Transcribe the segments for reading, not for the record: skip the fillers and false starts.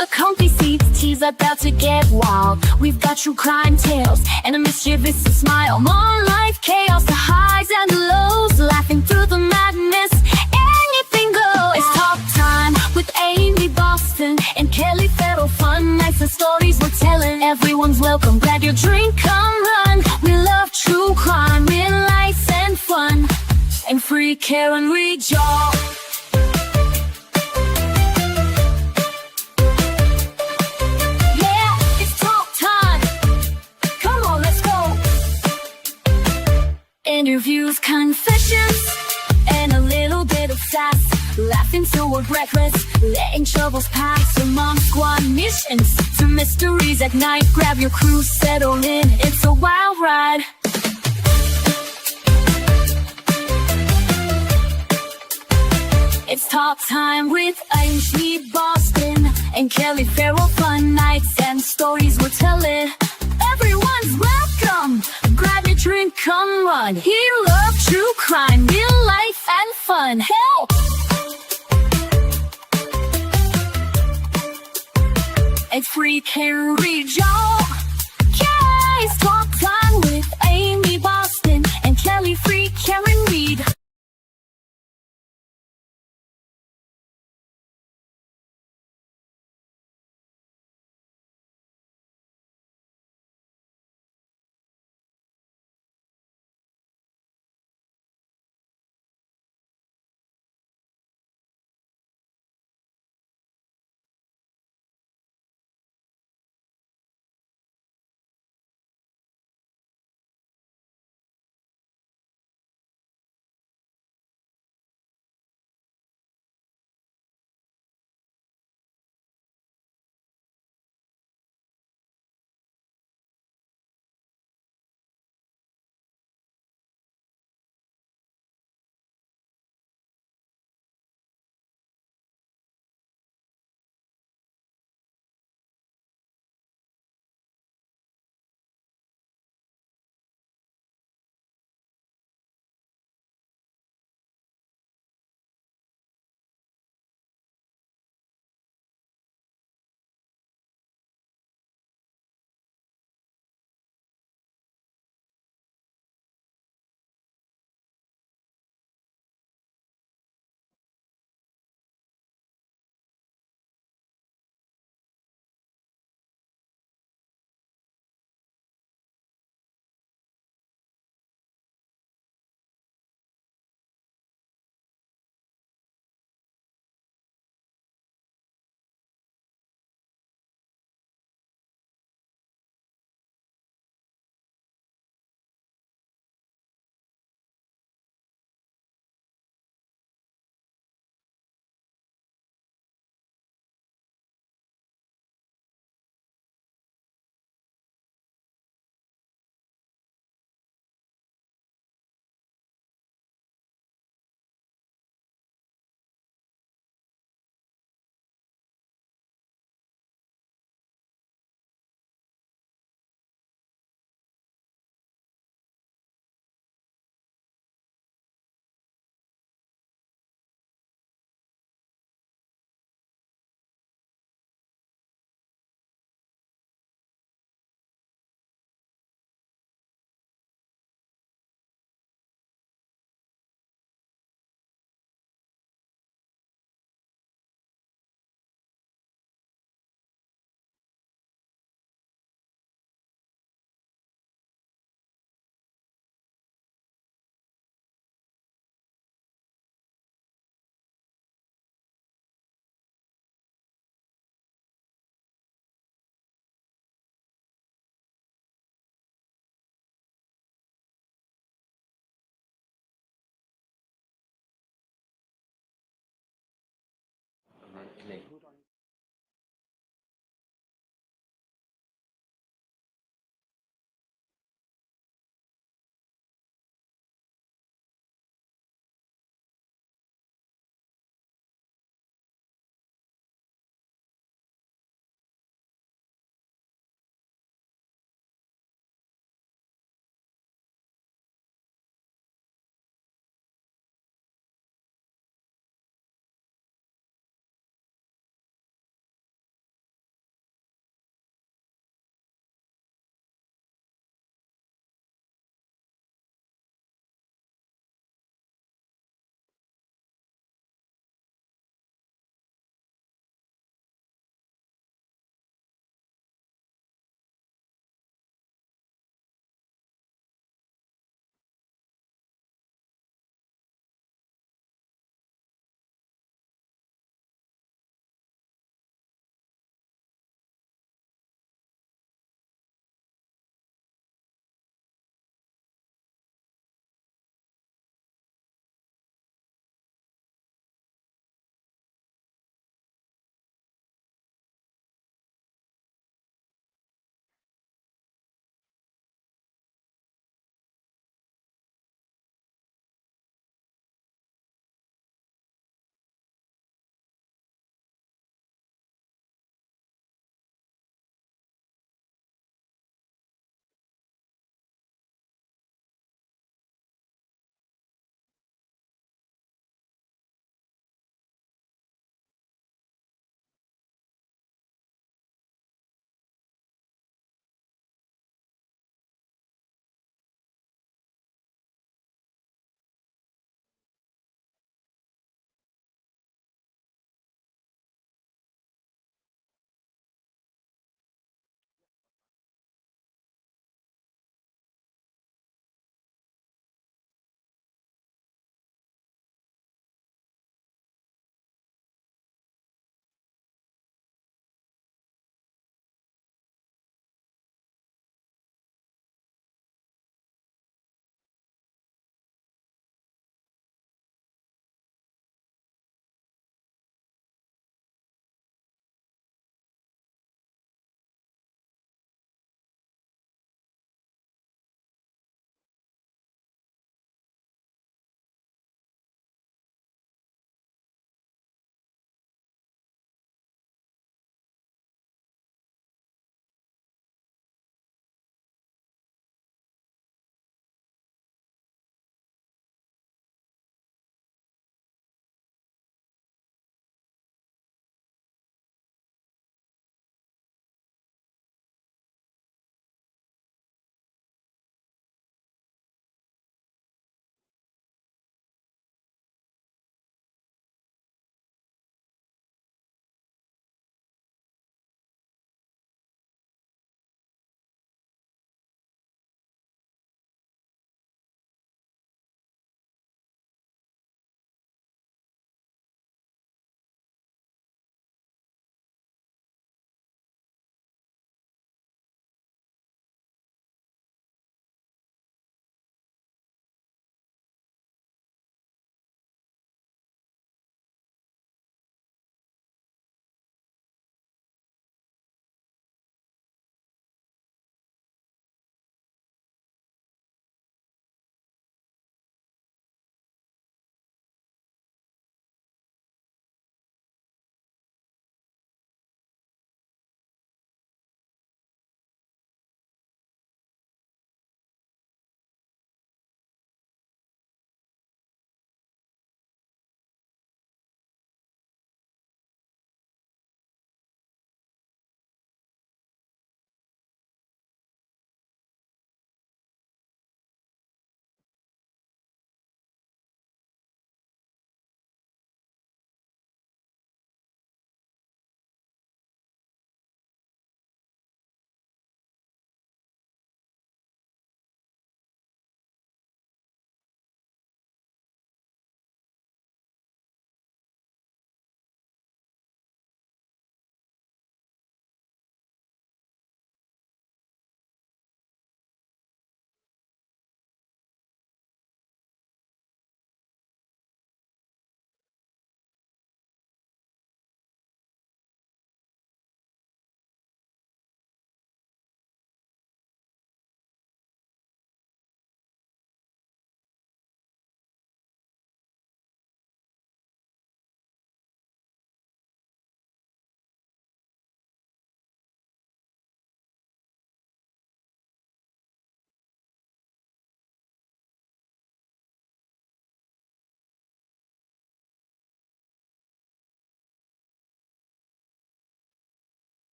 A comfy seat, tea's about to get wild. We've got true crime tales and a mischievous smile. More life chaos, the highs and the lows, laughing through the madness. Anything goes. It's talk time with Amy Boston and Kelly Farrell. Fun nights and stories we're telling. Everyone's welcome. Grab your drink, come run. We love true crime, real life and fun, and free care and rejoice. Interviews, confessions, and a little bit of sass. Laughing till we're breathless, letting troubles pass. Among squad missions to mysteries at night. Grab your crew, settle in, it's a wild ride. It's talk time with Amy Boston and Kelly Farrell. Fun nights and stories we're telling. Everyone's welcome. Grab your drink, come run. He loves true crime, real life and fun. Help! It's free care, rejoice. Yeah, it's talk time with Amy Boston and Kelly Free Karen Reed.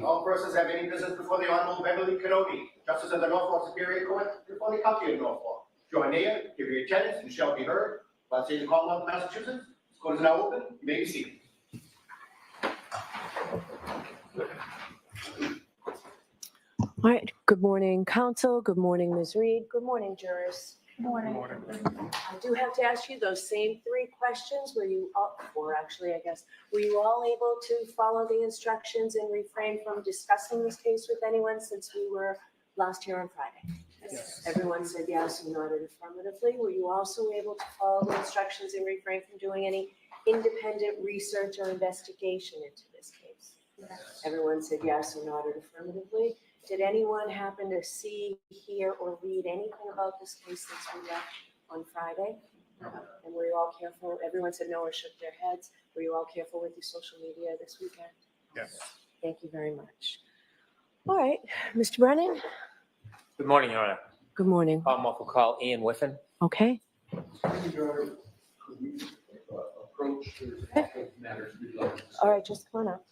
All persons have any business before the Honorable Beverly Cannoni, Justice of the Norfolk Superior Court, before the County of Norfolk. Draw near, give your attendance, and shall be heard. By the Commonwealth of Massachusetts, this court is now open. You may be seated. All right, good morning, counsel. Good morning, Ms. Reed. Good morning, jurors. Good morning. I do have to ask you those same three questions. Were you all, four actually, I guess, were you all able to follow the instructions and refrain from discussing this case with anyone since we were last here on Friday? Yes. Everyone said yes and nodded affirmatively. Were you also able to follow the instructions and refrain from doing any independent research or investigation into this case? Yes. Everyone said yes and nodded affirmatively. Did anyone happen to see, hear, or read anything about this case since we left on Friday? No. And were you all careful? Everyone said no or shook their heads. Were you all careful with your social media this weekend? Yes. Thank you very much. All right, Mr. Brennan? Good morning, Your Honor. Good morning. Commonwealth will call Ian Whiffen. Okay. Approach matters. All right, just come on up.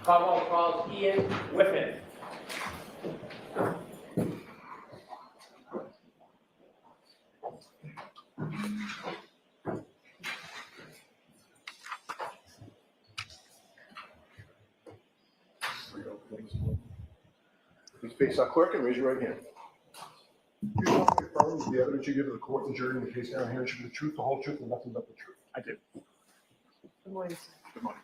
Commonwealth calls Ian Whiffen. Please face our clerk and raise your right hand. Do you solemnly affirm that the evidence you give to the court and jury in the case down here should be the truth, the whole truth, and nothing but the truth? I do. Good morning, sir. Good morning.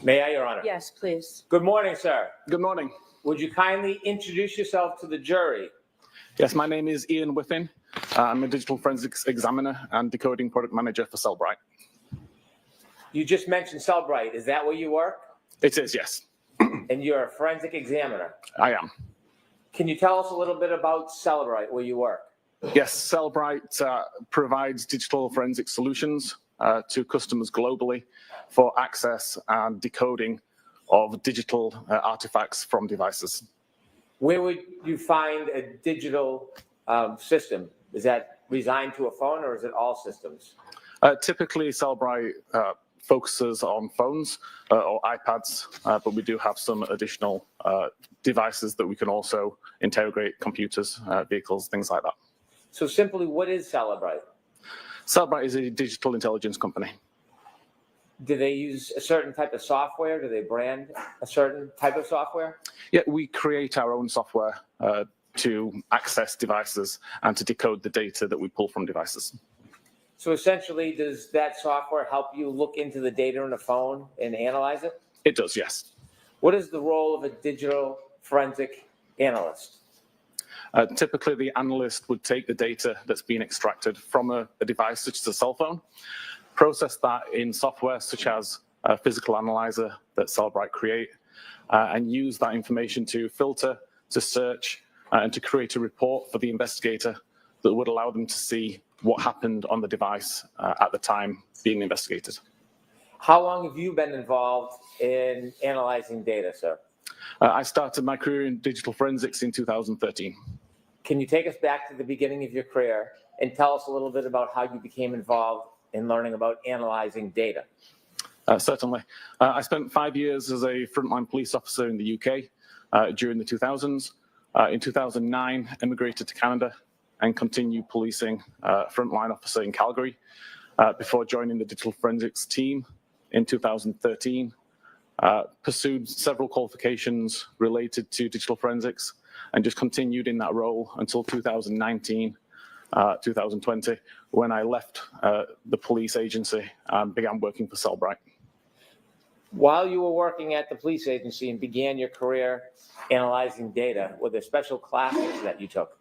May I, Your Honor? Yes, please. Good morning, sir. Good morning. Would you kindly introduce yourself to the jury? Yes, my name is Ian Whiffen. I'm a digital forensics examiner and decoding product manager for Cellbrite. You just mentioned Cellbrite. Is that where you work? It is, yes. And you're a forensic examiner. I am. Can you tell us a little bit about Cellbrite, where you work? Yes, Cellbrite provides digital forensic solutions to customers globally for access and decoding of digital artifacts from devices. Where would you find a digital system? Is that resigned to a phone, or is it all systems? Typically, Cellbrite focuses on phones or iPads, but we do have some additional devices that we can also integrate: computers, vehicles, things like that. So simply, what is Cellbrite? Cellbrite is a digital intelligence company. Do they use a certain type of software? Do they brand a certain type of software? Yeah, we create our own software to access devices and to decode the data that we pull from devices. So essentially, does that software help you look into the data on a phone and analyze it? It does, yes. What is the role of a digital forensic analyst? Typically, the analyst would take the data that's been extracted from a device such as a cell phone, process that in software such as a physical analyzer that Cellbrite create, and use that information to filter, to search, and to create a report for the investigator that would allow them to see what happened on the device at the time being investigated. How long have you been involved in analyzing data, sir? I started my career in digital forensics in 2013. Can you take us back to the beginning of your career and tell us a little bit about how you became involved in learning about analyzing data? Certainly. I spent 5 years as a frontline police officer in the UK during the 2000s. In 2009, immigrated to Canada and continued policing frontline officer in Calgary before joining the digital forensics team in 2013. Pursued several qualifications related to digital forensics and just continued in that role until 2019, 2020, when I left the police agency and began working for Cellbrite. While you were working at the police agency and began your career analyzing data, were there special classes that you took?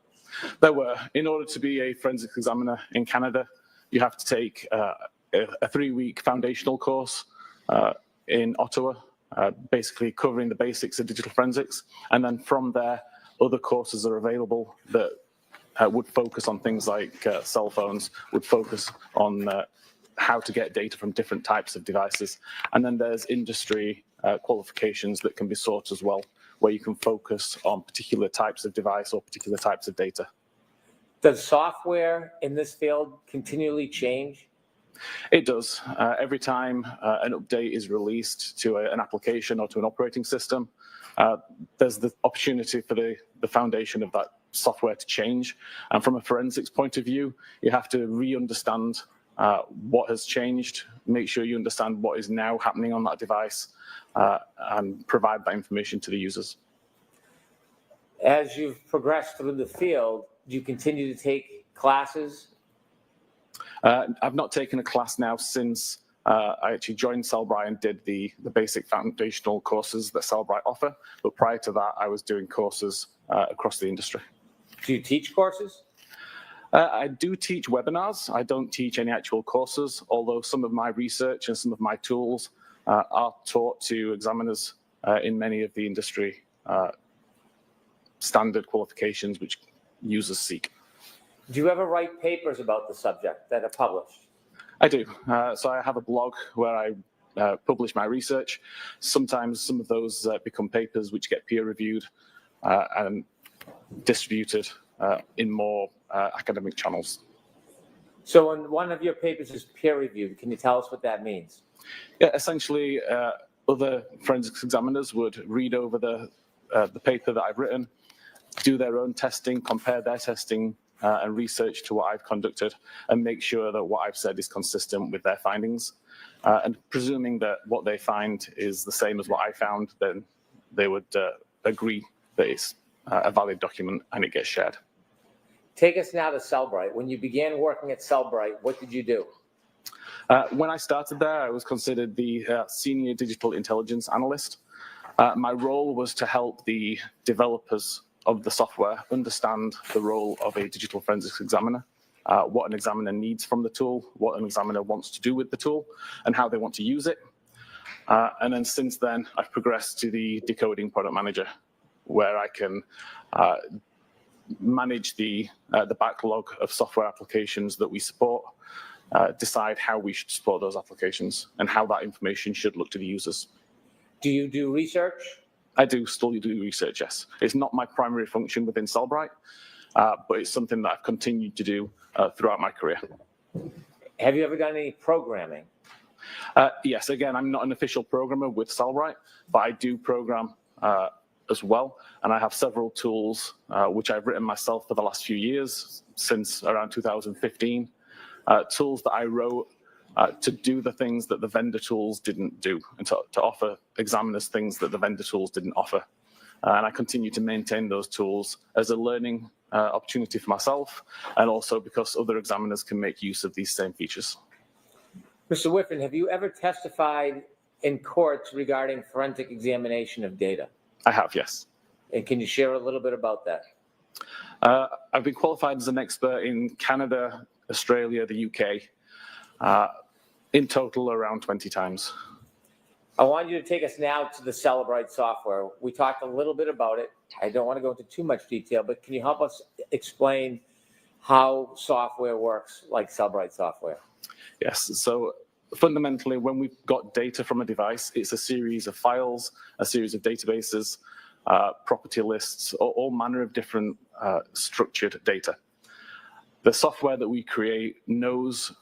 There were. In order to be a forensics examiner in Canada, you have to take a 3-week foundational course in Ottawa, basically covering the basics of digital forensics. And then from there, other courses are available that would focus on things like cell phones, would focus on how to get data from different types of devices. And then there's industry qualifications that can be sought as well, where you can focus on particular types of device or particular types of data. Does software in this field continually change? It does. Every time an update is released to an application or to an operating system, there's the opportunity for the foundation of that software to change. And from a forensics point of view, you have to re-understand what has changed, make sure you understand what is now happening on that device, and provide that information to the users. As you've progressed through the field, do you continue to take classes? I've not taken a class now since I actually joined Cellbrite and did the basic foundational courses that Cellbrite offer. But prior to that, I was doing courses across the industry. Do you teach courses? I do teach webinars. I don't teach any actual courses, although some of my research and some of my tools are taught to examiners in many of the industry standard qualifications which users seek. Do you ever write papers about the subject that are published? I do. So I have a blog where I publish my research. Sometimes some of those become papers which get peer reviewed and distributed in more academic channels. So when one of your papers is peer reviewed, can you tell us what that means? Yeah, essentially, other forensics examiners would read over the paper that I've written, do their own testing, compare their testing and research to what I've conducted, and make sure that what I've said is consistent with their findings. And presuming that what they find is the same as what I found, then they would agree that it's a valid document and it gets shared. Take us now to Cellbrite. When you began working at Cellbrite, what did you do? When I started there, I was considered the senior digital intelligence analyst. My role was to help the developers of the software understand the role of a digital forensics examiner what an examiner needs from the tool, what an examiner wants to do with the tool, and how they want to use it. And then since then, I've progressed to the decoding product manager, where I can manage the backlog of software applications that we support, decide how we should support those applications, and how that information should look to the users. Do you do research? I do still do research, yes. It's not my primary function within Cellbrite, but it's something that I've continued to do throughout my career. Have you ever done any programming? Yes, again, I'm not an official programmer with Cellbrite, but I do program as well. And I have several tools which I've written myself for the last few years, since around 2015. Tools that I wrote to do the things that the vendor tools didn't do, and to offer examiners things that the vendor tools didn't offer. And I continue to maintain those tools as a learning opportunity for myself, and also because other examiners can make use of these same features. Mr. Whiffen, have you ever testified in courts regarding forensic examination of data? I have, yes. And can you share a little bit about that? I've been qualified as an expert in Canada, Australia, the UK, in total around 20 times. I want you to take us now to the Cellbrite software. We talked a little bit about it. I don't want to go into too much detail, but can you help us explain how software works like Cellbrite software? Yes, so fundamentally, when we've got data from a device, it's a series of files, a series of databases, property lists, all manner of different structured data. The software that we create knows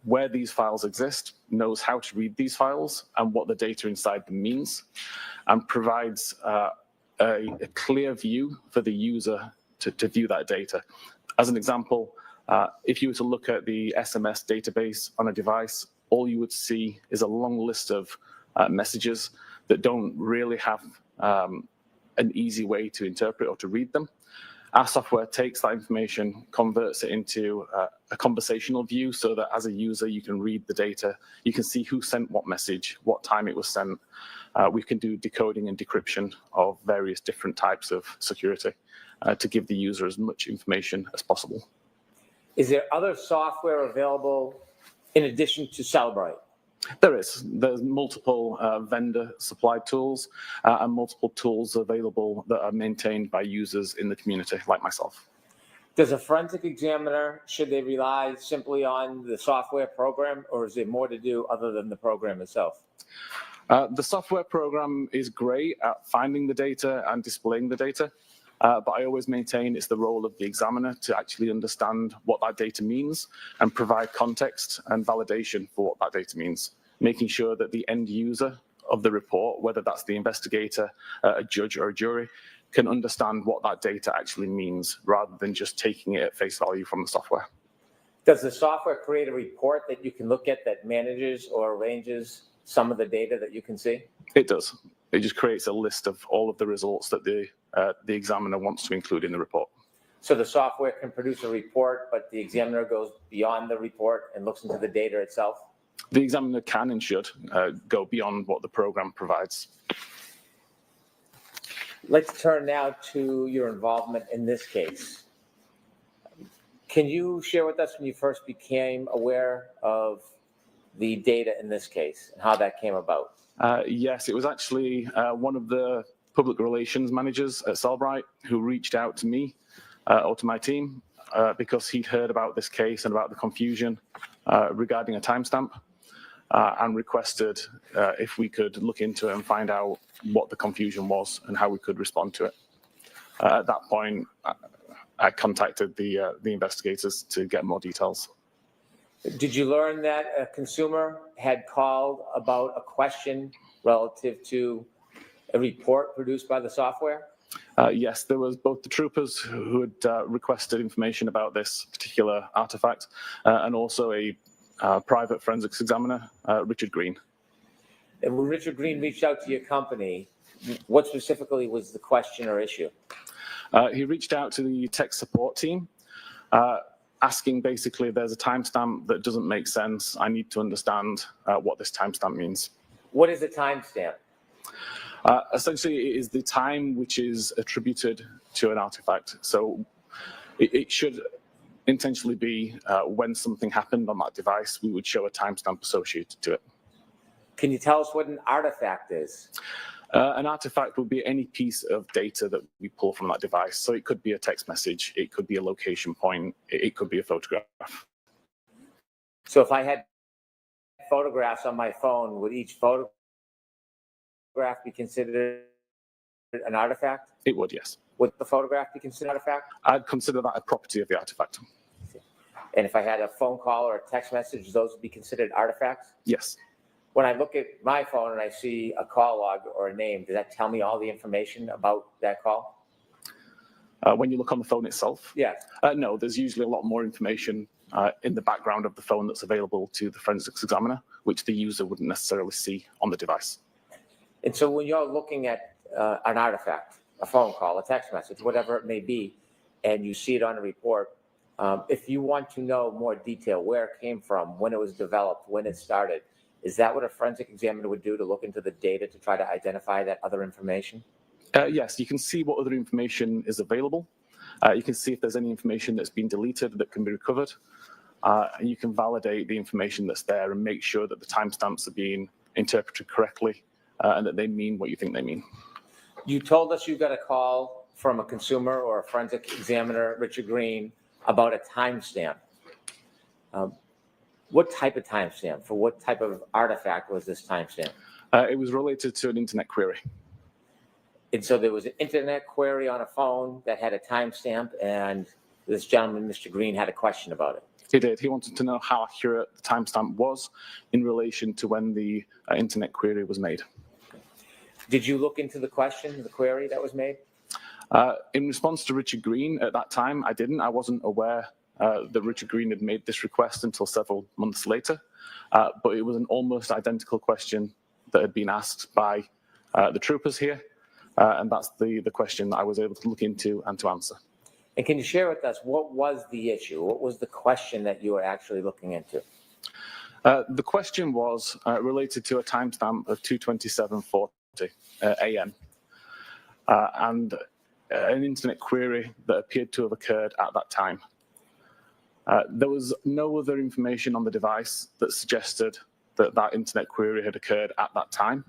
where these files exist, knows how to read these files and what the data inside them means, and provides a clear view for the user to view that data. As an example, if you were to look at the SMS database on a device, all you would see is a long list of messages that don't really have an easy way to interpret or to read them. Our software takes that information, converts it into a conversational view, so that as a user, you can read the data. You can see who sent what message, what time it was sent. We can do decoding and decryption of various different types of security to give the user as much information as possible. Is there other software available in addition to Cellbrite? There's multiple vendor supplied tools and multiple tools available that are maintained by users in the community, like myself. Does a forensic examiner, should they rely simply on the software program, or is there more to do other than the program itself? The software program is great at finding the data and displaying the data, but I always maintain it's the role of the examiner to actually understand what that data means and provide context and validation for what that data means, making sure that the end user of the report, whether that's the investigator, a judge, or a jury, can understand what that data actually means rather than just taking it at face value from the software. Does the software create a report that you can look at that manages or arranges some of the data that you can see? It does. It just creates a list of all of the results that the examiner wants to include in the report. So the software can produce a report, but the examiner goes beyond the report and looks into the data itself? The examiner can and should go beyond what the program provides. Let's turn now to your involvement in this case. Can you share with us when you first became aware of the data in this case and how that came about? Yes, it was actually one of the public relations managers at Cellbrite who reached out to me or to my team because he'd heard about this case and about the confusion regarding a timestamp and requested if we could look into it and find out what the confusion was and how we could respond to it. At that point, I contacted the investigators to get more details. Did you learn that a consumer had called about a question relative to a report produced by the software? Yes, there was both the troopers who had requested information about this particular artifact and also a private forensics examiner, Richard Green. And when Richard Green reached out to your company, what specifically was the question or issue? He reached out to the tech support team, asking basically, there's a timestamp that doesn't make sense. I need to understand what this timestamp means. What is a timestamp? Essentially, it is the time which is attributed to an artifact. So it should intentionally be when something happened on that device, we would show a timestamp associated to it. Can you tell us what an artifact is? An artifact would be any piece of data that we pull from that device. So it could be a text message, it could be a location point, it could be a photograph. So if I had photographs on my phone, would each photograph be considered an artifact? It would, yes. Would the photograph be considered an artifact? I'd consider that a property of the artifact. And if I had a phone call or a text message, those would be considered artifacts? Yes. When I look at my phone and I see a call log or a name, does that tell me all the information about that call? When you look on the phone itself? Yes. No, there's usually a lot more information in the background of the phone that's available to the forensics examiner, which the user wouldn't necessarily see on the device. And so when you're looking at an artifact, a phone call, a text message, whatever it may be, and you see it on a report, if you want to know more detail, where it came from, when it was developed, when it started, is that what a forensic examiner would do, to look into the data to try to identify that other information? Yes, you can see what other information is available. You can see if there's any information that's been deleted that can be recovered. And you can validate the information that's there and make sure that the timestamps are being interpreted correctly and that they mean what you think they mean. You told us you got a call from a consumer or a forensic examiner, Richard Green, about a timestamp. What type of timestamp? For what type of artifact was this timestamp? It was related to an internet query. And so there was an internet query on a phone that had a timestamp, and this gentleman, Mr. Green, had a question about it. He did. He wanted to know how accurate the timestamp was in relation to when the internet query was made. Did you look into the question, the query that was made? In response to Richard Green at that time, I didn't. I wasn't aware that Richard Green had made this request until several months later. But it was an almost identical question that had been asked by the troopers here. And that's the question that I was able to look into and to answer. And can you share with us, what was the issue? What was the question that you were actually looking into? The question was related to a timestamp of 2:27:40 a.m. And an internet query that appeared to have occurred at that time. There was no other information on the device that suggested that that internet query had occurred at that time.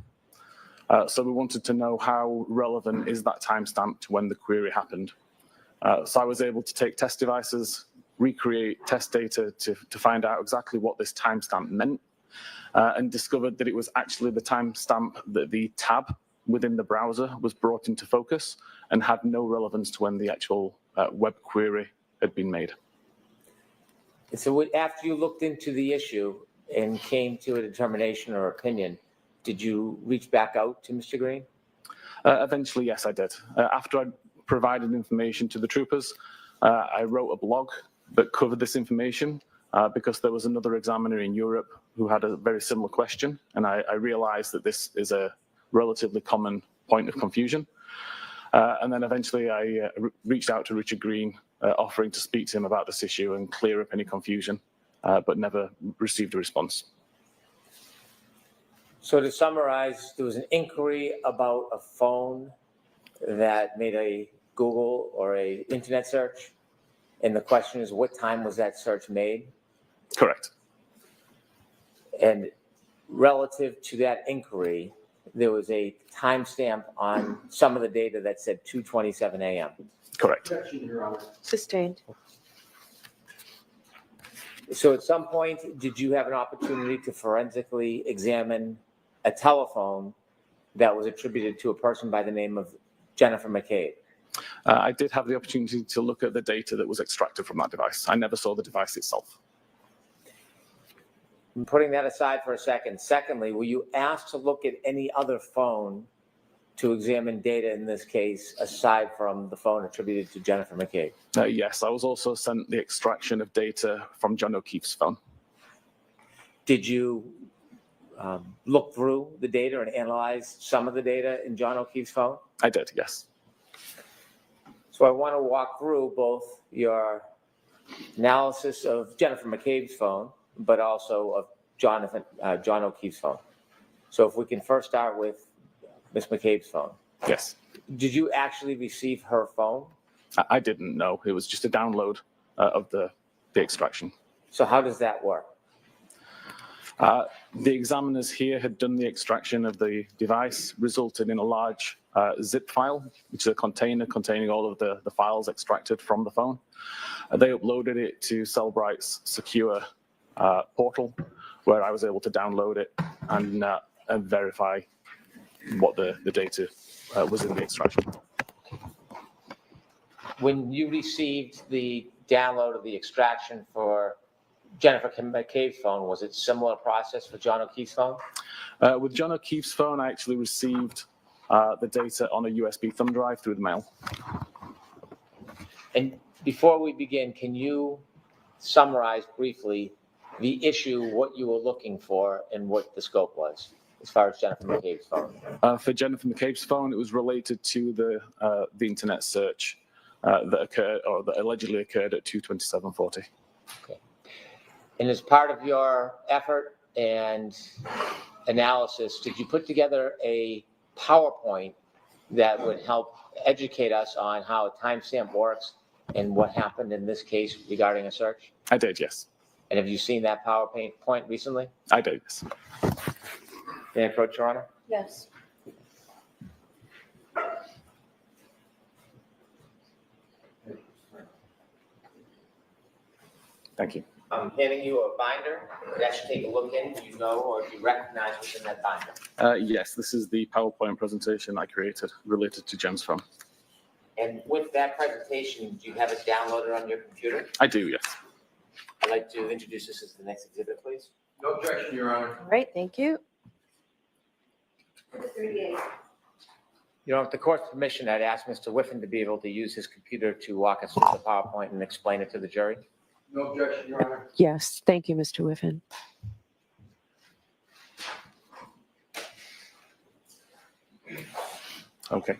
So we wanted to know how relevant is that timestamp to when the query happened. So I was able to take test devices, recreate test data to find out exactly what this timestamp meant, and discovered that it was actually the timestamp that the tab within the browser was brought into focus and had no relevance to when the actual web query had been made. And so after you looked into the issue and came to a determination or opinion, did you reach back out to Mr. Green? Eventually, yes, I did. After I provided information to the troopers, I wrote a blog that covered this information because there was another examiner in Europe who had a very similar question, and I realized that this is a relatively common point of confusion. And then eventually I reached out to Richard Green, offering to speak to him about this issue and clear up any confusion, but never received a response. So to summarize, there was an inquiry about a phone that made a Google or a internet search. And the question is, what time was that search made? Correct. And relative to that inquiry, there was a timestamp on some of the data that said 2:27 a.m. Correct. Sustained. So at some point, did you have an opportunity to forensically examine a telephone that was attributed to a person by the name of Jennifer McCabe? I did have the opportunity to look at the data that was extracted from that device. I never saw the device itself. And putting that aside for a second, secondly, were you asked to look at any other phone to examine data in this case, aside from the phone attributed to Jennifer McCabe? Yes, I was also sent the extraction of data from John O'Keefe's phone. Did you look through the data and analyze some of the data in John O'Keefe's phone? I did, yes. So I want to walk through both your analysis of Jennifer McCabe's phone, but also of John O'Keefe's phone. So if we can first start with Ms. McCabe's phone. Yes. Did you actually receive her phone? I didn't know. It was just a download of the the extraction. So how does that work? The examiners here had done the extraction of the device, resulted in a large zip file, which is a container containing all of the files extracted from the phone. They uploaded it to Cellbright's secure portal, where I was able to download it and verify what the data was in the extraction. When you received the download of the extraction for Jennifer McCabe's phone, was it similar process for John O'Keefe's phone? With John O'Keefe's phone, I actually received the data on a USB thumb drive through the mail. And before we begin, can you summarize briefly the issue, what you were looking for, and what the scope was as far as Jennifer McCabe's phone? For Jennifer McCabe's phone, it was related to the internet search that occurred, or that allegedly occurred at 2:27:40. Okay. And as part of your effort and analysis, did you put together a PowerPoint that would help educate us on how a timestamp works and what happened in this case regarding a search? I did, yes. And have you seen that PowerPoint recently? I did, yes. May I approach, Your Honor? Yes. Thank you. I'm handing you a binder that should take a look in. Do you know or do you recognize what's in that binder? Yes, this is the PowerPoint presentation I created related to Jen's phone. And with that presentation, do you have it downloaded on your computer? I do, yes. I'd like to introduce this as the next exhibit, please. No objection, Your Honor. All right, thank you. You know, with the court's permission, I'd ask Mr. Whiffen to be able to use his computer to walk us through the PowerPoint and explain it to the jury. No objection, Your Honor. Yes, thank you, Mr. Whiffen. Okay.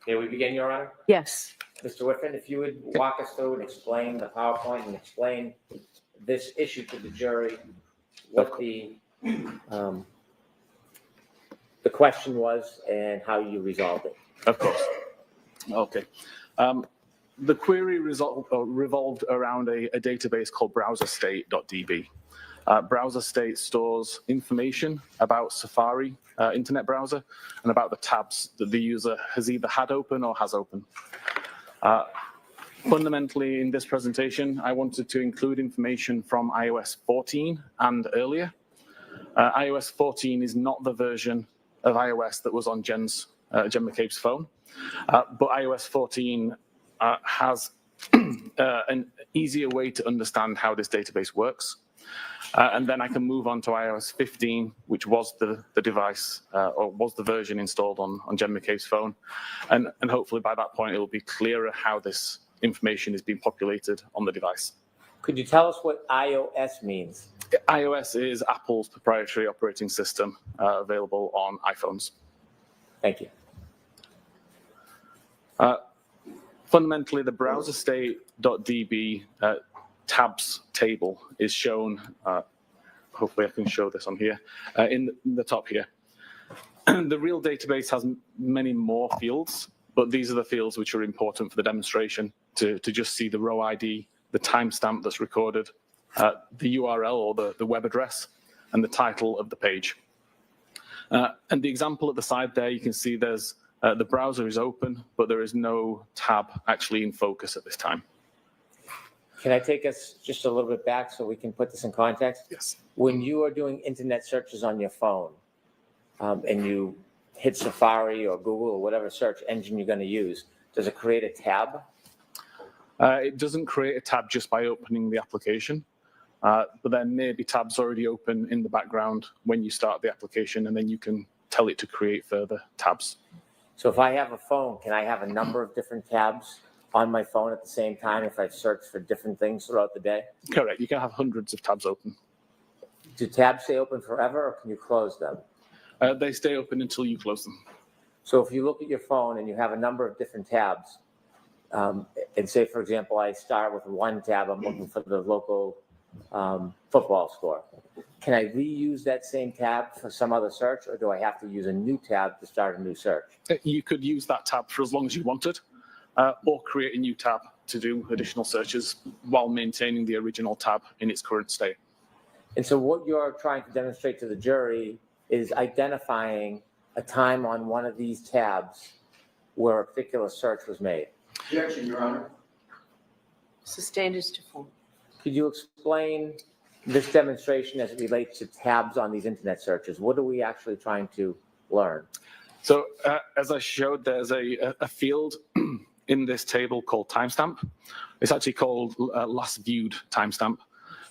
Here we begin, Your Honor. Yes. Mr. Whiffen, if you would walk us through and explain the PowerPoint and explain this issue to the jury, what the question was and how you resolved it. Of course. Okay. The query revolved around a database called browserstate.db. Browserstate stores information about Safari internet browser and about the tabs that the user has either had open or has open. Fundamentally, in this presentation, I wanted to include information from iOS 14 and earlier. iOS 14 is not the version of iOS that was on Jen McCabe's phone, but iOS 14 has an easier way to understand how this database works. And then I can move on to iOS 15, which was the device or was the version installed on Jen McCabe's phone. And hopefully by that point, it will be clearer how this information is being populated on the device. Could you tell us what iOS means? iOS is Apple's proprietary operating system available on iPhones. Thank you. Fundamentally, the browserstate.db tabs table is shown, hopefully I can show this on here, in the top here. The real database has many more fields, but these are the fields which are important for the demonstration to just see the row ID, the timestamp that's recorded, the URL or the web address, and the title of the page. And the example at the side there, you can see there's the browser is open, but there is no tab actually in focus at this time. Can I take us just a little bit back so we can put this in context? Yes. When you are doing internet searches on your phone and you hit Safari or Google or whatever search engine you're going to use, does it create a tab? It doesn't create a tab just by opening the application, but there may be tabs already open in the background when you start the application, and then you can tell it to create further tabs. So if I have a phone, can I have a number of different tabs on my phone at the same time if I search for different things throughout the day? Correct. You can have hundreds of tabs open. Do tabs stay open forever or can you close them? They stay open until you close them. So if you look at your phone and you have a number of different tabs, and say, for example, I start with one tab, I'm looking for the local football score. Can I reuse that same tab for some other search, or do I have to use a new tab to start a new search? You could use that tab for as long as you wanted, or create a new tab to do additional searches while maintaining the original tab in its current state. And so what you're trying to demonstrate to the jury is identifying a time on one of these tabs where a particular search was made. Objection, Your Honor. Sustained as to form. Could you explain this demonstration as it relates to tabs on these internet searches? What are we actually trying to learn? So as I showed, there's a field in this table called timestamp. It's actually called last viewed timestamp.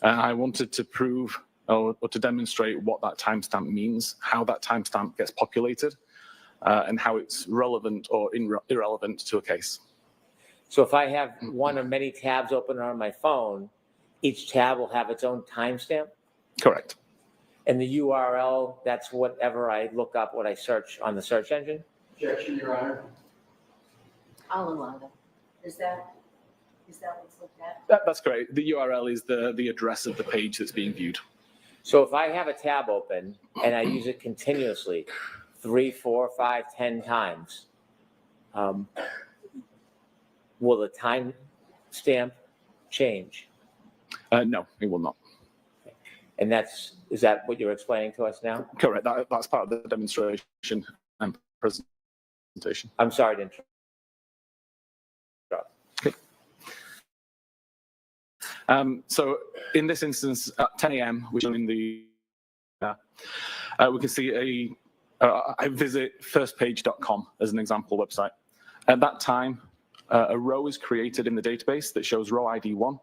I wanted to prove or to demonstrate what that timestamp means, how that timestamp gets populated, and how it's relevant or irrelevant to a case. So if I have one or many tabs open on my phone, each tab will have its own timestamp? Correct. And the URL, that's whatever I look up, what I search on the search engine? Objection, Your Honor. I'll allow that. Is that what's looked at? That's great. The URL is the address of the page that's being viewed. So if I have a tab open and I use it continuously, 3, 4, 5, 10 times, will the time stamp change? No, it will not. And is that what you're explaining to us now? Correct. That's part of the demonstration and presentation. I'm sorry to interrupt. So in this instance, at 10 a.m., which is in the, we can see I visit firstpage.com as an example website. At that time, a row is created in the database that shows row ID 1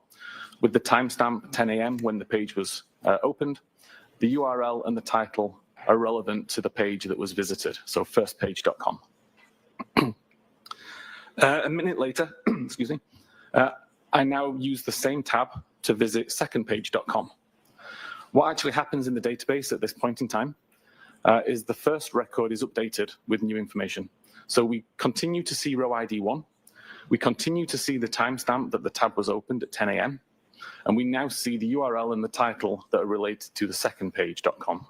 with the timestamp 10 a.m. when the page was opened. The URL and the title are relevant to the page that was visited, so firstpage.com. A minute later, excuse me, I now use the same tab to visit secondpage.com. What actually happens in the database at this point in time is the first record is updated with new information. So we continue to see row ID 1. We continue to see the timestamp that the tab was opened at 10 a.m. And we now see the URL and the title that are related to the secondpage.com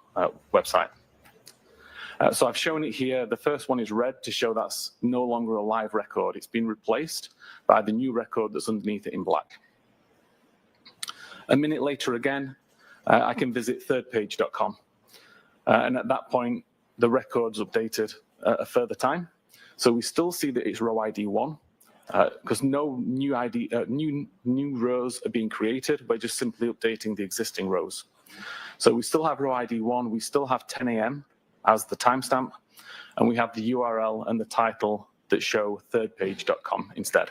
website. So I've shown it here. The first one is red to show that's no longer a live record. It's been replaced by the new record that's underneath it in black. A minute later again, I can visit thirdpage.com. And at that point, the record's updated a further time. So we still see that it's row ID 1 because no new rows are being created. We're just simply updating the existing rows. So we still have row ID 1. We still have 10 a.m. as the timestamp, and we have the URL and the title that show thirdpage.com instead.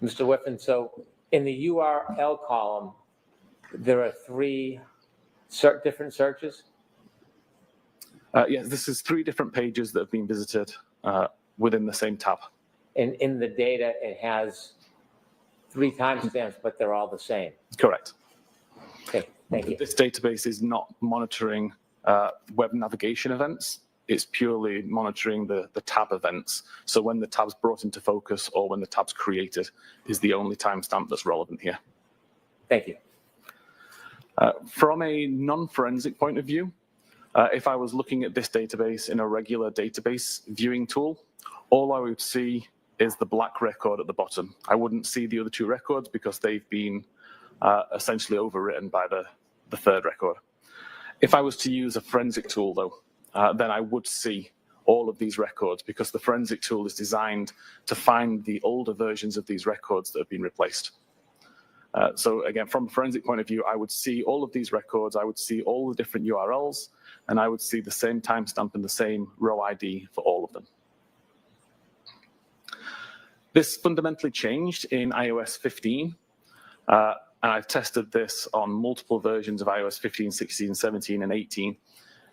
Mr. Whiffen, so in the URL column, there are 3 different searches? Yes, this is 3 different pages that have been visited within the same tab. And in the data, it has 3 timestamps, but they're all the same. Correct. Okay, thank you. This database is not monitoring web navigation events. It's purely monitoring the tab events. So when the tab's brought into focus or when the tab's created is the only timestamp that's relevant here. Thank you. From a non-forensic point of view, if I was looking at this database in a regular database viewing tool, all I would see is the black record at the bottom. I wouldn't see the other 2 records because they've been essentially overwritten by the third record. If I was to use a forensic tool, though, then I would see all of these records because the forensic tool is designed to find the older versions of these records that have been replaced. So again, from a forensic point of view, I would see all of these records, I would see all the different URLs, and I would see the same timestamp and the same row ID for all of them. This fundamentally changed in iOS 15. And I've tested this on multiple versions of iOS 15, 16, 17, and 18,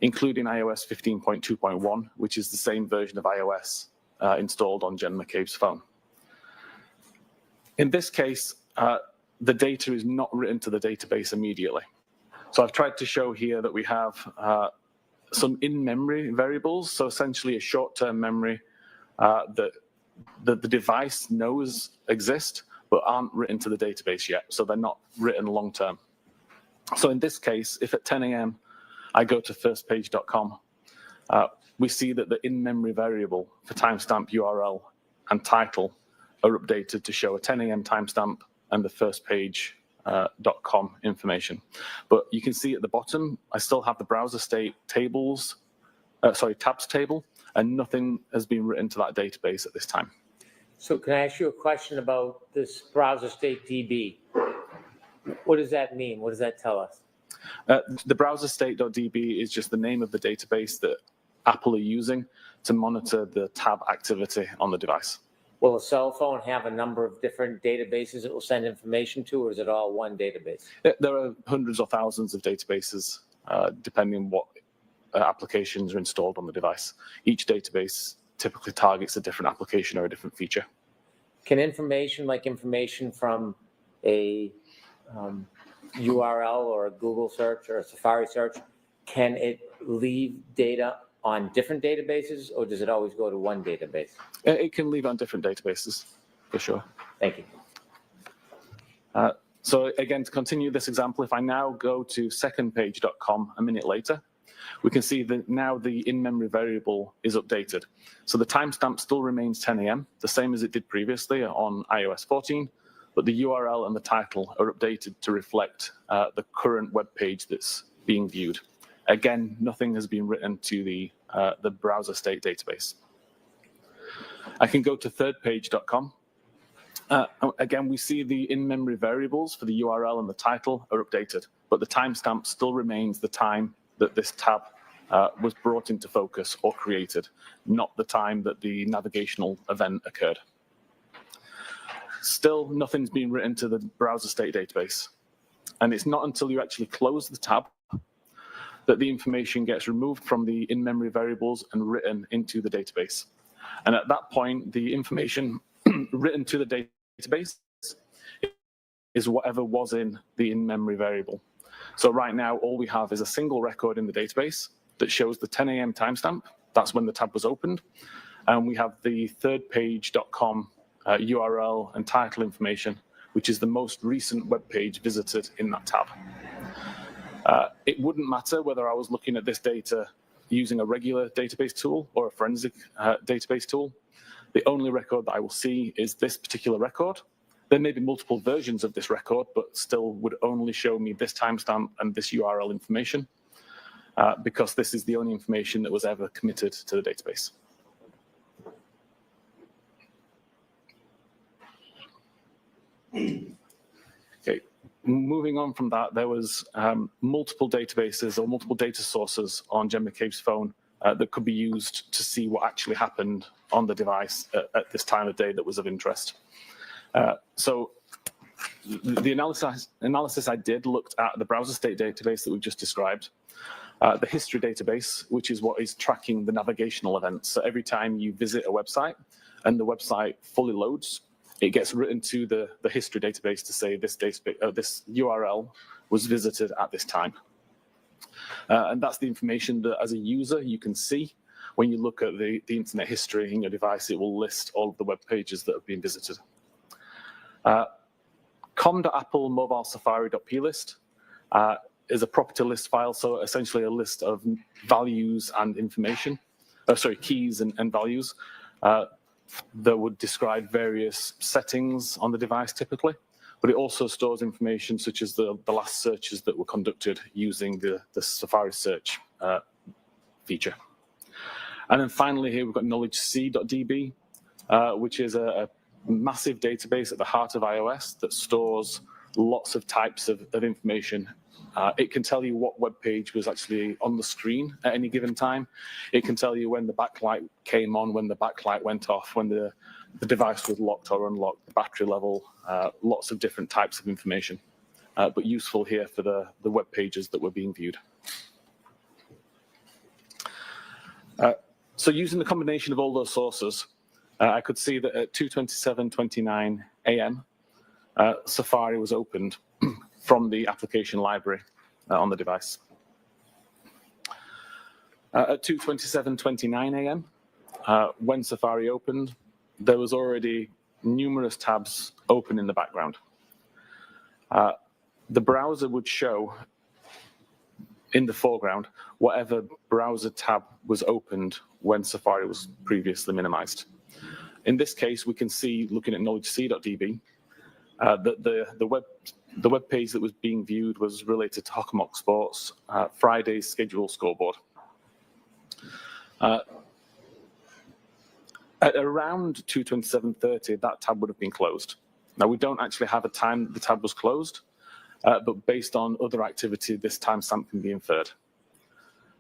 including iOS 15.2.1, which is the same version of iOS installed on Jen McCabe's phone. In this case, the data is not written to the database immediately. So I've tried to show here that we have some in-memory variables, so essentially a short-term memory that the device knows exist, but aren't written to the database yet, so they're not written long-term. So in this case, if at 10 a.m. I go to firstpage.com, we see that the in-memory variable for timestamp URL and title are updated to show a 10 a.m. timestamp and the firstpage.com information. But you can see at the bottom, I still have the browser state tabs table, and nothing has been written to that database at this time. So can I ask you a question about this browser state DB? What does that mean? What does that tell us? The browser state.db is just the name of the database that Apple are using to monitor the tab activity on the device. Will a cell phone have a number of different databases it will send information to, or is it all one database? There are hundreds or thousands of databases, depending on what applications are installed on the device. Each database typically targets a different application or a different feature. Can information from a URL or a Google search or a Safari search, can it leave data on different databases, or does it always go to one database? It can leave on different databases, for sure. Thank you. So again, to continue this example, if I now go to secondpage.com a minute later, we can see that now the in-memory variable is updated. So the timestamp still remains 10 a.m., the same as it did previously on iOS 14, but the URL and the title are updated to reflect the current web page that's being viewed. Again, nothing has been written to the browser state database. I can go to thirdpage.com. Again, we see the in-memory variables for the URL and the title are updated, but the timestamp still remains the time that this tab was brought into focus or created, not the time that the navigational event occurred. Still, nothing's been written to the browser state database. And it's not until you actually close the tab that the information gets removed from the in-memory variables and written into the database. And at that point, the information written to the database is whatever was in the in-memory variable. So right now, all we have is a single record in the database that shows the 10 a.m. timestamp. That's when the tab was opened. And we have the thirdpage.com URL and title information, which is the most recent web page visited in that tab. It wouldn't matter whether I was looking at this data using a regular database tool or a forensic database tool. The only record that I will see is this particular record. There may be multiple versions of this record, but still would only show me this timestamp and this URL information because this is the only information that was ever committed to the database. Okay, moving on from that, there was multiple databases or multiple data sources on Jen McCabe's phone that could be used to see what actually happened on the device at this time of day that was of interest. So the analysis I did looked at the browser state database that we've just described, the history database, which is what is tracking the navigational events. So every time you visit a website and the website fully loads, it gets written to the history database to say this URL was visited at this time. And that's the information that as a user you can see. When you look at the internet history in your device, it will list all of the web pages that have been visited. com.apple mobile safari.plist is a property list file, so essentially a list of values and information, keys and values that would describe various settings on the device typically, but it also stores information such as the last searches that were conducted using the Safari search feature. And then finally here we've got knowledgec.db, which is a massive database at the heart of iOS that stores lots of types of information. It can tell you what web page was actually on the screen at any given time. It can tell you when the backlight came on, when the backlight went off, when the device was locked or unlocked, the battery level, lots of different types of information, but useful here for the web pages that were being viewed. So using the combination of all those sources, I could see that at 2:27:29 a.m., Safari was opened from the application library on the device. At 2:27:29 a.m., when Safari opened, there was already numerous tabs open in the background. The browser would show in the foreground whatever browser tab was opened when Safari was previously minimized. In this case, we can see, looking at knowledgec.db, that the web page that was being viewed was related to Hockomock Sports Friday's schedule scoreboard. At around 2:27:30, that tab would have been closed. Now, we don't actually have a time that the tab was closed, but based on other activity, this timestamp can be inferred.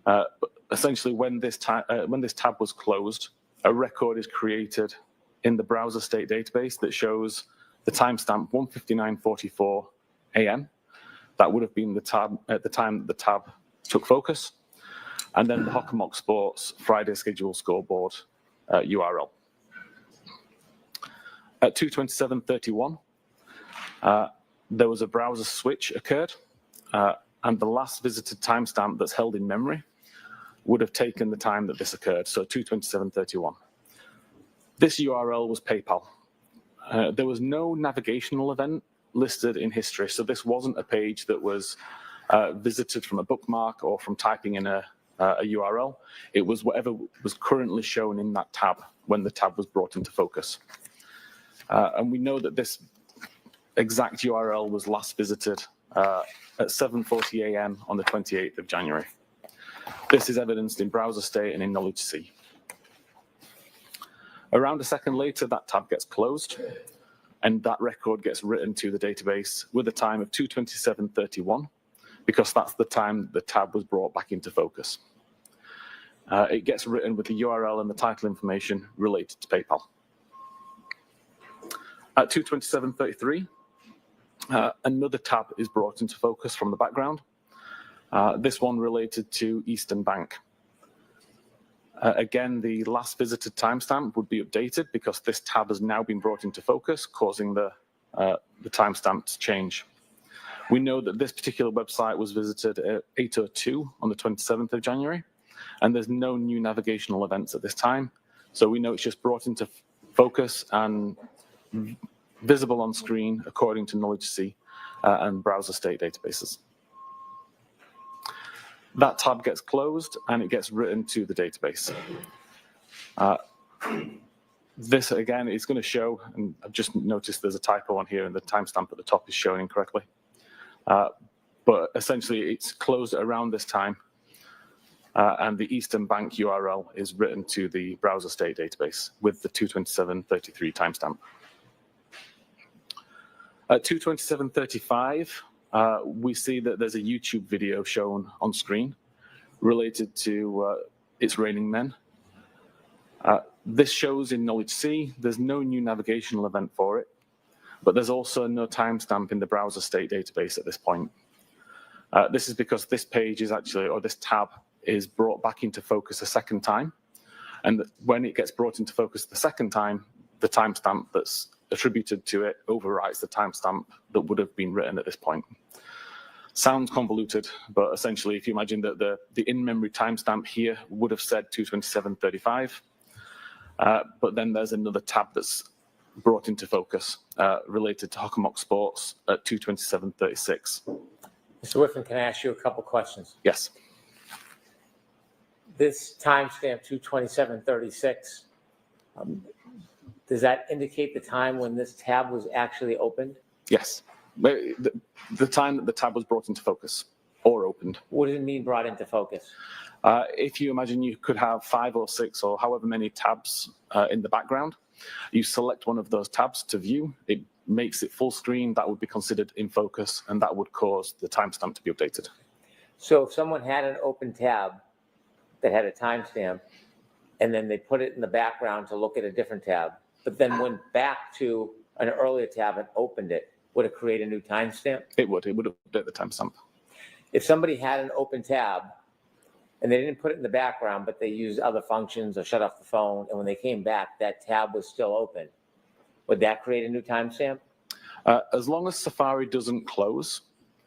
But essentially, when this tab was closed, a record is created in the browser state database that shows the timestamp 1:59:44 a.m. That would have been the tab at the time that the tab took focus, and then the Hockomock Sports Friday schedule scoreboard URL. At 2:27:31, there was a browser switch occurred, and the last visited timestamp that's held in memory would have taken the time that this occurred, so 2:27:31. This URL was PayPal. There was no navigational event listed in history, so this wasn't a page that was visited from a bookmark or from typing in a URL. It was whatever was currently shown in that tab when the tab was brought into focus. And we know that this exact URL was last visited at 7:40 a.m. on the 28th of January. This is evidenced in browser state and in knowledgec. Around a second later, that tab gets closed, and that record gets written to the database with a time of 2:27:31, because that's the time the tab was brought back into focus. It gets written with the URL and the title information related to PayPal. At 2:27:33, another tab is brought into focus from the background. This one related to Eastern Bank. Again, the last visited timestamp would be updated because this tab has now been brought into focus, causing the timestamp to change. We know that this particular website was visited at 8:02 on the 27th of January, and there's no new navigational events at this time. So we know it's just brought into focus and visible on screen according to knowledgec and browser state databases. That tab gets closed and it gets written to the database. This again is going to show, and I've just noticed there's a typo on here and the timestamp at the top is shown incorrectly. But essentially it's closed at around this time, and the Eastern Bank URL is written to the browser state database with the 2:27:33 timestamp. At 2:27:35, we see that there's a YouTube video shown on screen related to It's Raining Men. This shows in knowledgec. There's no new navigational event for it, but there's also no timestamp in the browser state database at this point. This is because this page is actually, or this tab is brought back into focus a second time. And when it gets brought into focus the second time, the timestamp that's attributed to it overwrites the timestamp that would have been written at this point. Sounds convoluted, but essentially, if you imagine that the in-memory timestamp here would have said 2:27:35, but then there's another tab that's brought into focus related to Hockomock Sports at 2:27:36. Mr. Whiffen, can I ask you a couple questions? Yes. This timestamp 2:27:36, does that indicate the time when this tab was actually opened? Yes. The time that the tab was brought into focus or opened. What does it mean brought into focus? If you imagine you could have 5 or 6 or however many tabs in the background, you select one of those tabs to view, it makes it full screen, that would be considered in focus, and that would cause the timestamp to be updated. So if someone had an open tab that had a timestamp, and then they put it in the background to look at a different tab, but then went back to an earlier tab and opened it, would it create a new timestamp? It would update the timestamp. If somebody had an open tab and they didn't put it in the background, but they used other functions or shut off the phone, and when they came back, that tab was still open, would that create a new timestamp? As long as Safari doesn't close,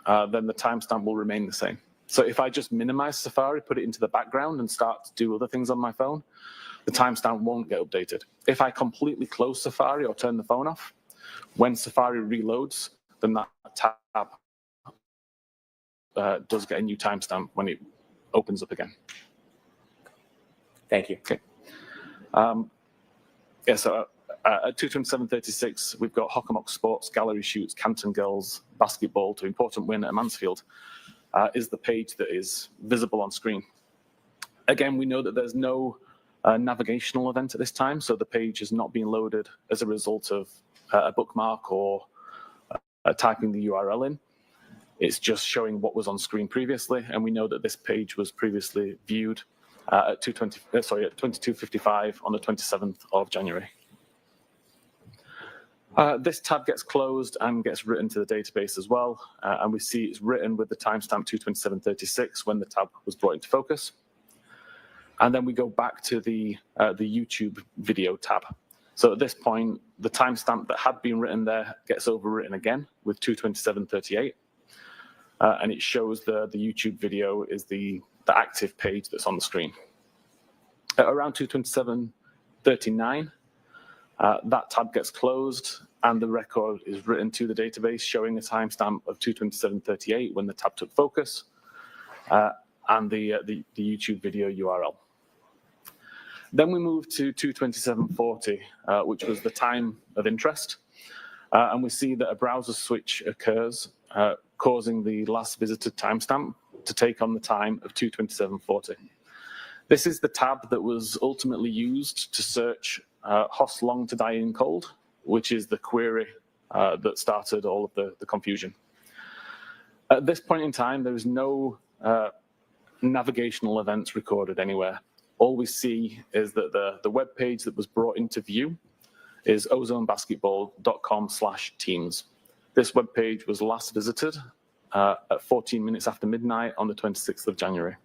then the timestamp will remain the same. So if I just minimize Safari, put it into the background and start to do other things on my phone, the timestamp won't get updated. If I completely close Safari or turn the phone off, when Safari reloads, then that tab does get a new timestamp when it opens up again. Thank you. Okay. So at 2:27:36, we've got Hockomock Sports Gallery Shoots Canton Girls Basketball to important win at Mansfield. Is the page that is visible on screen. Again, we know that there's no navigational event at this time, so the page is not being loaded as a result of a bookmark or typing the URL in. It's just showing what was on screen previously, and we know that this page was previously viewed at 22:55 on the 27th of January. This tab gets closed and gets written to the database as well, and we see it's written with the timestamp 2:27:36 when the tab was brought into focus. And then we go back to the YouTube video tab. So at this point, the timestamp that had been written there gets overwritten again with 2:27:38, and it shows the YouTube video is the active page that's on the screen. At around 2:27:39, that tab gets closed and the record is written to the database showing a timestamp of 2:27:38 when the tab took focus, and the YouTube video URL. Then we move to 2:27:40, which was the time of interest, and we see that a browser switch occurs, causing the last visited timestamp to take on the time of 2:27:40. This is the tab that was ultimately used to search Hoss Long to Die in Cold, which is the query that started all of the confusion. At this point in time, there is no navigational events recorded anywhere. All we see is that the web page that was brought into view is ozonebasketball.com/teams. This web page was last visited at 14 minutes after midnight on the 26th of January.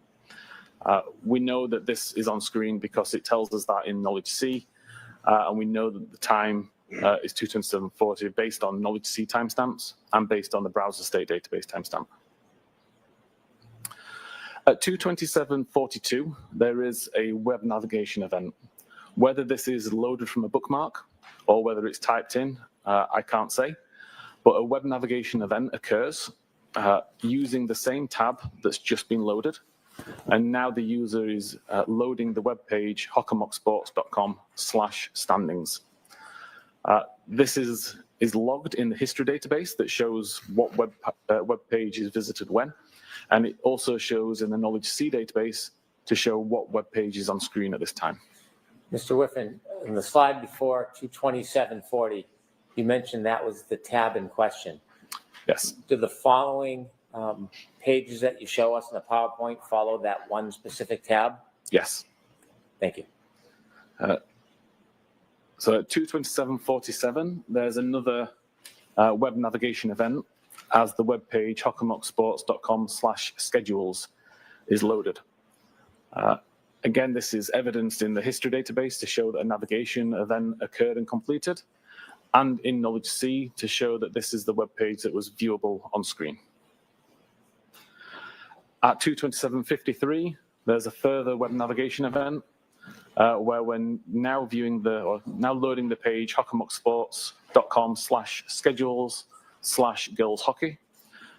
We know that this is on screen because it tells us that in Knowledge C, and we know that the time is 2:27:40 based on Knowledge C timestamps and based on the browser state database timestamp. At 2:27:42, there is a web navigation event. Whether this is loaded from a bookmark or whether it's typed in, I can't say, but a web navigation event occurs using the same tab that's just been loaded. And now the user is loading the web page hockomocksports.com/standings. This is logged in the history database that shows what web page is visited when, and it also shows in the Knowledge C database to show what web page is on screen at this time. Mr. Whiffen, in the slide before 2:27:40, you mentioned that was the tab in question. Yes. Do the following pages that you show us in the PowerPoint follow that one specific tab? Yes. Thank you. So at 2:27:47, there's another web navigation event as the web page hockomocksports.com/schedules is loaded. Again, this is evidenced in the history database to show that a navigation event occurred and completed, and in Knowledge C to show that this is the web page that was viewable on screen. At 2:27:53, there's a further web navigation event where we're now now loading the page hockomocksports.com/schedules/girls hockey.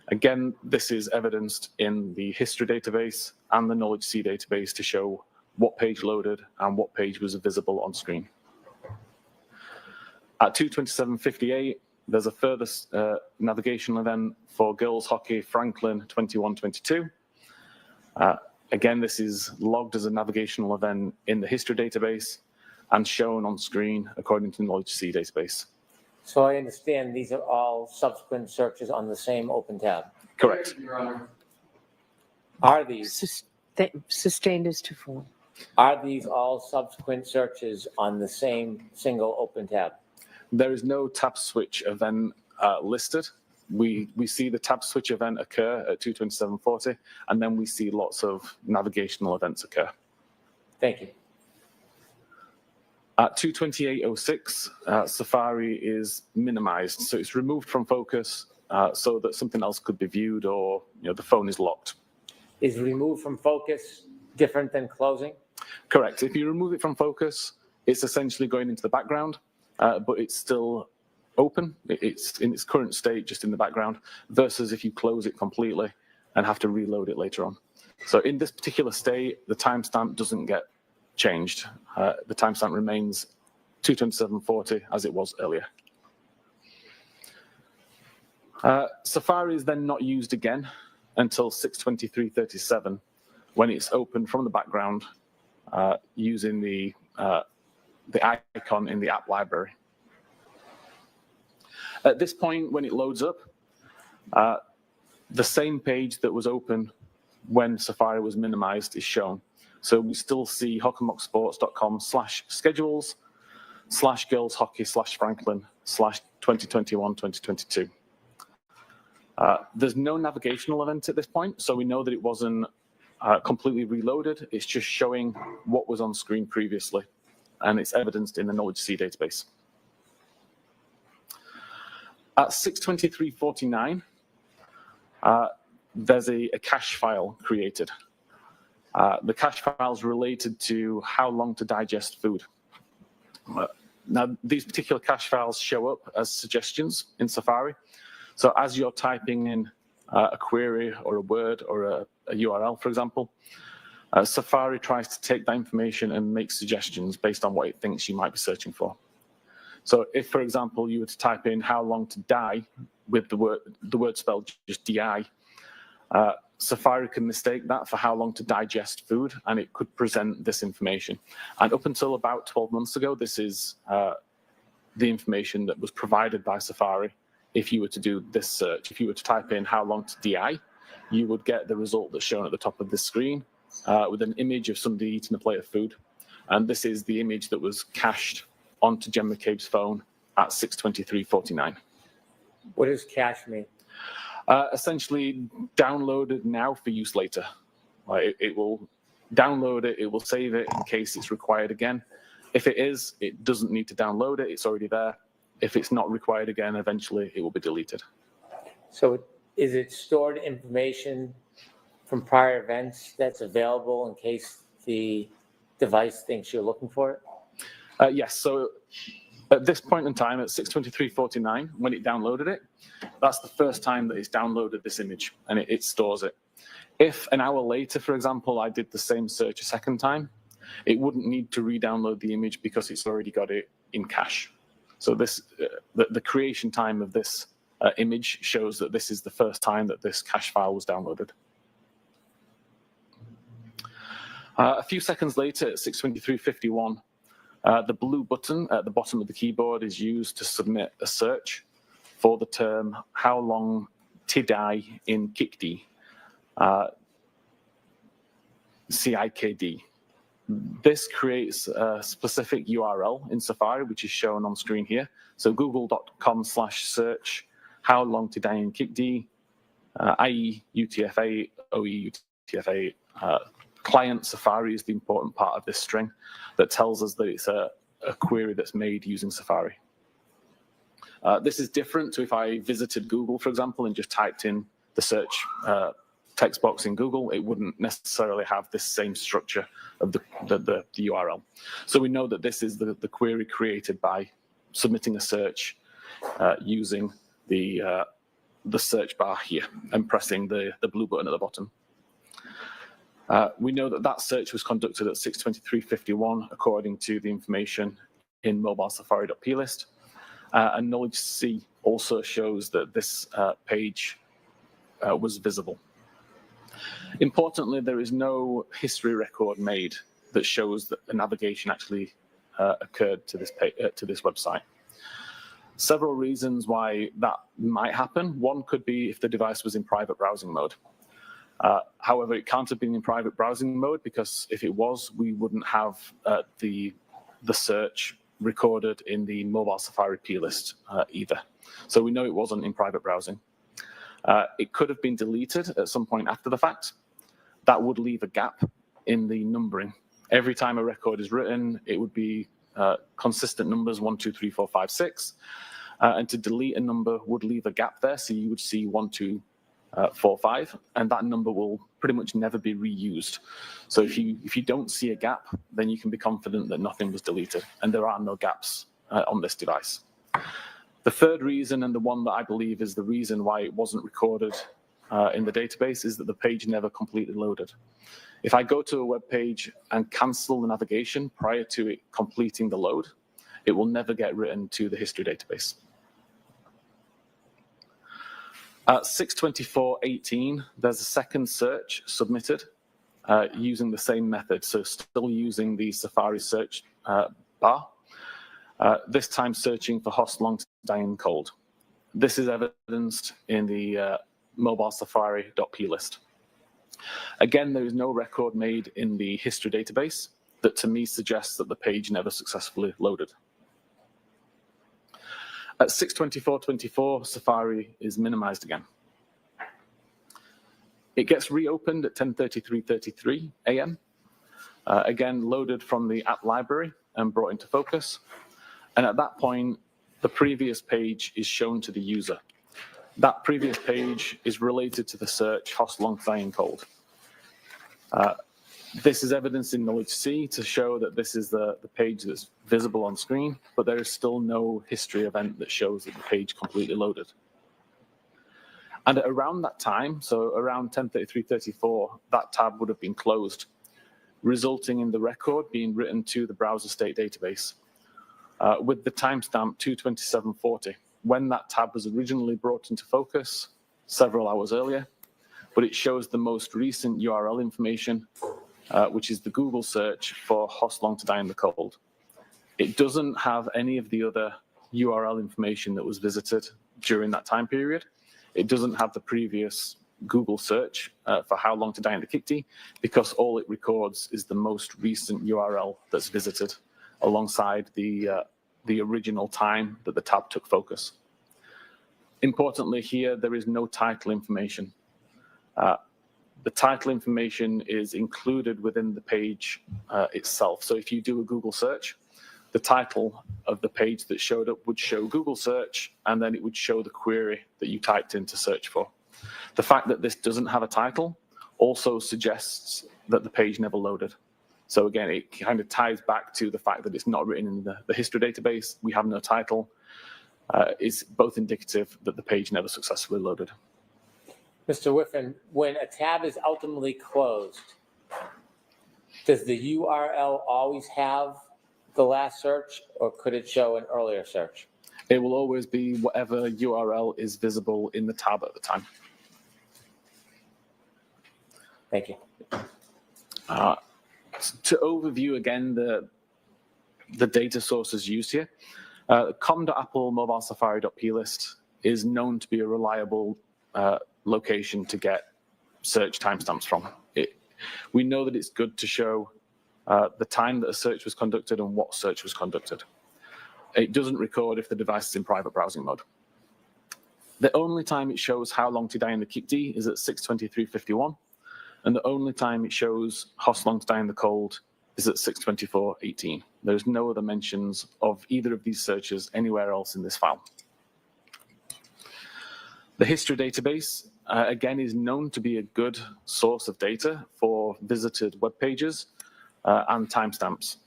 Again, this is evidenced in the history database and the Knowledge C database to show what page loaded and what page was visible on screen. At 2:27:58, there's a further navigation event for girls hockey Franklin 21-22. Again, this is logged as a navigational event in the history database and shown on screen according to the Knowledge C database. So I understand these are all subsequent searches on the same open tab. Correct. Your Honor. Are these Sustained as to form. Are these all subsequent searches on the same single open tab? There is no tab switch event listed. We see the tab switch event occur at 2:27:40, and then we see lots of navigational events occur. Thank you. At 2:28:06, Safari is minimized, so it's removed from focus so that something else could be viewed, or the phone is locked. Is removed from focus different than closing? Correct. If you remove it from focus, it's essentially going into the background, but it's still open. It's in its current state, just in the background, versus if you close it completely, and have to reload it later on. So in this particular state, the timestamp doesn't get changed. The timestamp remains 227.40 as it was earlier. Safari is then not used again until 6:23:37, when it's opened from the background using the icon in the app library. At this point, when it loads up, the same page that was open when Safari was minimized is shown. So we still see hockenmocksports.com/schedules/girls hockey/Franklin/2021-2022. There's no navigational event at this point, so we know that it wasn't completely reloaded. It's just showing what was on screen previously, and it's evidenced in the Knowledge C database. At 6:23:49, there's a cache file created. The cache file is related to how long to digest food. Now, these particular cache files show up as suggestions in Safari. So as you're typing in a query or a word or a URL, for example, Safari tries to take that information and make suggestions based on what it thinks you might be searching for. So if, for example, you were to type in how long to die with the word spelled just DI, Safari can mistake that for how long to digest food, and it could present this information. And up until about 12 months ago, this is the information that was provided by Safari. If you were to do this search, if you were to type in how long to DI, you would get the result that's shown at the top of this screen with an image of somebody eating a plate of food. And this is the image that was cached onto Jen McCabe's phone at 6:23:49. What does cache mean? Essentially, downloaded now for use later. It will download it, it will save it in case it's required again. If it is, it doesn't need to download it, it's already there. If it's not required again, eventually it will be deleted. So is it stored information from prior events that's available in case the device thinks you're looking for it? Yes, so at this point in time, at 6:23:49, when it downloaded it, that's the first time that it's downloaded this image, and it stores it. If an hour later, for example, I did the same search a second time, it wouldn't need to re-download the image because it's already got it in cache. So this, the creation time of this image shows that this is the first time that this cache file was downloaded. A few seconds later, at 6:23:51, the blue button at the bottom of the keyboard is used to submit a search for the term "how long tid I in CIKD," CIKD. This creates a specific URL in Safari, which is shown on screen here. So google.com/search "how long tid I in CIKD," IE UTF-8, OE UTF-8. Client Safari is the important part of this string that tells us that it's a query that's made using Safari. This is different to if I visited Google, for example, and just typed in the search text box in Google. It wouldn't necessarily have this same structure of the URL. So we know that this is the query created by submitting a search using the search bar here and pressing the blue button at the bottom. We know that that search was conducted at 6:23:51 according to the information in mobile safari.plist. And Knowledge C also shows that this page was visible. Importantly, there is no history record made that shows that the navigation actually occurred to this website. Several reasons why that might happen. One could be if the device was in private browsing mode. However, it can't have been in private browsing mode because if it was, we wouldn't have the search recorded in the mobile Safari plist either. So we know it wasn't in private browsing. It could have been deleted at some point after the fact. That would leave a gap in the numbering. Every time a record is written, it would be consistent numbers 1, 2, 3, 4, 5, 6. And to delete a number would leave a gap there. So you would see 1, 2, 4, 5, and that number will pretty much never be reused. So if you don't see a gap, then you can be confident that nothing was deleted, and there are no gaps on this device. The third reason, and the one that I believe is the reason why it wasn't recorded in the database is that the page never completely loaded. If I go to a web page and cancel the navigation prior to it completing the load, it will never get written to the history database. At 6:24:18, there's a second search submitted using the same method, so still using the Safari search bar, this time searching for host long to die in cold. This is evidenced in the mobile Safari.p list. Again, there is no record made in the history database that to me suggests that the page never successfully loaded. At 6:24:24, Safari is minimized again. It gets reopened at 10:33:33 a.m., again loaded from the app library and brought into focus. And at that point, the previous page is shown to the user. That previous page is related to the search host long to die in cold. This is evidence in knowledge C to show that this is the page that's visible on screen, but there is still no history event that shows that the page completely loaded. And at around that time, so around 10:33:34, that tab would have been closed, resulting in the record being written to the browser state database with the timestamp 2:27:40, when that tab was originally brought into focus several hours earlier, but it shows the most recent URL information, which is the Google search for host long to die in the cold. It doesn't have any of the other URL information that was visited during that time period. It doesn't have the previous Google search for how long to die in the Kikti, because all it records is the most recent URL that's visited alongside the original time that the tab took focus. Importantly here, there is no title information. The title information is included within the page itself. So if you do a Google search, the title of the page that showed up would show Google search, and then it would show the query that you typed in to search for. The fact that this doesn't have a title also suggests that the page never loaded. So again, it kind of ties back to the fact that it's not written in the history database. We have no title. It's both indicative that the page never successfully loaded. Mr. Whiffen, when a tab is ultimately closed, does the URL always have the last search, or could it show an earlier search? It will always be whatever URL is visible in the tab at the time. Thank you. To overview again the data sources used here, com.apple mobile safari.p list is known to be a reliable location to get search timestamps from. We know that it's good to show the time that a search was conducted and what search was conducted. It doesn't record if the device is in private browsing mode. The only time it shows how long to die in the Kikti is at 6:23:51, and the only time it shows host long to die in the cold is at 6:24:18. There's no other mentions of either of these searches anywhere else in this file. The history database, again, is known to be a good source of data for visited web pages and timestamps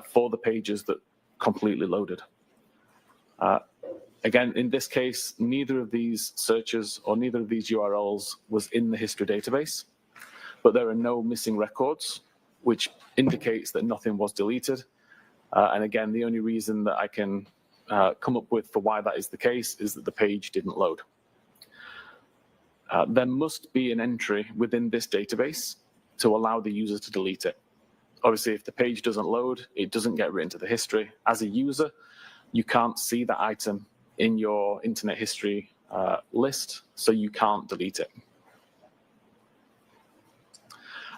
for the pages that completely loaded. Again, in this case, neither of these searches or neither of these URLs was in the history database, but there are no missing records, which indicates that nothing was deleted. And again, the only reason that I can come up with for why that is the case is that the page didn't load. There must be an entry within this database to allow the user to delete it. Obviously, if the page doesn't load, it doesn't get written to the history. As a user, you can't see that item in your internet history list, so you can't delete it.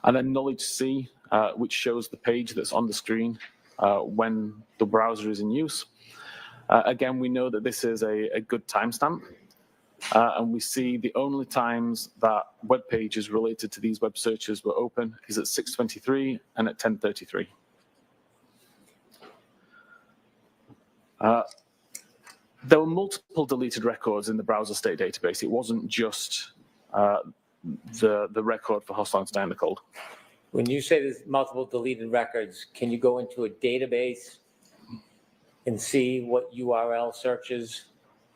And then knowledge C, which shows the page that's on the screen when the browser is in use. Again, we know that this is a good timestamp. And we see the only times that web pages related to these web searches were open is at 6:23 and at 10:33. There were multiple deleted records in the browser state database. It wasn't just the record for host long to die in the cold. When you say there's multiple deleted records, can you go into a database and see what URL searches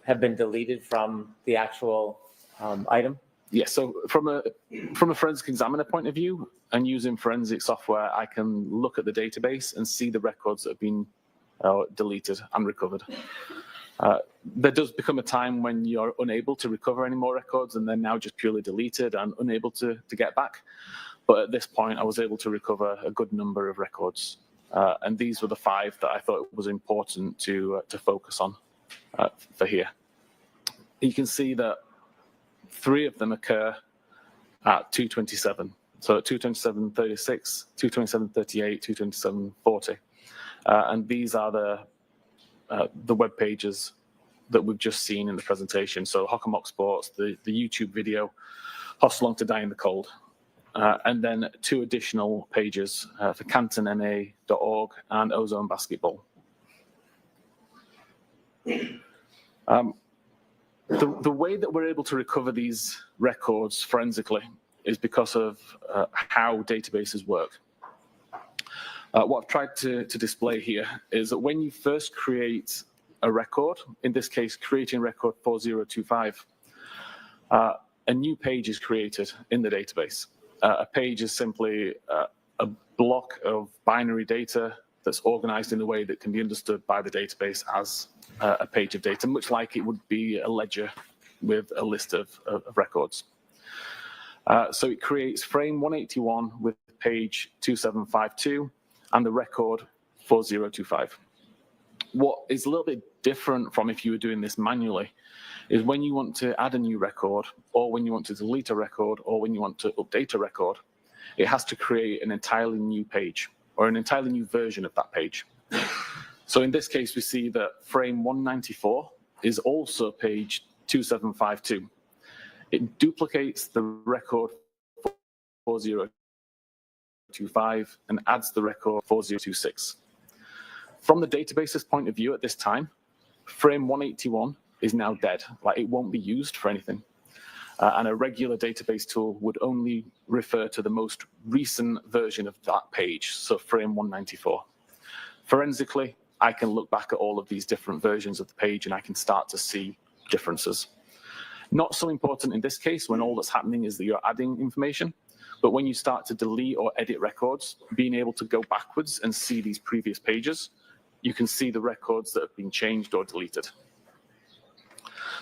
have been deleted from the actual item? Yes, so from a forensic examiner point of view and using forensic software, I can look at the database and see the records that have been deleted and recovered. There does become a time when you're unable to recover any more records and they're now just purely deleted and unable to get back. But at this point, I was able to recover a good number of records. And these were the 5 that I thought was important to focus on for here. You can see that 3 of them occur at 227. So at 227.36, 227.38, 227.40. And these are the web pages that we've just seen in the presentation. So Hockomock Sports, the YouTube video, Hostel to Die in the Cold. And then 2 additional pages for cantonma.org and Ozone Basketball. The way that we're able to recover these records forensically is because of how databases work. What I've tried to display here is that when you first create a record, in this case, creating record 4025, a new page is created in the database. A page is simply a block of binary data that's organized in a way that can be understood by the database as a page of data, much like it would be a ledger with a list of records. So it creates frame 181 with page 2752 and the record 4025. What is a little bit different from if you were doing this manually is when you want to add a new record, or when you want to delete a record, or when you want to update a record, it has to create an entirely new page or an entirely new version of that page. So in this case, we see that frame 194 is also page 2752. It duplicates the record 4025 and adds the record 4026. From the database's point of view at this time, frame 181 is now dead, like it won't be used for anything. And a regular database tool would only refer to the most recent version of that page, so frame 194. Forensically, I can look back at all of these different versions of the page and I can start to see differences. Not so important in this case when all that's happening is that you're adding information, but when you start to delete or edit records, being able to go backwards and see these previous pages, you can see the records that have been changed or deleted.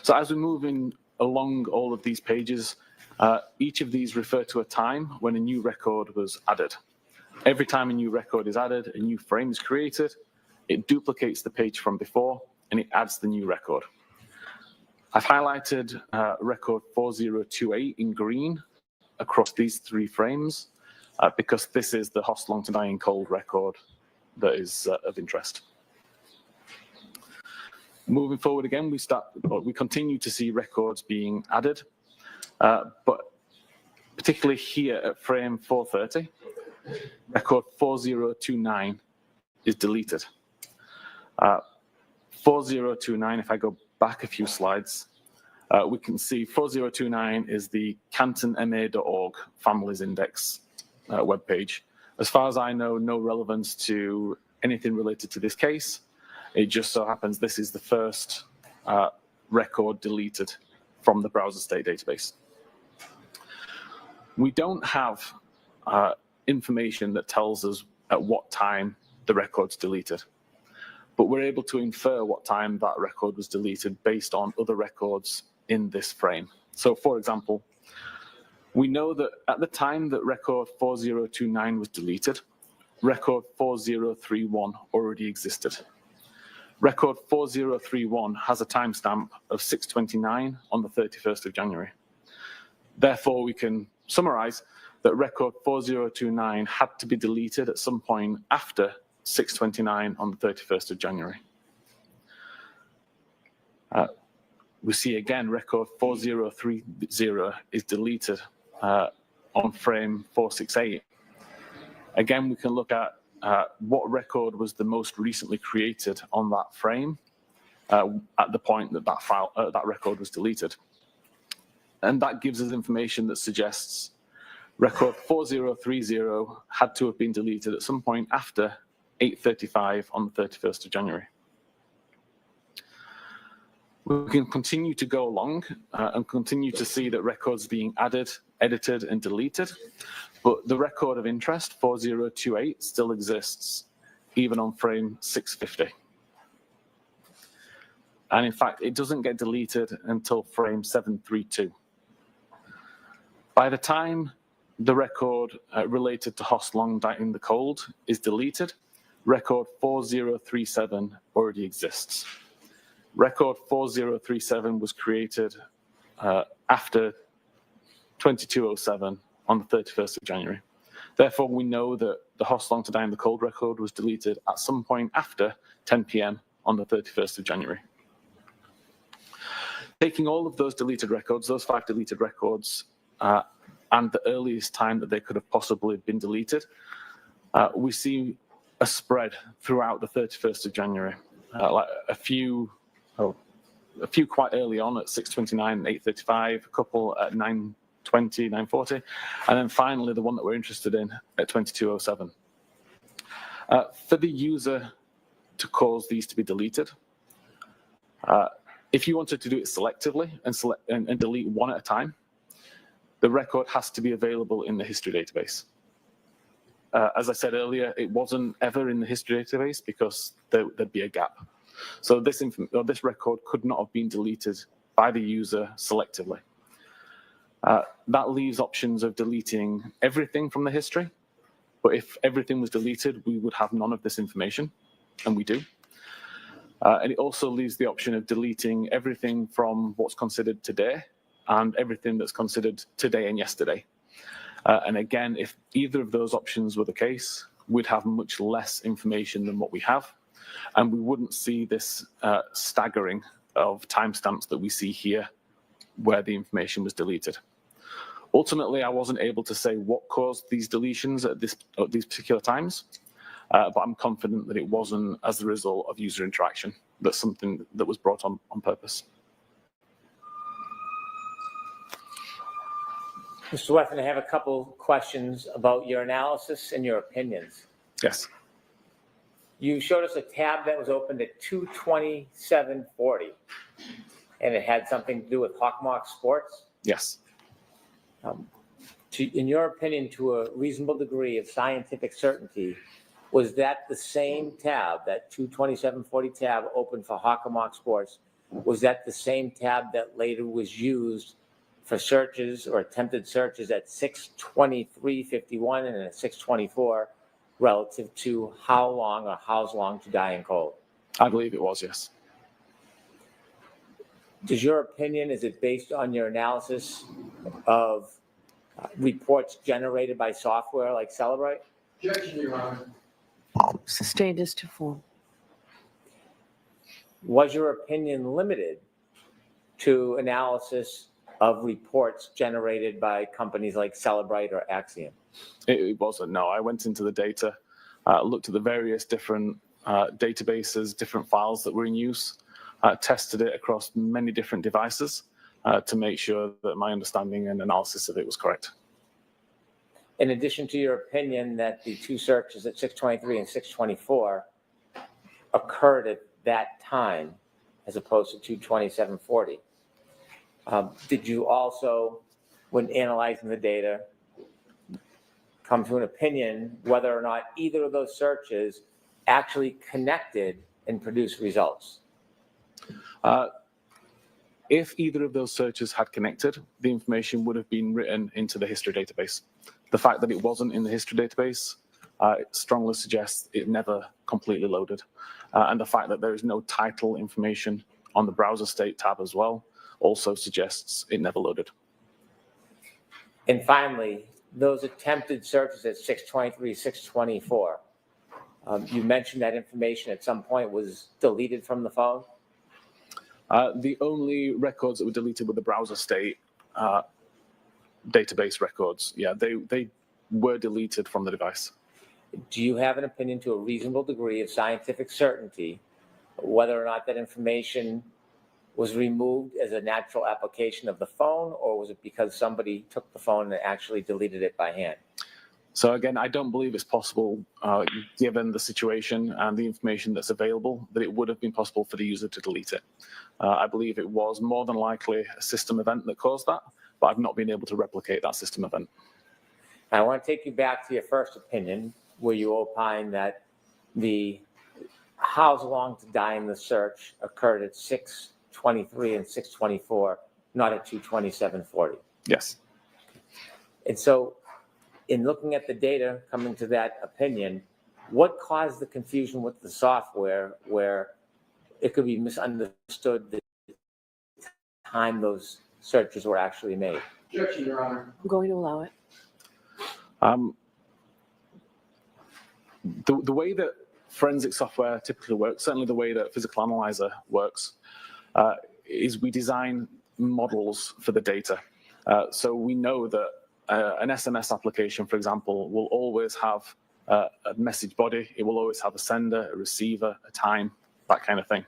So as we're moving along all of these pages, each of these refer to a time when a new record was added. Every time a new record is added, a new frame is created, it duplicates the page from before, and it adds the new record. I've highlighted record 4028 in green across these 3 frames because this is the Hostel to Die in Cold record that is of interest. Moving forward again, we continue to see records being added, but particularly here at frame 430, record 4029 is deleted. 4029, if I go back a few slides, we can see 4029 is the cantonma.org families index webpage. As far as I know, no relevance to anything related to this case. It just so happens this is the first record deleted from the browser state database. We don't have information that tells us at what time the record's deleted, but we're able to infer what time that record was deleted based on other records in this frame. So for example, we know that at the time that record 4029 was deleted, record 4031 already existed. Record 4031 has a timestamp of 6:29 on the 31st of January. Therefore, we can summarize that record 4029 had to be deleted at some point after 6:29 on the 31st of January. We see again record 4030 is deleted on frame 468. Again, we can look at what record was the most recently created on that frame at the point that that record was deleted. And that gives us information that suggests record 4030 had to have been deleted at some point after 8:35 on the 31st of January. We can continue to go along and continue to see that records being added, edited, and deleted, but the record of interest 4028 still exists, even on frame 650. And in fact, it doesn't get deleted until frame 732. By the time the record related to Hoss Long Died in the Cold is deleted, record 4037 already exists. Record 4037 was created after 2207 on the 31st of January. Therefore, we know that the Hoss Long to Die in the Cold record was deleted at some point after 10 p.m. on the 31st of January. Taking all of those deleted records, those 5 deleted records, and the earliest time that they could have possibly been deleted, we see a spread throughout the 31st of January. Like a few quite early on at 6:29 and 8:35, a couple at 9:20, 9:40, and then finally the one that we're interested in at 22:07. For the user to cause these to be deleted, if you wanted to do it selectively and delete one at a time, the record has to be available in the history database. As I said earlier, it wasn't ever in the history database because there'd be a gap. So this record could not have been deleted by the user selectively. That leaves options of deleting everything from the history, but if everything was deleted, we would have none of this information, and we do. And it also leaves the option of deleting everything from what's considered today and everything that's considered today and yesterday. And again, if either of those options were the case, we'd have much less information than what we have, and we wouldn't see this staggering of timestamps that we see here where the information was deleted. Ultimately, I wasn't able to say what caused these deletions at these particular times, but I'm confident that it wasn't as a result of user interaction. That's something that was brought on purpose. Mr. Weffin, I have a couple questions about your analysis and your opinions. Yes. You showed us a tab that was opened at 2:27:40, and it had something to do with Hawkmock Sports. Yes. In your opinion, to a reasonable degree of scientific certainty, was that the same tab, that 2:27:40 tab opened for Hawkmock Sports, was that the same tab that later was used for searches or attempted searches at 6:23:51 and at 6:24 relative to how long or how's long to die in cold? I believe it was, yes. Does your opinion, is it based on your analysis of reports generated by software like Celebrite? Objection, Your Honor. Sustained as to form. Was your opinion limited to analysis of reports generated by companies like Celebrite or Axiom? It wasn't, no. I went into the data, looked at the various different databases, different files that were in use, tested it across many different devices to make sure that my understanding and analysis of it was correct. In addition to your opinion that the two searches at 6:23 and 6:24 occurred at that time as opposed to 2:27:40, did you also, when analyzing the data, come to an opinion whether or not either of those searches actually connected and produced results? If either of those searches had connected, the information would have been written into the history database. The fact that it wasn't in the history database strongly suggests it never completely loaded. And the fact that there is no title information on the browser state tab as well also suggests it never loaded. And finally, those attempted searches at 6:23, 6:24, you mentioned that information at some point was deleted from the phone? The only records that were deleted were the browser state database records. Yeah, they were deleted from the device. Do you have an opinion to a reasonable degree of scientific certainty whether or not that information was removed as a natural application of the phone, or was it because somebody took the phone and actually deleted it by hand? So again, I don't believe it's possible, given the situation and the information that's available, that it would have been possible for the user to delete it. I believe it was more than likely a system event that caused that, but I've not been able to replicate that system event. I want to take you back to your first opinion, where you opined that the how's long to die in the search occurred at 6:23 and 6:24, not at 2:27:40. Yes. And so, in looking at the data, coming to that opinion, what caused the confusion with the software where it could be misunderstood the time those searches were actually made? Objection, Your Honor. I'm going to allow it. The way that forensic software typically works, certainly the way that Physical Analyzer works, is we design models for the data. So we know that an SMS application, for example, will always have a message body. It will always have a sender, a receiver, a time, that kind of thing.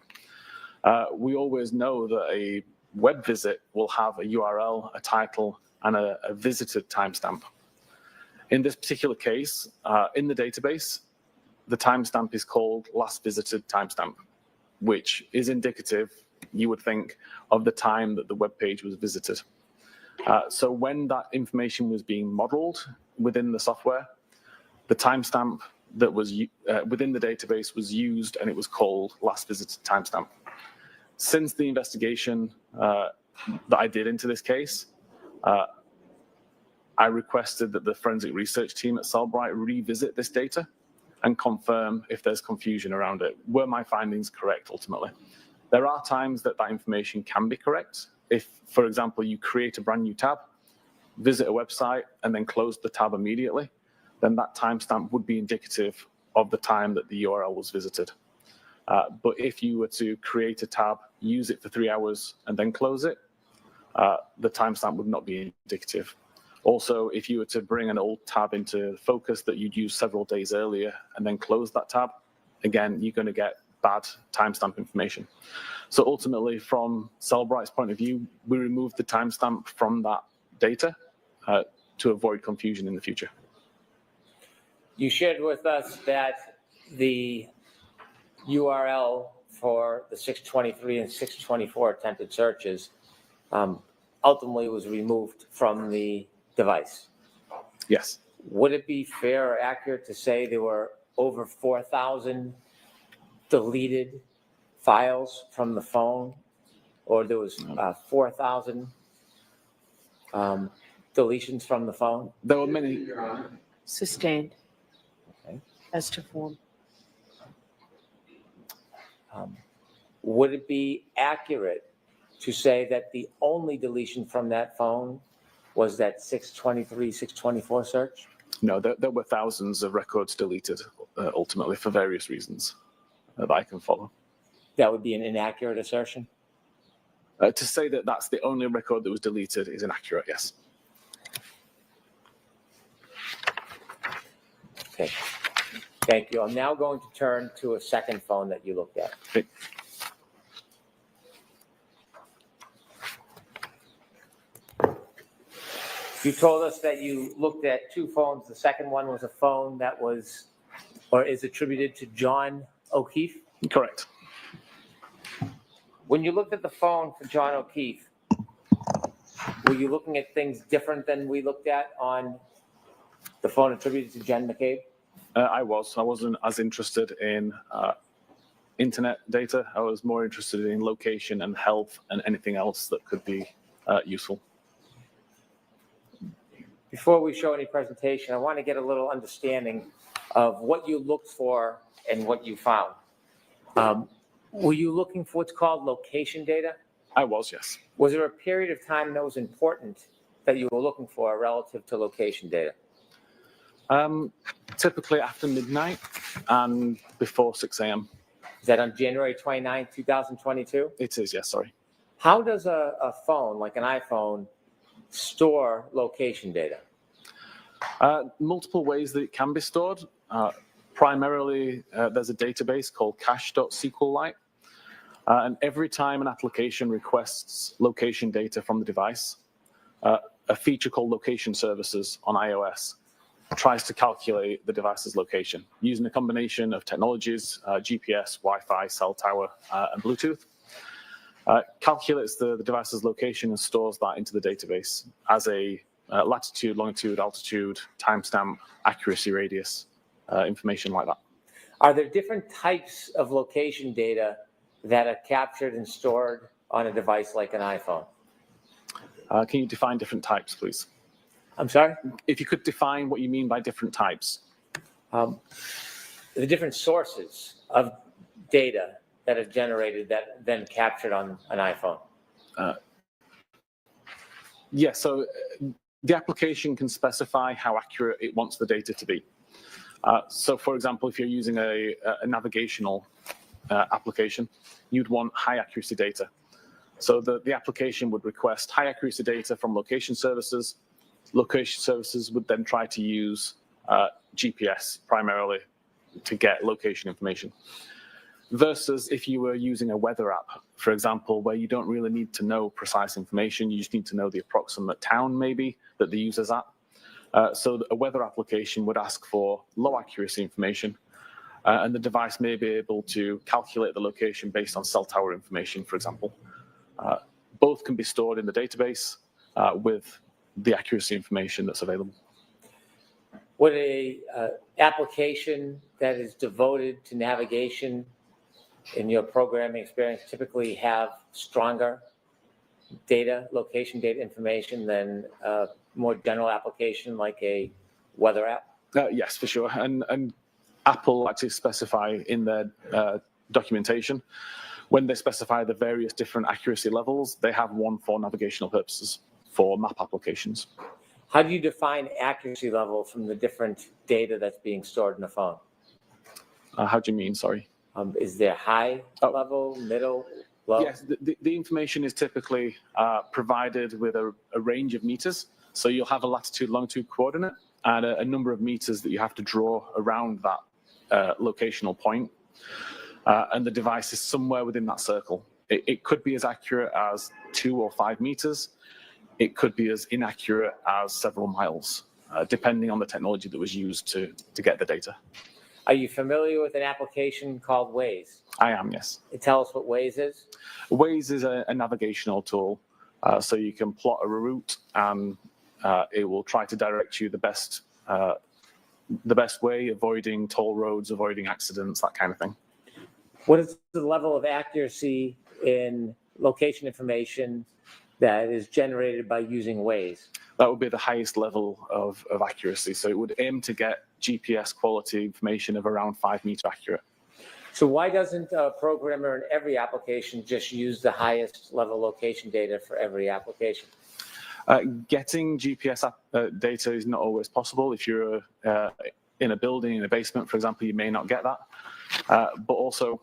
We always know that a web visit will have a URL, a title, and a visited timestamp. In this particular case, in the database, the timestamp is called last visited timestamp, which is indicative, you would think, of the time that the web page was visited. So when that information was being modeled within the software, the timestamp that was within the database was used, and it was called last visited timestamp. Since the investigation that I did into this case, I requested that the forensic research team at Cellbrite revisit this data and confirm if there's confusion around it. Were my findings correct, ultimately? There are times that that information can be correct. If, for example, you create a brand new tab, visit a website, and then close the tab immediately, then that timestamp would be indicative of the time that the URL was visited. But if you were to create a tab, use it for 3 hours, and then close it, the timestamp would not be indicative. Also, if you were to bring an old tab into focus that you'd used several days earlier and then close that tab, again, you're going to get bad timestamp information. So ultimately, from Cellbrite's point of view, we removed the timestamp from that data to avoid confusion in the future. You shared with us that the URL for the 6:23 and 6:24 attempted searches ultimately was removed from the device. Yes. Would it be fair or accurate to say there were over 4,000 deleted files from the phone, or there was 4,000 deletions from the phone? There were many. Sustained. Okay. As to form. Would it be accurate to say that the only deletion from that phone was that 6:23, 6:24 search? No, there were thousands of records deleted, ultimately, for various reasons that I can follow. That would be an inaccurate assertion? To say that that's the only record that was deleted is inaccurate, yes. Okay. Thank you. I'm now going to turn to a second phone that you looked at. Okay. You told us that you looked at two phones. The second one was a phone that was, or is attributed to John O'Keefe. Correct. When you looked at the phone for John O'Keefe, were you looking at things different than we looked at on the phone attributed to Jen McCabe? I wasn't as interested in internet data. I was more interested in location and health and anything else that could be useful. Before we show any presentation, I want to get a little understanding of what you looked for and what you found. Were you looking for what's called location data? I was, yes. Was there a period of time that was important that you were looking for relative to location data? Typically after midnight and before 6 a.m. Is that on January 29, 2022? It is, yes, sorry. How does a phone, like an iPhone, store location data? Multiple ways that it can be stored. Primarily, there's a database called cache.sqlite. And every time an application requests location data from the device, a feature called location services on iOS tries to calculate the device's location using a combination of technologies, GPS, Wi-Fi, cell tower, and Bluetooth. calculates the device's location and stores that into the database as a latitude, longitude, altitude, timestamp, accuracy, radius, information like that. Are there different types of location data that are captured and stored on a device like an iPhone? Can you define different types, please? I'm sorry? If you could define what you mean by different types. The different sources of data that are generated that then captured on an iPhone. Yeah, so the application can specify how accurate it wants the data to be. So for example, if you're using a navigational application, you'd want high accuracy data. So the application would request high accuracy data from location services. Location services would then try to use GPS primarily to get location information. Versus if you were using a weather app, for example, where you don't really need to know precise information, you just need to know the approximate town maybe that the user's at. So a weather application would ask for low accuracy information, and the device may be able to calculate the location based on cell tower information, for example. Both can be stored in the database with the accuracy information that's available. Would a application that is devoted to navigation in your programming experience typically have stronger data, location data information than a more general application like a weather app? Yes, for sure. And Apple actually specify in their documentation, when they specify the various different accuracy levels, they have one for navigational purposes for map applications. How do you define accuracy level from the different data that's being stored in a phone? How do you mean, sorry? Is there high level, middle, low? Yes, the information is typically provided with a range of meters. So you'll have a latitude, longitude coordinate and a number of meters that you have to draw around that locational point. And the device is somewhere within that circle. It could be as accurate as 2 or 5 meters. It could be as inaccurate as several miles, depending on the technology that was used to get the data. Are you familiar with an application called Waze? I am, yes. Tell us what Waze is. Waze is a navigational tool, so you can plot a route and it will try to direct you the best way, avoiding toll roads, avoiding accidents, that kind of thing. What is the level of accuracy in location information that is generated by using Waze? That would be the highest level of accuracy. So it would aim to get GPS quality information of around 5 meter accurate. So why doesn't a programmer in every application just use the highest level location data for every application? Getting GPS data is not always possible. If you're in a building, in a basement, for example, you may not get that. But also,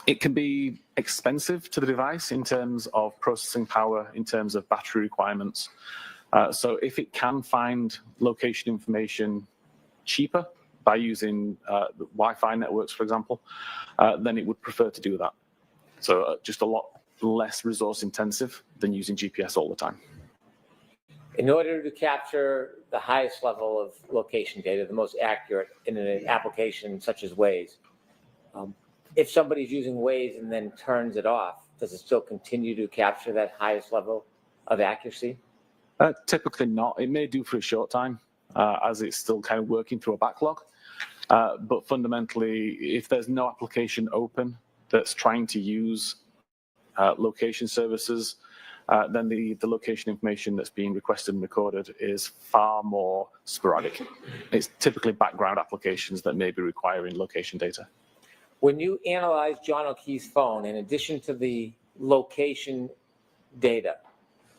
it can be expensive to the device in terms of processing power, in terms of battery requirements. So if it can find location information cheaper by using the Wi-Fi networks, for example, then it would prefer to do that. So just a lot less resource intensive than using GPS all the time. In order to capture the highest level of location data, the most accurate in an application such as Waze, if somebody's using Waze and then turns it off, does it still continue to capture that highest level of accuracy? Typically not. It may do for a short time as it's still kind of working through a backlog. But fundamentally, if there's no application open that's trying to use location services, then the location information that's being requested and recorded is far more sporadic. It's typically background applications that may be requiring location data. When you analyze John O'Keefe's phone, in addition to the location data,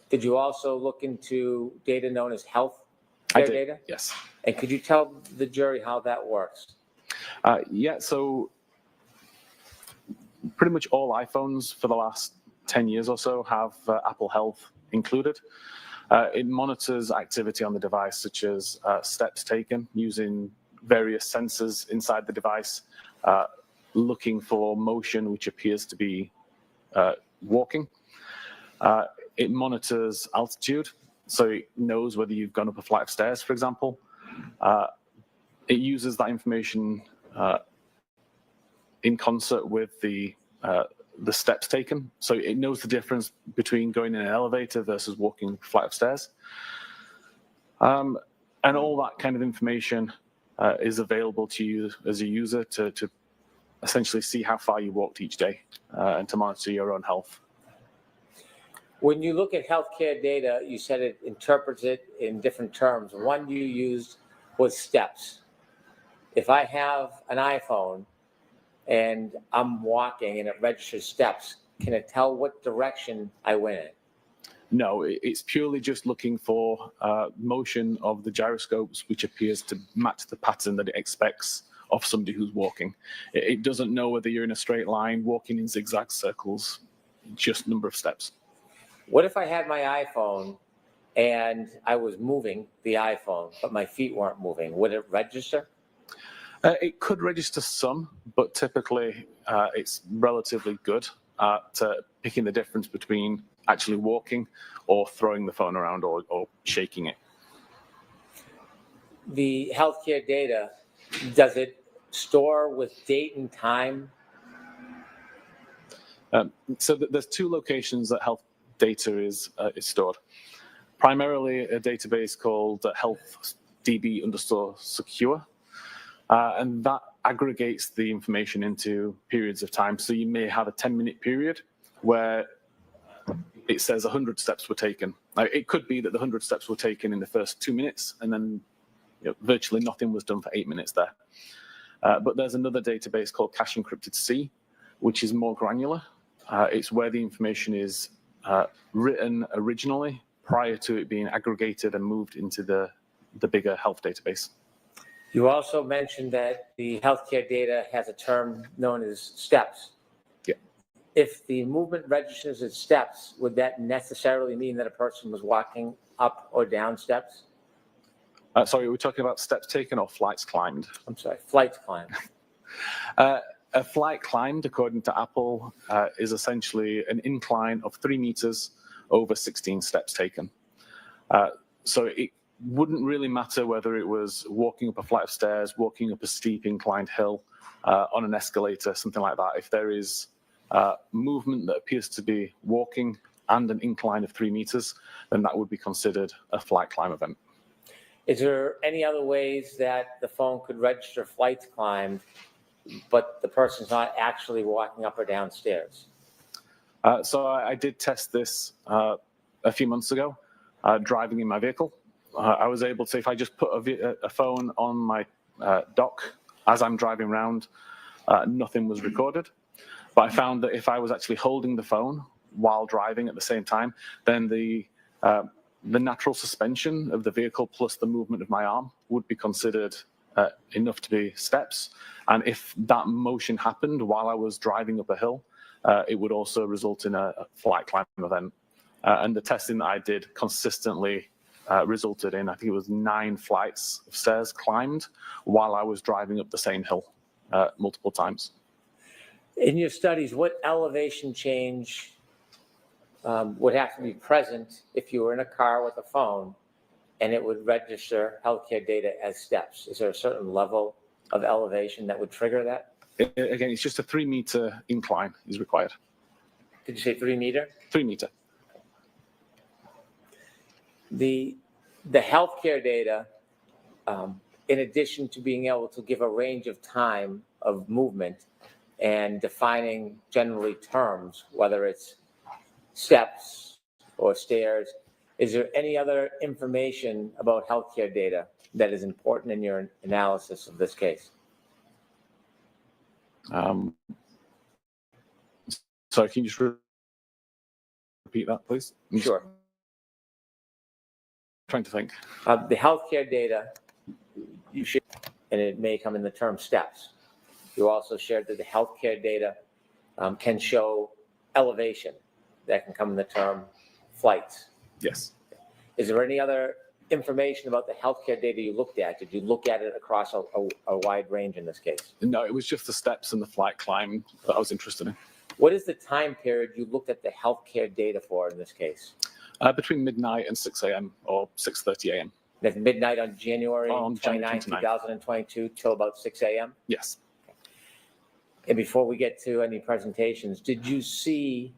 did you also look into data known as health care data? Yes. And could you tell the jury how that works? Yeah, so pretty much all iPhones for the last 10 years or so have Apple Health included. It monitors activity on the device, such as steps taken using various sensors inside the device, looking for motion which appears to be walking. It monitors altitude, so it knows whether you've gone up a flight of stairs, for example. It uses that information in concert with the the steps taken. So it knows the difference between going in an elevator versus walking a flight of stairs. And all that kind of information is available to you as a user to essentially see how far you walked each day and to monitor your own health. When you look at healthcare data, you said it interprets it in different terms. One you used was steps. If I have an iPhone and I'm walking and it registers steps, can it tell what direction I went in? No, it's purely just looking for motion of the gyroscopes, which appears to match the pattern that it expects of somebody who's walking. It doesn't know whether you're in a straight line, walking in zigzag circles, just number of steps. What if I had my iPhone and I was moving the iPhone, but my feet weren't moving? Would it register? It could register some, but typically it's relatively good at picking the difference between actually walking or throwing the phone around or shaking it. The healthcare data, does it store with date and time? So there's two locations that health data is stored. Primarily a database called healthdb_secure, and that aggregates the information into periods of time. So you may have a 10-minute period where it says 100 steps were taken. Now, it could be that the 100 steps were taken in the first 2 minutes, and then virtually nothing was done for 8 minutes there. But there's another database called cache encrypted C, which is more granular. It's where the information is written originally prior to it being aggregated and moved into the bigger health database. You also mentioned that the healthcare data has a term known as steps. Yeah. If the movement registers as steps, would that necessarily mean that a person was walking up or down steps? Sorry, are we talking about steps taken or flights climbed? I'm sorry, flights climbed. A flight climbed, according to Apple, is essentially an incline of 3 meters over 16 steps taken. So it wouldn't really matter whether it was walking up a flight of stairs, walking up a steep inclined hill, on an escalator, something like that. If there is movement that appears to be walking and an incline of 3 meters, then that would be considered a flight climb event. Is there any other ways that the phone could register flights climbed, but the person's not actually walking up or down stairs? So I did test this a few months ago, driving in my vehicle. I was able to, if I just put a phone on my dock as I'm driving around, nothing was recorded. But I found that if I was actually holding the phone while driving at the same time, then the natural suspension of the vehicle plus the movement of my arm would be considered enough to be steps. And if that motion happened while I was driving up a hill, it would also result in a flight climb event. And the testing that I did consistently resulted in, I think it was 9 flights of stairs climbed while I was driving up the same hill multiple times. In your studies, what elevation change would have to be present if you were in a car with a phone and it would register healthcare data as steps? Is there a certain level of elevation that would trigger that? Again, it's just a 3 meter incline is required. Did you say 3 meter? 3 meter. The healthcare data, in addition to being able to give a range of time of movement and defining generally terms, whether it's steps or stairs, is there any other information about healthcare data that is important in your analysis of this case? Sorry, can you just repeat that, please? Sure. Trying to think. The healthcare data, you shared, and it may come in the term steps. You also shared that the healthcare data can show elevation. That can come in the term flights. Yes. Is there any other information about the healthcare data you looked at? Did you look at it across a wide range in this case? No, it was just the steps and the flight climb that I was interested in. What is the time period you looked at the healthcare data for in this case? Between midnight and 6 a.m. or 6:30 a.m. That's midnight on January On 29, 29. 2022 till about 6 a.m.? Yes. And before we get to any presentations, did you see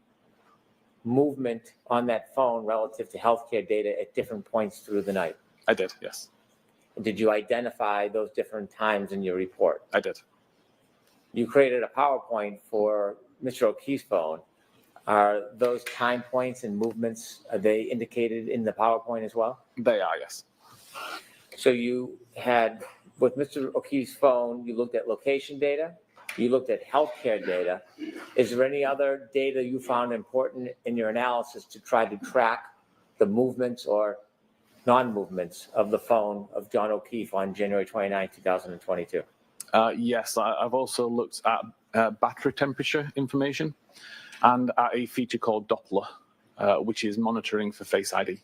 movement on that phone relative to healthcare data at different points through the night? I did, yes. And did you identify those different times in your report? I did. You created a PowerPoint for Mr. O'Keefe's phone. Are those time points and movements, are they indicated in the PowerPoint as well? They are, yes. So you had, with Mr. O'Keefe's phone, you looked at location data, you looked at healthcare data. Is there any other data you found important in your analysis to try to track the movements or non-movements of the phone of John O'Keefe on January 29, 2022? Yes, I've also looked at battery temperature information and at a feature called Doppler, which is monitoring for Face ID.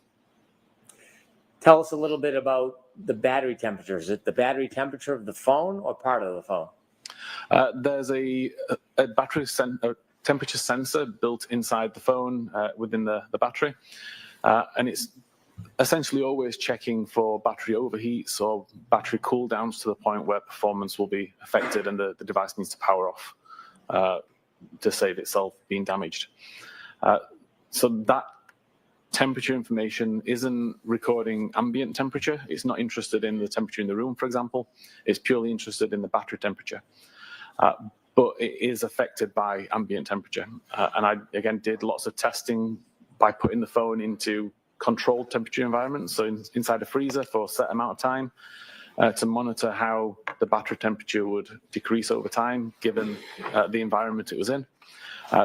Tell us a little bit about the battery temperature. Is it the battery temperature of the phone or part of the phone? There's a battery temperature sensor built inside the phone within the battery, and it's essentially always checking for battery overheats or battery cool downs to the point where performance will be affected and the device needs to power off to save itself being damaged. So that temperature information isn't recording ambient temperature. It's not interested in the temperature in the room, for example. It's purely interested in the battery temperature. But it is affected by ambient temperature. And I, again, did lots of testing by putting the phone into controlled temperature environments, so inside a freezer for a set amount of time, to monitor how the battery temperature would decrease over time, given the environment it was in.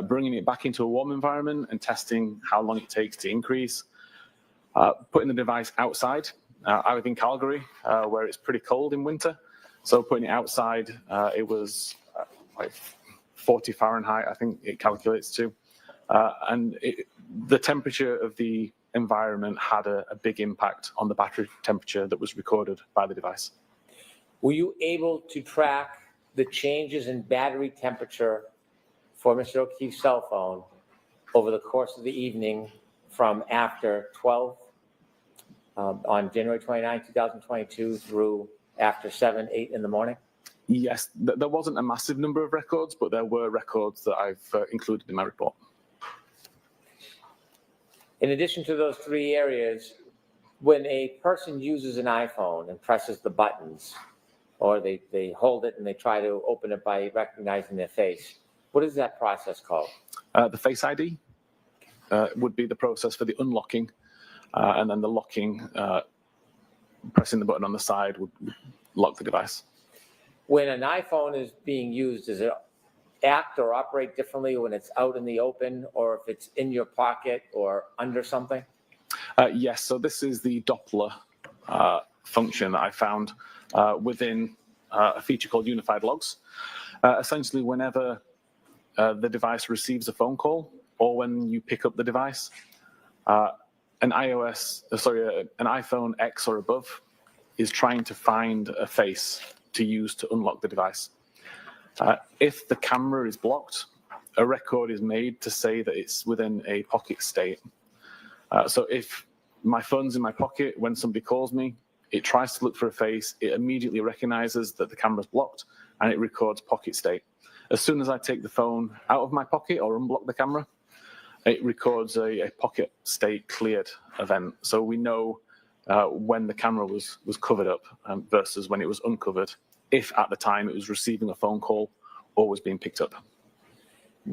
Bringing it back into a warm environment and testing how long it takes to increase. Putting the device outside. I live in Calgary, where it's pretty cold in winter. So putting it outside, it was like 40 Fahrenheit, I think it calculates to. And the temperature of the environment had a big impact on the battery temperature that was recorded by the device. Were you able to track the changes in battery temperature for Mr. O'Keefe's cell phone over the course of the evening from after 12 on January 29, 2022 through after 7, 8 in the morning? Yes, there wasn't a massive number of records, but there were records that I've included in my report. In addition to those three areas, when a person uses an iPhone and presses the buttons, or they hold it and they try to open it by recognizing their face, what is that process called? The Face ID would be the process for the unlocking, and then the locking, pressing the button on the side would lock the device. When an iPhone is being used, does it act or operate differently when it's out in the open or if it's in your pocket or under something? Yes, so this is the Doppler function that I found within a feature called Unified Logs. Essentially, whenever the device receives a phone call or when you pick up the device, an iPhone X or above is trying to find a face to use to unlock the device. If the camera is blocked, a record is made to say that it's within a pocket state. So if my phone's in my pocket, when somebody calls me, it tries to look for a face, it immediately recognizes that the camera's blocked, and it records pocket state. As soon as I take the phone out of my pocket or unblock the camera, it records a pocket state cleared event. So we know when the camera was covered up versus when it was uncovered, if at the time it was receiving a phone call or was being picked up.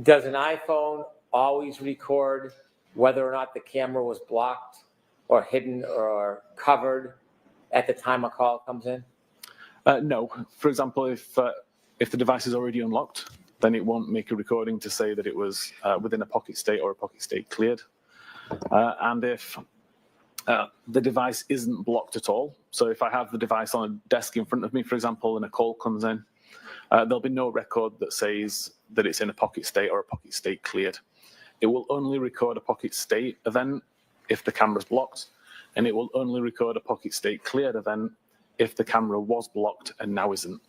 Does an iPhone always record whether or not the camera was blocked or hidden or covered at the time a call comes in? No. For example, if the device is already unlocked, then it won't make a recording to say that it was within a pocket state or a pocket state cleared. And if the device isn't blocked at all, so if I have the device on a desk in front of me, for example, and a call comes in, there'll be no record that says that it's in a pocket state or a pocket state cleared. It will only record a pocket state event if the camera's blocked, and it will only record a pocket state cleared event if the camera was blocked and now isn't.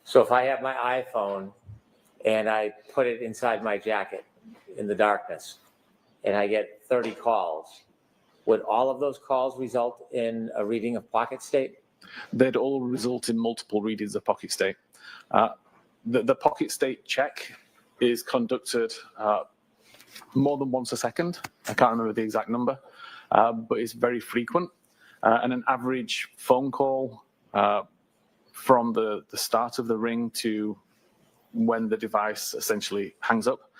So if I have my iPhone and I put it inside my jacket in the darkness and I get 30 calls, would all of those calls result in a reading of pocket state? They'd all result in multiple readings of pocket state. The pocket state check is conducted more than once a second. I can't remember the exact number, but it's very frequent. And an average phone call from the start of the ring to when the device essentially hangs up,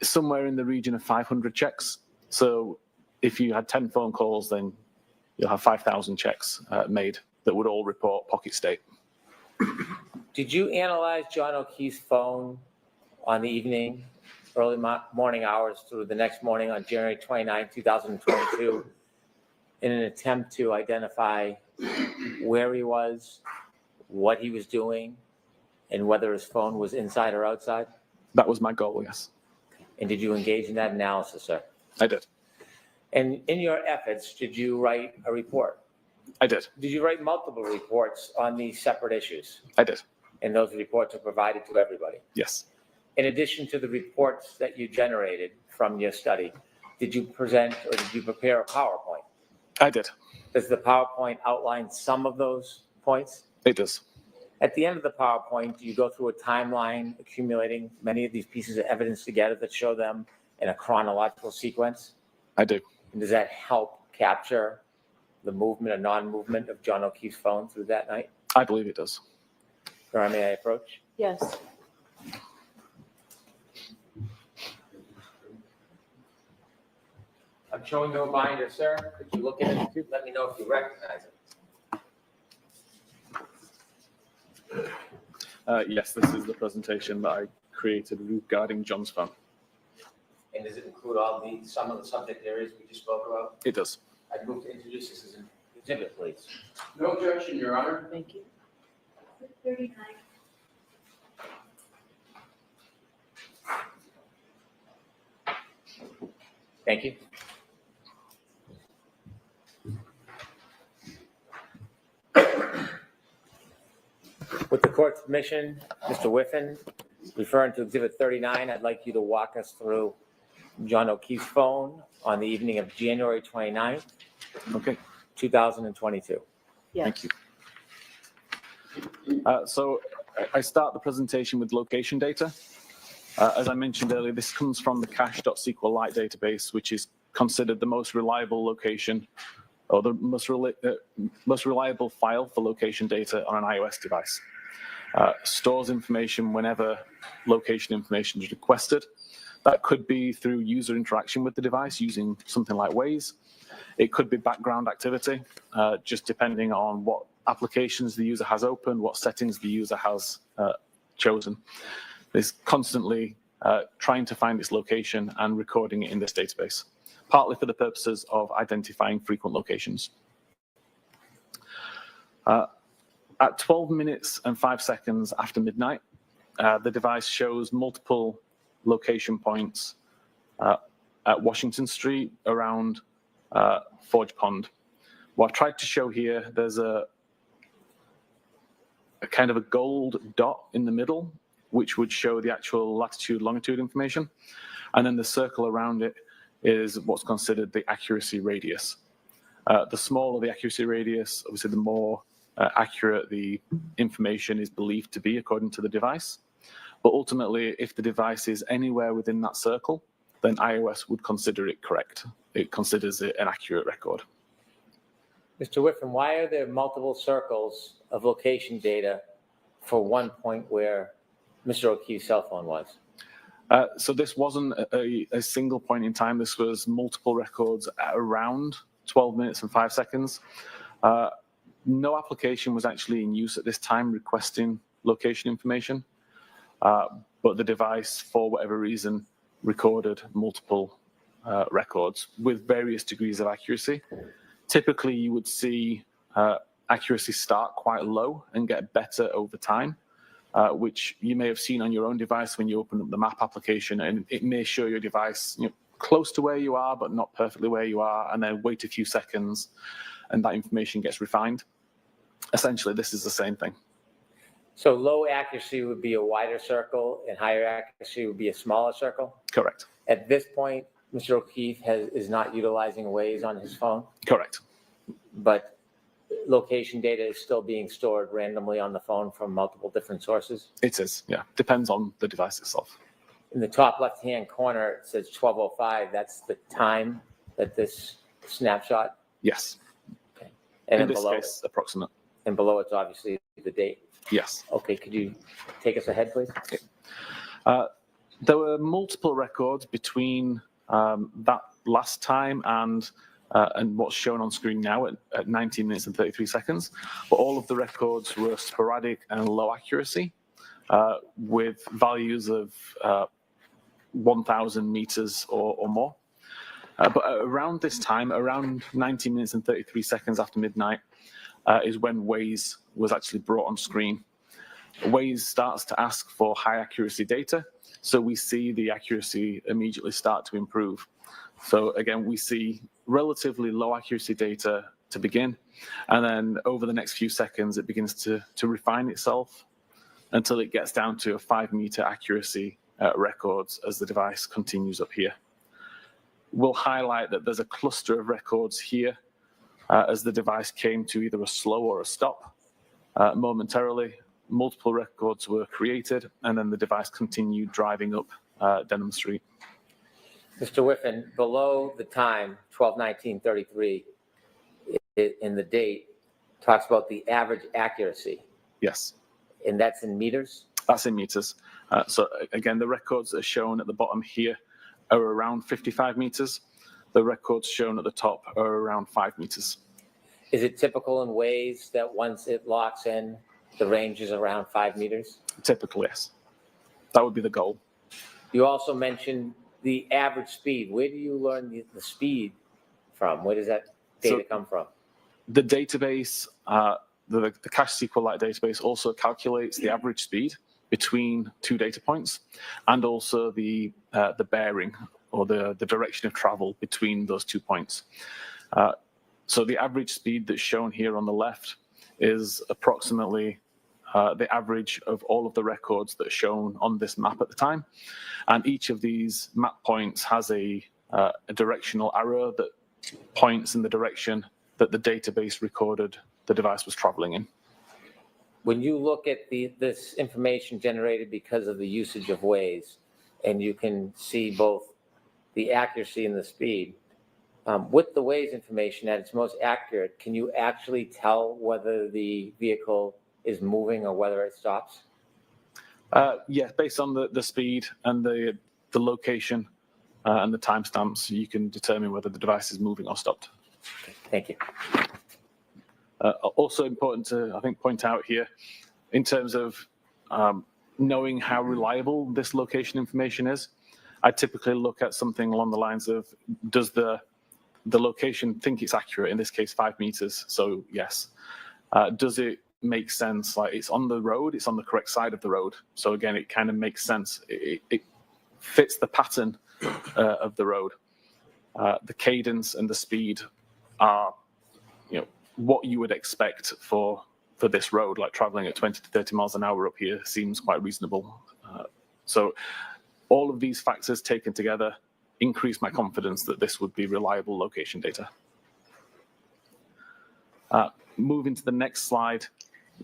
somewhere in the region of 500 checks. So if you had 10 phone calls, then you'll have 5,000 checks made that would all report pocket state. Did you analyze John O'Keefe's phone on the evening, early morning hours through the next morning on January 29, 2022, in an attempt to identify where he was, what he was doing, and whether his phone was inside or outside? That was my goal, yes. And did you engage in that analysis, sir? I did. And in your efforts, did you write a report? I did. Did you write multiple reports on these separate issues? I did. And those reports are provided to everybody? Yes. In addition to the reports that you generated from your study, did you present or did you prepare a PowerPoint? I did. Does the PowerPoint outline some of those points? It does. At the end of the PowerPoint, do you go through a timeline accumulating many of these pieces of evidence together that show them in a chronological sequence? I do. And does that help capture the movement or non-movement of John O'Keefe's phone through that night? I believe it does. Or may I approach? Yes. I'm showing you a binder, sir. Could you look at it? Let me know if you recognize it. Yes, this is the presentation that I created regarding John's phone. And does it include some of the subject areas we just spoke about? It does. I'd move to introduce this as an exhibit, please. No objection, Your Honor. Thank you. 39. Thank you. With the court's permission, Mr. Whiffen, referring to Exhibit 39, I'd like you to walk us through John O'Keefe's phone on the evening of January 29th, Okay. 2022. Yes. Thank you. So I start the presentation with location data. As I mentioned earlier, this comes from the cache.sqlite database, which is considered the most reliable location or the most reliable file for location data on an iOS device. Stores information whenever location information is requested. That could be through user interaction with the device using something like Waze. It could be background activity, just depending on what applications the user has opened, what settings the user has chosen. It's constantly trying to find its location and recording it in this database, partly for the purposes of identifying frequent locations. At 12 minutes and 5 seconds after midnight, the device shows multiple location points at Washington Street around Forge Pond. What I've tried to show here, there's a kind of a gold dot in the middle, which would show the actual latitude, longitude information. And then the circle around it is what's considered the accuracy radius. The smaller the accuracy radius, obviously the more accurate the information is believed to be according to the device. But ultimately, if the device is anywhere within that circle, then iOS would consider it correct. It considers it an accurate record. Mr. Whiffen, why are there multiple circles of location data for one point where Mr. O'Keefe's cell phone was? So this wasn't a single point in time. This was multiple records at around 12 minutes and 5 seconds. No application was actually in use at this time requesting location information, but the device, for whatever reason, recorded multiple records with various degrees of accuracy. Typically, you would see accuracy start quite low and get better over time, which you may have seen on your own device when you open up the map application, and it may show your device close to where you are, but not perfectly where you are, and then wait a few seconds, and that information gets refined. Essentially, this is the same thing. So low accuracy would be a wider circle, and higher accuracy would be a smaller circle? Correct. At this point, Mr. O'Keefe is not utilizing Waze on his phone, Correct. but location data is still being stored randomly on the phone from multiple different sources? It is, yeah. Depends on the device itself. In the top left-hand corner, it says 12:05. That's the time that this snapshot. Yes. Okay. And In then this below case, approximate. and below it's obviously the date. Yes. Okay, could you take us ahead, please? There were multiple records between that last time and what's shown on screen now at 19 minutes and 33 seconds. But all of the records were sporadic and low accuracy with values of 1,000 meters or more. But around this time, around 19 minutes and 33 seconds after midnight, is when Waze was actually brought on screen. Waze starts to ask for high accuracy data, so we see the accuracy immediately start to improve. So again, we see relatively low accuracy data to begin, and then over the next few seconds, it begins to refine itself until it gets down to a 5-meter accuracy records as the device continues up here. We'll highlight that there's a cluster of records here as the device came to either a slow or a stop momentarily. Multiple records were created, and then the device continued driving up Denham Street. Mr. Whiffen, below the time, 12:19:33, in the date, talks about the average accuracy, Yes, and that's in meters? that's in meters. So again, the records that are shown at the bottom here are around 55 meters. The records shown at the top are around 5 meters. Is it typical in Waze that once it locks in, the range is around 5 meters? Typically, yes. That would be the goal. You also mentioned the average speed. Where do you learn the speed from? Where does that data come from? The database, the cache SQLite database also calculates the average speed between 2 data points, and also the bearing or the direction of travel between those 2 points. So the average speed that's shown here on the left is approximately the average of all of the records that are shown on this map at the time. And each of these map points has a directional arrow that points in the direction that the database recorded the device was traveling in. When you look at this information generated because of the usage of Waze, and you can see both the accuracy and the speed, with the Waze information at its most accurate, can you actually tell whether the vehicle is moving or whether it stops? Yeah, based on the speed and the location and the timestamps, you can determine whether the device is moving or stopped. Thank you. Also important to, I think, point out here, in terms of knowing how reliable this location information is, I typically look at something along the lines of, does the location think it's accurate? In this case, 5 meters, so yes. Does it make sense? Like, it's on the road, it's on the correct side of the road. So again, it kind of makes sense. It fits the pattern of the road. The cadence and the speed are, what you would expect for this road, like traveling at 20 to 30 miles an hour up here seems quite reasonable. So all of these factors taken together increase my confidence that this would be reliable location data. Moving to the next slide,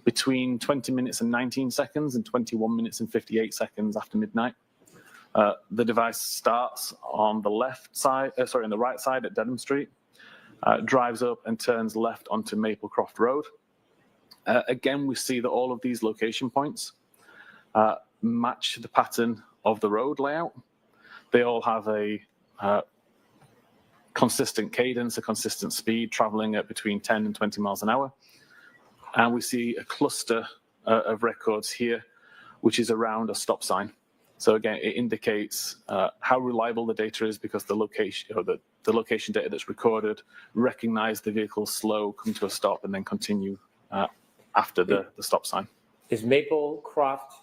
between 20 minutes and 19 seconds and 21 minutes and 58 seconds after midnight, the device starts on the left side, on the right side at Denham Street, drives up and turns left onto Maplecroft Road. Again, we see that all of these location points match the pattern of the road layout. They all have a consistent cadence, a consistent speed, traveling at between 10 and 20 miles an hour. And we see a cluster of records here, which is around a stop sign. So again, it indicates how reliable the data is, because the location, the location data that's recorded recognize the vehicle slow, come to a stop, and then continue after the stop sign. Is Maplecroft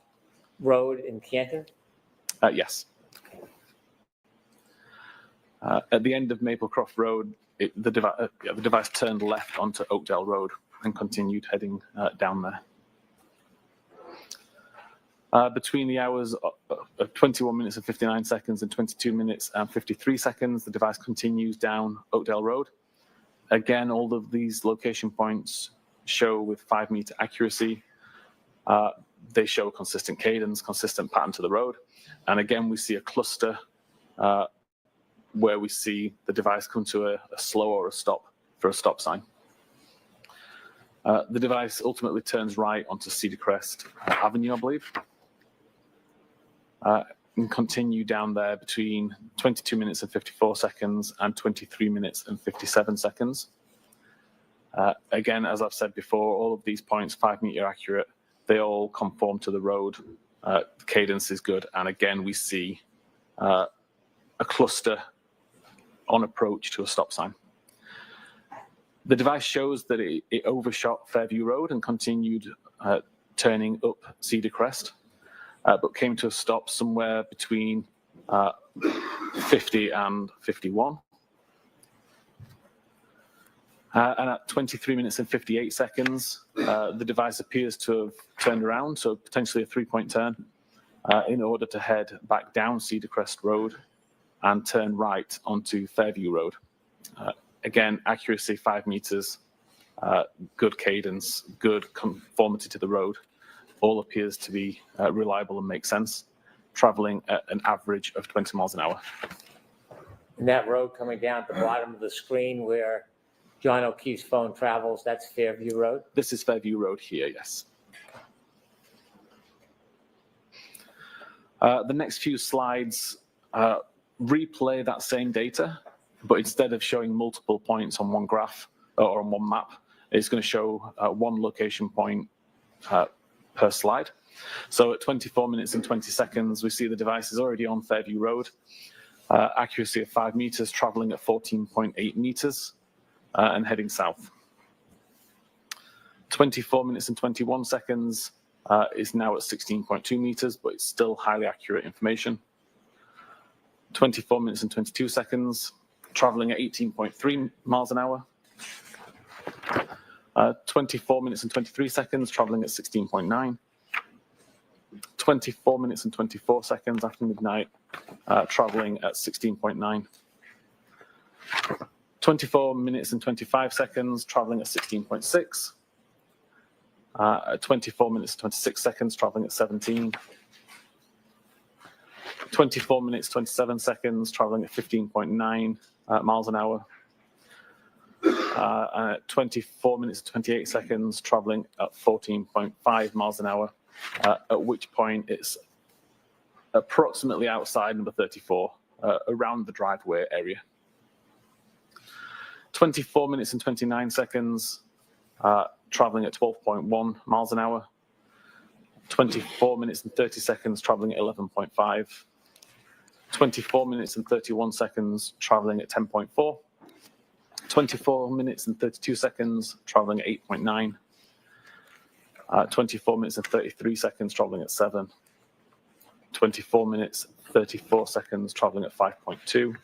Road in Canton? Yes. At the end of Maplecroft Road, the device turned left onto Oakdale Road and continued heading down there. Between the hours of 21 minutes and 59 seconds and 22 minutes and 53 seconds, the device continues down Oakdale Road. Again, all of these location points show with 5 meter accuracy. They show consistent cadence, consistent pattern to the road. And again, we see a cluster where we see the device come to a slow or a stop for a stop sign. The device ultimately turns right onto Cedar Crest Avenue, I believe, and continue down there between 22 minutes and 54 seconds and 23 minutes and 57 seconds. Again, as I've said before, all of these points, 5 meter accurate, they all conform to the road. The cadence is good. And again, we see a cluster on approach to a stop sign. The device shows that it overshot Fairview Road and continued turning up Cedar Crest, but came to a stop somewhere between 50 and 51. And at 23 minutes and 58 seconds, the device appears to have turned around, so potentially a 3-point turn, in order to head back down Cedar Crest Road and turn right onto Fairview Road. Again, accuracy 5 meters, good cadence, good conformity to the road, all appears to be reliable and make sense, traveling at an average of 20 miles an hour. And that road coming down at the bottom of the screen where John O'Keefe's phone travels, that's Fairview Road? This is Fairview Road here, yes. The next few slides replay that same data, but instead of showing multiple points on one graph or on one map, it's going to show one location point per slide. So at 24 minutes and 20 seconds, we see the device is already on Fairview Road, accuracy of 5 meters, traveling at 14.8 meters and heading south. 24 minutes and 21 seconds is now at 16.2 meters, but it's still highly accurate information. 24 minutes and 22 seconds, traveling at 18.3 miles an hour. 24 minutes and 23 seconds, traveling at 16.9. 24 minutes and 24 seconds after midnight, traveling at 16.9. 24 minutes and 25 seconds, traveling at 16.6. 24 minutes and 26 seconds, traveling at 17. 24 minutes, 27 seconds, traveling at 15.9 miles an hour. 24 minutes, 28 seconds, traveling at 14.5 miles an hour, at which point it's approximately outside number 34, around the driveway area. 24 minutes and 29 seconds, traveling at 12.1 miles an hour. 24 minutes and 30 seconds, traveling at 11.5. 24 minutes and 31 seconds, traveling at 10.4. 24 minutes and 32 seconds, traveling at 8.9. 24 minutes and 33 seconds, traveling at 7. 24 minutes, 34 seconds, traveling at 5.2.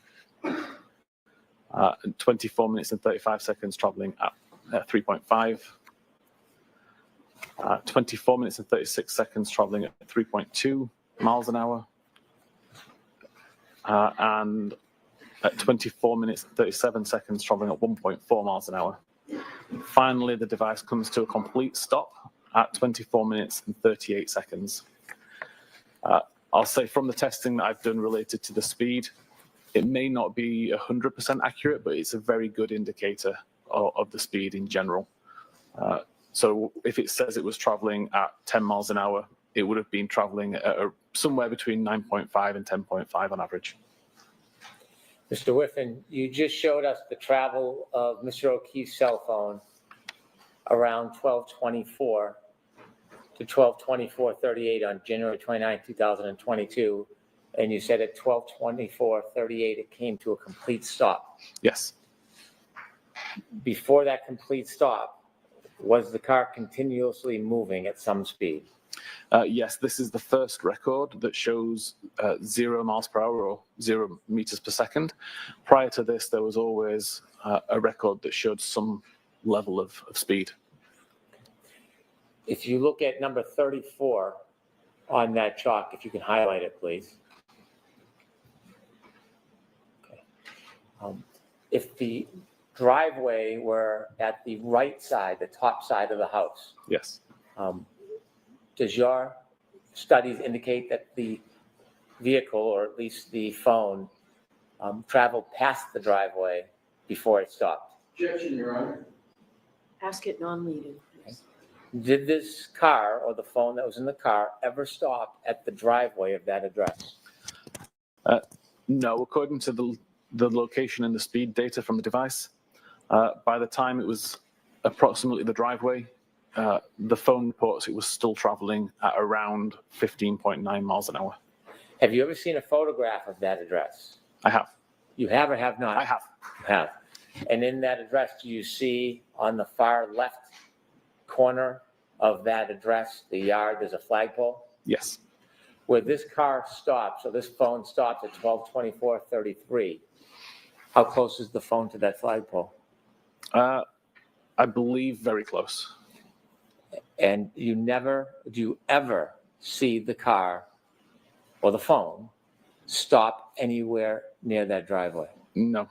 And 24 minutes and 35 seconds, traveling at 3.5. 24 minutes and 36 seconds, traveling at 3.2 miles an hour. And at 24 minutes and 37 seconds, traveling at 1.4 miles an hour. Finally, the device comes to a complete stop at 24 minutes and 38 seconds. I'll say from the testing that I've done related to the speed, it may not be 100% accurate, but it's a very good indicator of the speed in general. So if it says it was traveling at 10 miles an hour, it would have been traveling at somewhere between 9.5 and 10.5 on average. Mr. Whiffen, you just showed us the travel of Mr. O'Keefe's cell phone around 12:24 to 12:24:38 on January 29, 2022. And you said at 12:24:38, it came to a complete stop. Yes. Before that complete stop, was the car continuously moving at some speed? Yes, this is the first record that shows 0 miles per hour or 0 meters per second. Prior to this, there was always a record that showed some level of speed. If you look at number 34 on that chalk, if you can highlight it, please. Okay. If the driveway were at the right side, the top side of the house. Yes. Does your studies indicate that the vehicle, or at least the phone, traveled past the driveway before it stopped? Objection, Your Honor. Ask it non-leading, please. Did this car, or the phone that was in the car, ever stop at the driveway of that address? No, according to the location and the speed data from the device, by the time it was approximately the driveway, the phone reports it was still traveling at around 15.9 miles an hour. Have you ever seen a photograph of that address? I have. You have or have not? I have. You have. And in that address, do you see on the far left corner of that address, the yard, there's a flagpole? Yes. Where this car stops, or this phone stops at 12:24:33, how close is the phone to that flagpole? I believe very close. And do you ever see the car or the phone stop anywhere near that driveway? No.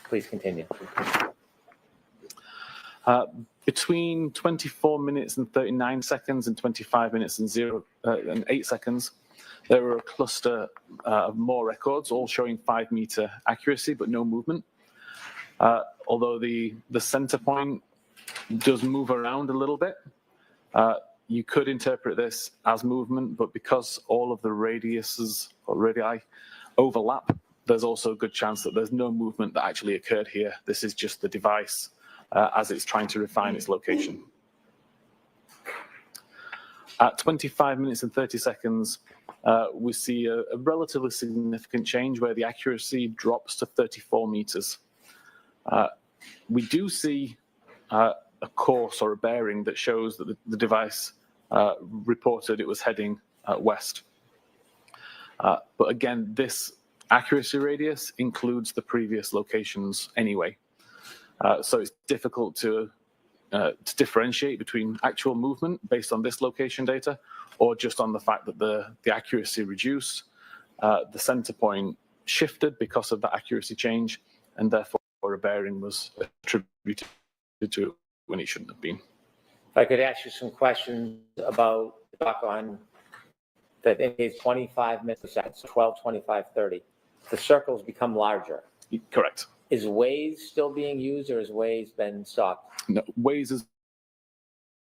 Please continue. Between 24 minutes and 39 seconds and 25 minutes and 8 seconds, there were a cluster of more records, all showing 5-meter accuracy, but no movement. Although the center point does move around a little bit, you could interpret this as movement, but because all of the radiuses or radii overlap, there's also a good chance that there's no movement that actually occurred here. This is just the device as it's trying to refine its location. At 25 minutes and 30 seconds, we see a relatively significant change where the accuracy drops to 34 meters. We do see a course or a bearing that shows that the device reported it was heading west. But again, this accuracy radius includes the previous locations anyway. So it's difficult to differentiate between actual movement based on this location data or just on the fact that the accuracy reduced, the center point shifted because of the accuracy change, and therefore a bearing was attributed to it when it shouldn't have been. If I could ask you some questions about the clock on that indicates 25 minutes, 12:25:30. The circles become larger. Correct. Is Waze still being used, or has Waze been stopped? No, Waze has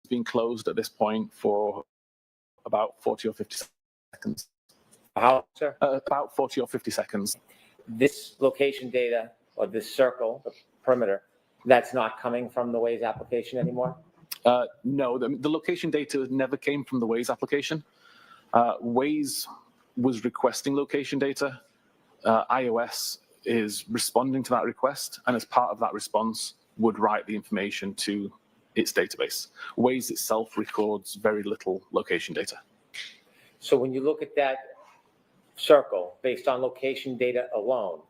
been closed at this point for about 40 or 50 seconds. How, sir? About 40 or 50 seconds. This location data, or this circle, the perimeter, that's not coming from the Waze application anymore? No, the location data never came from the Waze application. Waze was requesting location data. iOS is responding to that request, and as part of that response, would write the information to its database. Waze itself records very little location data. So when you look at that circle based on location data alone,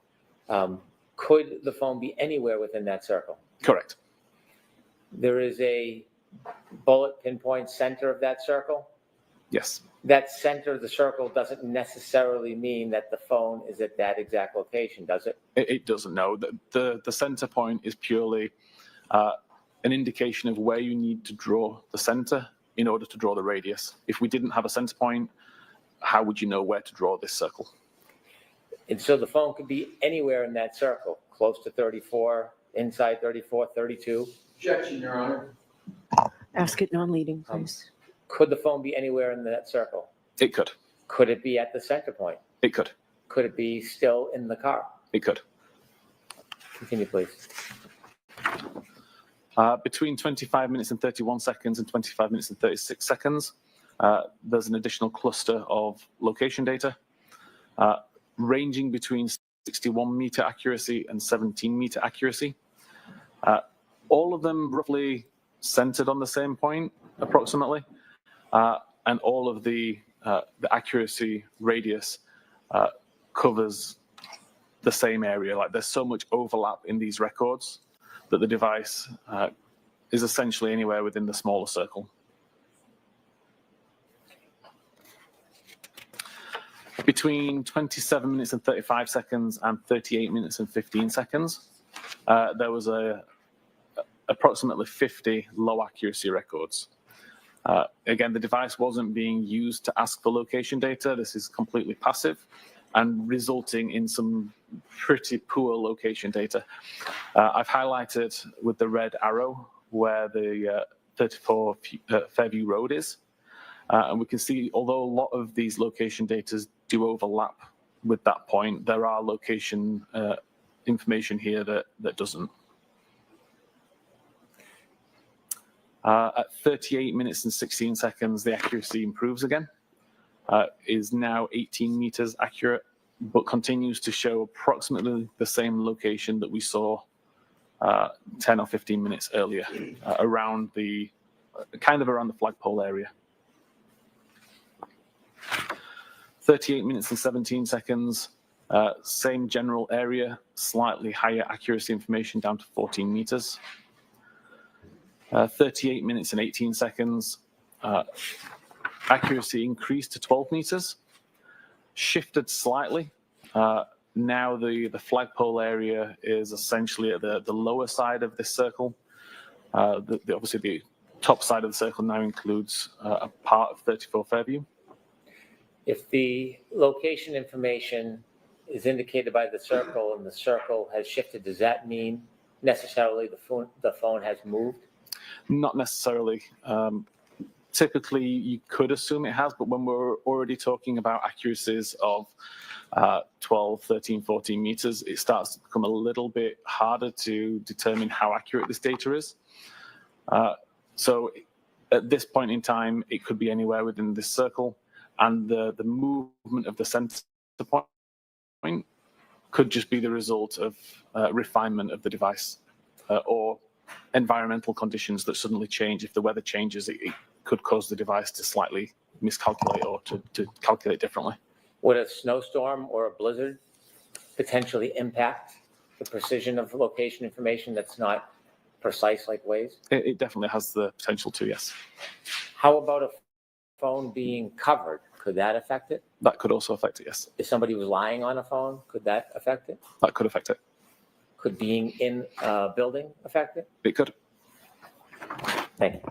could the phone be anywhere within that circle? Correct. There is a bullet pinpoint center of that circle. Yes. That center of the circle doesn't necessarily mean that the phone is at that exact location, does it? It doesn't, no. The center point is purely an indication of where you need to draw the center in order to draw the radius. If we didn't have a center point, how would you know where to draw this circle? And so the phone could be anywhere in that circle, close to 34, inside 34, 32. Objection, Your Honor. Ask it non-leading, please. Could the phone be anywhere in that circle? It could. Could it be at the center point? It could. Could it be still in the car? It could. Continue, please. Between 25 minutes and 31 seconds and 25 minutes and 36 seconds, there's an additional cluster of location data ranging between 61-meter accuracy and 17-meter accuracy. All of them roughly centered on the same point, approximately, and all of the accuracy radius covers the same area. Like, there's so much overlap in these records that the device is essentially anywhere within the smaller circle. Between 27 minutes and 35 seconds and 38 minutes and 15 seconds, there was approximately 50 low accuracy records. Again, the device wasn't being used to ask for location data. This is completely passive and resulting in some pretty poor location data. I've highlighted with the red arrow where the 34 Fairview Road is. And we can see, although a lot of these location data do overlap with that point, there are location information here that doesn't. At 38 minutes and 16 seconds, the accuracy improves again, is now 18 meters accurate, but continues to show approximately the same location that we saw 10 or 15 minutes earlier, around the flagpole area. 38 minutes and 17 seconds, same general area, slightly higher accuracy information down to 14 meters. 38 minutes and 18 seconds, accuracy increased to 12 meters, shifted slightly. Now the flagpole area is essentially at the lower side of this circle. Obviously the top side of the circle now includes a part of 34 Fairview. If the location information is indicated by the circle and the circle has shifted, does that mean necessarily the phone has moved? Not necessarily. Typically, you could assume it has, but when we're already talking about accuracies of 12, 13, 14 meters, it starts to become a little bit harder to determine how accurate this data is. So at this point in time, it could be anywhere within this circle, and the movement of the center point could just be the result of refinement of the device or environmental conditions that suddenly change. If the weather changes, it could cause the device to slightly miscalculate or to calculate differently. Would a snowstorm or a blizzard potentially impact the precision of location information that's not precise like Waze? It definitely has the potential to, yes. How about a phone being covered? Could that affect it? That could also affect it, yes. If somebody was lying on a phone, could that affect it? That could affect it. Could being in a building affect it? It could. Thank you.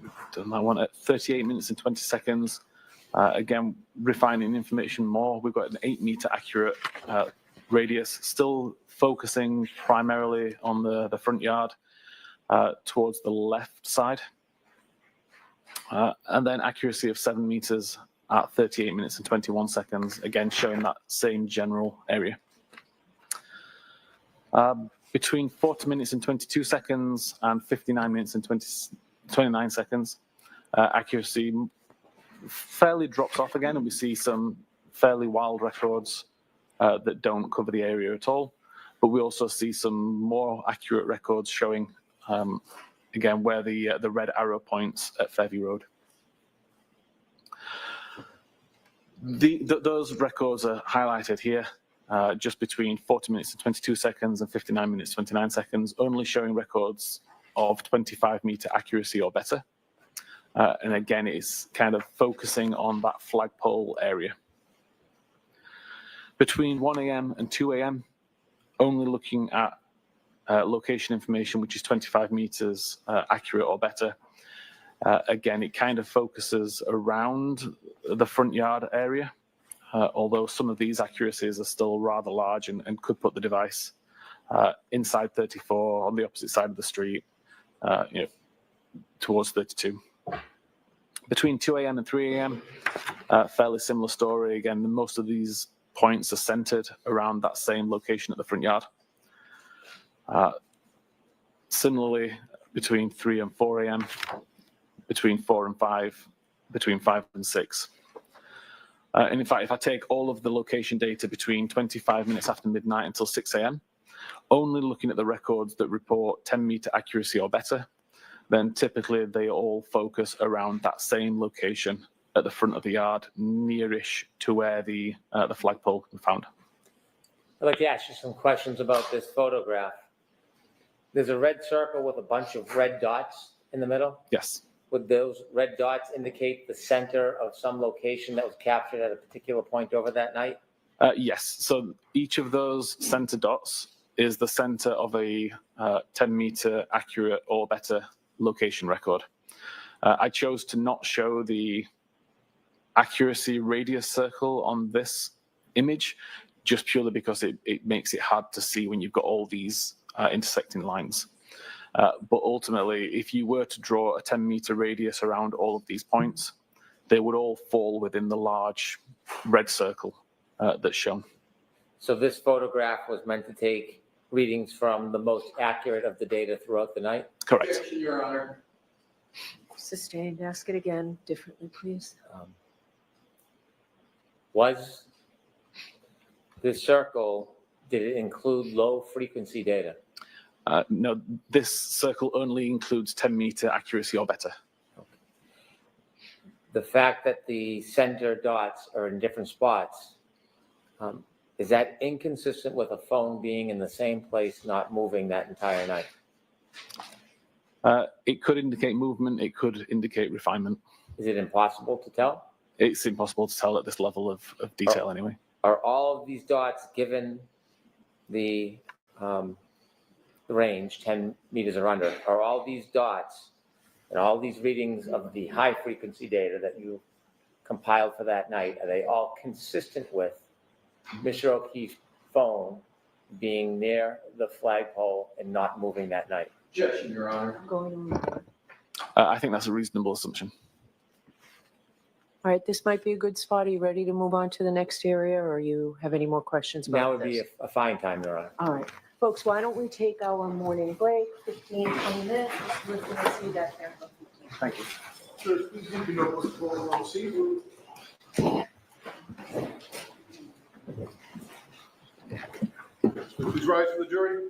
We've done that one at 38 minutes and 20 seconds. Again, refining information more. We've got an 8-meter accurate radius, still focusing primarily on the front yard towards the left side. And then accuracy of 7 meters at 38 minutes and 21 seconds, again showing that same general area. Between 40 minutes and 22 seconds and 59 minutes and 29 seconds, accuracy fairly drops off again, and we see some fairly wild records that don't cover the area at all. But we also see some more accurate records showing, again, where the red arrow points at Fairview Road. Those records are highlighted here, just between 40 minutes and 22 seconds and 59 minutes, 29 seconds, only showing records of 25-meter accuracy or better. And again, it's kind of focusing on that flagpole area. Between 1 a.m. and 2 a.m., only looking at location information, which is 25 meters accurate or better. Again, it kind of focuses around the front yard area, although some of these accuracies are still rather large and could put the device inside 34 on the opposite side of the street, towards 32. Between 2 a.m. and 3 a.m., fairly similar story. Again, most of these points are centered around that same location at the front yard. Similarly, between 3 and 4 a.m., between 4 and 5, between 5 and 6. And in fact, if I take all of the location data between 25 minutes after midnight until 6 a.m., only looking at the records that report 10-meter accuracy or better, then typically they all focus around that same location at the front of the yard, nearish to where the flagpole can be found. I'd like to ask you some questions about this photograph. There's a red circle with a bunch of red dots in the middle. Yes. would those red dots indicate the center of some location that was captured at a particular point over that night? Yes. So each of those center dots is the center of a 10-meter accurate or better location record. I chose to not show the accuracy radius circle on this image, just purely because it makes it hard to see when you've got all these intersecting lines. But ultimately, if you were to draw a 10-meter radius around all of these points, they would all fall within the large red circle that's shown. So this photograph was meant to take readings from the most accurate of the data throughout the night? Correct. Objection, Your Honor. Sustained. Ask it again differently, please. Was this circle, did it include low frequency data? No, this circle only includes 10-meter accuracy or better. The fact that the center dots are in different spots, is that inconsistent with a phone being in the same place, not moving that entire night? It could indicate movement. It could indicate refinement. Is it impossible to tell? It's impossible to tell at this level of detail anyway. Are all of these dots, given the range, 10 meters or under, are all these dots and all these readings of the high frequency data that you compiled for that night, are they all consistent with Mr. O'Keefe's phone being near the flagpole and not moving that night? Objection, Your Honor. I'm going to move on. I think that's a reasonable assumption. All right, this might be a good spot. Are you ready to move on to the next area, or you have any more questions about Now would be this? a fine time, Your Honor. All right, folks, why don't we take our morning break, 15, 20 minutes? We're going to see that there for 15. Thank you. Sir, please give me notice for the wrong seat. Please rise for the jury.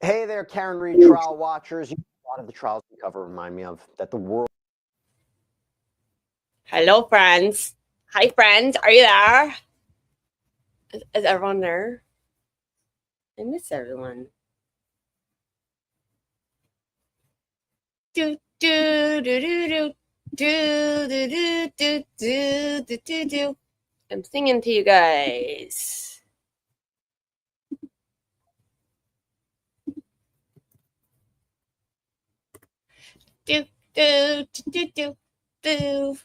Hey there, Karen Reed trial watchers. A lot of the trials we cover remind me of that the world. Hello, friends. Hi, friends. Are you there? Is everyone there? I miss everyone. Do do do do do do do do do do do do do. I'm singing to you guys. Do do do do do.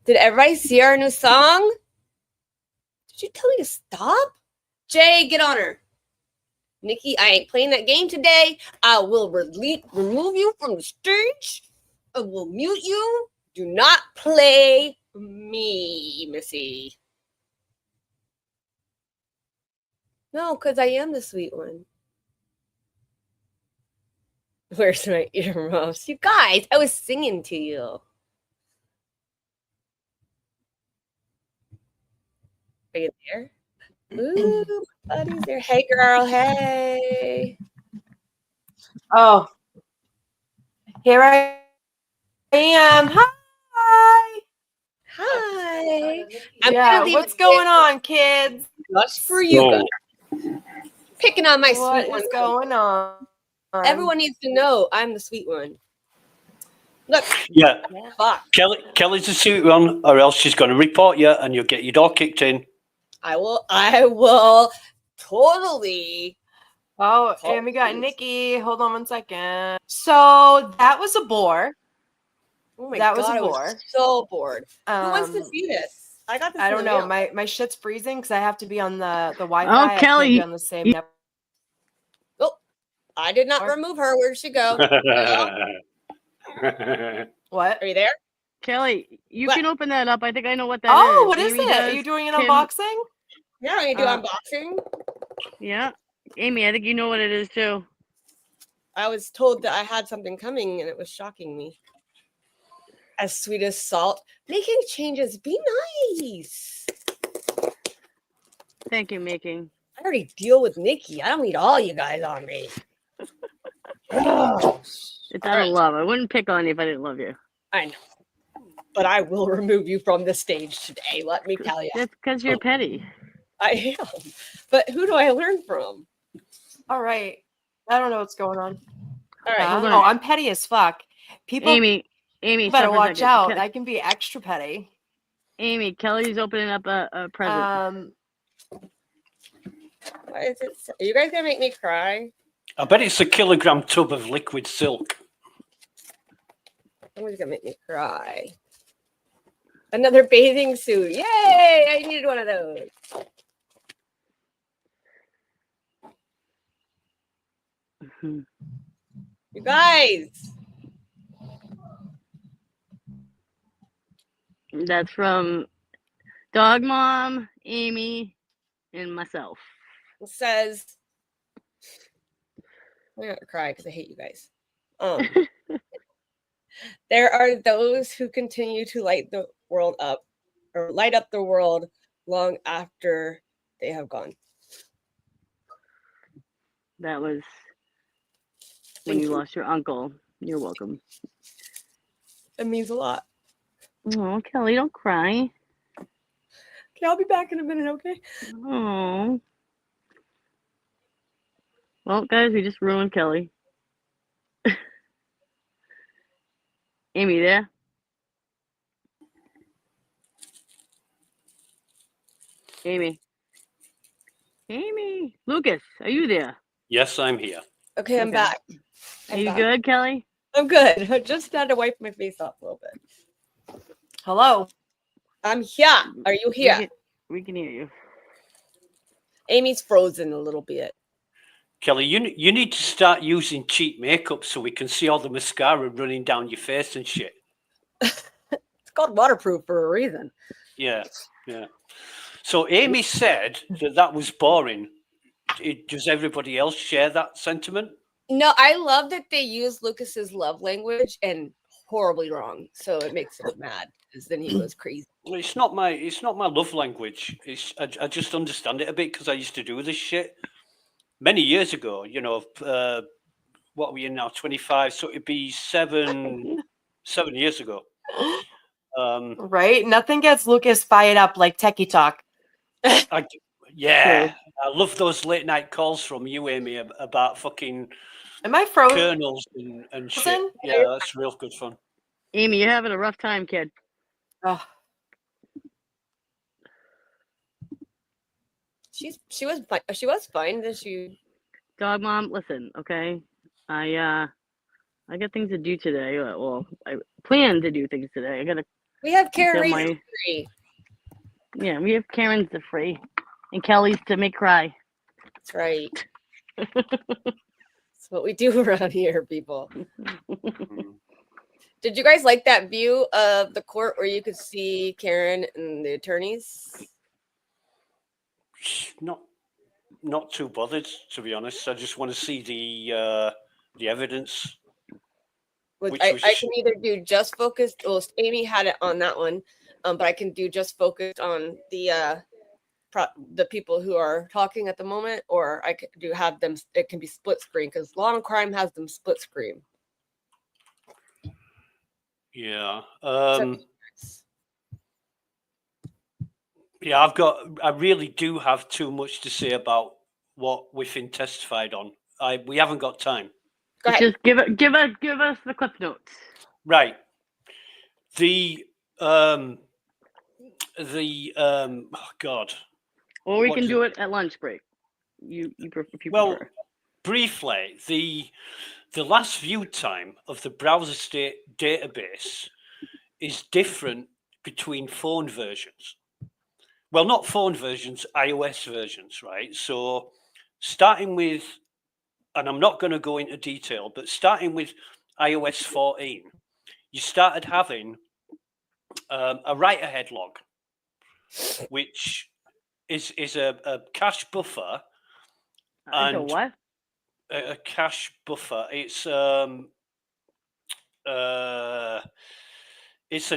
Did everybody see our new song? Did you tell me to stop? Jay, get on her. Nikki, I ain't playing that game today. I will remove you from the stage. I will mute you. Do not play me, Missy. No, because I am the sweet one. Where's my earmuffs? You guys, I was singing to you. Are you there? Ooh, buddy's there. Hey, girl. Hey. Oh, here I am. Hi. Hi. I'm Yeah, gonna leave what's it going on, kids? just for you guys. Picking on my What sweet is one. going on? Everyone needs to know I'm the sweet one. Look. Yeah, Fuck. Kelly's the sweet one, or else she's going to report you and you'll get your door kicked in. I will totally. Oh, and we got Nikki. Hold on one second. So that was a bore. Oh my That god, was a I bore. was so bored. Who wants to see this? I got this. I in don't the know. mail. My shit's freezing because I have to be on the Wi-Fi. Oh, I can't Kelly, be on the same network. Oh, I did not remove her. Where'd she go? What? Are you there? Kelly, you What? can open that up. I think I know what that is. Oh, what is Amy it? Are does, you doing an Kim- unboxing? Yeah, you do unboxing. Yeah. Amy, I think you know what it is too. I was told that I had something coming and it was shocking me. As sweet as salt. Making changes. Be nice. Thank you, Making. I already deal with Nikki. I don't need all you guys on me. It's out of love. I wouldn't pick on you if I didn't love you. I know. But I will remove you from the stage today. Let me tell you. That's because you're petty. I am. But who do I learn from? All right. I don't know what's going on. All right. Hold on. Oh, I'm petty as fuck. People Amy, better stop for a watch second. out. I can be extra petty. Amy, Kelly's opening up a present. What is it? Are you guys gonna make me cry? I bet it's a kilogram tub of liquid silk. Someone's gonna make me cry. Another bathing suit. Yay! I needed one of those. Mhm. You guys. That's from Dog Mom, Amy, and myself. It says, I'm gonna cry because I hate you guys. There are those who continue to light the world up or light up the world long after they have gone. That was when Thank you you. lost your uncle. You're welcome. It means a lot. Oh, Kelly, don't cry. Okay, I'll be back in a minute, okay? Oh. Well, guys, we just ruined Kelly. Amy, there? Amy. Amy. Lucas, are you there? Yes, I'm here. Okay, I'm Okay. back. Are you good, Kelly? I'm good. I just had to wipe my face off a little bit. Hello. I'm here. Are you here? We can hear you. Amy's frozen a little bit. Kelly, you need to start using cheap makeup so we can see all the mascara running down your face and shit. It's called waterproof for a reason. Yeah, yeah. So Amy said that was boring. Does everybody else share that sentiment? No, I love that they use Lucas's love language and horribly wrong. So it makes him mad because then he goes crazy. Well, it's not my love language. I just understand it a bit because I used to do this shit many years ago. You know, what are we in now? 25. So it'd be seven years ago. Right? Nothing gets Lucas fired up like techie talk. Yeah, I love those late night calls from you, Amy, about fucking Am I frozen? kernels and shit. Yeah, that's real good fun. Amy, you're having a rough time, kid. Oh. She was fine. She was fine. Then she. Dog Mom, listen, okay? I got things to do today. Well, I plan to do things today. I gotta. We have Karen get Reed free. Yeah, we have Karen's to free, and Kelly's to make cry. That's right. That's what we do around here, people. Did you guys like that view of the court where you could see Karen and the attorneys? Not too bothered, to be honest. I just want to see the evidence. I can either do just focused. Well, Amy had it on that one, but I can do just focused on the people who are talking at the moment, or I could have them. It can be split screen because Law and Crime has them split screen. Yeah. Yeah, I really do have too much to say about what Whiffin testified on. We haven't got time. Go ahead. Just give us the clip notes. Right. Oh God. Or we can do it at lunch break. If you prefer. Briefly, the last view time of the browser state database is different between phone versions. Well, not phone versions, iOS versions, right? So starting with and I'm not going to go into detail, but starting with iOS 14, you started having a write-ahead log, which is a cache buffer. It's a And what? a cache buffer. It's an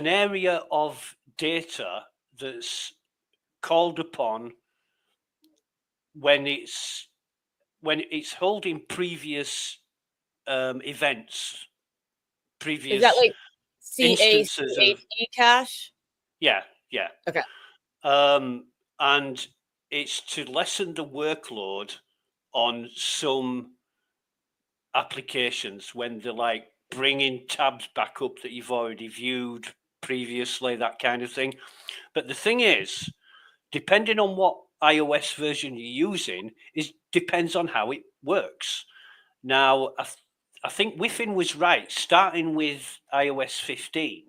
area of data that's called upon when it's holding previous events, previous Is that like instances of CACHE cache? yeah. Okay. And it's to lessen the workload on some applications when they're like bringing tabs back up that you've already viewed previously, that kind of thing. But the thing is, depending on what iOS version you're using, depends on how it works. Now, I think Whiffin was right. Starting with iOS 15,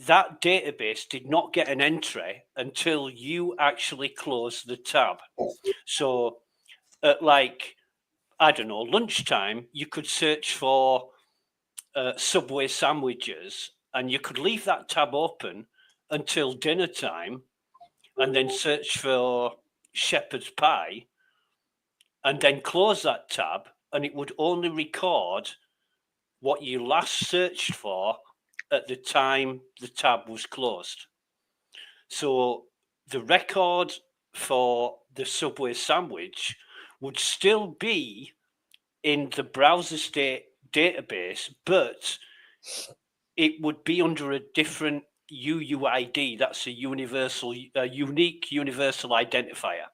that database did not get an entry until you actually closed the tab. So, at like, I don't know, lunchtime, you could search for Subway sandwiches, and you could leave that tab open until dinner time, and then search for shepherd's pie, and then close that tab, and it would only record what you last searched for at the time the tab was closed. So the record for the Subway sandwich would still be in the browser state database, but it would be under a different UUID. That's a unique universal identifier.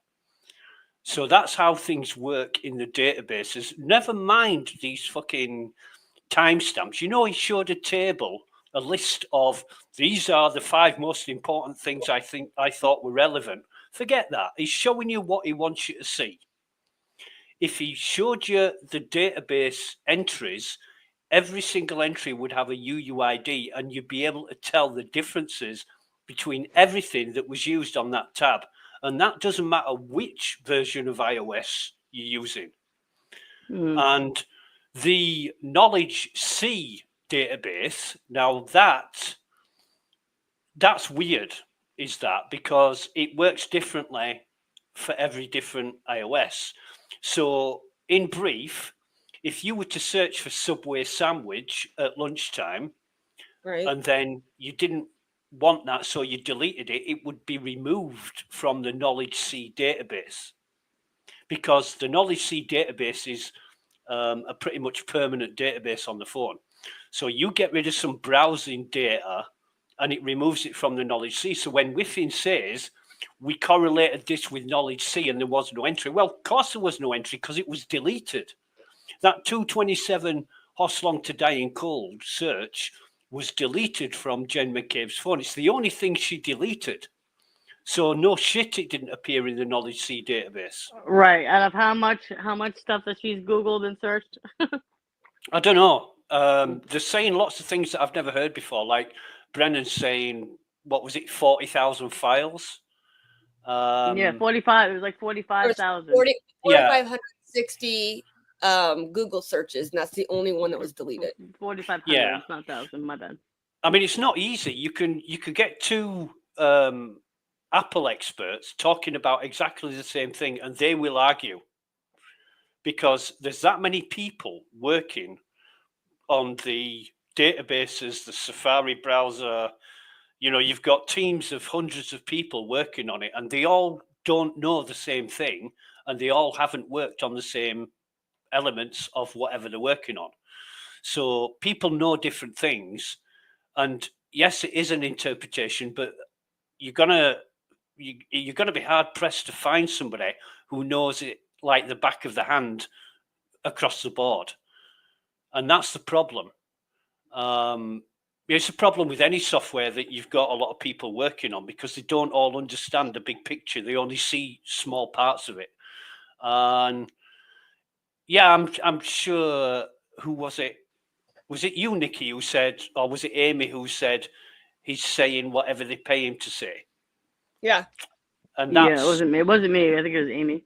So that's how things work in the databases. Never mind these fucking timestamps. You know, he showed a table, a list of these are the 5 most important things I thought were relevant. Forget that. He's showing you what he wants you to see. If he showed you the database entries, every single entry would have a UUID, and you'd be able to tell the differences between everything that was used on that tab. And that doesn't matter which version of iOS you're using. And the Knowledge C database, now that's weird, is that, because it works differently for every different iOS. So in brief, if you were to search for Subway sandwich at lunchtime, Right. and then you didn't want that, so you deleted it, it would be removed from the Knowledge C database, because the Knowledge C database is a pretty much permanent database on the phone. So you get rid of some browsing data and it removes it from the Knowledge C. So when Whiffin says we correlated this with Knowledge C and there was no entry, well, of course there was no entry because it was deleted. That 227 Horse Long to Die in Cold search was deleted from Jen McCabe's phone. It's the only thing she deleted. So no shit, it didn't appear in the Knowledge C database. Right. Out of how much stuff that she's Googled and searched? I don't know. They're saying lots of things that I've never heard before. Like Brennan's saying, what was it, 40,000 files? Yeah, 45. It was like 45,000. 4,560 Google searches, and that's the only one that was deleted. 4,500. Yeah. It's not 1,000. My bad. I mean, it's not easy. You could get two Apple experts talking about exactly the same thing, and they will argue because there's that many people working on the databases, the Safari browser. You know, you've got teams of hundreds of people working on it, and they all don't know the same thing, and they all haven't worked on the same elements of whatever they're working on. So people know different things, and yes, it is an interpretation, but you're gonna be hard pressed to find somebody who knows it like the back of the hand across the board, and that's the problem. It's a problem with any software that you've got a lot of people working on because they don't all understand the big picture. They only see small parts of it. And yeah, I'm sure. Who was it? Was it you, Nikki, who said, or was it Amy who said he's saying whatever they pay him to say? Yeah. And Yeah, that's, it wasn't me. It wasn't me. I think it was Amy.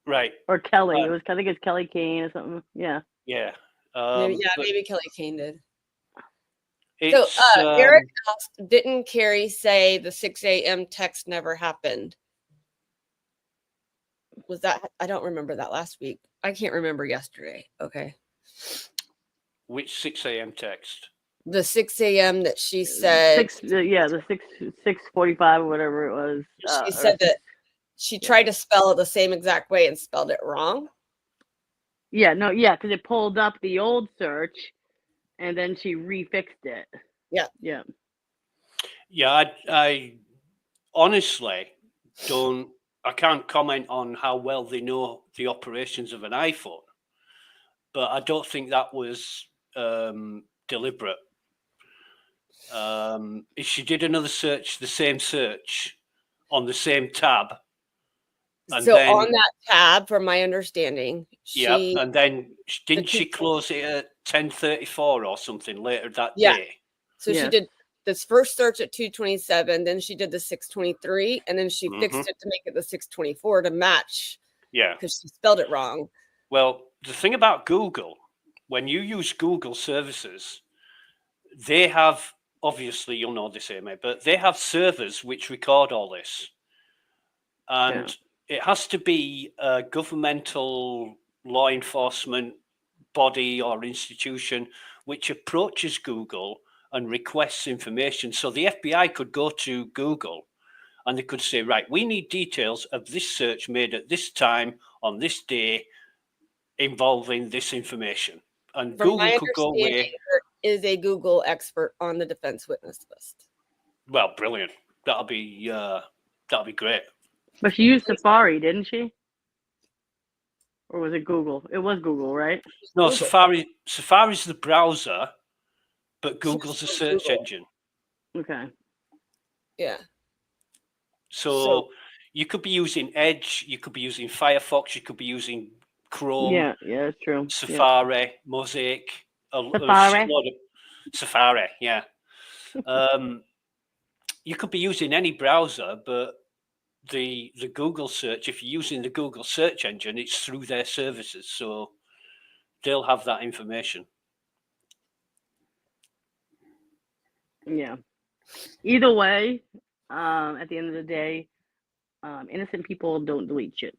Right. Or Kelly. It was, I think it's Kelly Kane or something. Yeah. Yeah. Maybe, But maybe Kelly Kane did. it's So Eric asked, didn't Carrie say the 6 a.m. text never happened? Was that, I don't remember that last week. I can't remember yesterday. Okay. which 6 a.m. text? The 6 a.m. that she said. The 6:45 or whatever it was. She said that she tried to spell it the same exact way and spelled it wrong. Yeah, no, yeah, because it pulled up the old search and then she refixed it. Yeah. Yeah. Yeah, I honestly don't. I can't comment on how well they know the operations of an iPhone, but I don't think that was deliberate. If she did another search, the same search on the same tab, and So then on that tab, from my understanding, and then didn't she close it at 10:34 or something later that day? So she did this first search at 2:27, then she did the 6:23, and then she fixed it to make it the 6:24 to match. Yeah, because she spelled it wrong. Well, the thing about Google, when you use Google services, they have, obviously you'll know this, Amy, but they have servers which record all this. And it has to be a governmental law enforcement body or institution which approaches Google and requests information. So the FBI could go to Google and they could say, right, we need details of this search made at this time on this day involving this information. And From Google my could go away. there is a Google expert on the defense witness list. Well, brilliant. That'll be great. But she used Safari, didn't she? Or was it Google? It was Google, right? No, Safari's the browser, but Google's a search engine. Okay. Yeah. So you could be using Edge, you could be using Firefox, you could be using Chrome. Yeah, that's true. Safari, Mosaic, Safari, yeah. You could be using any browser, but the Google search, if you're using the Google search engine, it's through their services, so they'll have that information. Yeah. Either way, at the end of the day, innocent people don't delete shit.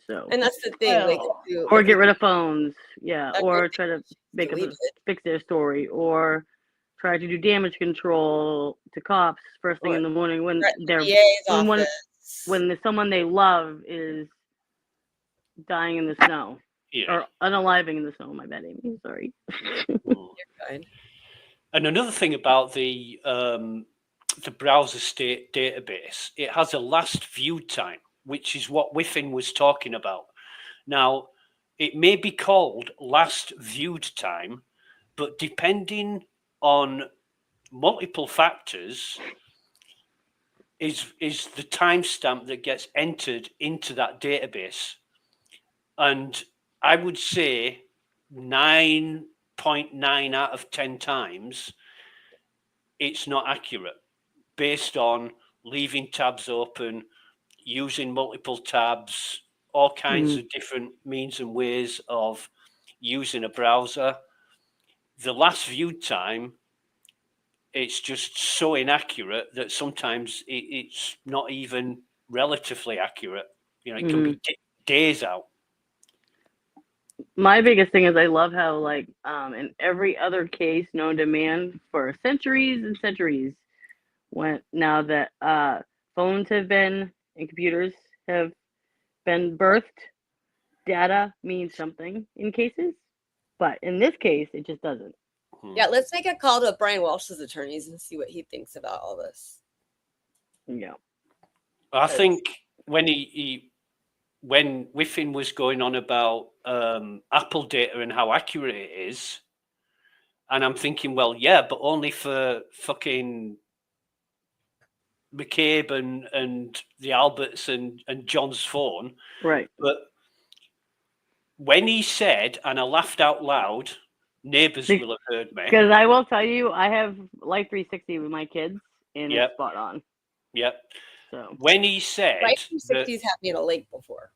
So. And that's the thing. They can do or get rid of phones. Yeah. Or try to fix their story, or try to do damage control to cops first thing in the morning when they're when someone they love is dying in the snow. Yeah. Or unaliving in the snow. My bad, Amy. Sorry. You're fine. And another thing about the browser state database, it has a last viewed time, which is what Whiffin was talking about. Now, it may be called last viewed time, but depending on multiple factors, is the timestamp that gets entered into that database. And I would say 9.9 out of 10 times, it's not accurate based on leaving tabs open, using multiple tabs, all kinds of different means and ways of using a browser. The last viewed time, it's just so inaccurate that sometimes it's not even relatively accurate. You know, it can be days out. My biggest thing is I love how, like, in every other case known to man for centuries and centuries, now that phones have been and computers have been birthed, data means something in cases, but in this case, it just doesn't. Yeah, let's make a call to Brian Walsh's attorneys and see what he thinks about all this. Yeah, I think when when Whiffin was going on about Apple data and how accurate it is, and I'm thinking, well, yeah, but only for fucking McCabe and the Alberts and John's phone. right. But when he said, and I laughed out loud, neighbors will have heard me. Because I will tell you, I have Life 360 with my kids, and it's spot on. Yep. So when he said Right? that, 60s had me in a lake before.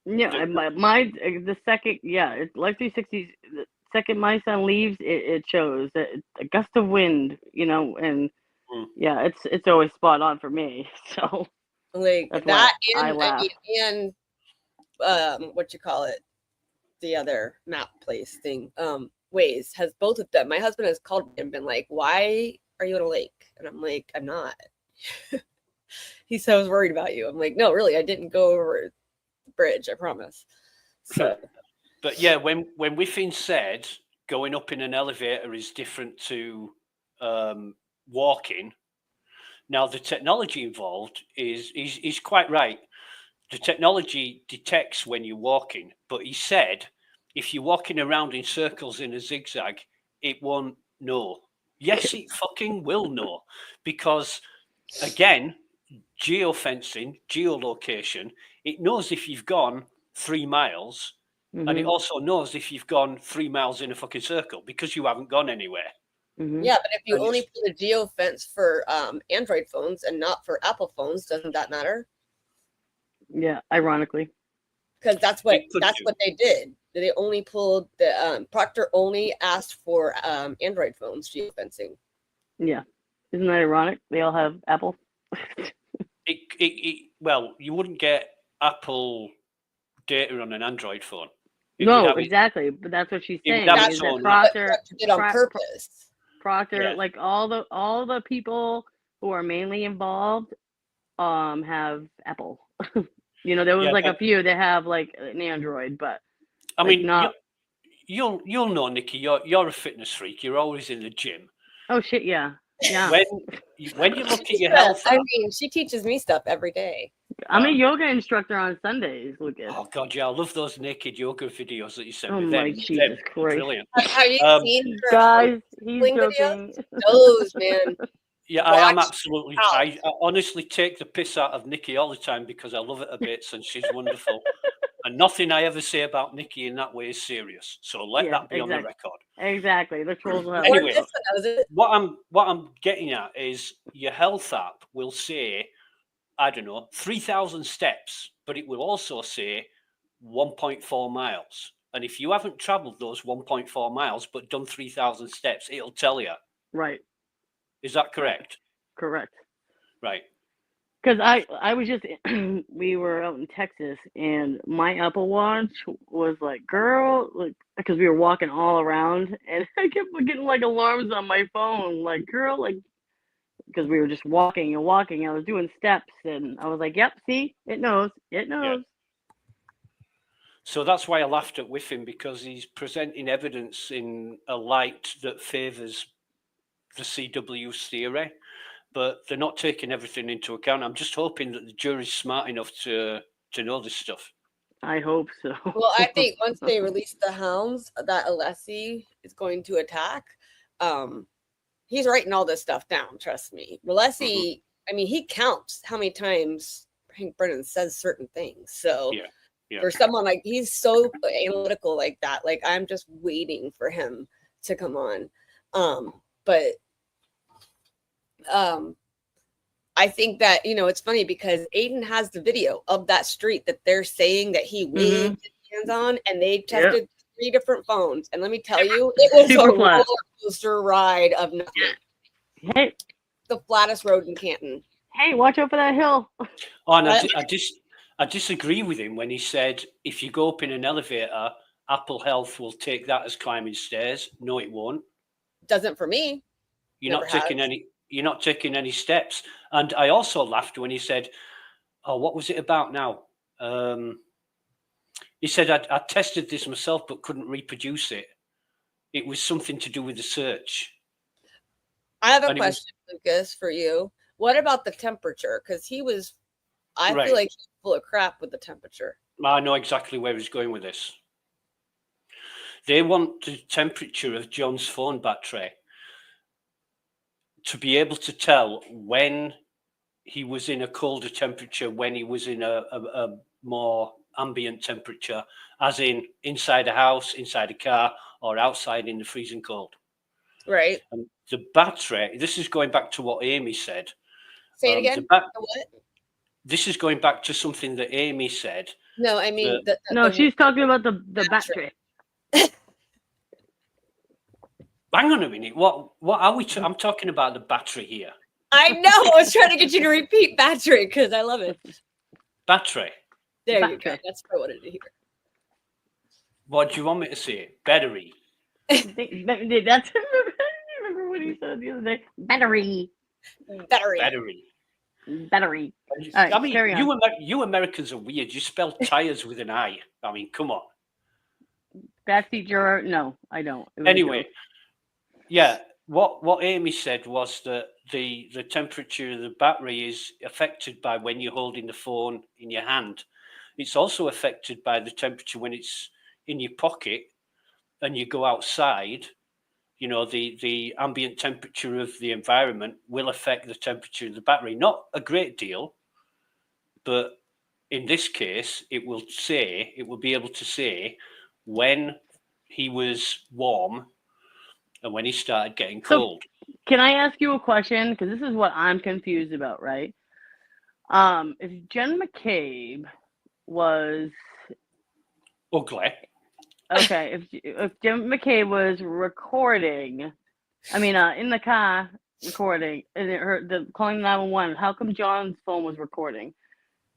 yeah, the second, Life 360's the second my son leaves, it shows that a gust of wind, and Hmm. yeah, it's always spot on for me. So Like that's that, why I and laugh. what you call it, the other map place thing, Waze has both of them. My husband has called me and been like, "Why are you in a lake?" And I'm like, "I'm not." He said, "I was worried about you." I'm like, "No, really, I didn't go over the bridge. I promise." So but yeah, when Whiffin said going up in an elevator is different to walking. Now the technology involved is quite right. The technology detects when you're walking, but he said if you're walking around in circles in a zigzag, it won't know. Yes, it fucking will know, because again, geofencing, geolocation, it knows if you've gone 3 miles, and it Mhm. also knows if you've gone 3 miles in a fucking circle because you haven't gone anywhere. Mhm. yeah, but if you And only it's- put a geofence for Android phones and not for Apple phones, doesn't that matter? Yeah, ironically. Because that's what It could do. they did. They only pulled the Proctor only asked for Android phones geofencing. Yeah. Isn't that ironic? They all have Apple. Well, you wouldn't get Apple data on an Android phone. It would No, have it. exactly. But that's what she's It would saying have That's is its that own. what Proctor, Proctor did on purpose. Proctor, Yeah. like all the people who are mainly involved, have Apple. There was Yeah, like a but few that have like an Android, but I like mean, not. you'll know, Nikki. You're a fitness freak. You're always in the gym. Oh shit! Yeah, yeah. When you look at your Yeah, health I app, mean, she teaches me stuff every day. I'm a yoga instructor on Sundays, Lucas. oh god, yeah, I love those naked yoga videos that you send Oh me. my Jesus They're Christ, brilliant. Have you seen her guys, he's sling joking. videos? Those, man. Yeah, I am Watch absolutely. out. I honestly take the piss out of Nikki all the time because I love it a bit, and she's wonderful. And nothing I ever say about Nikki in that way is serious. So let Yeah, that be on the exactly. record. Exactly. The trolls will have Or Anyway, this one knows it. what I'm getting at is your health app will say, I don't know, 3,000 steps, but it will also say 1.4 miles. And if you haven't traveled those 1.4 miles but done 3,000 steps, it'll tell you. Right. Is that correct? Correct. Right. Because I was just we were out in Texas and my Apple Watch was like, girl, like, because we were walking all around and I kept getting like alarms on my phone, like, girl, like, because we were just walking and walking. I was doing steps and I was like, yep, see, it knows. Yeah. So that's why I laughed at Whiffin, because he's presenting evidence in a light that favours the CW's theory, but they're not taking everything into account. I'm just hoping that the jury's smart enough to know this stuff. I hope so. Well, I think once they release the hounds that Alessi is going to attack, he's writing all this stuff down. Trust me. Alessi, I mean, he counts how many times Hank Brennan says certain things. So Yeah. for someone like, he's so analytical like that. Like, I'm just waiting for him to come on. But I think that, it's funny because Aiden has the video of that street that they're saying that he waved his hands on, and they tested 3 different phones. And let me tell you, it was Super a flat. roller coaster ride of nothing. Hey, The flattest road in Canton. hey, watch out for that hill. Oh, and I disagree with him when he said if you go up in an elevator, Apple Health will take that as climbing stairs. No, it won't. Doesn't for me. You're Never not taking has. any. You're not taking any steps. And I also laughed when he said, "Oh, what was it about now?" He said, "I tested this myself, but couldn't reproduce it. It was something to do with the search." I have a And it was- question, Lucas, for you. What about the temperature? Because I Right. feel like he's full of crap with the temperature. I know exactly where he's going with this. They want the temperature of John's phone battery to be able to tell when he was in a colder temperature, when he was in a more ambient temperature, as in inside a house, inside a car, or outside in the freezing cold. Right. And the battery, this is going back to what Amy said, Say it The again. bat- The what? this is going back to something that Amy said. No, I mean No, she's talking about the battery. Hang on a minute. What are we? I'm talking about the battery here. I know. I was trying to get you to repeat battery because I love it. Battery. There you go. Battery. That's what I wanted to hear. What do you want me to say? Battery. That's remember what he said the other day. Battery. Battery. Battery. Battery. All right, I mean, carry on. you Americans are weird. You spell tires with an I. I mean, come on. Backseat juror? No, I don't. It was a Anyway, joke. yeah. What Amy said was that the temperature of the battery is affected by when you're holding the phone in your hand. It's also affected by the temperature when it's in your pocket and you go outside. You know, the ambient temperature of the environment will affect the temperature of the battery. Not a great deal, but in this case, it will be able to say when he was warm and when he started getting cold. Can I ask you a question? Because this is what I'm confused about, right? If Jen McCabe was Ugly. okay, if Jen McCabe was recording, I mean, in the car recording, and calling 911, how come John's phone was recording?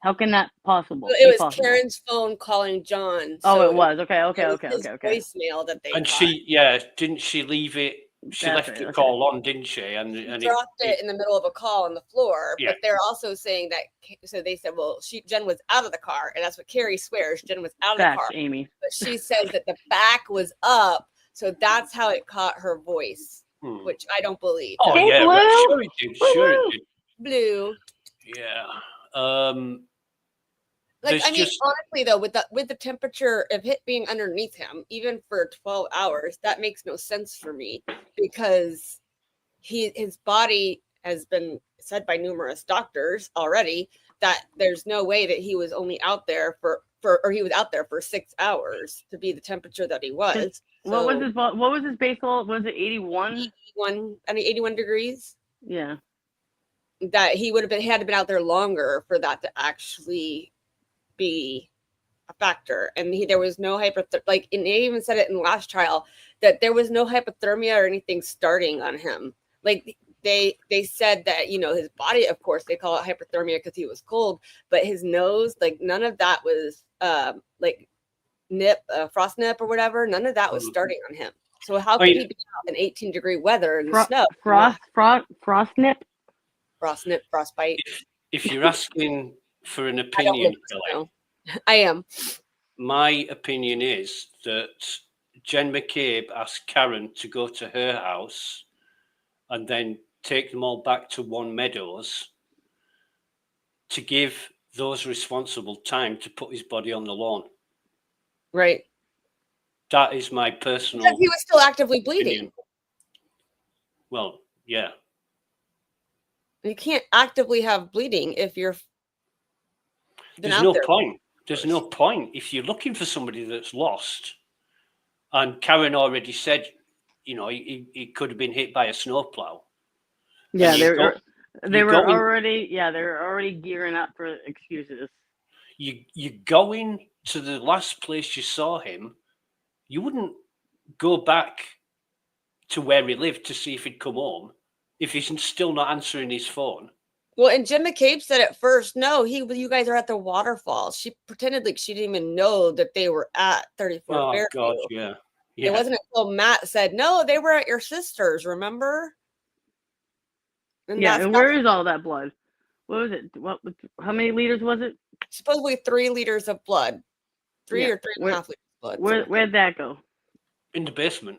How can that possible? It was possible? Karen's phone calling John. Oh, so it was. Okay. it was his Okay. voicemail that they And got. didn't she leave it? She That's left right, the okay. call on, didn't she? And Dropped it in the middle of a call on the floor. Yeah. But they're also saying that. So they said, well, Jen was out of the car, and that's what Carrie swears. Jen was out of the Facts, car, Amy. but she says that the back was up, so that's how it caught her voice, which I don't believe. Oh Hey, yeah, Blue! sure it did. Sure it did. Blue. Yeah. Like, There's I mean, just- honestly, though, with the temperature of it being underneath him, even for 12 hours, that makes no sense for me because his body has been said by numerous doctors already that there's no way that he was only out there or he was out there for 6 hours to be the temperature that he was. What was his basal? Was it 81? 81 degrees. Yeah. That he would have had to been out there longer for that to actually be a factor. And there was no and they even said it in the last trial that there was no hypothermia or anything starting on him. Like they said that, his body, of course, they call it hypothermia because he was cold, but his nose, like none of that was frost nip or whatever. None of that was starting on him. So how could he be out in 18-degree weather in the snow? Frost nip? Frost nip, frostbite. If you're asking for an opinion, Kelly, I am. My opinion is that Jen McCabe asked Karen to go to her house and then take them all back to One Meadows to give those responsible time to put his body on the lawn. Right. That is my personal. Because he was still actively bleeding. opinion. Well, yeah. You can't actively have bleeding if you're. There's no point. There's no point if you're looking for somebody that's lost. And Karen already said, he could have been hit by a snowplow. Yeah, they were already gearing up for excuses. You going to the last place you saw him. You wouldn't go back to where he lived to see if he'd come home if he's still not answering his phone. Well, and Jen McCabe said at first, no, you guys are at the waterfall. She pretended like she didn't even know that they were at 34 Fairview. God, yeah. It wasn't until Matt said, no, they were at your sister's, remember? And and where is all that blood? What was it? How many liters was it? Supposedly 3 liters of blood. 3 or 3.5 liters of blood. Where'd that go? In the basement.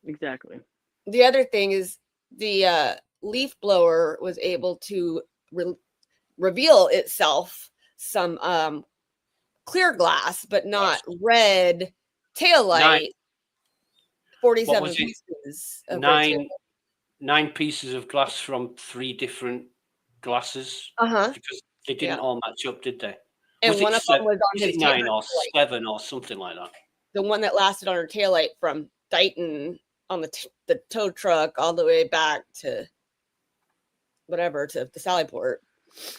Exactly. The other thing is the leaf blower was able to reveal itself some clear glass, but not red taillight. 47 pieces. Of 9 pieces of glass from 3 different glasses. Because they didn't all match up, did they? And one of them was on his 9 or 7 or something like that. The one that lasted on her taillight from Dighton on the tow truck all the way back to whatever to Sallyport.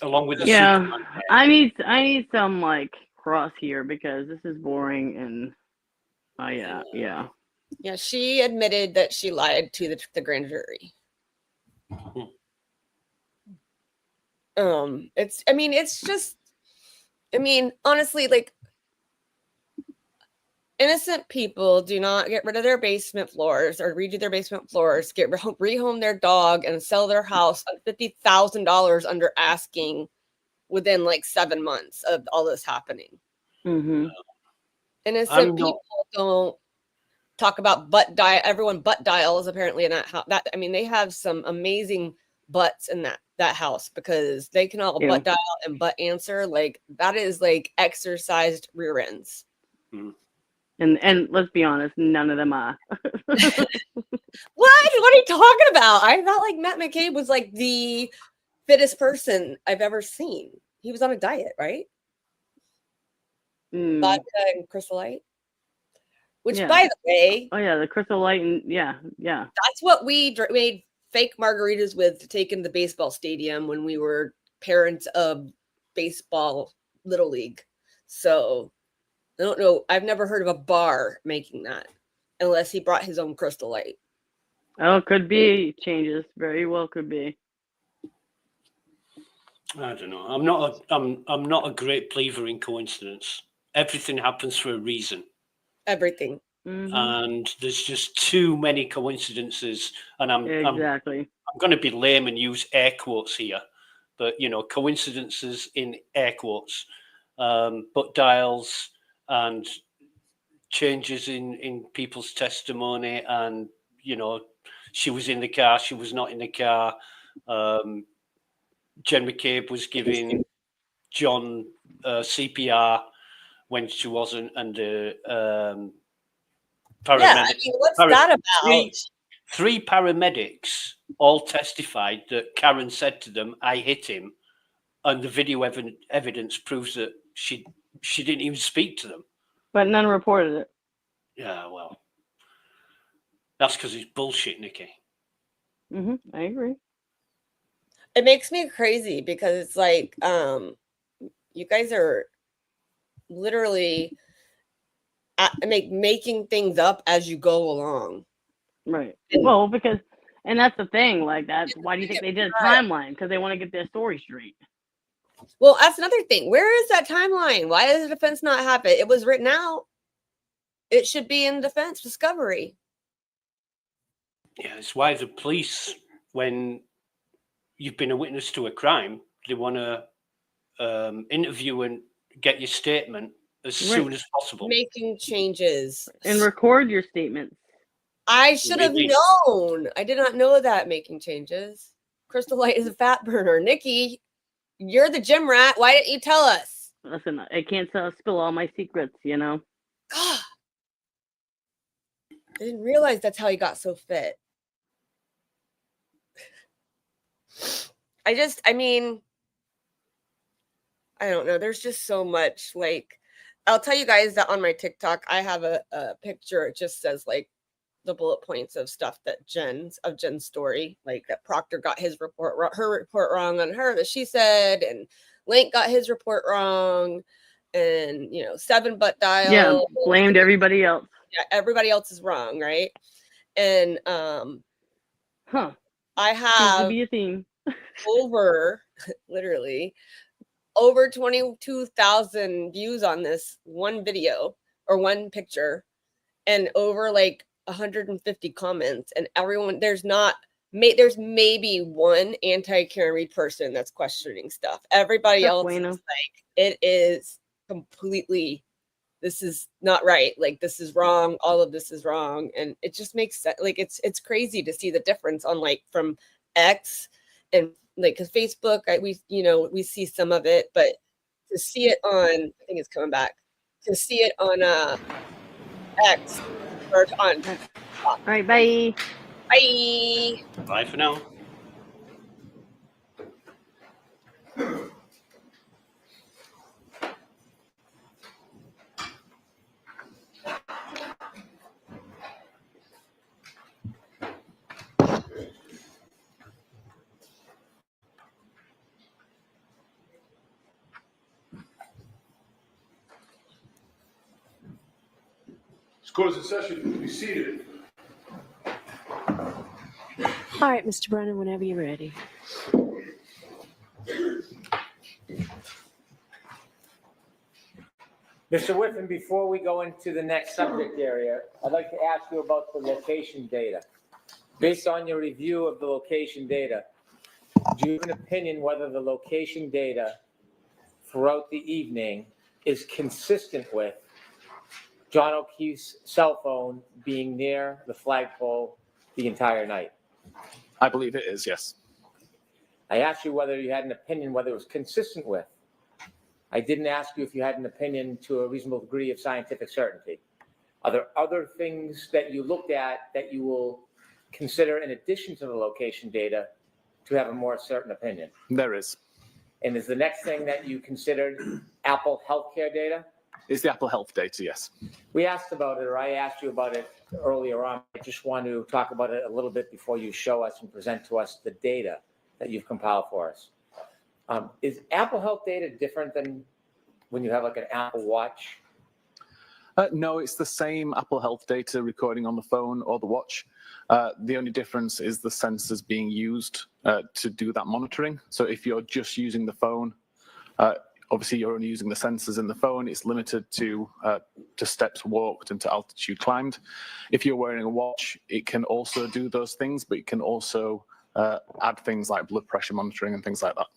Along with the Yeah, Superman. I need some like cross here because this is boring and yeah. Yeah, she admitted that she lied to the grand jury. It's just, honestly, like, innocent people do not get rid of their basement floors or redo their basement floors, rehome their dog, and sell their house at $50,000 under asking within like 7 months of all this happening. Mm-hmm. Innocent people don't talk about butt dial. Everyone butt dials apparently in that house. They have some amazing butts in that house because they can all butt dial and butt answer. Like, that is like exercised rear ends. And let's be honest, none of them are. What? What are you talking about? I thought like Matt McCabe was like the fittest person I've ever seen. He was on a diet, right? Vodka and Crystal Light. Which, by the way, oh yeah, the Crystal Light and yeah. That's what we made fake margaritas with to take in the baseball stadium when we were parents of baseball little league. So I don't know. I've never heard of a bar making that unless he brought his own Crystal Light. Oh, could be changes. Very well could be. I don't know. I'm not a great believer in coincidence. Everything happens for a reason. Everything. And there's just too many coincidences. And I'm going to be lame and use air quotes here, but coincidences in air quotes, butt dials and changes in people's testimony, and she was in the car, she was not in the car. Jen McCabe was giving John CPR when she wasn't, and paramedics. What's that about? Three paramedics all testified that Karen said to them, "I hit him," and the video evidence proves that she didn't even speak to them. But none reported it. Yeah, well, that's because it's bullshit, Nikki. I agree. It makes me crazy because it's like, you guys are literally making things up as you go along. Right. Well, and that's the thing. Like, that's why do you think they did a timeline? Because they want to get their story straight. Well, that's another thing. Where is that timeline? Why does the defense not have it? It was written out. It should be in defense discovery. Yeah, it's why the police, when you've been a witness to a crime, they want to interview and get your statement as soon as possible. Making changes. And record your statements. I should have known. I did not know that, making changes. Crystal Light is a fat burner. Nikki, you're the gym rat. Why didn't you tell us? Listen, I can't spill all my secrets, God. I didn't realize that's how he got so fit. I don't know. There's just so much. Like, I'll tell you guys that on my TikTok, I have a picture. It just says like the bullet points of stuff that Jen's story, like that Proctor got her report wrong on her that she said, and Link got his report wrong, and 7 butt dial. Yeah, blamed everybody else. Yeah, everybody else is wrong, right? And I have seems to be a theme. literally over 22,000 views on this one video or one picture, and over like 150 comments, and everyone, there's maybe one anti-Karen Reed person that's questioning stuff. Everybody else is like, it is completely, this is not right. Like, this is wrong. All of this is wrong. And it just makes sense. Like, it's crazy to see the difference on like from X and like, cause Facebook, we see some of it, but to see it on, I think it's coming back, to see it on X or on. All right, bye. Bye. Bye for now. Close the session. Be seated. All right, Mr. Brennan, whenever you're ready. Mr. Whiffen, before we go into the next subject area, I'd like to ask you about the location data. Based on your review of the location data, do you have an opinion whether the location data throughout the evening is consistent with John O'Keefe's cell phone being near the flagpole the entire night? I believe it is, yes. I asked you whether you had an opinion whether it was consistent with. I didn't ask you if you had an opinion to a reasonable degree of scientific certainty. Are there other things that you looked at that you will consider in addition to the location data to have a more certain opinion? There is. And is the next thing that you considered Apple healthcare data? It's the Apple Health data, yes. We asked about it, or I asked you about it earlier on. I just want to talk about it a little bit before you show us and present to us the data that you've compiled for us. Is Apple Health data different than when you have like an Apple Watch? No, it's the same Apple Health data recording on the phone or the watch. The only difference is the sensors being used to do that monitoring. So if you're just using the phone, obviously you're only using the sensors in the phone. It's limited to steps walked and to altitude climbed. If you're wearing a watch, it can also do those things, but it can also add things like blood pressure monitoring and things like that.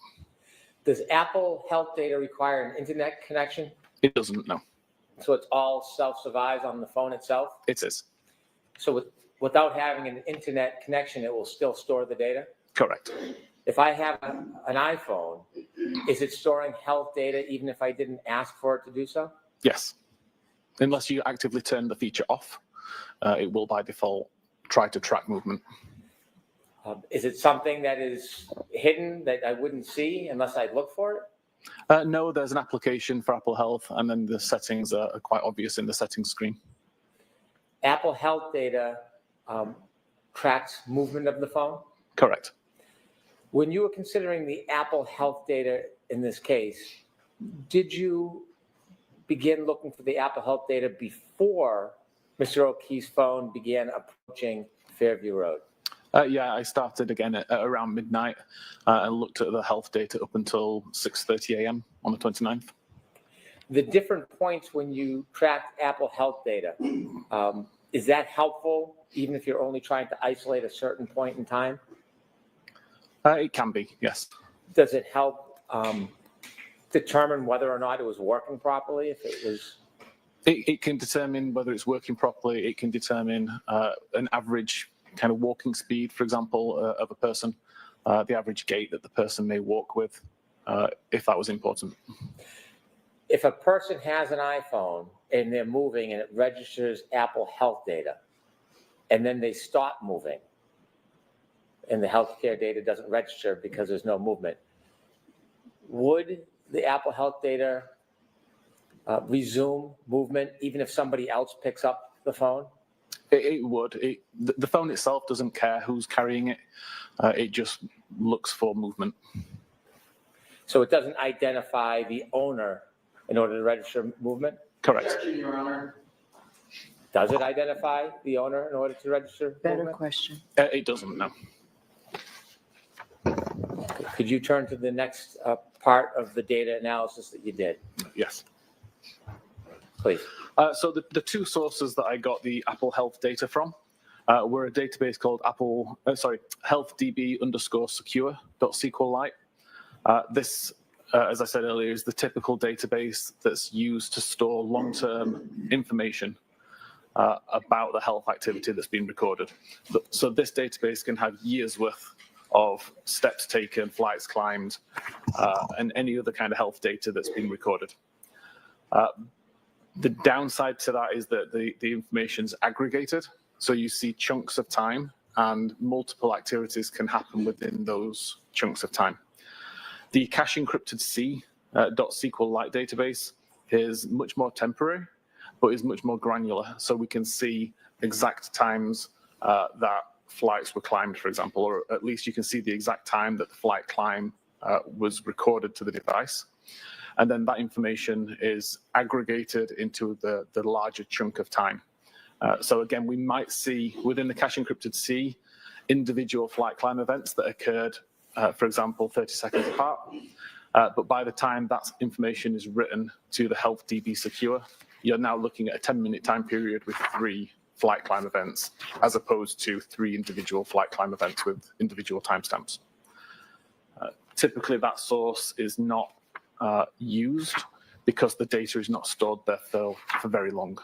Does Apple Health data require an internet connection? It doesn't, no. So it's all self-survives on the phone itself? It is. So without having an internet connection, it will still store the data? Correct. If I have an iPhone, is it storing health data even if I didn't ask for it to do so? Yes. Unless you actively turn the feature off, it will by default try to track movement. Is it something that is hidden that I wouldn't see unless I look for it? No, there's an application for Apple Health, and then the settings are quite obvious in the settings screen. Apple Health data tracks movement of the phone? Correct. When you were considering the Apple Health data in this case, did you begin looking for the Apple Health data before Mr. O'Keefe's phone began approaching Fairview Road? Yeah, I started again at around midnight and looked at the health data up until 6:30 a.m. on the 29th. The different points when you tracked Apple Health data, is that helpful even if you're only trying to isolate a certain point in time? It can be, yes. Does it help determine whether or not it was working properly? If it was, it can determine whether it's working properly. It can determine an average kind of walking speed, for example, of a person, the average gait that the person may walk with, if that was important. if a person has an iPhone and they're moving and it registers Apple Health data, and then they stop moving, and the healthcare data doesn't register because there's no movement, would the Apple Health data resume movement even if somebody else picks up the phone? It would. The phone itself doesn't care who's carrying it. It just looks for movement. So it doesn't identify the owner in order to register movement? Correct. Your Honor. Does it identify the owner in order to register Better movement? question. It doesn't, no. Could you turn to the next part of the data analysis that you did, Yes. please? So the two sources that I got the Apple Health data from were a database called healthdb_secure.sqlite. This, as I said earlier, is the typical database that's used to store long-term information about the health activity that's been recorded. So this database can have years worth of steps taken, flights climbed, and any other kind of health data that's been recorded. The downside to that is that the information's aggregated, so you see chunks of time and multiple activities can happen within those chunks of time. The cache encrypted C.SQLite database is much more temporary, but is much more granular, so we can see exact times that flights were climbed, for example, or at least you can see the exact time that the flight climb was recorded to the device. And then that information is aggregated into the larger chunk of time. So again, we might see within the cache encrypted C individual flight climb events that occurred, for example, 30 seconds apart. But by the time that information is written to the health DB secure, you're now looking at a 10-minute time period with 3 flight climb events, as opposed to 3 individual flight climb events with individual timestamps. Typically, that source is not used because the data is not stored there for very long.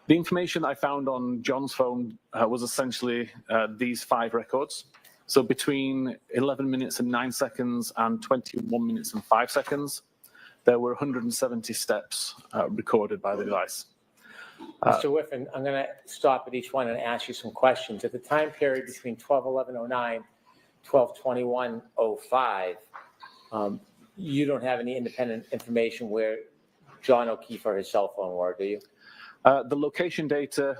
The information I found on John's phone was essentially these 5 records. So between 11 minutes and 9 seconds and 21 minutes and 5 seconds, there were 170 steps recorded by the device. Mr. Whiffen, I'm going to stop at each one and ask you some questions. At the time period between 12/11/09, 12/21/05, you don't have any independent information where John O'Keefe or his cell phone were, do you? The location data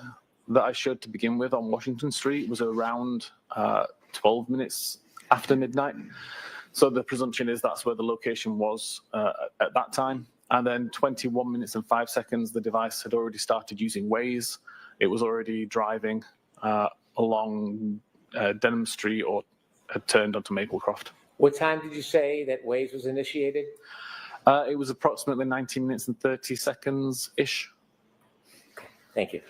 that I showed to begin with on Washington Street was around 12 minutes after midnight. So the presumption is that's where the location was at that time. And then 21 minutes and 5 seconds, the device had already started using Waze. It was already driving along Denham Street or had turned onto Maplecroft. What time did you say that Waze was initiated? It was approximately 19 minutes and 30 seconds-ish. Thank you.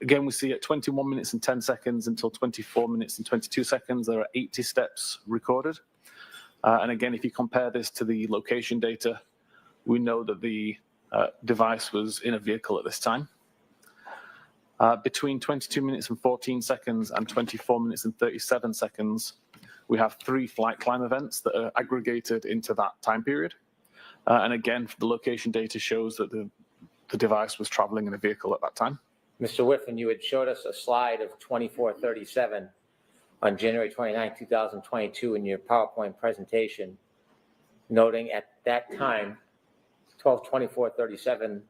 Again, we see at 21 minutes and 10 seconds until 24 minutes and 22 seconds, there are 80 steps recorded. And again, if you compare this to the location data, we know that the device was in a vehicle at this time. Between 22 minutes and 14 seconds and 24 minutes and 37 seconds, we have 3 flight climb events that are aggregated into that time period. And again, the location data shows that the device was traveling in a vehicle at that time. Mr. Whiffen, you had showed us a slide of 2437 on January 29, 2022 in your PowerPoint presentation, noting at that time, 12/24/37,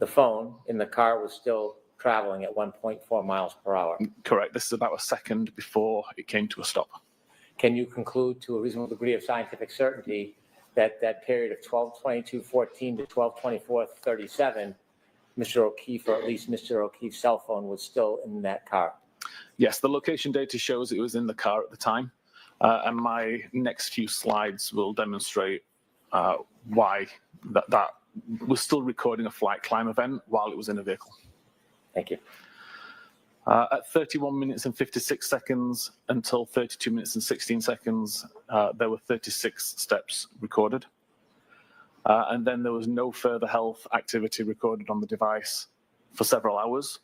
the phone in the car was still traveling at 1.4 miles per hour. Correct. This is about a second before it came to a stop. Can you conclude to a reasonable degree of scientific certainty that that period of 12/22/14 to 12/24/37, Mr. O'Keefe, or at least Mr. O'Keefe's cell phone, was still in that car? Yes, the location data shows it was in the car at the time. And my next few slides will demonstrate why that was still recording a flight climb event while it was in a vehicle. Thank you. At 31 minutes and 56 seconds until 32 minutes and 16 seconds, there were 36 steps recorded. And then there was no further health activity recorded on the device for several hours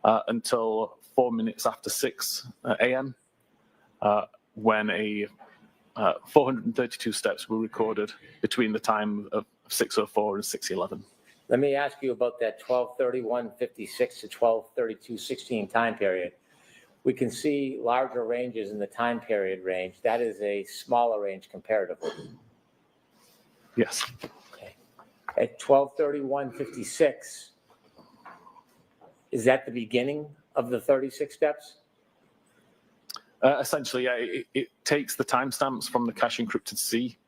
until 4 minutes after 6 a.m. When 432 steps were recorded between the time of 6:04 and 6:11. Let me ask you about that 12/31/56 to 12/32/16 time period. We can see larger ranges in the time period range. That is a smaller range comparatively. Yes. Okay. At 12/31/56, is that the beginning of the 36 steps? Essentially, yeah, it takes the timestamps from the cache encrypted C,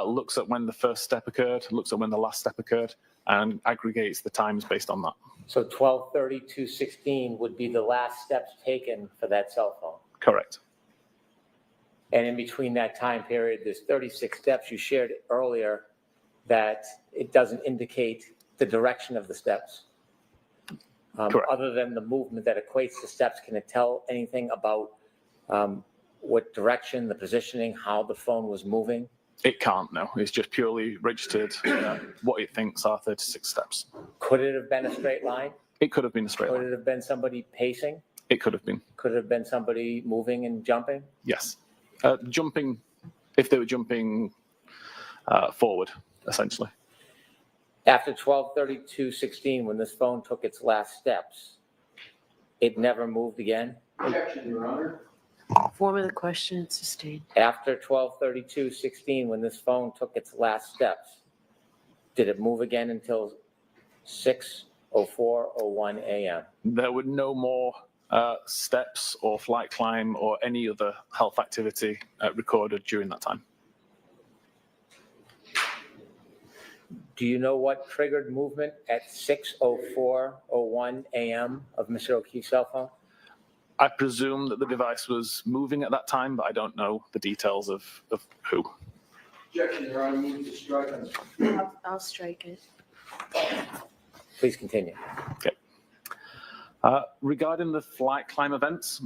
looks at when the first step occurred, looks at when the last step occurred, and aggregates the times based on that. So 12/32/16 would be the last steps taken for that cell phone. Correct. And in between that time period, there's 36 steps. You shared earlier that it doesn't indicate the direction of the steps. Correct. Other than the movement that equates to steps, can it tell anything about what direction, the positioning, how the phone was moving? It can't, no. It's just purely registered what it thinks are 36 steps. Could it have been a straight line? It could have been a straight Could line. it have been somebody pacing? It could have been. Could it have been somebody moving and jumping? Yes. Jumping, if they were jumping forward, essentially. After 12/32/16, when this phone took its last steps, it never moved again? Objection, Your Honor. Form of the question sustained. After 12/32/16, when this phone took its last steps, did it move again until 6:04:01 a.m.? There were no more steps or flight climb or any other health activity recorded during that time. Do you know what triggered movement at 6:04:01 a.m. of Mr. O'Keefe's cell phone? I presume that the device was moving at that time, but I don't know the details of who. Objection, Your Honor, move to strike on. I'll strike it. Please continue. Okay. Regarding the flight climb events,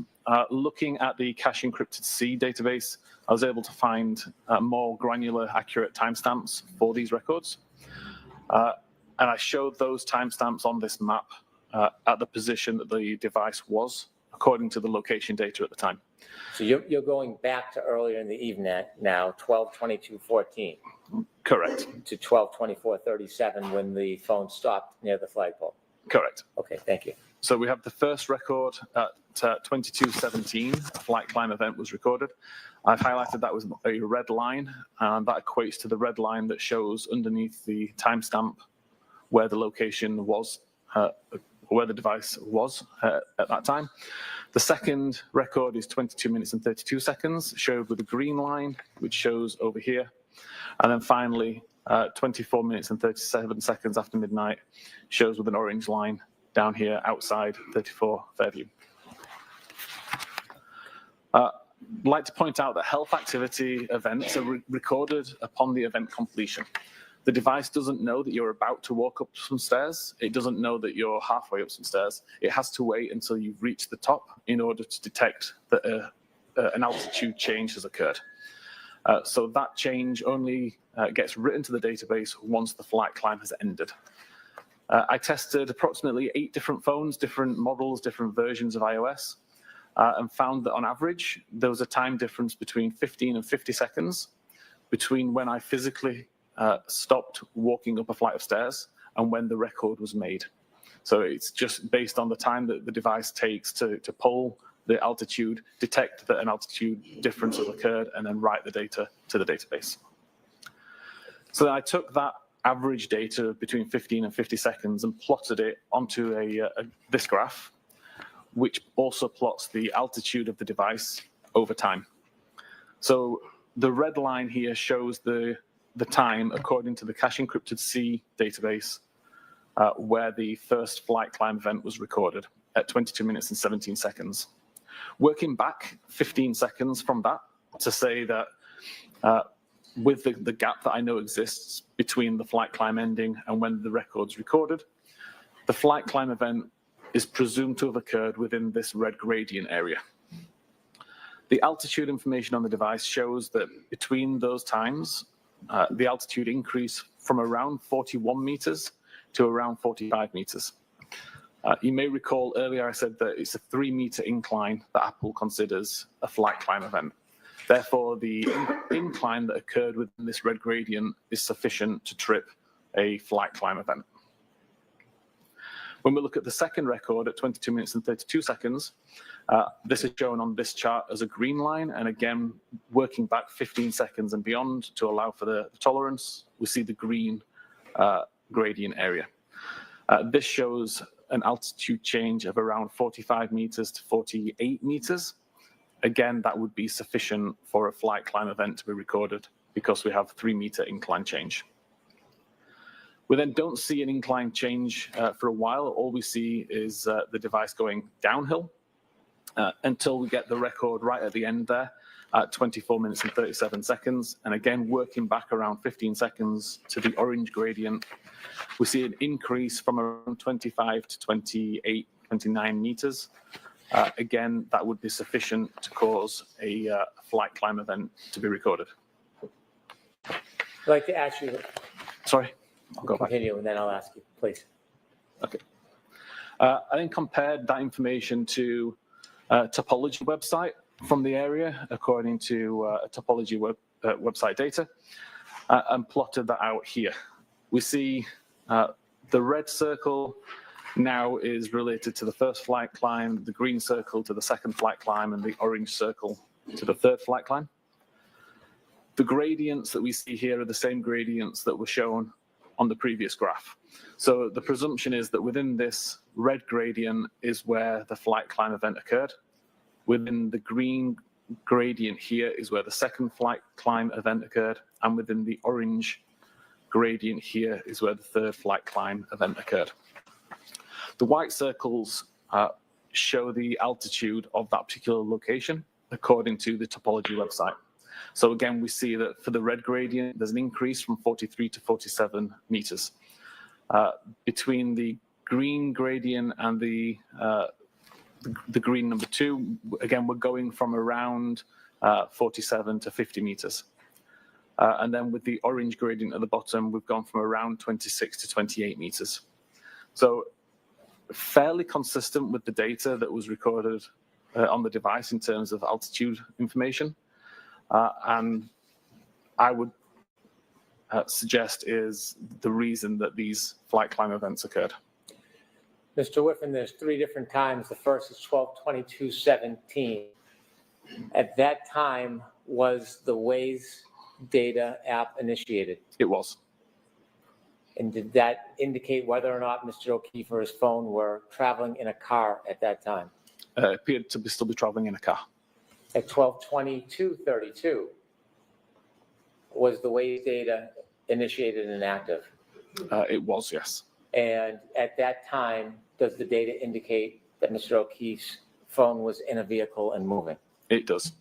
looking at the cache encrypted C database, I was able to find more granular, accurate timestamps for these records. And I showed those timestamps on this map at the position that the device was, according to the location data at the time. So you're going back to earlier in the evening now, 12:22:14. Correct. To 12:24:37 when the phone stopped near the flagpole. Correct. Okay, thank you. So we have the first record at 22:17, a flight climb event was recorded. I've highlighted that was a red line, and that equates to the red line that shows underneath the timestamp where the location was, where the device was at that time. The second record is 22 minutes and 32 seconds, showed with a green line, which shows over here. And then finally, 24 minutes and 37 seconds after midnight, shows with an orange line down here outside 34 Fairview. I'd like to point out that health activity events are recorded upon the event completion. The device doesn't know that you're about to walk up some stairs. It doesn't know that you're halfway up some stairs. It has to wait until you've reached the top in order to detect that an altitude change has occurred. So that change only gets written to the database once the flight climb has ended. I tested approximately 8 different phones, different models, different versions of iOS, and found that on average, there was a time difference between 15 and 50 seconds between when I physically stopped walking up a flight of stairs and when the record was made. So it's just based on the time that the device takes to pull the altitude, detect that an altitude difference has occurred, and then write the data to the database. So I took that average data between 15 and 50 seconds and plotted it onto this graph, which also plots the altitude of the device over time. So the red line here shows the time according to the cache encrypted C database where the first flight climb event was recorded at 22 minutes and 17 seconds. Working back 15 seconds from that to say that with the gap that I know exists between the flight climb ending and when the record's recorded, the flight climb event is presumed to have occurred within this red gradient area. The altitude information on the device shows that between those times, the altitude increased from around 41 meters to around 45 meters. You may recall earlier I said that it's a 3-meter incline that Apple considers a flight climb event. Therefore, the incline that occurred within this red gradient is sufficient to trip a flight climb event. When we look at the second record at 22 minutes and 32 seconds, this is shown on this chart as a green line. And again, working back 15 seconds and beyond to allow for the tolerance, we see the green gradient area. This shows an altitude change of around 45 meters to 48 meters. Again, that would be sufficient for a flight climb event to be recorded because we have 3-meter incline change. We then don't see an incline change for a while. All we see is the device going downhill until we get the record right at the end there at 24 minutes and 37 seconds. And again, working back around 15 seconds to the orange gradient, we see an increase from around 25 to 28, 29 meters. Again, that would be sufficient to cause a flight climb event to be recorded. I'd like to ask you. Sorry, I'll go back. Continue, and then I'll ask you, please. Okay. I then compared that information to a topology website from the area, according to a topology website data, and plotted that out here. We see the red circle now is related to the first flight climb, the green circle to the second flight climb, and the orange circle to the third flight climb. The gradients that we see here are the same gradients that were shown on the previous graph. So the presumption is that within this red gradient is where the flight climb event occurred. Within the green gradient here is where the second flight climb event occurred, and within the orange gradient here is where the third flight climb event occurred. The white circles show the altitude of that particular location according to the topology website. So again, we see that for the red gradient, there's an increase from 43 to 47 meters. Between the green gradient and the green number 2, again, we're going from around 47 to 50 meters. And then with the orange gradient at the bottom, we've gone from around 26 to 28 meters. So fairly consistent with the data that was recorded on the device in terms of altitude information. And I would suggest is the reason that these flight climb events occurred. Mr. Whiffen, there's 3 different times. The first is 12/22/17. At that time, was the Waze data app initiated? It was. And did that indicate whether or not Mr. O'Keefe or his phone were traveling in a car at that time? Appeared to still be traveling in a car. At 12/22/32, was the Waze data initiated and active? It was, yes. And at that time, does the data indicate that Mr. O'Keefe's phone was in a vehicle and moving? It does.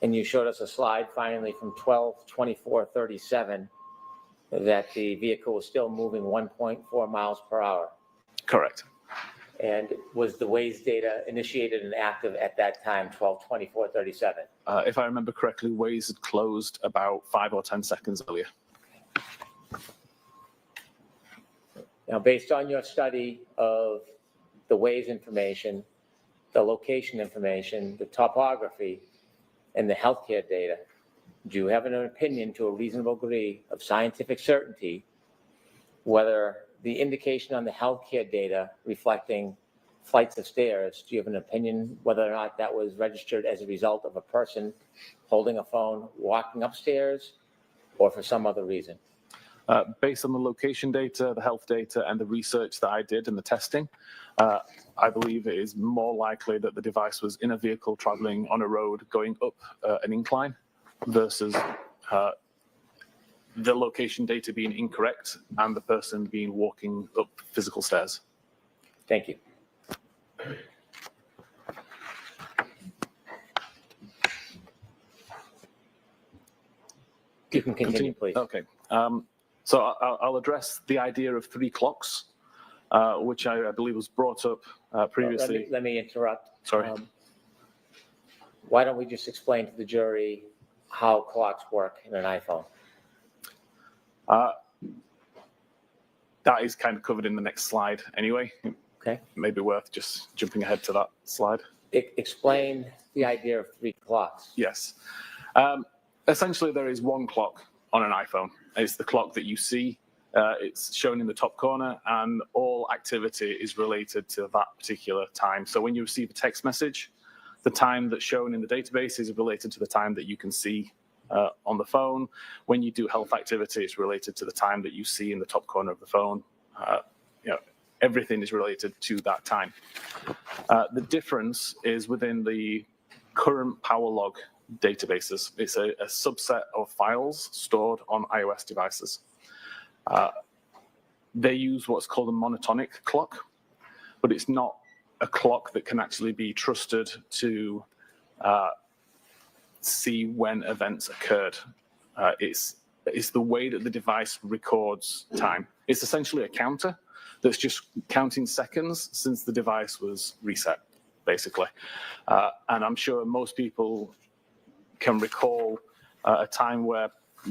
And you showed us a slide finally from 12/24/37 that the vehicle was still moving 1.4 miles per hour. Correct. And was the Waze data initiated and active at that time, 12/24/37? If I remember correctly, Waze had closed about 5 or 10 seconds earlier. Now, based on your study of the Waze information, the location information, the topography, and the healthcare data, do you have an opinion to a reasonable degree of scientific certainty whether the indication on the healthcare data reflecting flights of stairs, do you have an opinion whether or not that was registered as a result of a person holding a phone, walking upstairs, or for some other reason? Based on the location data, the health data, and the research that I did and the testing, I believe it is more likely that the device was in a vehicle traveling on a road going up an incline versus the location data being incorrect and the person being walking up physical stairs. Thank you. You can continue, please. Okay. So I'll address the idea of 3 clocks, which I believe was brought up previously. Let me interrupt. Sorry. Why don't we just explain to the jury how clocks work in an iPhone? That is kind of covered in the next slide anyway. Okay. Maybe worth just jumping ahead to that slide. Explain the idea of 3 clocks. Yes. Essentially, there is one clock on an iPhone. It's the clock that you see. It's shown in the top corner, and all activity is related to that particular time. So when you receive a text message, the time that's shown in the database is related to the time that you can see on the phone. When you do health activity, it's related to the time that you see in the top corner of the phone. Everything is related to that time. The difference is within the current power log databases. It's a subset of files stored on iOS devices. They use what's called a monotonic clock, but it's not a clock that can actually be trusted to see when events occurred. It's the way that the device records time. It's essentially a counter that's just counting seconds since the device was reset, basically. And I'm sure most people can recall a time where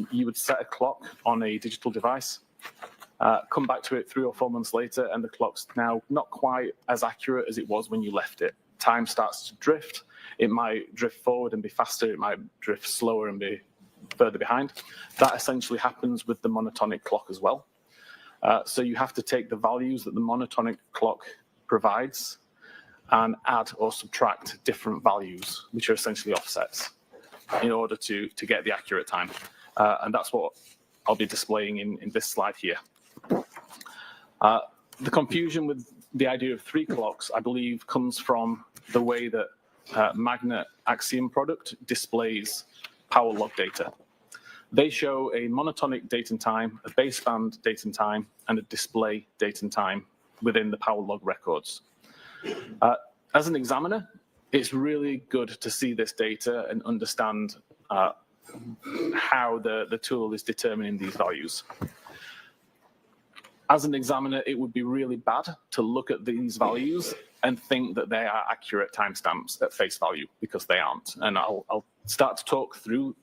you would set a clock on a digital device, come back to it 3 or 4 months later, and the clock's now not quite as accurate as it was when you left it. Time starts to drift. It might drift forward and be faster. It might drift slower and be further behind. That essentially happens with the monotonic clock as well. So you have to take the values that the monotonic clock provides and add or subtract different values, which are essentially offsets, in order to get the accurate time. And that's what I'll be displaying in this slide here. The confusion with the idea of 3 clocks, I believe, comes from the way that Magnet Axiom product displays power log data. They show a monotonic date and time, a baseband date and time, and a display date and time within the power log records. As an examiner, it's really good to see this data and understand how the tool is determining these values. As an examiner, it would be really bad to look at these values and think that they are accurate timestamps at face value, because they aren't. And I'll start to talk through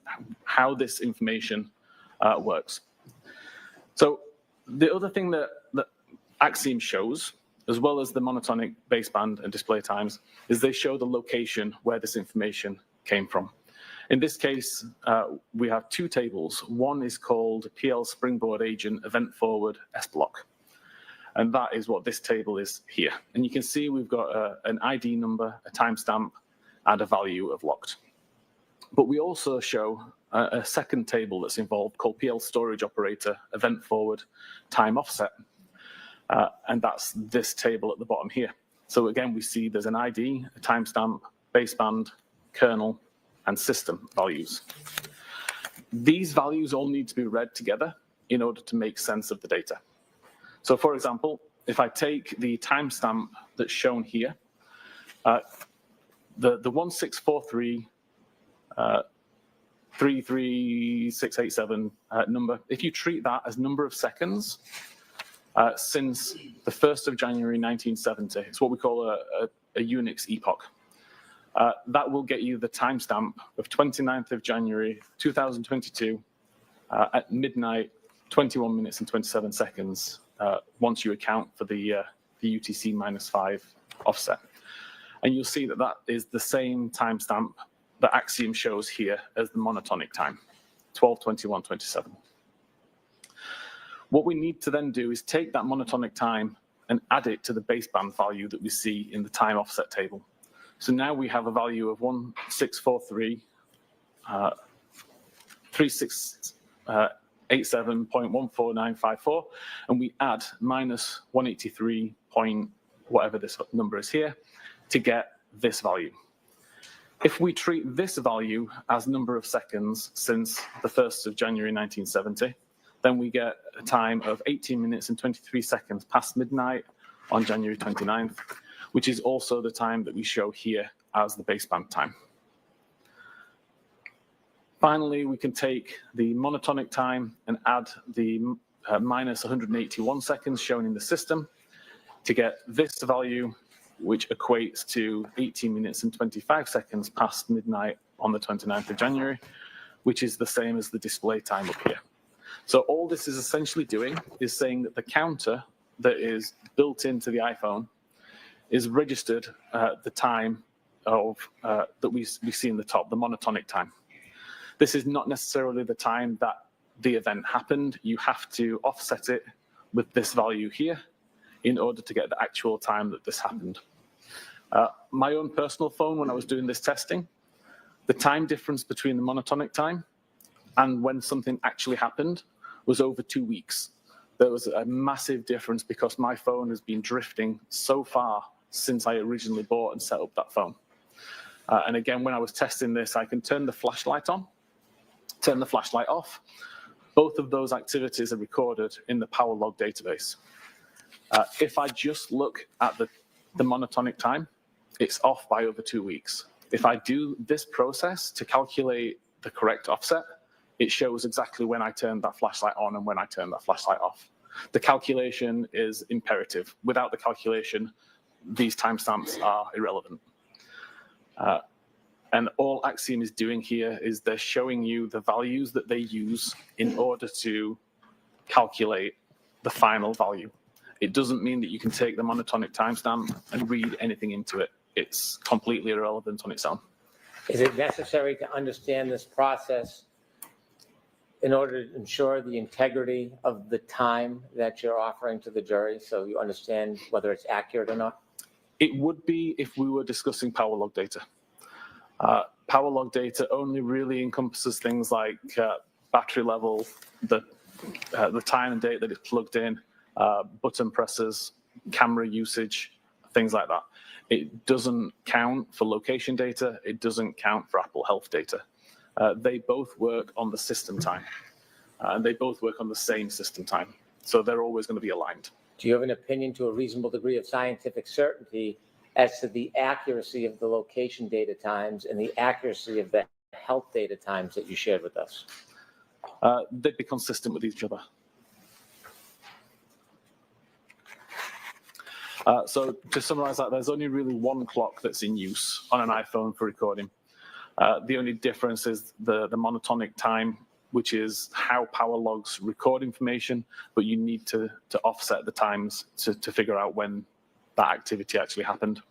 how this information works. So the other thing that Axiom shows, as well as the monotonic baseband and display times, is they show the location where this information came from. In this case, we have two tables. One is called PL Springboard Agent Event Forward S block. And that is what this table is here. And you can see we've got an ID number, a timestamp, and a value of locked. But we also show a second table that's involved called PL Storage Operator Event Forward Time Offset. And that's this table at the bottom here. So again, we see there's an ID, a timestamp, baseband, kernel, and system values. These values all need to be read together in order to make sense of the data. So for example, if I take the timestamp that's shown here, the 1643 33687 number, if you treat that as number of seconds since the 1st of January 1970, it's what we call a Unix epoch. That will get you the timestamp of 29th of January 2022 at midnight, 21 minutes and 27 seconds, once you account for the UTC -5 offset. And you'll see that that is the same timestamp that Axiom shows here as the monotonic time, 12/21/27. What we need to then do is take that monotonic time and add it to the baseband value that we see in the time offset table. So now we have a value of 1643 3687.14954, and we add minus 183 point whatever this number is here to get this value. If we treat this value as number of seconds since the 1st of January 1970, then we get a time of 18 minutes and 23 seconds past midnight on January 29th, which is also the time that we show here as the baseband time. Finally, we can take the monotonic time and add the minus 181 seconds shown in the system to get this value, which equates to 18 minutes and 25 seconds past midnight on the 29th of January, which is the same as the display time up here. So all this is essentially doing is saying that the counter that is built into the iPhone is registered the time of that we see in the top, the monotonic time. This is not necessarily the time that the event happened. You have to offset it with this value here in order to get the actual time that this happened. My own personal phone, when I was doing this testing, the time difference between the monotonic time and when something actually happened was over 2 weeks. There was a massive difference because my phone has been drifting so far since I originally bought and set up that phone. And again, when I was testing this, I can turn the flashlight on, turn the flashlight off. Both of those activities are recorded in the power log database. If I just look at the monotonic time, it's off by over 2 weeks. If I do this process to calculate the correct offset, it shows exactly when I turned that flashlight on and when I turned that flashlight off. The calculation is imperative. Without the calculation, these timestamps are irrelevant. And all Axiom is doing here is they're showing you the values that they use in order to calculate the final value. It doesn't mean that you can take the monotonic timestamp and read anything into it. It's completely irrelevant on its own. Is it necessary to understand this process in order to ensure the integrity of the time that you're offering to the jury so you understand whether it's accurate or not? It would be if we were discussing power log data. Power log data only really encompasses things like battery level, the time and date that it's plugged in, button presses, camera usage, things like that. It doesn't count for location data. It doesn't count for Apple Health data. they both work on the system time, and they both work on the same system time. So they're always going to be aligned. Do you have an opinion to a reasonable degree of scientific certainty as to the accuracy of the location data times and the accuracy of the health data times that you shared with us? They'd be consistent with each other. So to summarize that, there's only really one clock that's in use on an iPhone for recording. The only difference is the monotonic time, which is how power logs record information, but you need to offset the times to figure out when that activity actually happened.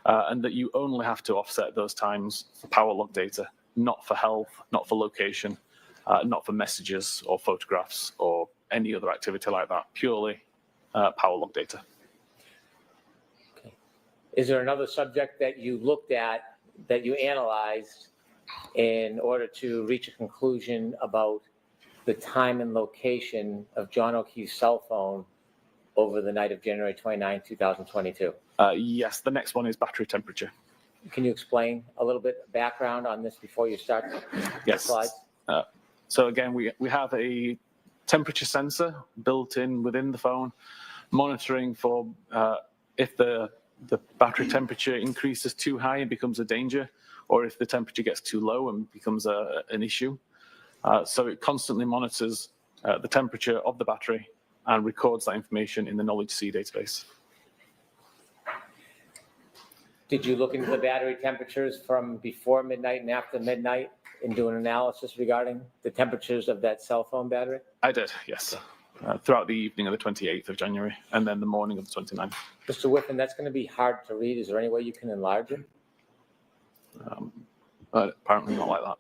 And that you only have to offset those times for power log data, not for health, not for location, not for messages or photographs or any other activity like that, purely power log data. Okay. Is there another subject that you looked at, that you analyzed in order to reach a conclusion about the time and location of John O'Keefe's cell phone over the night of January 29, 2022? Yes, the next one is battery temperature. Can you explain a little bit background on this before you start the slides? So again, we have a temperature sensor built in within the phone, monitoring for if the battery temperature increases too high and becomes a danger, or if the temperature gets too low and becomes an issue. So it constantly monitors the temperature of the battery and records that information in the Knowledge C database. Did you look into the battery temperatures from before midnight and after midnight and do an analysis regarding the temperatures of that cell phone battery? I did, yes. Throughout the evening of the 28th of January and then the morning of the 29th. Mr. Whiffen, that's going to be hard to read. Is there any way you can enlarge it? But apparently not like that.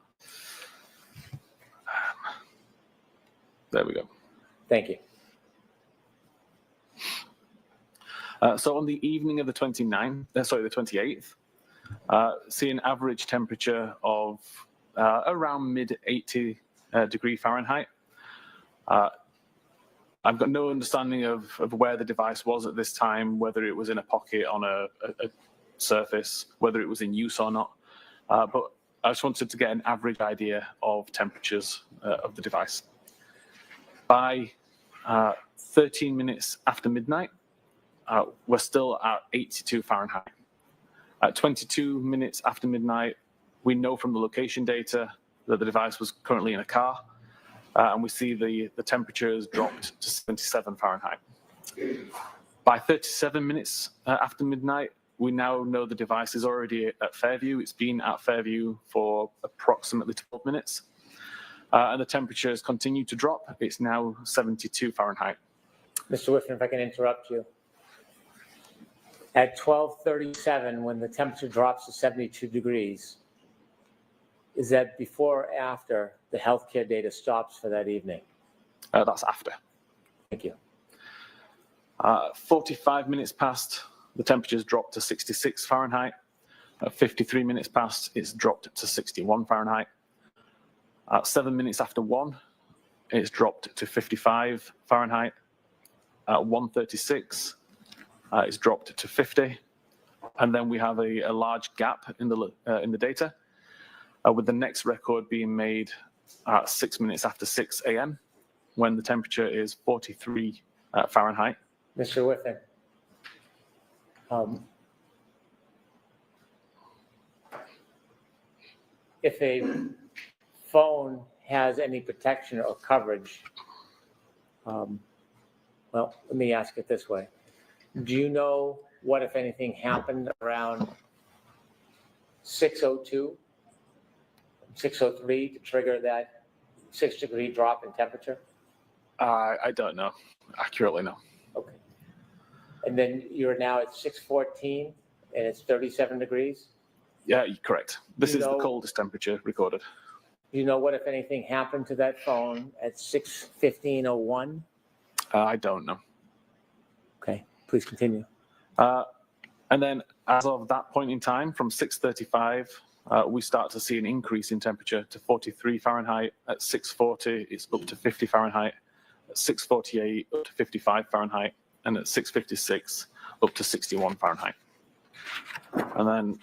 There we go. Thank you. So on the evening of the 28th, see an average temperature of around mid 80 degree Fahrenheit. I've got no understanding of where the device was at this time, whether it was in a pocket on a surface, whether it was in use or not. But I just wanted to get an average idea of temperatures of the device. By 13 minutes after midnight, we're still at 82 Fahrenheit. At 22 minutes after midnight, we know from the location data that the device was currently in a car, and we see the temperature has dropped to 77 Fahrenheit. By 37 minutes after midnight, we now know the device is already at Fairview. It's been at Fairview for approximately 12 minutes, and the temperature has continued to drop. It's now 72 Fahrenheit. Mr. Whiffen, if I can interrupt you. At 12:37, when the temperature drops to 72 degrees, is that before or after the healthcare data stops for that evening? That's after. Thank you. 45 minutes past, the temperature's dropped to 66 Fahrenheit. 53 minutes past, it's dropped to 61 Fahrenheit. 7 minutes after 1, it's dropped to 55 Fahrenheit. At 1:36, it's dropped to 50. And then we have a large gap in the data, with the next record being made at 6 minutes after 6 a.m., when the temperature is 43 Fahrenheit. Mr. Whiffen, if a phone has any protection or coverage, well, let me ask it this way. Do you know what, if anything, happened around 6:02, 6:03 to trigger that 6-degree drop in temperature? I don't know accurately, no. Okay. And then you're now at 6:14 and it's 37 degrees? Yeah, correct. This is the coldest temperature recorded. Do you know what, if anything, happened to that phone at 6:15:01? I don't know. Okay, please continue. And then as of that point in time, from 6:35, we start to see an increase in temperature to 43 Fahrenheit. At 6:40, it's up to 50 Fahrenheit. At 6:48, up to 55 Fahrenheit. And at 6:56, up to 61 Fahrenheit. And then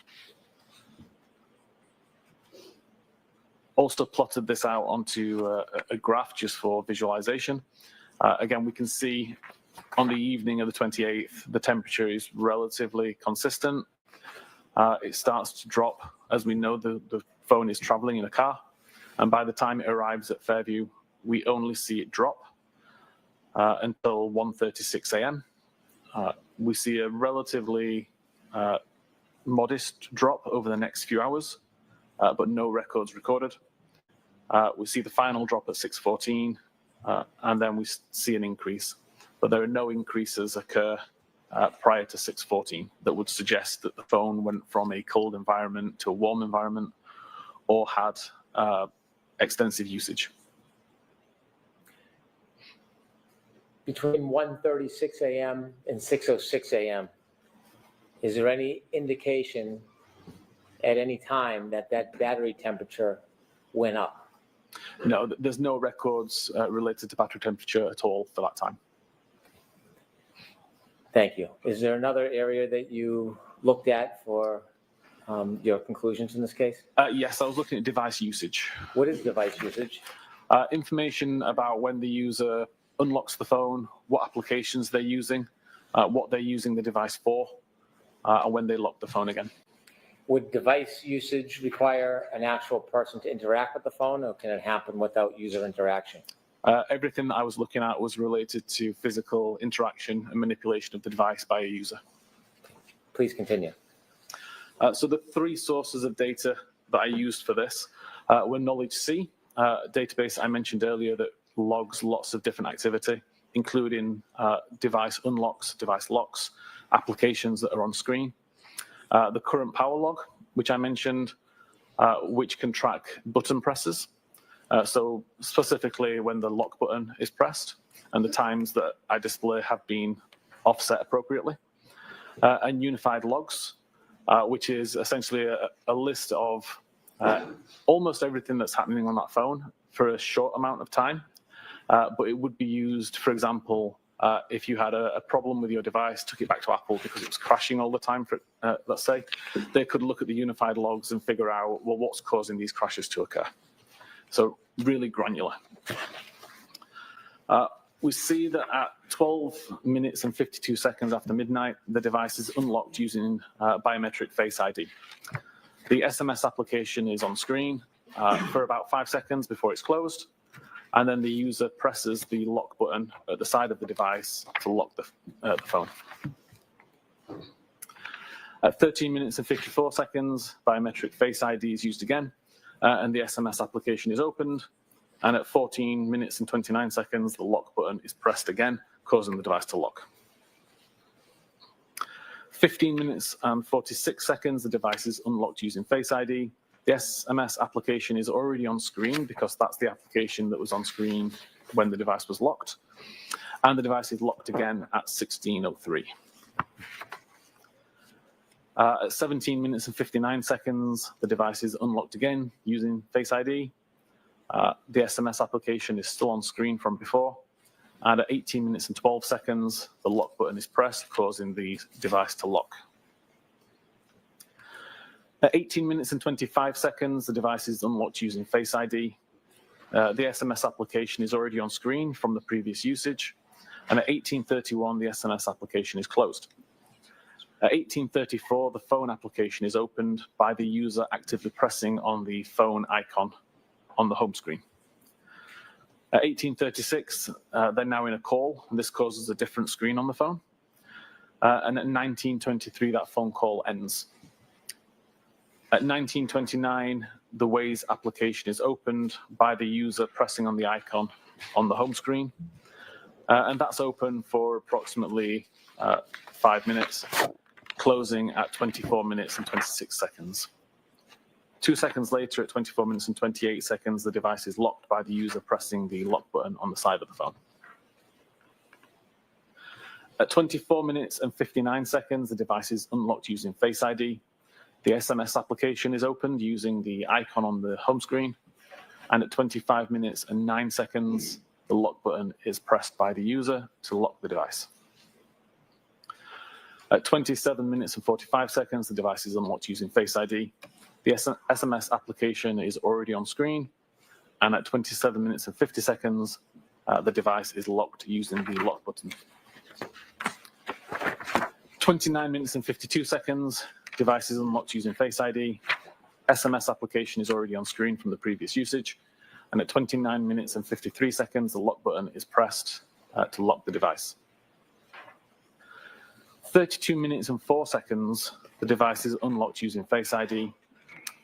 Also plotted this out onto a graph just for visualization. Again, we can see on the evening of the 28th, the temperature is relatively consistent. It starts to drop as we know the phone is traveling in a car. And by the time it arrives at Fairview, we only see it drop until 1:36 a.m. We see a relatively modest drop over the next few hours, but no records recorded. We see the final drop at 6:14, and then we see an increase. But there are no increases occur prior to 6:14 that would suggest that the phone went from a cold environment to a warm environment or had extensive usage. Between 1:36 a.m. and 6:06 a.m., is there any indication at any time that that battery temperature went up? No, there's no records related to battery temperature at all for that time. Thank you. Is there another area that you looked at for your conclusions in this case? Yes, I was looking at device usage. What is device usage? Information about when the user unlocks the phone, what applications they're using, what they're using the device for, and when they lock the phone again. Would device usage require an actual person to interact with the phone, or can it happen without user interaction? Everything that I was looking at was related to physical interaction and manipulation of the device by a user. Please continue. So the three sources of data that I used for this were Knowledge C, a database I mentioned earlier that logs lots of different activity, including device unlocks, device locks, applications that are on screen. The current power log, which I mentioned, which can track button presses. So specifically when the lock button is pressed and the times that I display have been offset appropriately. And unified logs, which is essentially a list of almost everything that's happening on that phone for a short amount of time. But it would be used, for example, if you had a problem with your device, took it back to Apple because it was crashing all the time, for, let's say, they could look at the unified logs and figure out, well, what's causing these crashes to occur. So really granular. We see that at 12 minutes and 52 seconds after midnight, the device is unlocked using biometric Face ID. The SMS application is on screen for about 5 seconds before it's closed. And then the user presses the lock button at the side of the device to lock the phone. At 13 minutes and 54 seconds, biometric Face ID is used again, and the SMS application is opened. And at 14 minutes and 29 seconds, the lock button is pressed again, causing the device to lock. 15 minutes and 46 seconds, the device is unlocked using Face ID. The SMS application is already on screen because that's the application that was on screen when the device was locked. And the device is locked again at 16:03. At 17 minutes and 59 seconds, the device is unlocked again using Face ID. The SMS application is still on screen from before. And at 18 minutes and 12 seconds, the lock button is pressed, causing the device to lock. At 18 minutes and 25 seconds, the device is unlocked using Face ID. The SMS application is already on screen from the previous usage. And at 18:31, the SMS application is closed. At 18:34, the phone application is opened by the user actively pressing on the phone icon on the home screen. At 18:36, they're now in a call, and this causes a different screen on the phone. And at 19:23, that phone call ends. At 19:29, the Waze application is opened by the user pressing on the icon on the home screen. And that's open for approximately 5 minutes, closing at 24 minutes and 26 seconds. 2 seconds later, at 24 minutes and 28 seconds, the device is locked by the user pressing the lock button on the side of the phone. At 24 minutes and 59 seconds, the device is unlocked using Face ID. The SMS application is opened using the icon on the home screen. And at 25 minutes and 9 seconds, the lock button is pressed by the user to lock the device. At 27 minutes and 45 seconds, the device is unlocked using Face ID. The SMS application is already on screen, and at 27 minutes and 50 seconds, the device is locked using the lock button. 29 minutes and 52 seconds, device is unlocked using Face ID. SMS application is already on screen from the previous usage. And at 29 minutes and 53 seconds, the lock button is pressed to lock the device. 32 minutes and 4 seconds, the device is unlocked using Face ID.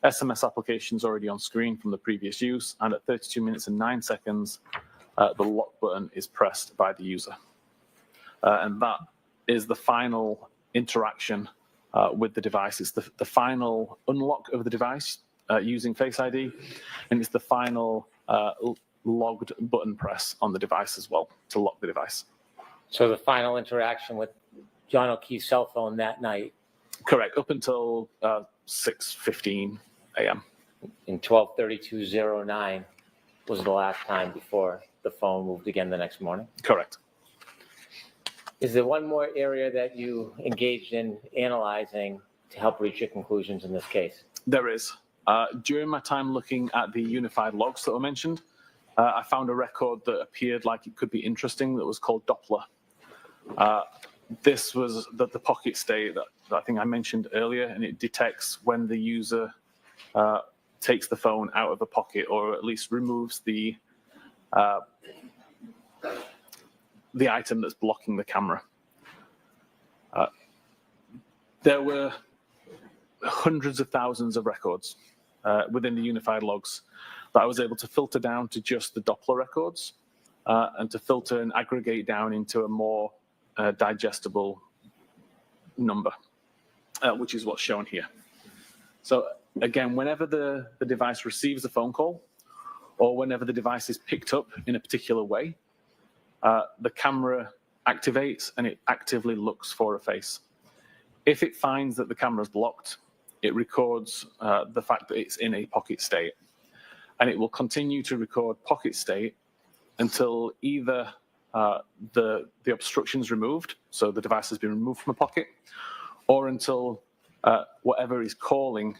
SMS application is already on screen from the previous use. And at 32 minutes and 9 seconds, the lock button is pressed by the user. And that is the final interaction with the device. It's the final unlock of the device using Face ID, and it's the final logged button press on the device as well to lock the device. So the final interaction with John O'Keefe's cell phone that night? Correct, up until 6:15 a.m. In 12:32:09 was the last time before the phone moved again the next morning? Correct. Is there one more area that you engaged in analyzing to help reach your conclusions in this case? There is. During my time looking at the unified logs that were mentioned, I found a record that appeared like it could be interesting that was called Doppler. This was the pocket state that I think I mentioned earlier, and it detects when the user takes the phone out of the pocket, or at least removes the item that's blocking the camera. There were hundreds of thousands of records within the unified logs that I was able to filter down to just the Doppler records and to filter and aggregate down into a more digestible number, which is what's shown here. So again, whenever the device receives a phone call, or whenever the device is picked up in a particular way, the camera activates and it actively looks for a face. If it finds that the camera is blocked, it records the fact that it's in a pocket state. And it will continue to record pocket state until either the obstruction is removed, so the device has been removed from a pocket, or until whatever is calling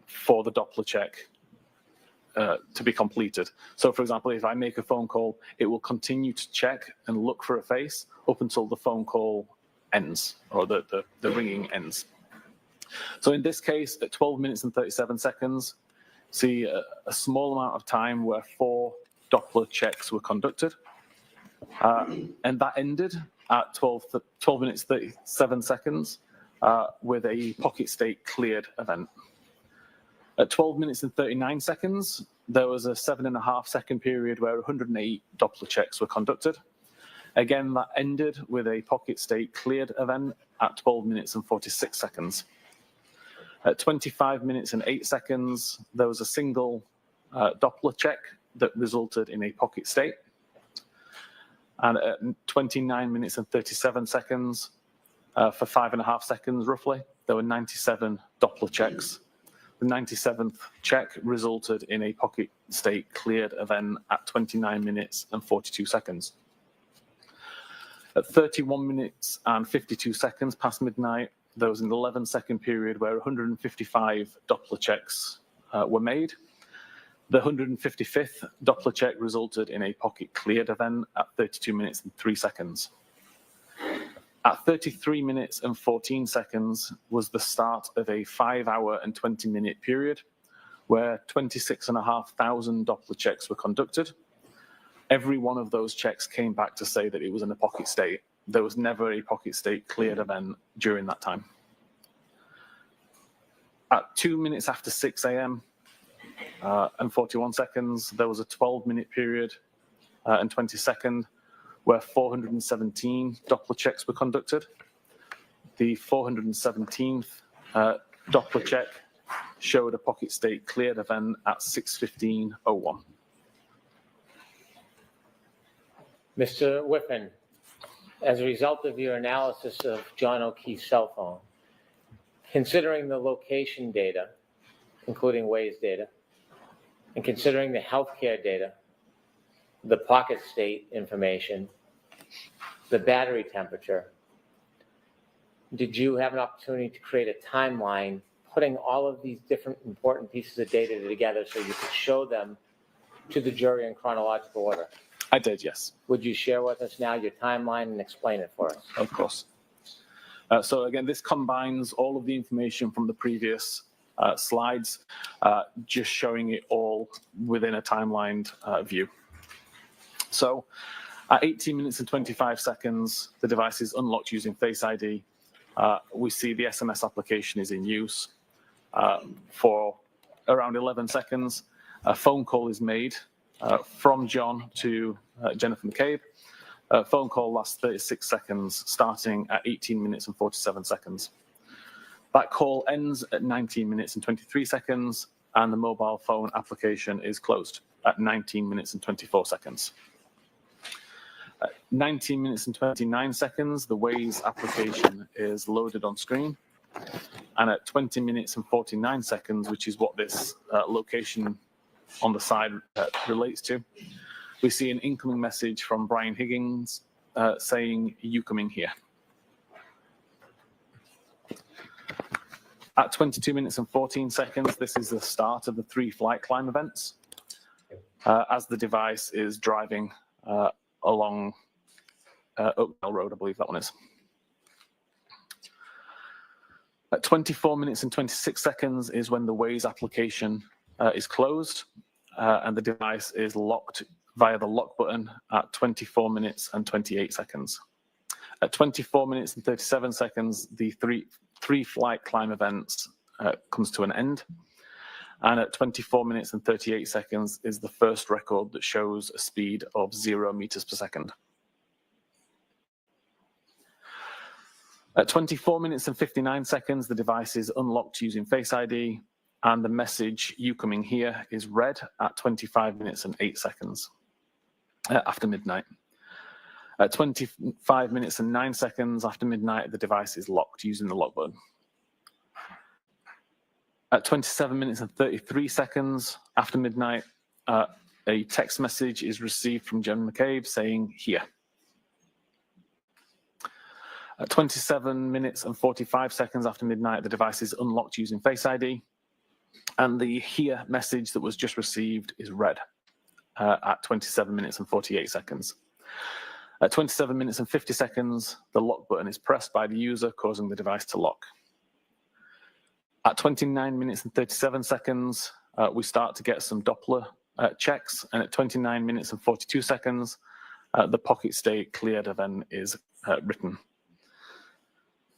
for the Doppler check to be completed. So for example, if I make a phone call, it will continue to check and look for a face up until the phone call ends, or the ringing ends. So in this case, at 12 minutes and 37 seconds, see a small amount of time where 4 Doppler checks were conducted. And that ended at 12 minutes 37 seconds with a pocket state cleared event. At 12 minutes and 39 seconds, there was a 7.5 second period where 108 Doppler checks were conducted. Again, that ended with a pocket state cleared event at 12 minutes and 46 seconds. At 25 minutes and 8 seconds, there was a single Doppler check that resulted in a pocket state. And at 29 minutes and 37 seconds, for 5.5 seconds roughly, there were 97 Doppler checks. The 97th check resulted in a pocket state cleared event at 29 minutes and 42 seconds. At 31 minutes and 52 seconds past midnight, there was an 11-second period where 155 Doppler checks were made. The 155th Doppler check resulted in a pocket cleared event at 32 minutes and 3 seconds. At 33 minutes and 14 seconds was the start of a 5-hour and 20-minute period where 26,500 Doppler checks were conducted. Every one of those checks came back to say that it was in a pocket state. There was never a pocket state cleared event during that time. At 2 minutes after 6 a.m. And 41 seconds, there was a 12-minute period and 20 seconds where 417 Doppler checks were conducted. The 417th Doppler check showed a pocket state cleared event at 6:15:01. Mr. Whiffen, as a result of your analysis of John O'Keefe's cell phone, considering the location data, including Waze data, and considering the healthcare data, the pocket state information, the battery temperature, did you have an opportunity to create a timeline putting all of these different important pieces of data together so you could show them to the jury in chronological order. I did, yes. Would you share with us now your timeline and explain it for us? Of course. So again, this combines all of the information from the previous slides, just showing it all within a timelined view. So at 18 minutes and 25 seconds, the device is unlocked using Face ID. We see the SMS application is in use. For around 11 seconds, a phone call is made from John to Jennifer McCabe. Phone call lasts 36 seconds, starting at 18 minutes and 47 seconds. That call ends at 19 minutes and 23 seconds, and the mobile phone application is closed at 19 minutes and 24 seconds. At 19 minutes and 29 seconds, the Waze application is loaded on screen. And at 20 minutes and 49 seconds, which is what this location on the side relates to, we see an incoming message from Brian Higgins saying, "You coming here?" At 22 minutes and 14 seconds, this is the start of the 3 flight climb events as the device is driving along Oakdale Road, I believe that one is. At 24 minutes and 26 seconds is when the Waze application is closed and the device is locked via the lock button at 24 minutes and 28 seconds. At 24 minutes and 37 seconds, the three flight climb events comes to an end. And at 24 minutes and 38 seconds is the first record that shows a speed of 0 meters per second. At 24 minutes and 59 seconds, the device is unlocked using Face ID, and the message, "You coming here," is read at 25 minutes and 8 seconds after midnight. At 25 minutes and 9 seconds after midnight, the device is locked using the lock button. At 27 minutes and 33 seconds after midnight, a text message is received from Jen McCabe saying, "Here." At 27 minutes and 45 seconds after midnight, the device is unlocked using Face ID, and the "Here" message that was just received is read at 27 minutes and 48 seconds. At 27 minutes and 50 seconds, the lock button is pressed by the user, causing the device to lock. At 29 minutes and 37 seconds, we start to get some Doppler checks, and at 29 minutes and 42 seconds, the pocket state cleared event is written.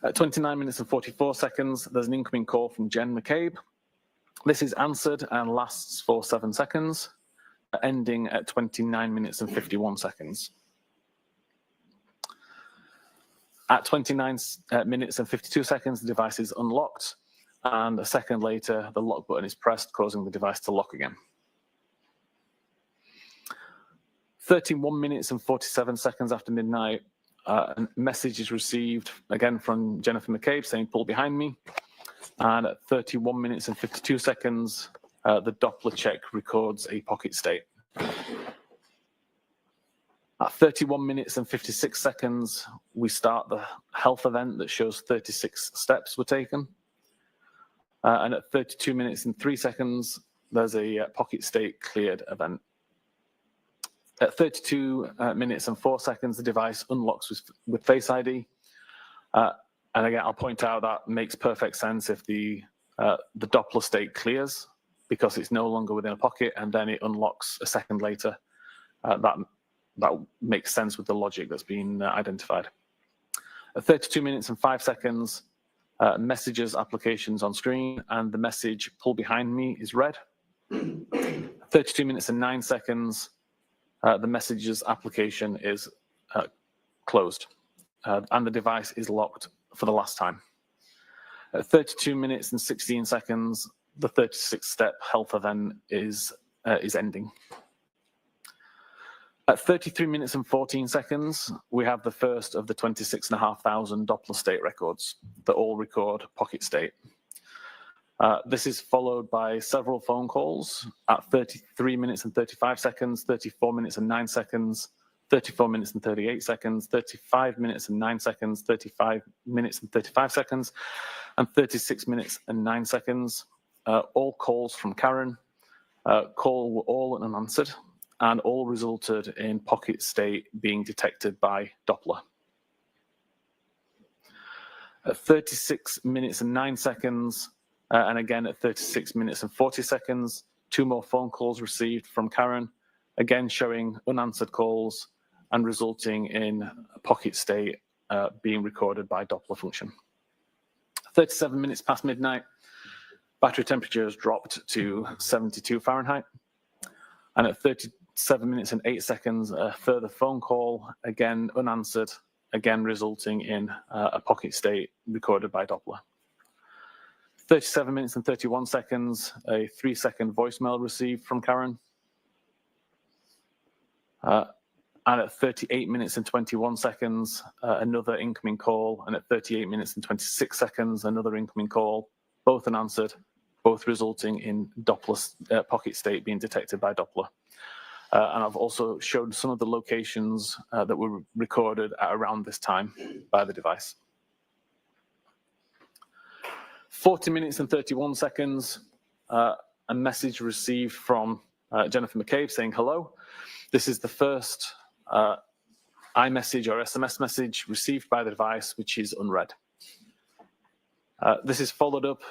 At 29 minutes and 44 seconds, there's an incoming call from Jen McCabe. This is answered and lasts for 7 seconds, ending at 29 minutes and 51 seconds. At 29 minutes and 52 seconds, the device is unlocked, and a second later, the lock button is pressed, causing the device to lock again. 31 minutes and 47 seconds after midnight, a message is received again from Jennifer McCabe saying, "Pull behind me." And at 31 minutes and 52 seconds, the Doppler check records a pocket state. At 31 minutes and 56 seconds, we start the health event that shows 36 steps were taken. And at 32 minutes and 3 seconds, there's a pocket state cleared event. At 32 minutes and 4 seconds, the device unlocks with Face ID. And again, I'll point out that makes perfect sense if the Doppler state clears, because it's no longer within a pocket, and then it unlocks a second later. That makes sense with the logic that's been identified. At 32 minutes and 5 seconds, messages applications on screen, and the message "Pull behind me" is read. 32 minutes and 9 seconds, the messages application is closed, and the device is locked for the last time. At 32 minutes and 16 seconds, the 36-step health event is ending. At 33 minutes and 14 seconds, we have the first of the 26,500 Doppler state records that all record pocket state. This is followed by several phone calls at 33 minutes and 35 seconds, 34 minutes and 9 seconds, 34 minutes and 38 seconds, 35 minutes and 9 seconds, 35 minutes and 35 seconds, and 36 minutes and 9 seconds. All calls from Karen. Call were all unanswered, and all resulted in pocket state being detected by Doppler. At 36 minutes and 9 seconds, and again at 36 minutes and 40 seconds, 2 more phone calls received from Karen, again showing unanswered calls and resulting in a pocket state being recorded by Doppler function. 37 minutes past midnight, battery temperature has dropped to 72 Fahrenheit. And at 37 minutes and 8 seconds, a further phone call, again unanswered, again resulting in a pocket state recorded by Doppler. 37 minutes and 31 seconds, a 3-second voicemail received from Karen. And at 38 minutes and 21 seconds, another incoming call. And at 38 minutes and 26 seconds, another incoming call, both unanswered, both resulting in Doppler pocket state being detected by Doppler. And I've also showed some of the locations that were recorded at around this time by the device. 40 minutes and 31 seconds, a message received from Jennifer McCabe saying hello. This is the first iMessage or SMS message received by the device, which is unread. This is followed up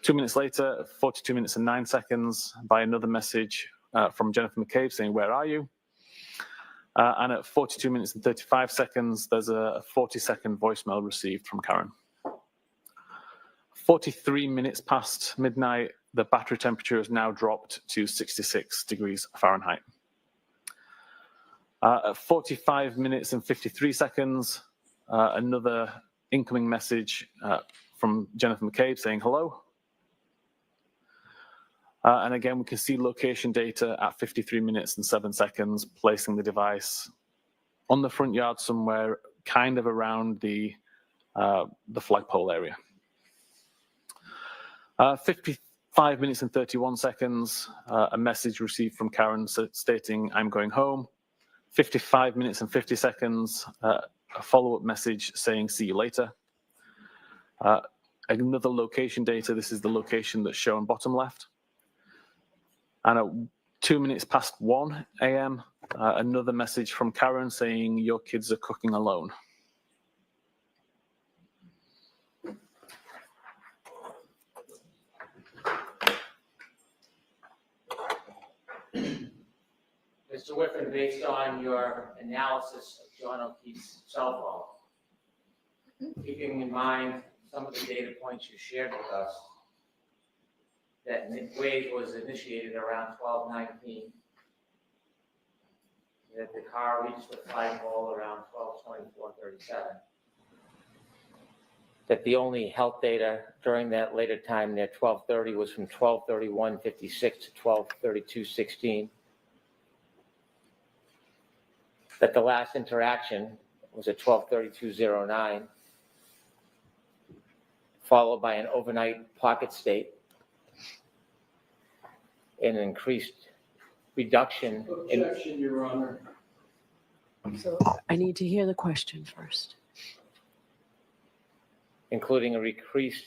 2 minutes later, 42 minutes and 9 seconds, by another message from Jennifer McCabe saying, "Where are you?" And at 42 minutes and 35 seconds, there's a 40-second voicemail received from Karen. 43 minutes past midnight, the battery temperature has now dropped to 66 degrees Fahrenheit. At 45 minutes and 53 seconds, another incoming message from Jennifer McCabe saying hello. And again, we can see location data at 53 minutes and 7 seconds, placing the device on the front yard somewhere kind of around the flagpole area. 55 minutes and 31 seconds, a message received from Karen stating, "I'm going home." 55 minutes and 50 seconds, a follow-up message saying, "See you later." Another location data, this is the location that's shown bottom left. And at 2 minutes past 1 a.m., another message from Karen saying, "Your kids are cooking alone." Mr. Whiffen, based on your analysis of John O'Keefe's cell phone, keeping in mind some of the data points you shared with us, that wave was initiated around 12:19, that the car reached the flagpole around 12:24:37, that the only health data during that later time near 12:30 was from 12:31:56 to 12:32:16, that the last interaction was at 12:32:09, followed by an overnight pocket state and an increased reduction in. Objection, Your Honor. So I need to hear the question first. Including a increased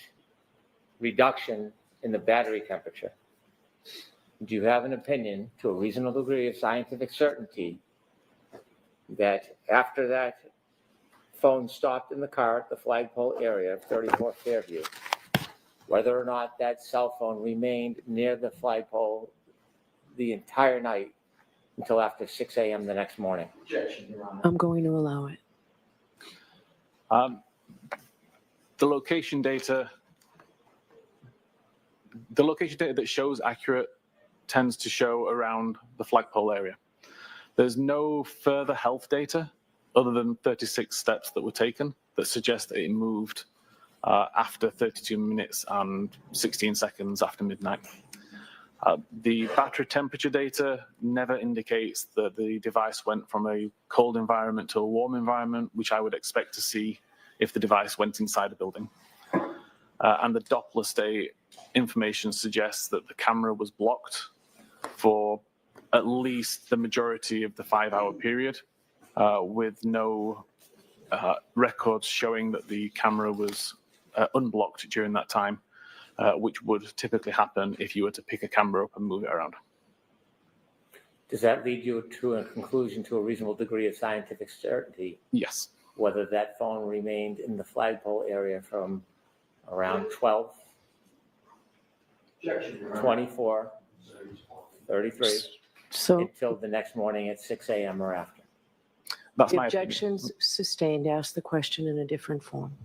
reduction in the battery temperature. Do you have an opinion, to a reasonable degree of scientific certainty, that after that phone stopped in the car at the flagpole area of 34 Fairview, whether or not that cell phone remained near the flagpole the entire night until after 6 a.m. the next morning? Objection, Your Honor. I'm going to allow it. The location data that shows accurate tends to show around the flagpole area. There's no further health data other than 36 steps that were taken that suggest that it moved after 32 minutes and 16 seconds after midnight. The battery temperature data never indicates that the device went from a cold environment to a warm environment, which I would expect to see if the device went inside a building. And the Doppler state information suggests that the camera was blocked for at least the majority of the 5-hour period, with no records showing that the camera was unblocked during that time, which would typically happen if you were to pick a camera up and move it around. Does that lead you to a conclusion to a reasonable degree of scientific certainty Yes. whether that phone remained in the flagpole area from around 12, 24, 33 So until the next morning at 6 a.m. or after? That's the my opinion. objection's sustained. Ask the question in a different form.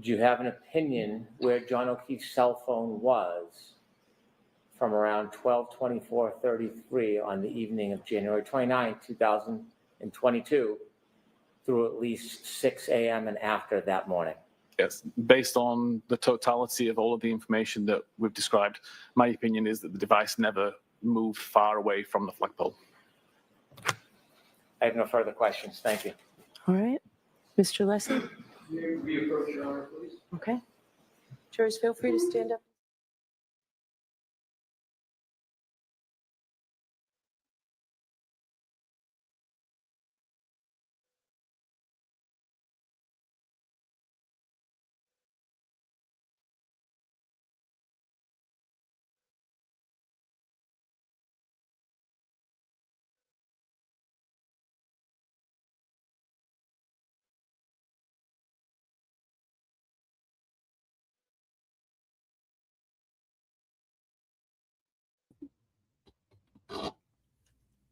Do you have an opinion where John O'Keefe's cell phone was from around 12:24:33 on the evening of January 29, 2022 through at least 6 a.m. and after that morning? Yes, based on the totality of all of the information that we've described, my opinion is that the device never moved far away from the flagpole. I have no further questions. Thank you. All right. Mr. Leslie? May we approach Your Honor, please? Okay. Jurors, feel free to stand up.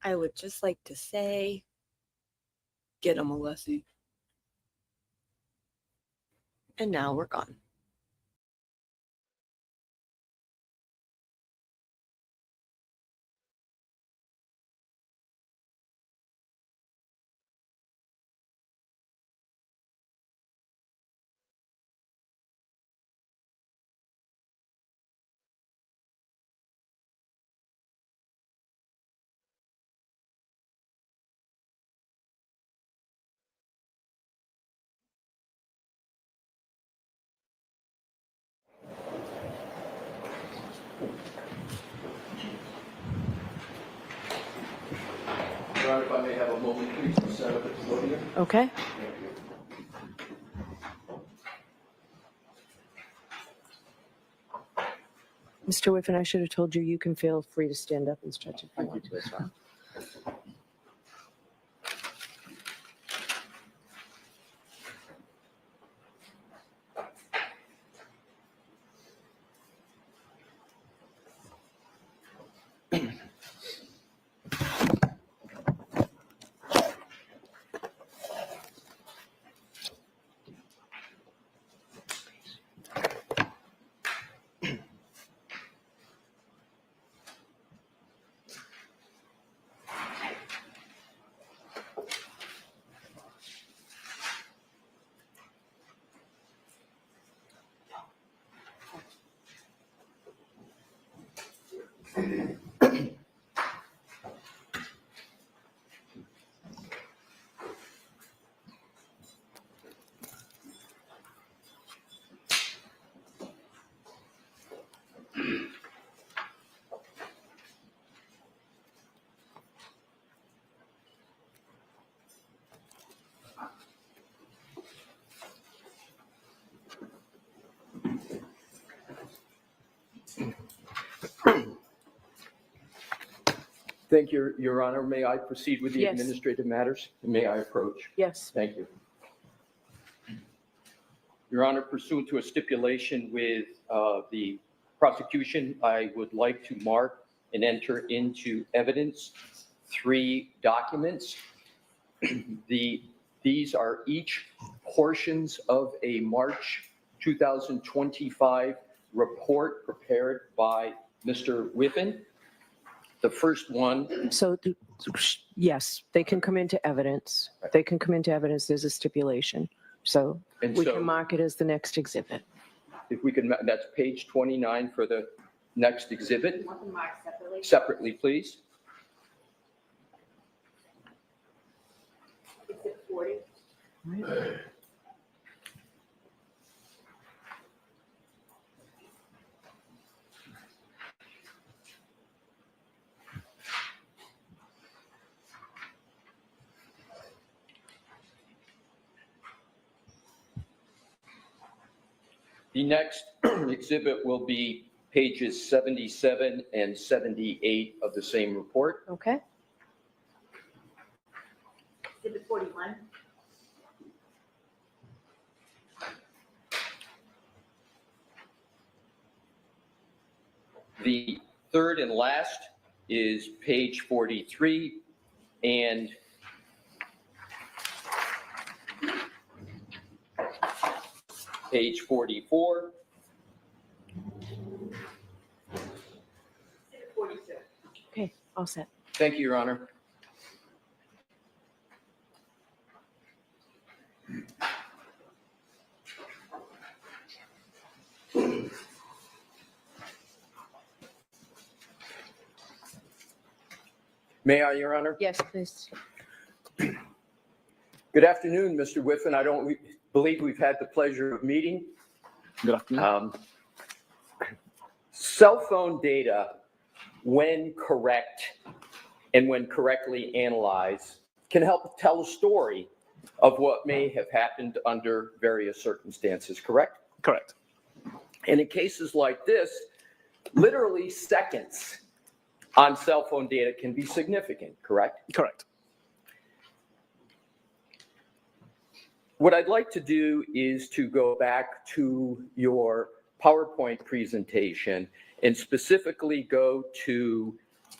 I would just like to say, get him, Alessi. And now we're gone. Your Honor, if I may have a moment, please, to set up at the podium. Okay. Mr. Whiffen, I should have told you, you can feel free to stand up and stretch if you want to as well. Thank you, Your Honor. May I proceed with the Yes. administrative matters? May I approach? Yes. Thank you. Your Honor, pursuant to a stipulation with the prosecution, I would like to mark and enter into evidence 3 documents. These are each portions of a March 2025 report prepared by Mr. Whiffen. The first one, So, yes, they can come into evidence. They can come into evidence. There's a stipulation. So and we so can mark it as the next exhibit. if we can, that's page 29 for the next exhibit. Want them marked separately? Separately, please. Exhibit 40. The next exhibit will be pages 77 and 78 of the same report. Okay. Exhibit 41. The third and last is page 43 and page 44. Exhibit 42. Okay. All set. Thank you, Your Honor. May I, Your Honor? Yes, please. Good afternoon, Mr. Whiffen. I don't believe we've had the pleasure of meeting. Good afternoon. Cell phone data, when correct and when correctly analyzed, can help tell a story of what may have happened under various circumstances, correct? Correct. And in cases like this, literally seconds on cell phone data can be significant, correct? Correct. What I'd like to do is to go back to your PowerPoint presentation and specifically go to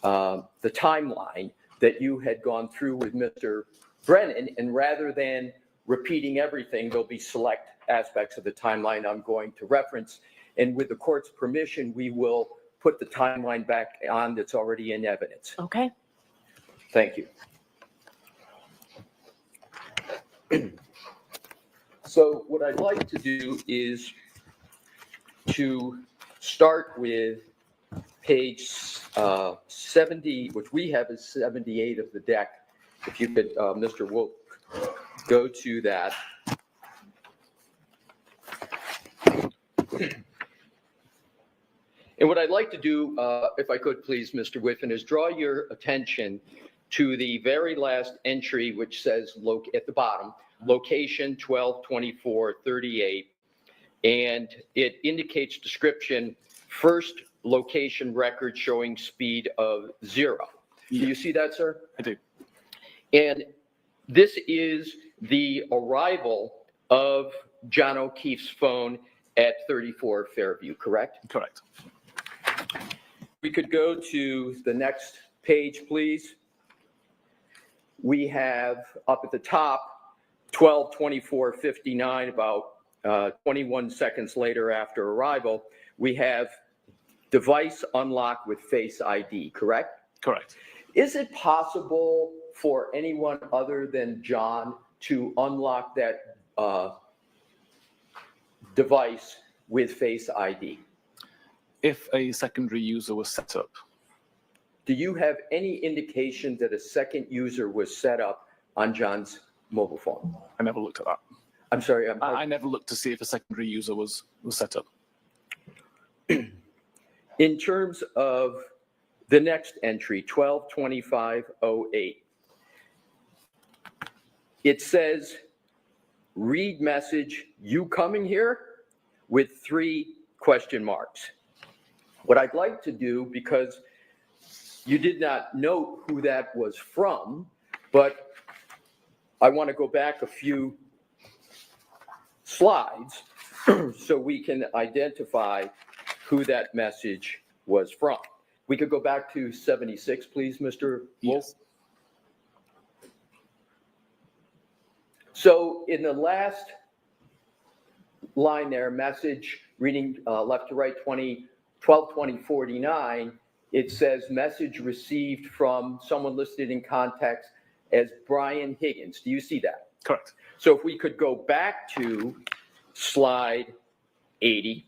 the timeline that you had gone through with Mr. Brennan. And rather than repeating everything, there'll be select aspects of the timeline I'm going to reference. And with the court's permission, we will put the timeline back on that's already in evidence. Okay. Thank you. So what I'd like to do is to start with page 70, which we have as 78 of the deck. If you could, Mr. Wolf, go to that. And what I'd like to do, if I could please, Mr. Whiffen, is draw your attention to the very last entry, which says at the bottom, location 122438, and it indicates description, first location record showing speed of 0. Do you see that, sir? I do. And this is the arrival of John O'Keefe's phone at 34 Fairview, correct? Correct. We could go to the next page, please. We have up at the top 12:24:59, about 21 seconds later after arrival, we have device unlocked with Face ID, correct? Correct. Is it possible for anyone other than John to unlock that device with Face ID? If a secondary user was set up. Do you have any indication that a second user was set up on John's mobile phone? I never looked at that. I'm sorry. I never looked to see if a secondary user was set up. In terms of the next entry, 12:25:08, it says, read message, you coming here? With 3 question marks. What I'd like to do, because you did not note who that was from, but I want to go back a few slides so we can identify who that message was from. We could go back to 76, please, Mr. Wolf. Yes. So in the last line there, message reading left to right, 12:20:49, it says message received from someone listed in context as Brian Higgins. Do you see that? Correct. So if we could go back to slide 80,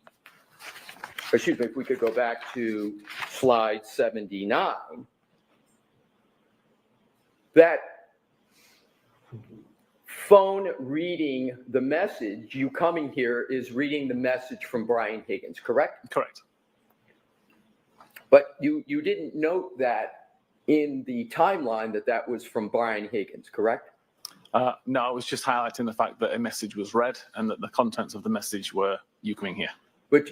excuse me, if we could go back to slide 79, that phone reading the message, you coming here, is reading the message from Brian Higgins, correct? Correct. But you didn't note that in the timeline that was from Brian Higgins, correct? No, I was just highlighting the fact that a message was read and that the contents of the message were you coming here. But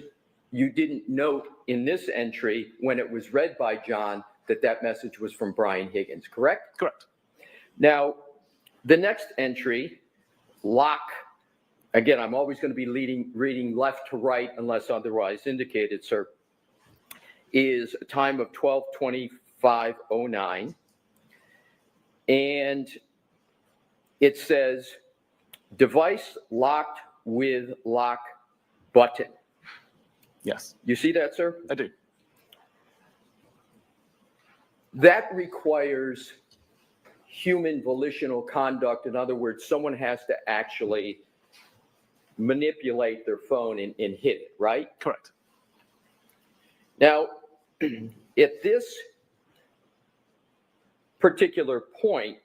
you didn't note in this entry, when it was read by John, that that message was from Brian Higgins, correct? Correct. Now, the next entry, lock, again, I'm always going to be reading left to right unless otherwise indicated, sir, is a time of 12:25:09. And it says, device locked with lock button. Yes, You see that, sir? I do. That requires human volitional conduct. In other words, someone has to actually manipulate their phone and hit it, right? Correct. Now, at this particular point,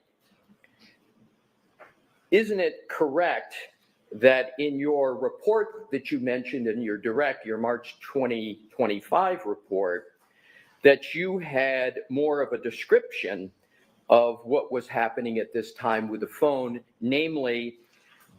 isn't it correct that in your report that you mentioned in your March 2025 report, that you had more of a description of what was happening at this time with the phone, namely,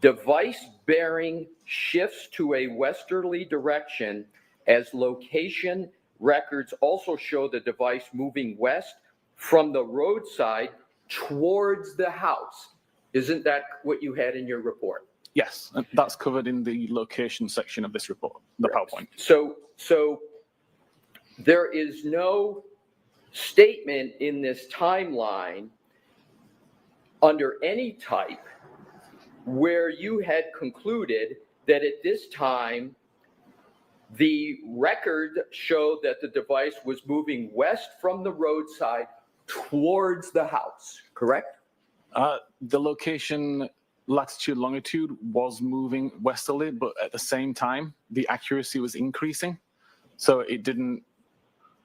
device bearing shifts to a westerly direction as location records also show the device moving west from the roadside towards the house. Isn't that what you had in your report? Yes, and that's covered in the location section of this report, the PowerPoint. So there is no statement in this timeline under any type where you had concluded that at this time the record showed that the device was moving west from the roadside towards the house, correct? The location latitude, longitude was moving westerly, but at the same time, the accuracy was increasing. So it didn't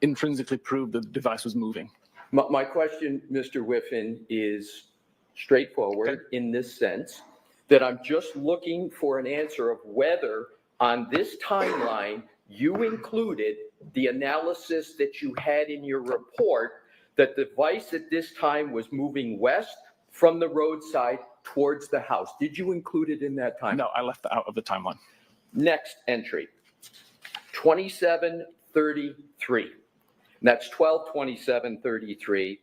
intrinsically prove that the device was moving. My question, Mr. Whiffen, is straightforward in this sense, that I'm just looking for an answer of whether on this timeline you included the analysis that you had in your report that the device at this time was moving west from the roadside towards the house. Did you include it in that timeline? No, I left that out of the timeline. Next entry, 27:33. That's 12:27:33.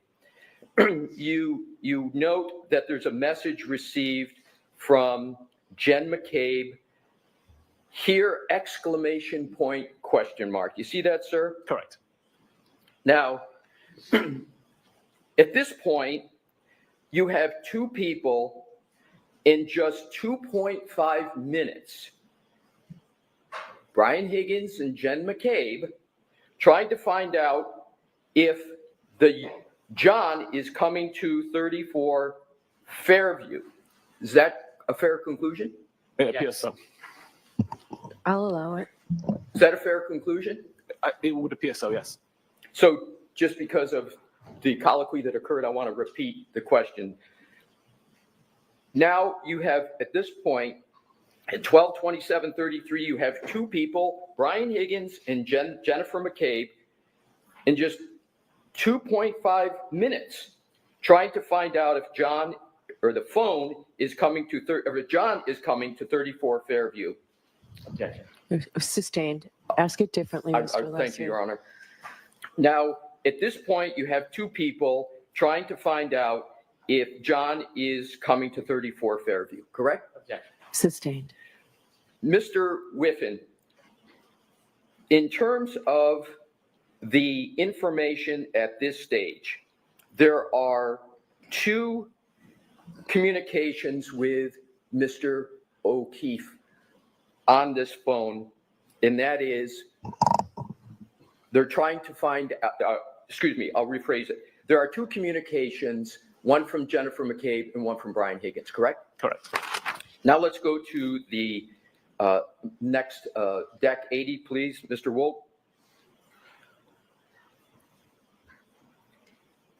You note that there's a message received from Jen McCabe. Here, exclamation point, question mark. You see that, sir? Correct. Now, at this point, you have two people in just 2.5 minutes, Brian Higgins and Jen McCabe, trying to find out if the John is coming to 34 Fairview. Is that a fair conclusion? It appears so. I'll allow it. Is that a fair conclusion? It would appear so, yes. So just because of the colloquy that occurred, I want to repeat the question. Now you have, at this point, at 12:27:33, you have two people, Brian Higgins and Jennifer McCabe, in just 2.5 minutes, trying to find out if John or the phone is coming to, or if John is coming to 34 Fairview. Objection. Sustained. Ask it differently, Mr. Thank you, Your Honor. Now, at this point, you have two people trying to find out if John is coming to 34 Fairview, correct? Objection. Sustained. Mr. Whiffen, in terms of the information at this stage, there are two communications with Mr. O'Keefe on this phone, and that is they're trying to find out, excuse me, I'll rephrase it. There are two communications, one from Jennifer McCabe and one from Brian Higgins, correct? Correct. Now let's go to the next deck 80, please, Mr. Wolf.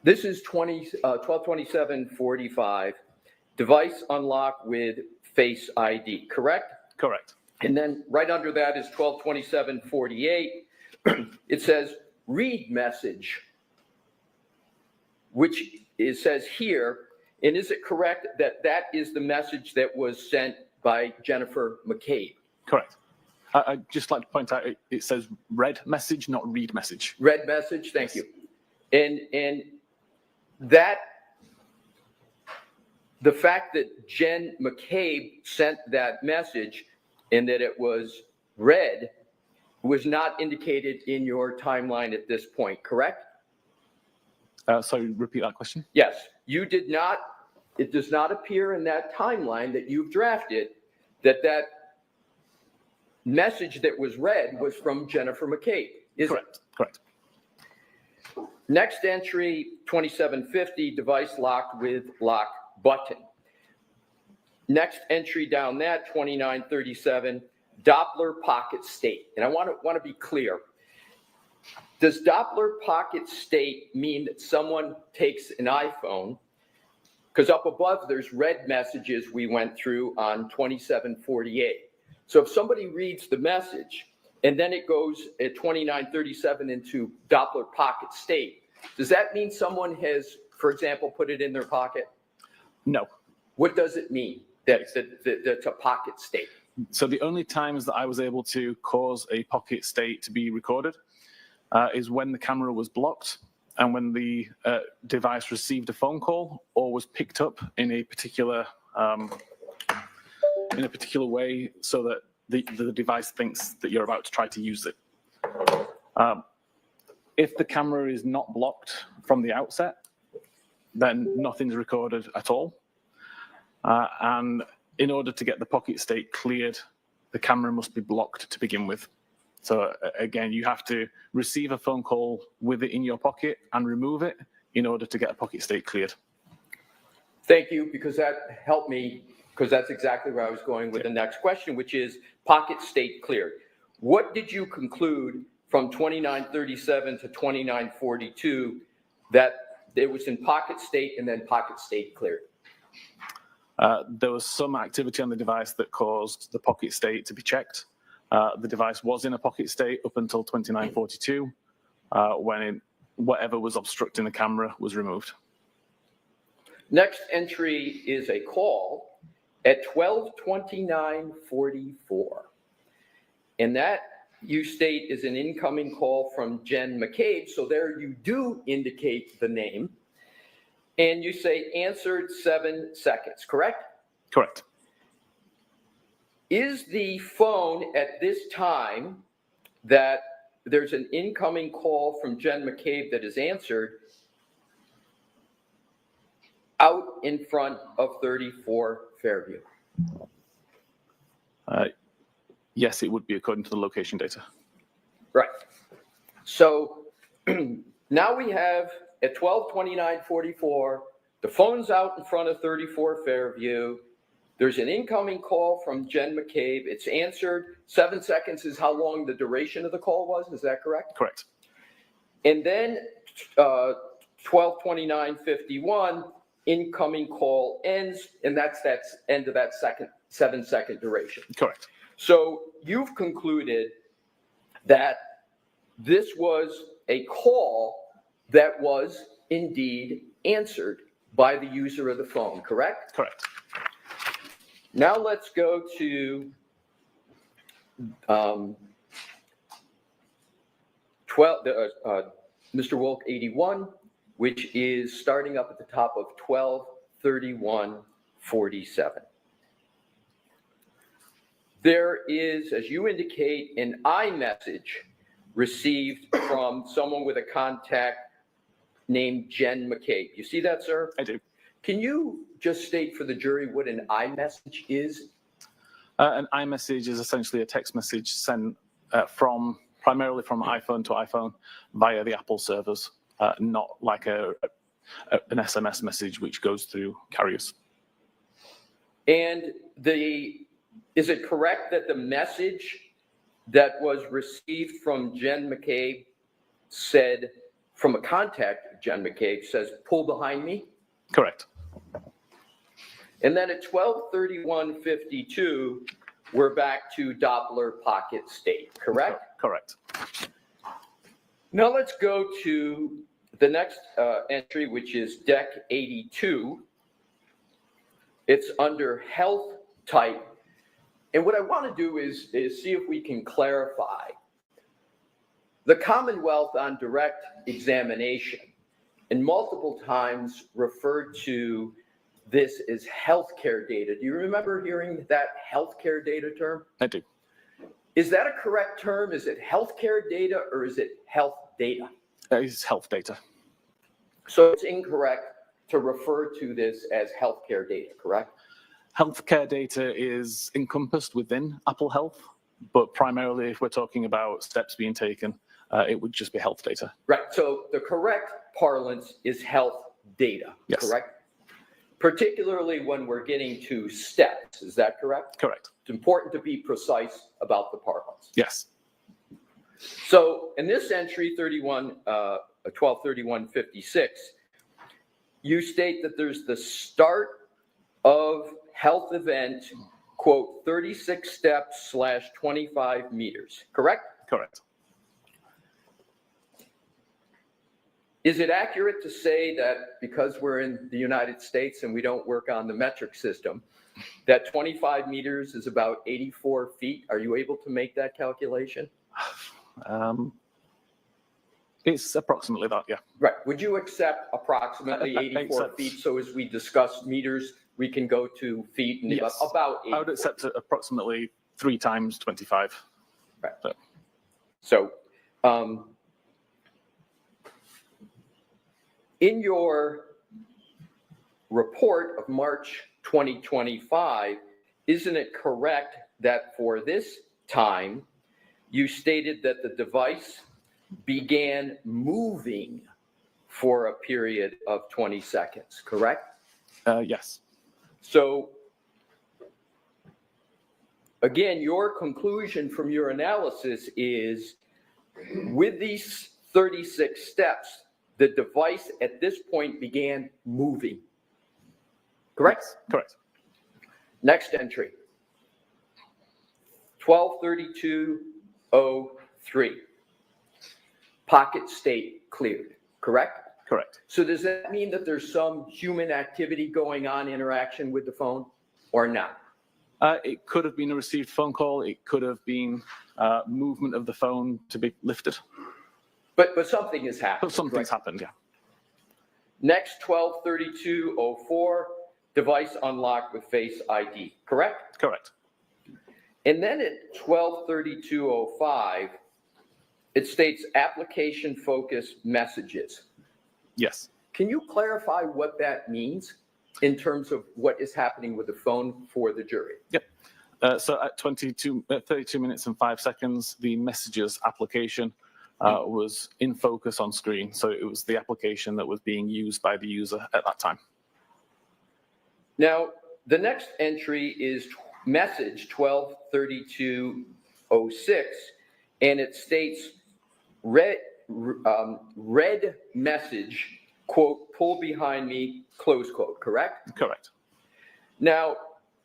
This is 12:27:45. Device unlock with Face ID, correct? Correct. And then right under that is 12:27:48. It says read message, which it says here. And is it correct that that is the message that was sent by Jennifer McCabe? Correct. I'd just like to point out it says read message, not read message. Read message, thank you. And that, the fact that Jen McCabe sent that message and that it was read was not indicated in your timeline at this point, correct? Sorry, repeat that question. Yes, you did not, it does not appear in that timeline that you've drafted that that message that was read was from Jennifer McCabe, is it? Correct, correct. Next entry, 2750, device locked with lock button. Next entry down that, 2937, Doppler pocket state. And I want to be clear. Does Doppler pocket state mean that someone takes an iPhone? Because up above, there's read messages we went through on 2748. So if somebody reads the message and then it goes at 2937 into Doppler pocket state, does that mean someone has, for example, put it in their pocket? No. What does it mean that that's a pocket state? So the only times that I was able to cause a pocket state to be recorded is when the camera was blocked and when the device received a phone call or was picked up in a particular way so that the device thinks that you're about to try to use it. If the camera is not blocked from the outset, then nothing's recorded at all. And in order to get the pocket state cleared, the camera must be blocked to begin with. So again, you have to receive a phone call with it in your pocket and remove it in order to get a pocket state cleared. Thank you, because that helped me, because that's exactly where I was going with the next question, which is pocket state cleared. What did you conclude from 2937 to 2942 that it was in pocket state and then pocket state cleared? There was some activity on the device that caused the pocket state to be checked. The device was in a pocket state up until 2942, when whatever was obstructing the camera was removed. Next entry is a call at 12:29:44. And that, you state, is an incoming call from Jen McCabe. So there you do indicate the name. And you say answered 7 seconds, correct? Correct. Is the phone at this time that there's an incoming call from Jen McCabe that is answered out in front of 34 Fairview? Yes, it would be according to the location data. Right. So now we have at 12:29:44, the phone's out in front of 34 Fairview. There's an incoming call from Jen McCabe. It's answered. 7 seconds is how long the duration of the call was. Is that correct? Correct. And then 12:29:51, incoming call ends, and that's end of that 7 second duration. Correct. So you've concluded that this was a call that was indeed answered by the user of the phone, correct? Correct. Now let's go to Mr. Wolk 81, which is starting up at the top of 12:31:47. There is, as you indicate, an iMessage received from someone with a contact named Jen McCabe. You see that, sir? I do. Can you just state for the jury what an iMessage is? An iMessage is essentially a text message sent primarily from iPhone to iPhone via the Apple servers, not like an SMS message which goes through carriers. And is it correct that the message that was received from Jen McCabe said, from a contact, Jen McCabe says, "Pull behind me"? Correct. And then at 12:31:52, we're back to Doppler pocket state, correct? Correct. Now let's go to the next entry, which is deck 82. It's under health type. And what I want to do is see if we can clarify. The Commonwealth on direct examination, and multiple times referred to this as healthcare data. Do you remember hearing that healthcare data term? I do. Is that a correct term? Is it healthcare data or is it health data? It's health data. So it's incorrect to refer to this as healthcare data, correct? Healthcare data is encompassed within Apple Health, but primarily if we're talking about steps being taken, it would just be health data. Right. So the correct parlance is health data, Yes. correct? Particularly when we're getting to steps. Is that correct? Correct. It's important to be precise about the parlance. Yes. So in this entry, 1231.56, you state that there's the start of health event, quote, 36 steps / 25 meters, correct? Correct. Is it accurate to say that because we're in the United States and we don't work on the metric system, that 25 meters is about 84 feet? Are you able to make that calculation? It's approximately that, yeah. Right. Would you accept approximately I 84 accept. feet? So as we discuss meters, we can go to feet and Yes. about 84. I would accept it approximately 3 times 25. Right. So, So in your report of March 2025, isn't it correct that for this time, you stated that the device began moving for a period of 20 seconds, correct? yes. So again, your conclusion from your analysis is with these 36 steps, the device at this point began moving, correct? Correct. Next entry, 1232.03. Pocket state cleared, correct? Correct. So does that mean that there's some human activity going on, interaction with the phone, or not? It could have been a received phone call. It could have been movement of the phone to be lifted. But something has happened. But something's correct? happened, yeah. Next, 1232.04, device unlocked with Face ID, correct? Correct. And then at 1232.05, it states application focused messages. Yes. Can you clarify what that means in terms of what is happening with the phone for the jury? Yep. So at 32 minutes and 5 seconds, the messages application was in focus on screen. So it was the application that was being used by the user at that time. Now, the next entry is message 1232.06, and it states red message, quote, pull behind me, close quote, correct? Correct. Now,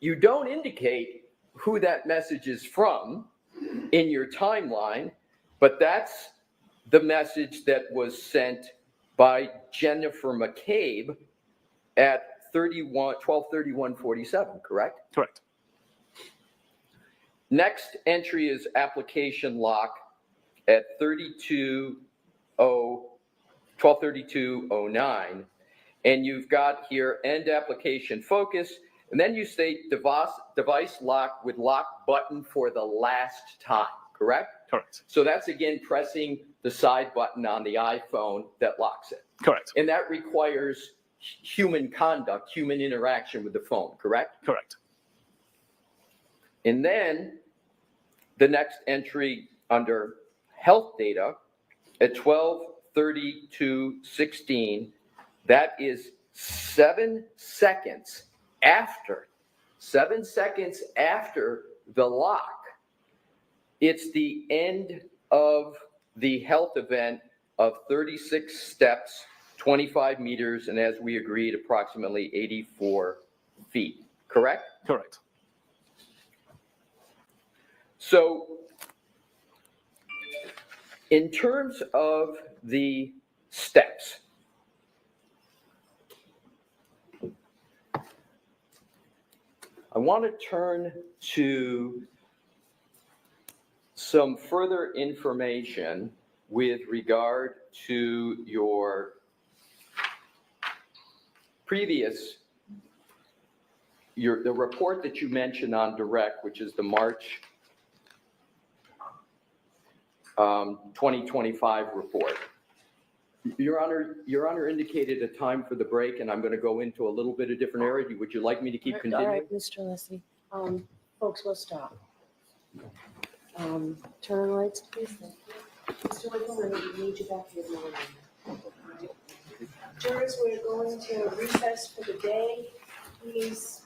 you don't indicate who that message is from in your timeline, but that's the message that was sent by Jennifer McCabe at 1231.47, correct? Correct. Next entry is application lock at 1232.09, and you've got here end application focus, and then you state device lock with lock button for the last time, correct? Correct. So that's again pressing the side button on the iPhone that locks it. Correct. And that requires human conduct, human interaction with the phone, correct? Correct. And then the next entry under health data at 1232.16, that is 7 seconds after the lock. It's the end of the health event of 36 steps, 25 meters, and as we agreed, approximately 84 feet, correct? Correct. So in terms of the steps, I want to turn to some further information with regard to your previous, the report that you mentioned on direct, which is the March 2025 report. Your Honor indicated a time for the break, and I'm going to go into a little bit of different area. Would you like me to keep All continuing? right, Mr. Leslie. Folks, we'll stop. Turn on lights, please. Mr. Whitman, we need you back here. Jurors, we're going to recess for the day. Please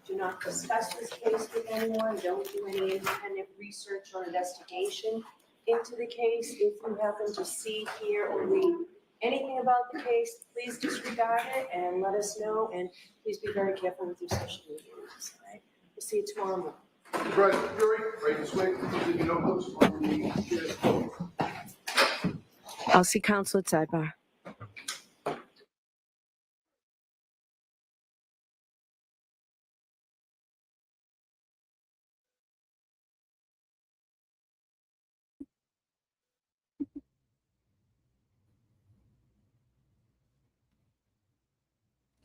do not discuss this case with anyone. Don't do any independent research or investigation into the case. If you happen to see, hear, or read anything about the case, please disregard it and let us know. And please be very careful with your social media use. All right? We'll see you tomorrow morning. Mr. President, jury, ready to swing. Give me notebooks on the chair. I'll see counsel at sidebar.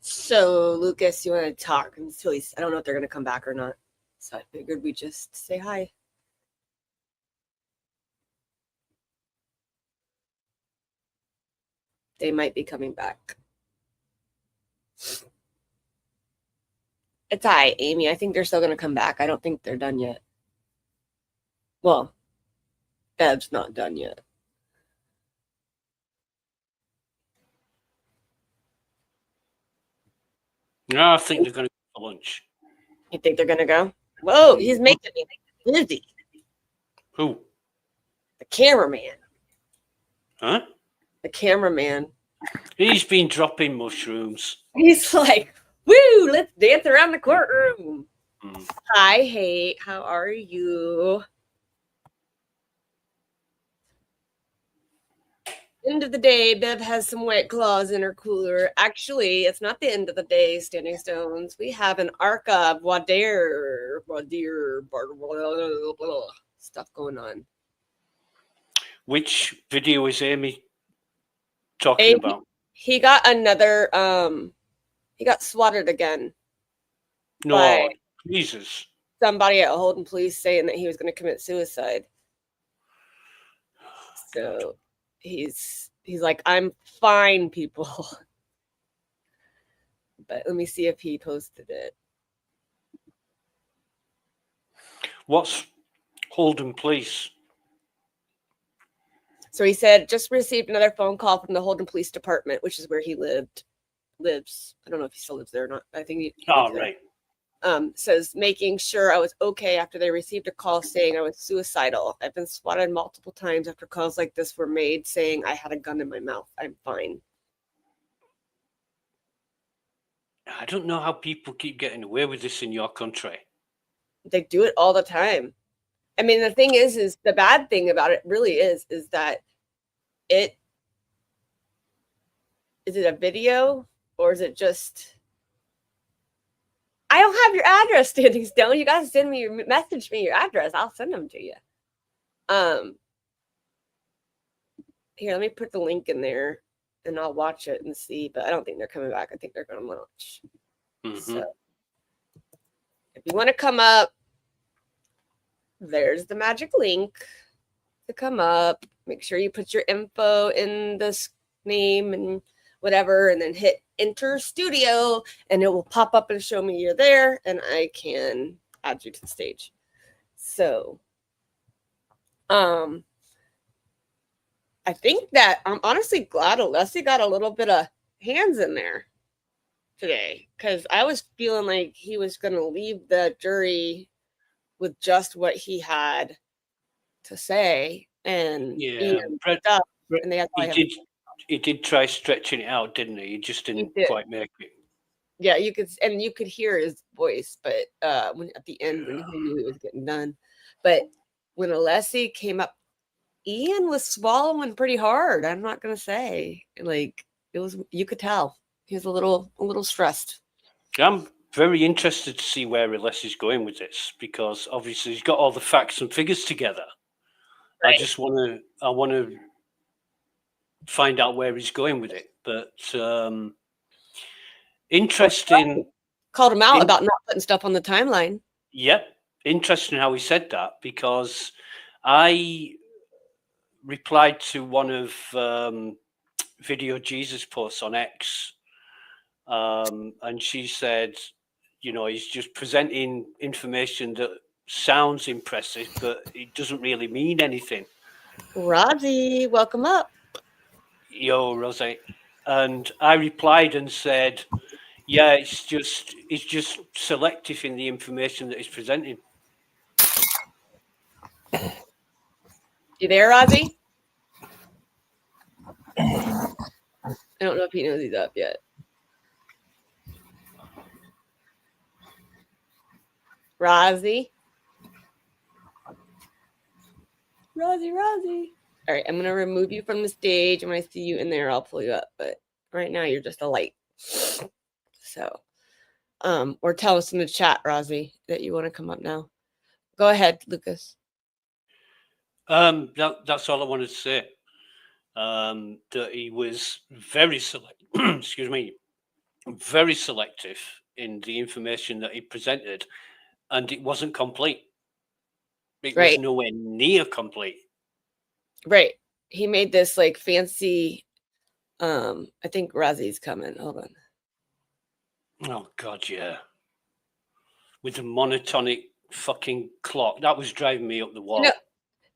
So, Lucas, you want to talk until he's, I don't know if they're going to come back or not. So I figured we just say hi. They might be coming back. It's all right, Amy. I think they're still going to come back. I don't think they're done yet. Well, Bev's not done yet. No, I think they're going to go for lunch. You think they're going to go? Whoa, he's making me busy. Who? The cameraman. Huh? The cameraman. He's been dropping mushrooms. He's like, woo, let's dance around the courtroom. Hi, hey, how are you? End of the day, Bev has some White Claws in her cooler. Actually, it's not the end of the day, Standing Stones. We have an arca voir dire stuff going on. Which video is Amy talking about? He got another, he got swatted again. No, Jesus. Somebody at Holden Police saying that he was going to commit suicide. So he's like, I'm fine, people. But let me see if he posted it. What's Holden Police? So he said, just received another phone call from the Holden Police Department, which is where he lives. I don't know if he still lives there or not. I think he right. Says, making sure I was okay after they received a call saying I was suicidal. I've been swatted multiple times after calls like this were made saying I had a gun in my mouth. I'm fine. I don't know how people keep getting away with this in your country. They do it all the time. I mean, the thing is the bad thing about it really is that is it a video or is it just, I don't have your address, Standing Stone. You guys message me your address. I'll send them to you. Here, let me put the link in there and I'll watch it and see, but I don't think they're coming back. I think they're going to launch. So if you want to come up, there's the magic link to come up. Make sure you put your info in this name and whatever, and then hit enter studio, and it will pop up and show me you're there, and I can add you to the stage. So, I think that I'm honestly glad Alessi got a little bit of hands in there today, because I was feeling like he was going to leave the jury with just what he had to say, and he did try stretching it out, didn't he? He just didn't quite make it. Yeah, you could hear his voice, but when at the end when he knew it was getting done. But when Alessi came up, Ian was swallowing pretty hard. I'm not gonna say, like, it was, you could tell he was a little stressed. I'm very interested to see where Les is going with this, because obviously he's got all the facts and figures together. Right. I want to find out where he's going with it. But interesting. Called him out about not putting stuff on the timeline. Yep, interesting how he said that, because I replied to one of Video Jesus posts on X, and she said, you know, he's just presenting information that sounds impressive, but it doesn't really mean anything. Rosie, welcome up. Yo, Rosie. And I replied and said, yeah, it's just selective in the information that he's presenting. You there, Rosie? I don't know if he knows he's up yet. Rosie. Rosie. All right, I'm going to remove you from the stage. And when I see you in there, I'll pull you up. But right now, you're just a light. So, or tell us in the chat, Rosie, that you want to come up now. Go ahead, Lucas. That's all I wanted to say. That he was very very selective in the information that he presented, and it wasn't complete. It was nowhere near complete. Right. He made this like fancy. I think Rosie's coming. Hold on. Oh God, yeah. With the monotonic fucking clock, that was driving me up the wall. You know,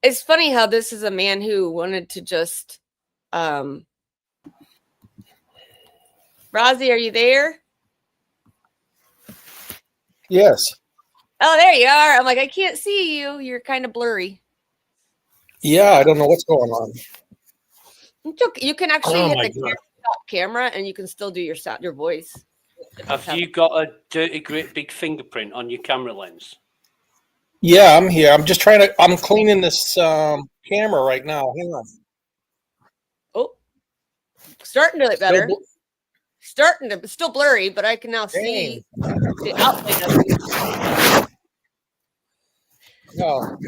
it's funny how this is a man who wanted to just. Rosie, are you there? Yes. Oh, there you are. I'm like, I can't see you. You're kind of blurry. Yeah, I don't know what's going on. You can actually Oh hit my the God. camera and you can still do your sound, your voice. Have you got a dirty, great big fingerprint on your camera lens? Yeah, I'm here. I'm just trying to. I'm cleaning this camera right now. Hang on. Oh, starting to look better. Starting to, still blurry, but I can now see the outline of it. No.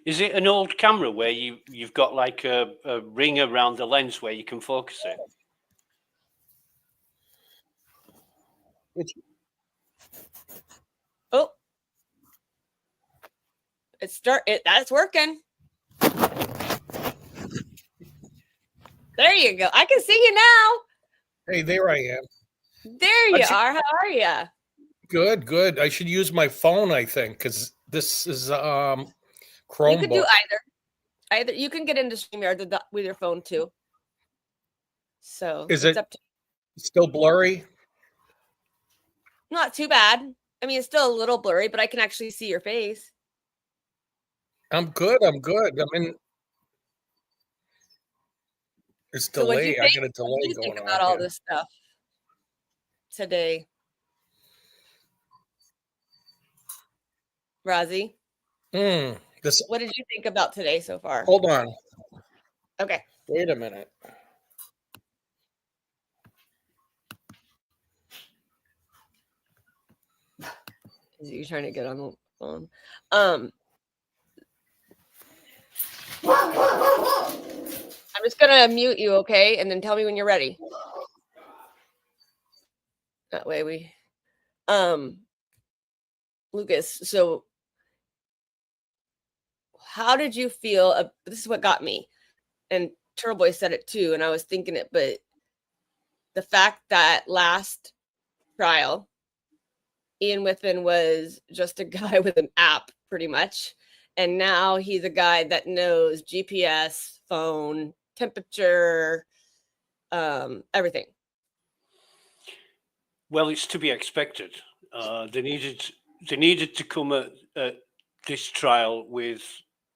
Is it an old camera where you've got like a ring around the lens where you can focus it? Oh, that's working. There you go. I can see you now. Hey, there I am. There you are. How are you? Good. I should use my phone, I think, because this is Chromebook. You can do either. You can get into StreamYard with your phone too. So Is it up to still blurry? not too bad. I mean, it's still a little blurry, but I can actually see your face. I'm good. I mean, it's So what do you delay. I think? got a delay What do you going think on about all here. this stuff today, Rosie? What did you think about today so far? Hold on. Okay. Wait a minute. You're trying to get on the phone. I'm just gonna mute you, okay? And then tell me when you're ready. That way we Lucas, so how did you feel? This is what got me. And Turtle Boy said it too, and I was thinking it, but the fact that last trial, Ian Whiffen was just a guy with an app, pretty much. And now he's a guy that knows GPS, phone, temperature, everything. Well, it's to be expected. They needed to come at this trial with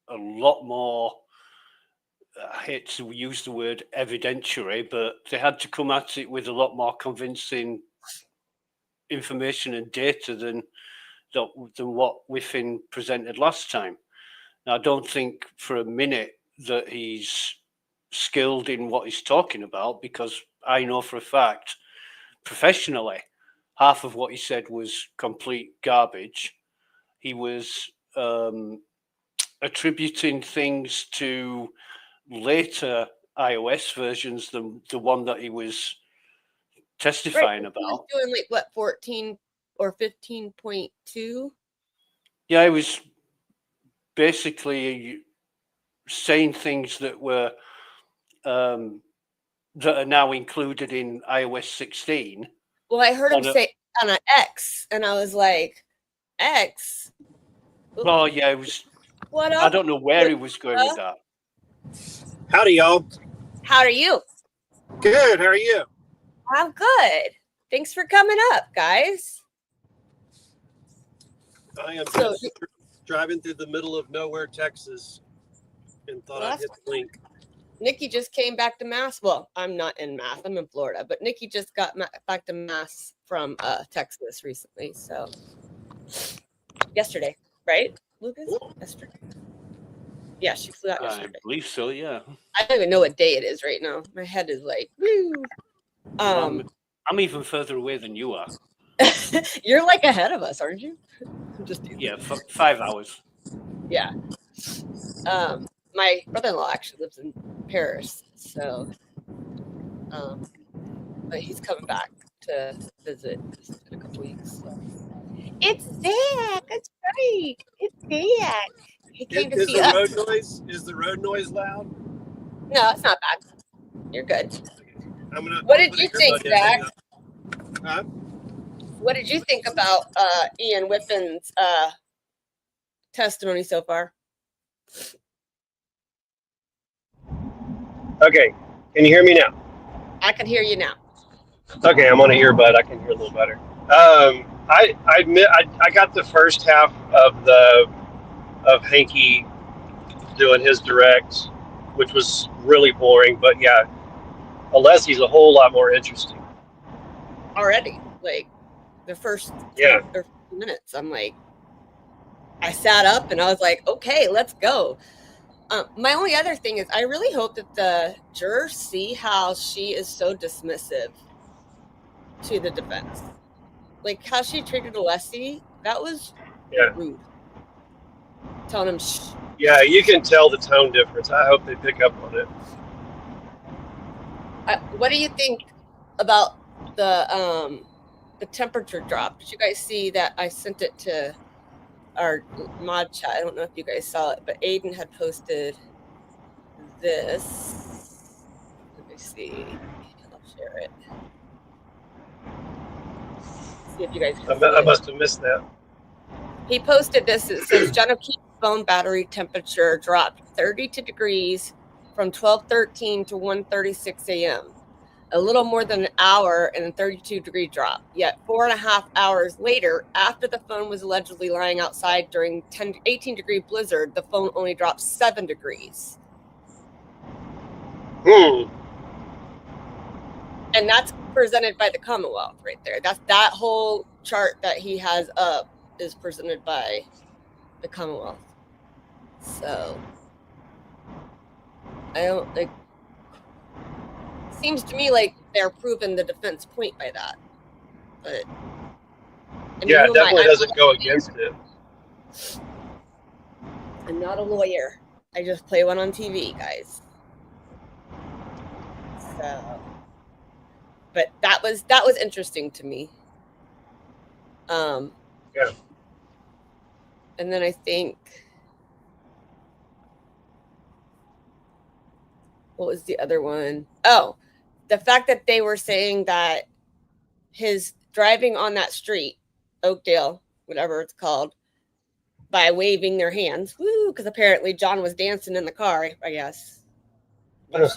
a lot more. I hate to use the word evidentiary, but they had to come at it with a lot more convincing information and data than what Whiffen presented last time. Now, I don't think for a minute that he's skilled in what he's talking about, because I know for a fact, professionally, half of what he said was complete garbage. He was attributing things to later iOS versions than the one that he was testifying Right. He was about. doing like what 14 or 15.2. Yeah, he was basically saying things that were that are now included in iOS 16. Well, I heard him On a- say on an X, and I was like, X. Oh yeah, it was. What up? I don't know where he was going with that. Howdy, y'all. How are you? Good. How are you? I'm good. Thanks for coming up, guys. I am So- just driving through the middle of nowhere, Texas, and thought Well, I'd hit the link. Nikki just came back to Mass. Well, I'm not in Mass. I'm in Florida, but Nikki just got back to Mass from Texas recently. So yesterday, right, Lucas? Yesterday. Yeah, she flew out I yesterday. believe so. Yeah. I don't even know what day it is right now. My head is like, woo. I'm even further away than you are. You're like ahead of us, aren't you? I'm just teasing. Yeah, 5 hours. Yeah. My brother-in-law actually lives in Paris, so but he's coming back to visit in a couple weeks. So. It's Zach. That's right. It's Zach. He came to Is see the us. road noise? Is the road noise loud? No, it's not bad. You're good. What did you think, Zach? Huh? What did you think about Ian Whiffen's testimony so far? Okay. Can you hear me now? I can hear you now. Okay, I'm on an earbud. I can hear a little better. I admit I got the first half of Hanky doing his direct, which was really boring. But yeah, Alessi's a whole lot more interesting. Already, like the first Yeah. 10 or 15 minutes, I'm like, I sat up and I was like, okay, let's go. My only other thing is I really hope that the jurors see how she is so dismissive to the defense. Like how she treated Alessi, that was rude. Telling him, shh. Yeah, you can tell the tone difference. I hope they pick up on it. What do you think about the temperature drop? Did you guys see that? I sent it to our mod chat. I don't know if you guys saw it, but Aiden had posted this. Let me see. I'll share it. See if you guys can see I it. must have missed that. He posted this. It says Genevieve phone battery temperature dropped 32 degrees from 12:13 to 1:36 a.m. A little more than an hour and a 32-degree drop. Yet 4.5 hours later, after the phone was allegedly lying outside during 18-degree blizzard, the phone only dropped 7 degrees. And that's presented by the Commonwealth right there. That whole chart that he has up is presented by the Commonwealth. So I don't like. Seems to me like they're proving the defense point by that. But I mean, Yeah, who it am I? definitely doesn't go against it. I'm not a lawyer. I just play one on TV, guys. So, but that was interesting to me. Yeah. And then I think, what was the other one? Oh, the fact that they were saying that his driving on that street, Oakdale, whatever it's called, by waving their hands, woo, because apparently John was dancing in the car, I guess.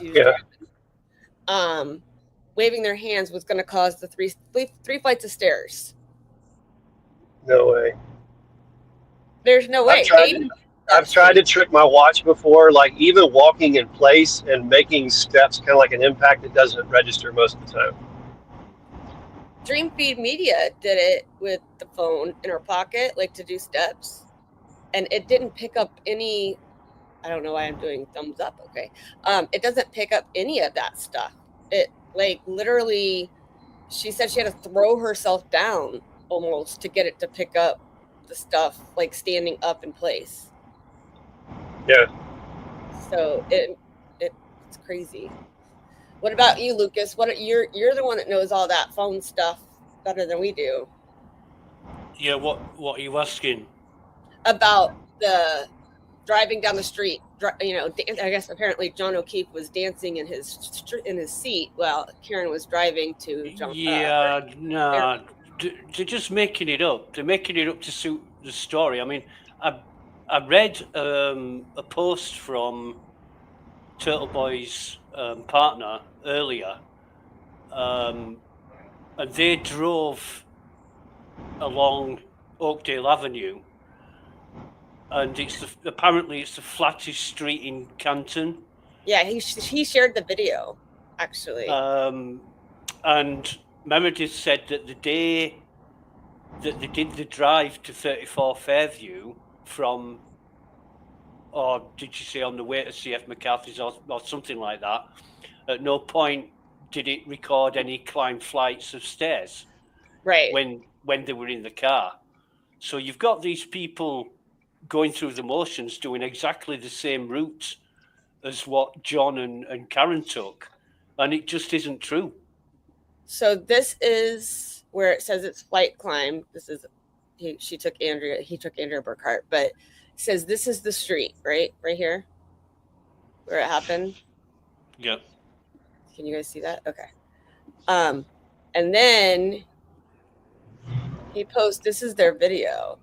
Yeah. Waving their hands was going to cause the three flights of stairs. No way. There's no way. I've tried to trick my watch before, like even walking in place and making steps kind of like an impact, it doesn't register most of the time. Dream Feed Media did it with the phone in her pocket, like to do steps, and it didn't pick up any. I don't know why I'm doing thumbs up. Okay, it doesn't pick up any of that stuff. It like literally, she said she had to throw herself down almost to get it to pick up the stuff, like standing up in place. Yeah. So it's crazy. What about you, Lucas? You're the one that knows all that phone stuff better than we do. Yeah, what are you asking? About the driving down the street. I guess apparently John O'Keefe was dancing in his seat while Karen was driving to John. Yeah, nah, they're just making it up. They're making it up to suit the story. I mean, I read a post from Turtle Boy's partner earlier, and they drove along Oakdale Avenue, and apparently it's the flattest street in Canton. Yeah, he shared the video actually. And Meredith said that the day that they did the drive to 34 Fairview from, or did you say on the way to CF McCarthy's or something like that, at no point did it record any climb flights of stairs. Right. When they were in the car. So you've got these people going through the motions doing exactly the same route as what John and Karen took, and it just isn't true. So this is where it says it's flight climb. This is he took Andrea Burkhart, but it says this is the street, right here where it happened. Yeah. Can you guys see that? Okay. And then he posts, this is their video.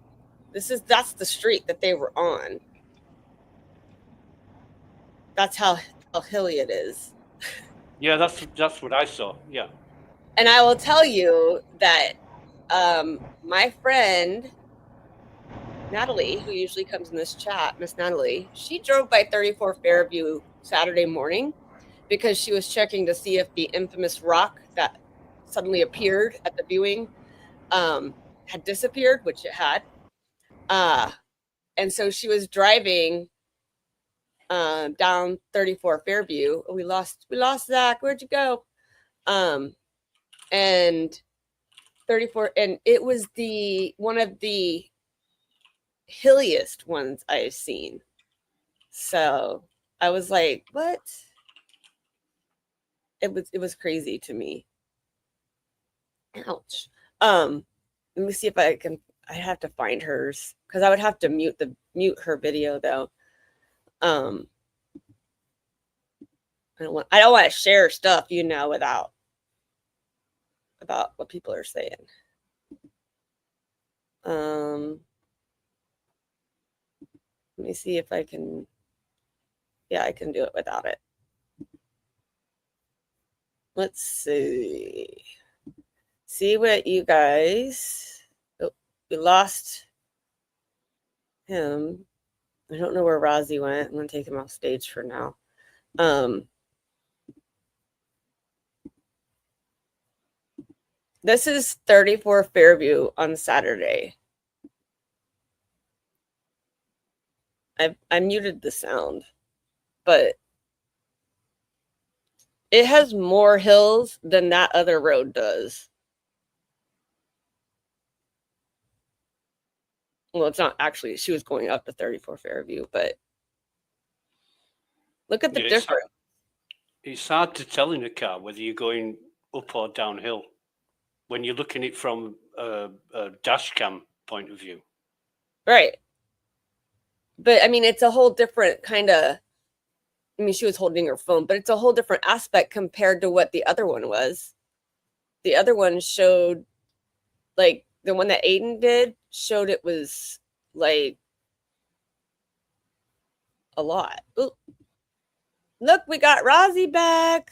That's the street that they were on. That's how hilly it is. Yeah, that's what I saw. Yeah. And I will tell you that my friend Natalie, who usually comes in this chat, Miss Natalie, she drove by 34 Fairview Saturday morning because she was checking to see if the infamous rock that suddenly appeared at the viewing had disappeared, which it had. And so she was driving down 34 Fairview. We lost Zach. Where'd you go? And 34, and it was one of the hilliest ones I've seen. So I was like, what? It was crazy to me. Ouch. Let me see if I have to find hers because I would have to mute her video though. I don't want to share stuff, about what people are saying. Let me see if I can. Yeah, I can do it without it. Let's see. See what you guys. Oh, we lost him. I don't know where Rozzy went. I'm going to take him off stage for now. This is 34 Fairview on Saturday. I muted the sound, but it has more hills than that other road does. Well, it's not actually. She was going up to 34 Fairview, but look at the difference. It's hard to tell in a car whether you're going up or downhill when you're looking at it from a dash cam point of view. Right. But I mean, it's a whole different kind of. I mean, she was holding her phone, but it's a whole different aspect compared to what the other one was. The other one showed, like, the one that Aiden did showed it was, like, a lot. Ooh. Look, we got Rozzy back.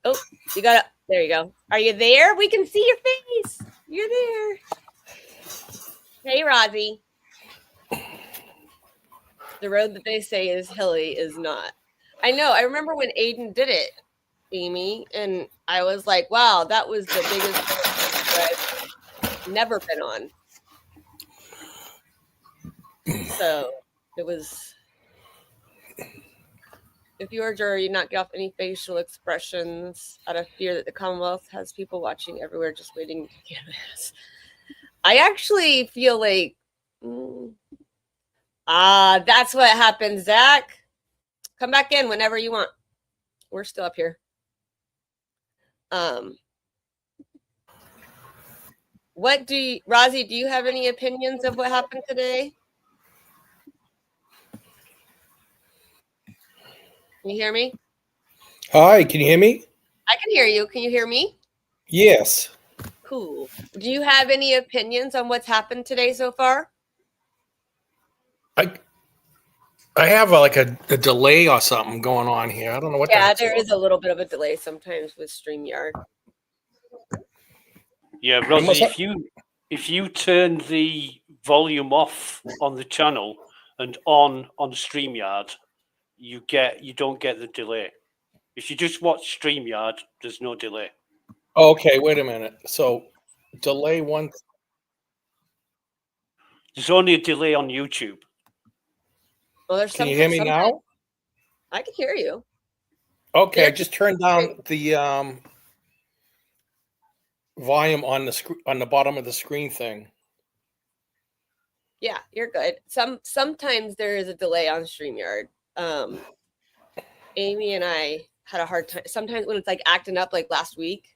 Oh, you got it. There you go. Are you there? We can see your face. You're there. Hey, Rozzy. The road that they say is hilly is not. I know. I remember when Aiden did it, Amy, and I was like, wow, that was the biggest I've never been on. So it was If you are a juror, you not get off any facial expressions out of fear that the Commonwealth has people watching everywhere just waiting to canvass. I actually feel like, that's what happens, Zach. Come back in whenever you want. We're still up here. Rozzy, do you have any opinions of what happened today? Can you hear me? Hi, can you hear me? I can hear you. Can you hear me? Yes. Cool. Do you have any opinions on what's happened today so far? I have like a delay or something going on here. I don't know what the Yeah, heck's there going is a little bit of a delay sometimes with StreamYard. Yeah, must Rosie, have- if you turn the volume off on the channel and on StreamYard, you don't get the delay. If you just watch StreamYard, there's no delay. Okay, wait a minute. So delay one. There's only a delay on YouTube. Well, there's Can you hear me now? I can hear you. Okay, just turn down the volume on the bottom of the screen thing. Yeah, you're good. Sometimes there is a delay on StreamYard. Amy and I had a hard time. Sometimes when it's like acting up like last week,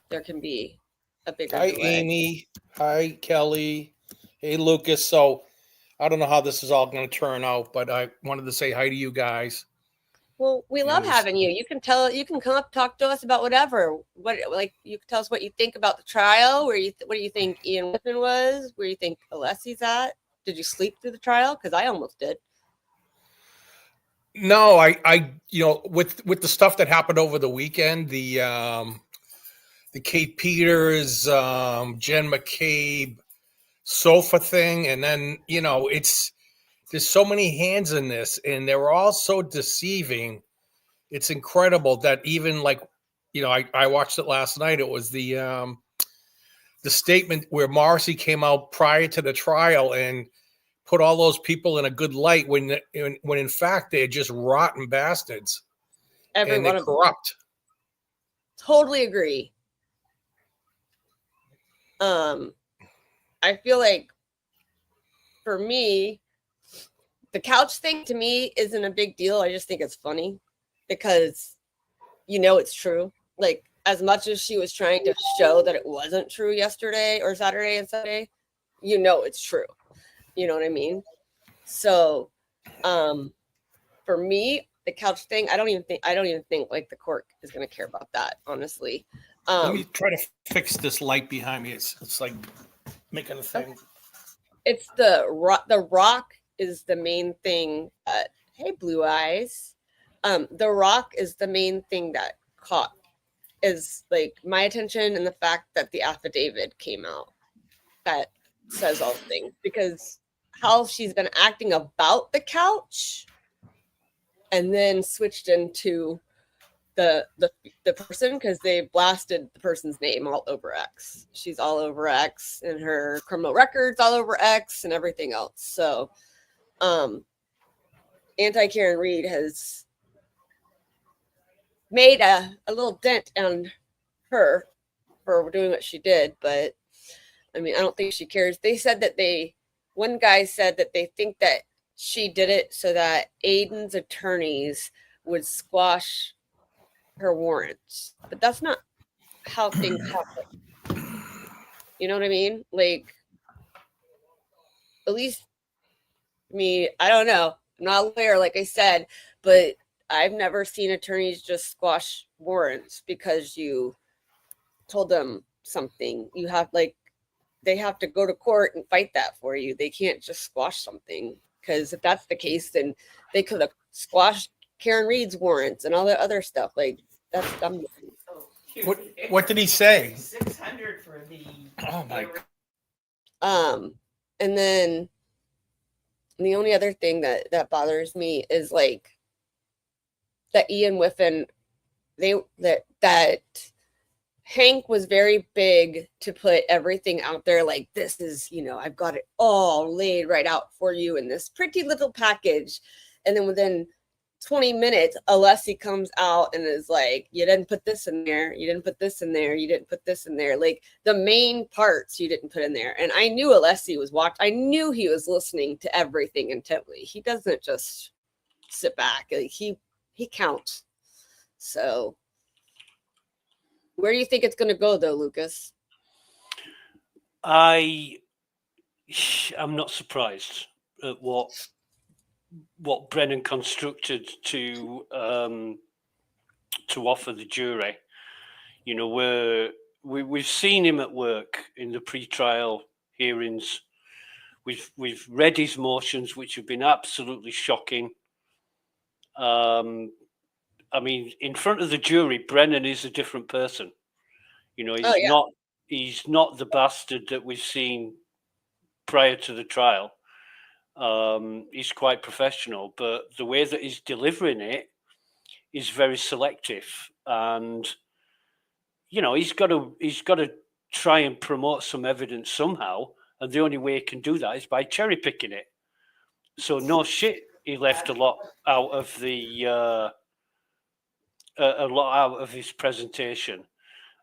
there can be a bigger Hi, delay. Amy. Hi, Kelly. Hey, Lucas. So I don't know how this is all going to turn out, but I wanted to say hi to you guys. Well, we love having you. You can come up, talk to us about whatever. You can tell us what you think about the trial. What do you think Ian Whiffen was? Where you think Alessi's at? Did you sleep through the trial? Because I almost did. No, I with the stuff that happened over the weekend, the Kate Peters, Jen McCabe sofa thing, and then there's so many hands in this, and they were all so deceiving. It's incredible that even I watched it last night. It was the statement where Morrissey came out prior to the trial and put all those people in a good light when in fact they're just rotten bastards. Every and one they're of them. corrupt. Totally agree. I feel like for me, the couch thing to me isn't a big deal. I just think it's funny because it's true. Like, as much as she was trying to show that it wasn't true yesterday or Saturday and Sunday, it's true. You know what I mean? So, for me, the couch thing, I don't even think like the court is going to care about that, honestly. Let me try to fix this light behind me. It's like making a thing. It's the rock is the main thing. Hey, Blue Eyes. The rock is the main thing that caught is like my attention, and the fact that the affidavit came out that says all things, because how she's been acting about the couch and then switched into the person, because they blasted the person's name all over X. She's all over X, and her criminal records all over X and everything else. So anti-Karen Reed has made a little dent on her for doing what she did, but I mean, I don't think she cares. They said that one guy said that they think that she did it so that Aiden's attorneys would squash her warrants, but that's not how things happen. You know what I mean? Like, at least me, I don't know. I'm not a lawyer, like I said, but I've never seen attorneys just squash warrants because you told them something. They have to go to court and fight that for you. They can't just squash something, because if that's the case, then they could have squashed Karen Reed's warrants and all the other stuff. Like, that's dumb. What did he say? 600 for the. Oh my. And then the only other thing that bothers me is like that Ian Whiffen, that Hank was very big to put everything out there like, this is, I've got it all laid right out for you in this pretty little package. And then within 20 minutes, Alessi comes out and is like, you didn't put this in there, you didn't put this in there, you didn't put this in there. Like the main parts you didn't put in there. And I knew Alessi was I knew he was listening to everything intently. He doesn't just sit back. Like he counts. So where do you think it's gonna go though, Lucas? I'm not surprised at what Brennan constructed to offer the jury. You know, we've seen him at work in the pre-trial hearings. We've read his motions, which have been absolutely shocking. I mean, in front of the jury, Brennan is a different person. You know, he's not the bastard that we've seen prior to the trial. He's quite professional, but the way that he's delivering it is very selective, and you know, he's got to try and promote some evidence somehow, and the only way he can do that is by cherry picking it. So no shit, he left a lot out of his presentation,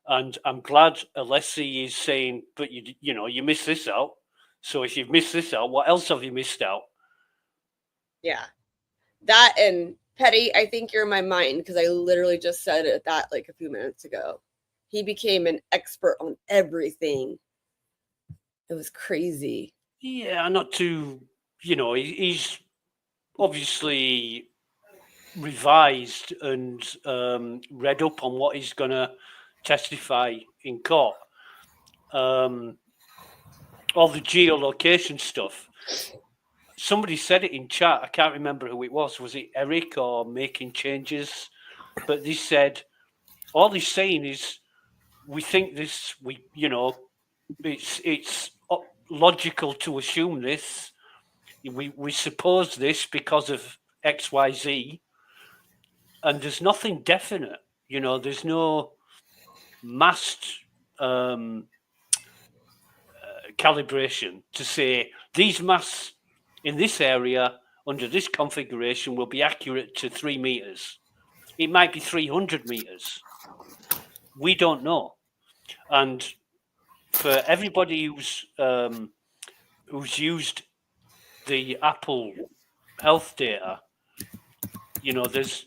and I'm glad Alessi is saying, but you missed this out. So if you've missed this out, what else have you missed out? Yeah, that and Petty, I think you're in my mind because I literally just said that like a few minutes ago. He became an expert on everything. It was crazy. Yeah, not too, he's obviously revised and read up on what he's going to testify in court. All the geolocation stuff. Somebody said it in chat. I can't remember who it was. Was it Eric or Making Changes? But they said, all he's saying is, we think this, it's logical to assume this. We suppose this because of X, Y, Z. And there's nothing definite. There's no massed calibration to say these mass in this area under this configuration will be accurate to 3 meters. It might be 300 meters. We don't know. And for everybody who's used the Apple health data, there's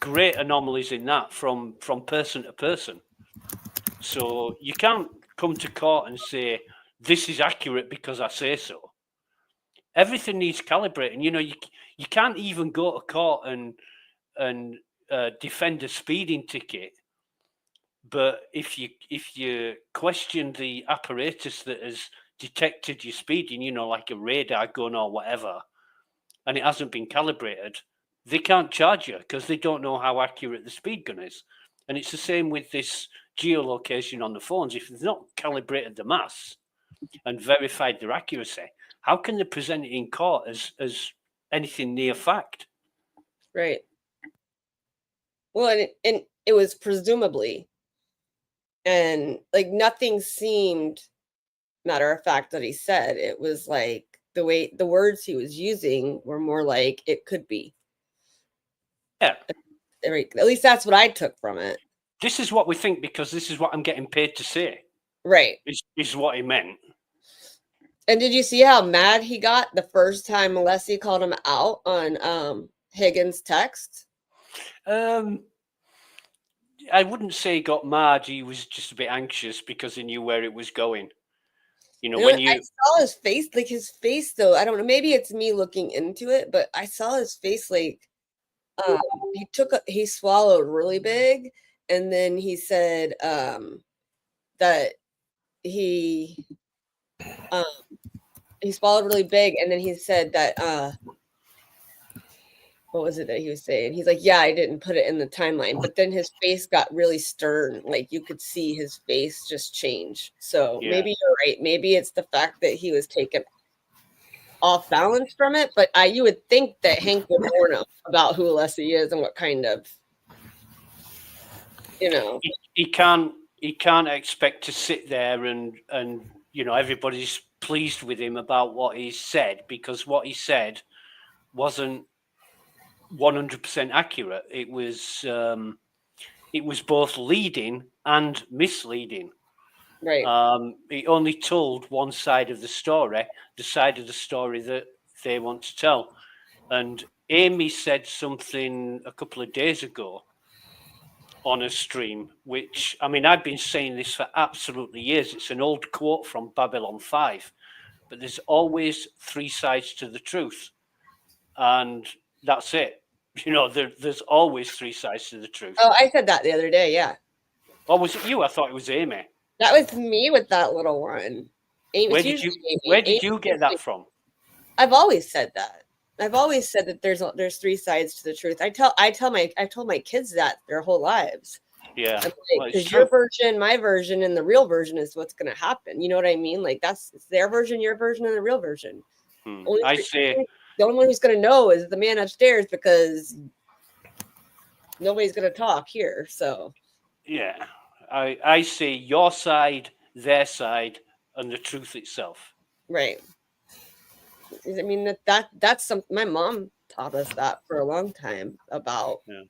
great anomalies in that from person to person. So you can't come to court and say, this is accurate because I say so. Everything needs calibrating. You can't even go to court and defend a speeding ticket. But if you question the apparatus that has detected you speeding, like a radar gun or whatever, and it hasn't been calibrated, they can't charge you because they don't know how accurate the speed gun is. And it's the same with this geolocation on the phones. If they've not calibrated the mass and verified their accuracy, how can they present it in court as anything near fact? Right. Well, and it was presumably, and like nothing seemed matter of fact that he said. It was like the way the words he was using were more like it could be. Yeah. At least that's what I took from it. This is what we think because this is what I'm getting paid to say. Right. Is what he meant. And did you see how mad he got the first time Alessi called him out on Higgins' text? I wouldn't say he got mad. He was just a bit anxious because he knew where it was going. I saw his face, like his face though. I don't know. Maybe it's me looking into it, but I saw his face like he swallowed really big, and then he said that he swallowed really big, and then he said that what was it that he was saying? He's like, yeah, I didn't put it in the timeline, but then his face got really stern. Like you could see his face just change. So maybe you're right. Maybe it's the fact that he was taken off balance from it. But you would think that Hank would more know about who Alessi is and what kind of, He can't expect to sit there and everybody's pleased with him about what he said, because what he said wasn't 100% accurate. It was both leading and misleading. Right. It only told one side of the story, the side of the story that they want to tell. And Amy said something a couple of days ago on a stream, which, I mean, I've been saying this for absolutely years. It's an old quote from Babylon 5, but there's always three sides to the truth. And that's it. You know, there's always three sides to the truth. Oh, I said that the other day. Yeah. Or was it you? I thought it was Amy. That was me with that little one. Amy, Where did you get that from? I've always said that. I've always said that there's three sides to the truth. I told my kids that their whole lives. Yeah. Because your version, my version, and the real version is what's going to happen. You know what I mean? Like it's their version, your version, and the real version. I say the only one who's going to know is the man upstairs because nobody's going to talk here. So yeah, I say your side, their side, and the truth itself. Right. I mean that's something my mom taught us that for a long time about. Yeah.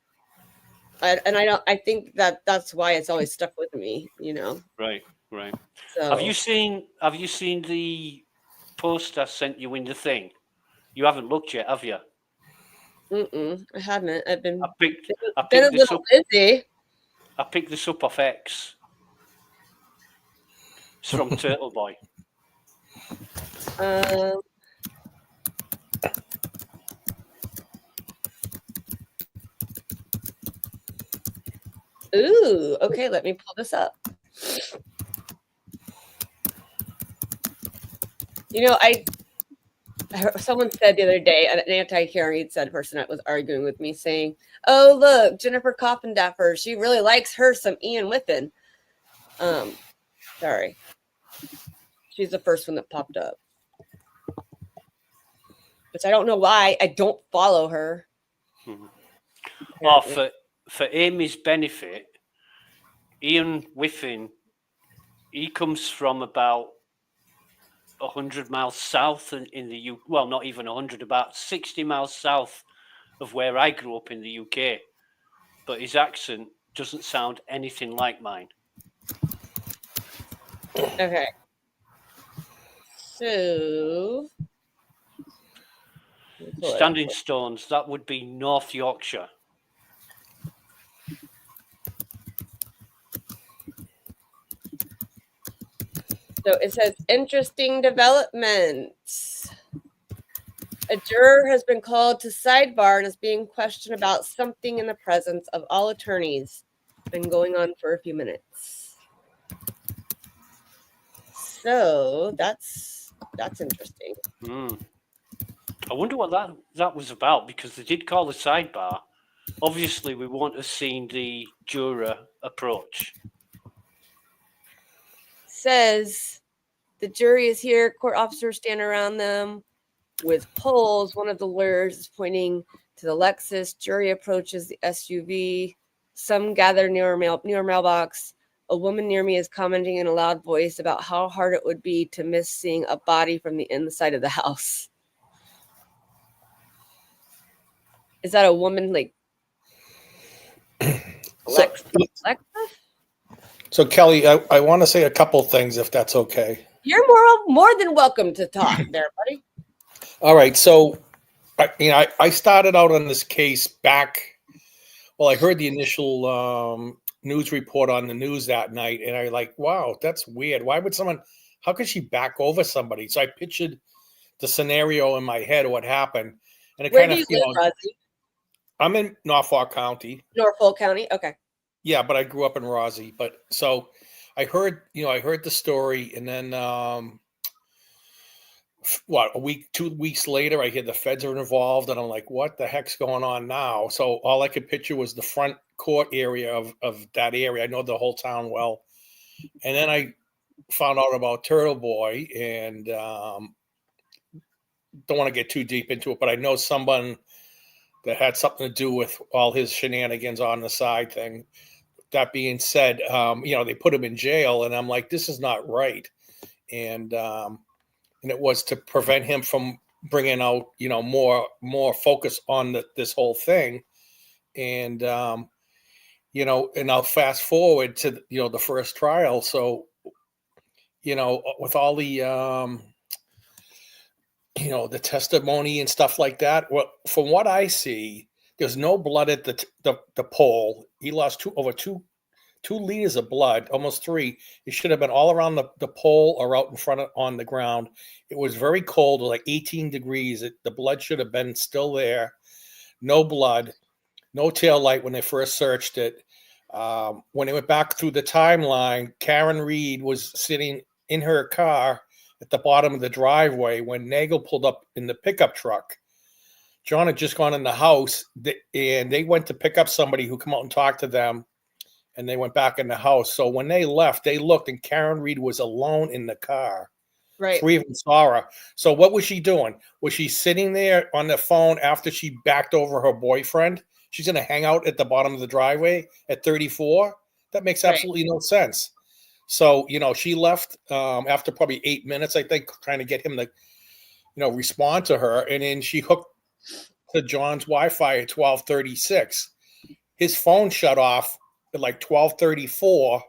I think that's why it's always stuck with me, you know. Right. So Have you seen the post I sent you in the thing? You haven't looked yet, have you? I haven't. I've been I picked a this little up. busy. I picked this up off X. It's from Turtle Boy. Ooh, okay, let me pull this up. You know, someone said the other day, an anti-Karen said person that was arguing with me saying, "Oh, look, Jennifer Coffindaffer, she really likes her some Ian Whiffen." Sorry. She's the first one that popped up. Which I don't know why. I don't follow her. Well, for Amy's benefit, Ian Whiffen, he comes from about 100 miles south in the UK. Well, not even 100, about 60 miles south of where I grew up in the UK. But his accent doesn't sound anything like mine. Okay. So Standing Stones, that would be North Yorkshire. So it says interesting developments. A juror has been called to sidebar and is being questioned about something in the presence of all attorneys. Been going on for a few minutes. So that's interesting. I wonder what that was about, because they did call the sidebar. Obviously, we won't have seen the juror approach. Says the jury is here. Court officers stand around them with poles. One of the lawyers is pointing to the Lexus. Jury approaches the SUV. Some gather near a mailbox. A woman near me is commenting in a loud voice about how hard it would be to miss seeing a body from the inside of the house. Is that a woman like Lexus? So Kelly, I want to say a couple things if that's okay. You're more than welcome to talk there, buddy. All right. So, I started out on this case back. Well, I heard the initial news report on the news that night, and I like, wow, that's weird. Why would someone? How could she back over somebody? So I pictured the scenario in my head, what happened, and it Where kind do of, you live, Rosie? I'm in Norfolk County. Norfolk County. Okay. Yeah, but I grew up in Rossi. But so I heard the story, and then a week, 2 weeks later, I hear the feds are involved, and I'm like, what the heck's going on now? So all I could picture was the front court area of that area. I know the whole town well. And then I found out about Turtle Boy, and don't want to get too deep into it, but I know someone that had something to do with all his shenanigans on the side thing. That being said, they put him in jail, and I'm like, this is not right. And it was to prevent him from bringing out, more focus on this whole thing. And, and I'll fast forward to, the first trial. So, with all the, the testimony and stuff like that. Well, from what I see, there's no blood at the pole. He lost over 2 liters of blood, almost 3. It should have been all around the pole or out in front on the ground. It was very cold, like 18 degrees. The blood should have been still there. No blood, no tail light when they first searched it. When they went back through the timeline, Karen Reed was sitting in her car at the bottom of the driveway when Nagel pulled up in the pickup truck. John had just gone in the house, and they went to pick up somebody who come out and talk to them, and they went back in the house. So when they left, they looked, and Karen Reed was alone in the car. Right. 3 of them saw her. So what was she doing? Was she sitting there on the phone after she backed over her boyfriend? She's going to hang out at the bottom of the driveway at 34? That makes absolutely no sense. So, she left after probably 8 minutes, I think, trying to get him to, respond to her. And then she hooked to John's Wi-Fi at 12:36. His phone shut off at like 12:34.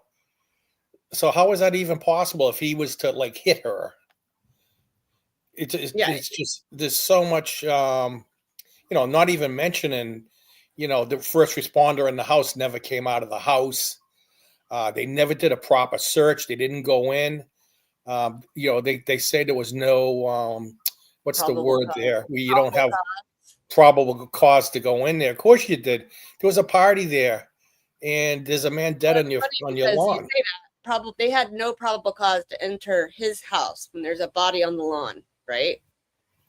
So how is that even possible if he was to like hit her? It's just, there's so much, not even mentioning, the first responder in the house never came out of the house. They never did a proper search. They didn't go in. They say there was no, what's Probable the word cause. there? Where you don't have probable cause to go in there. Of course you did. There was a party there, and there's a man dead on your lawn. They had no probable cause to enter his house when there's a body on the lawn, right?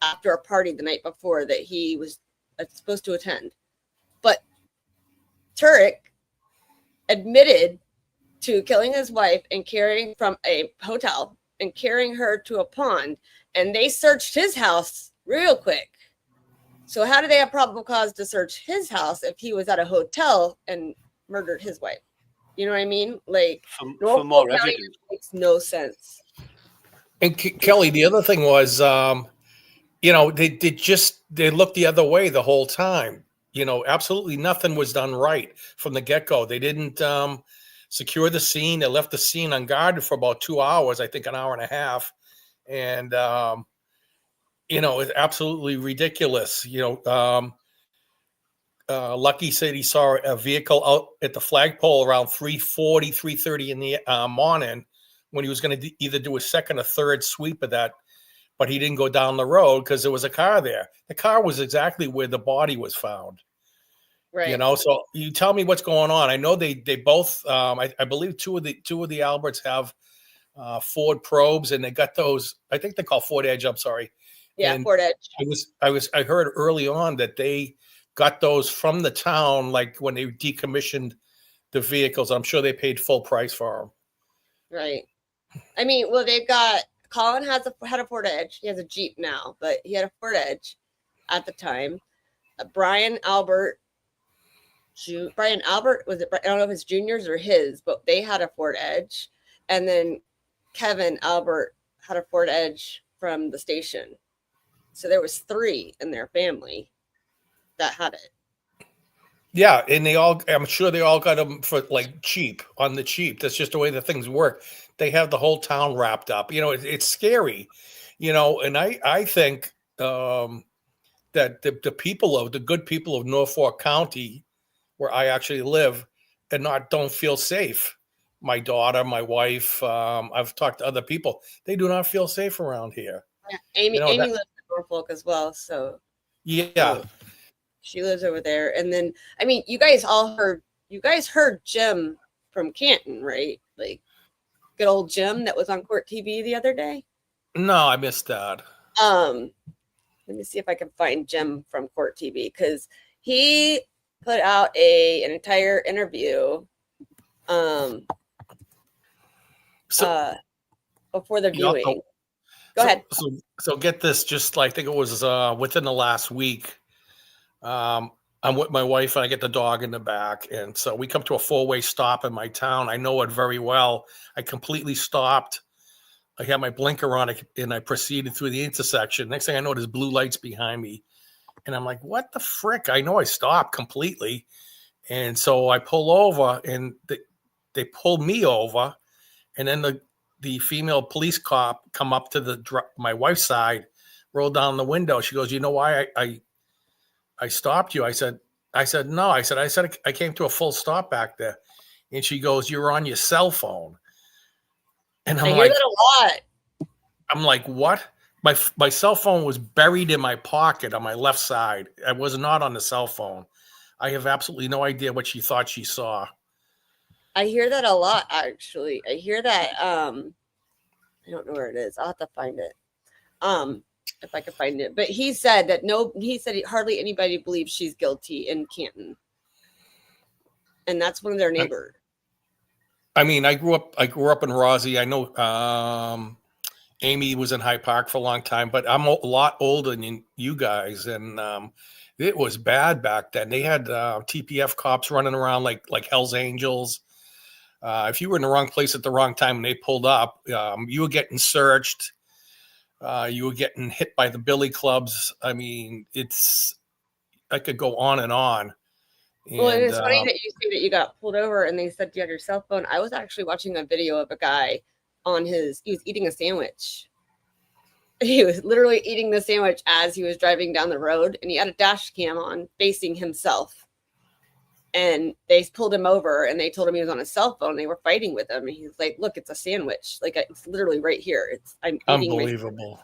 After a party the night before that he was supposed to attend. But Turek admitted to killing his wife and carrying from a hotel and carrying her to a pond, and they searched his house real quick. So how do they have probable cause to search his house if he was at a hotel and murdered his wife? You know what I mean? Like, for more evidence. Makes no sense. And Kelly, the other thing was, they looked the other way the whole time. Absolutely nothing was done right from the get-go. They didn't secure the scene. They left the scene unguarded for about 2 hours, I think an hour and a half. And, it's absolutely ridiculous. Lucky said he saw a vehicle out at the flagpole around 3:30 in the morning when he was going to either do a second or third sweep of that, but he didn't go down the road because there was a car there. The car was exactly where the body was found. Right. So you tell me what's going on. I know they both, I believe two of the Alberts have Ford probes, and they got those, I think they're called Ford Edge. I'm sorry. Yeah, And Ford Edge. I heard early on that they got those from the town, like when they decommissioned the vehicles. I'm sure they paid full price for them. Right. I mean, well, they've got, Colin had a Ford Edge. He has a Jeep now, but he had a Ford Edge at the time. Brian Albert, was it? I don't know if it's juniors or his, but they had a Ford Edge. And then Kevin Albert had a Ford Edge from the station. So there was 3 in their family that had it. Yeah, and I'm sure they all got them for like cheap, on the cheap. That's just the way the things work. They have the whole town wrapped up. It's scary, and I think that the good people of Norfolk County, where I actually live, don't feel safe. My daughter, my wife, I've talked to other people. They do not feel safe around here. Yeah, Amy lives in Norfolk as well, so yeah. She lives over there. And then, I mean, you guys heard Jim from Canton, right? Like, good old Jim that was on Court TV the other day. No, I missed that. Let me see if I can find Jim from Court TV, because he put out an entire interview before the viewing. Go ahead. So get this, just like, I think it was within the last week. I'm with my wife and I get the dog in the back. And so we come to a 4-way stop in my town. I know it very well. I completely stopped I had my blinker on and I proceeded through the intersection. Next thing I know, there's blue lights behind me. And I'm like, what the frick? I know I stopped completely. And so I pull over and they pulled me over. And then the female police cop come up to my wife's side, rolled down the window. She goes, you know why I stopped you? I said, no. I said, I came to a full stop back there. And she goes, you're on your cell phone. And I hear that a lot. I'm like, what? My cell phone was buried in my pocket on my left side. I was not on the cell phone. I have absolutely no idea what she thought she saw. I hear that a lot, actually. I hear that. I don't know where it is. I'll have to find it. If I can find it. But he said that hardly anybody believes she's guilty in Canton. And that's one of their neighbors. I mean, I grew up in Rossi. I know Amy was in Hyde Park for a long time, but I'm a lot older than you guys, and it was bad back then. They had TPF cops running around like Hell's Angels. If you were in the wrong place at the wrong time and they pulled up, you were getting searched. You were getting hit by the billy clubs. I mean, I could go on and on. Well, and it's funny that you say that you got pulled over and they said you had your cell phone. I was actually watching a video of a guy he was eating a sandwich. He was literally eating the sandwich as he was driving down the road, and he had a dash cam on facing himself. And they pulled him over and they told him he was on a cell phone. They were fighting with him. And he's like, look, it's a sandwich. Like, it's literally right here. I'm eating unbelievable.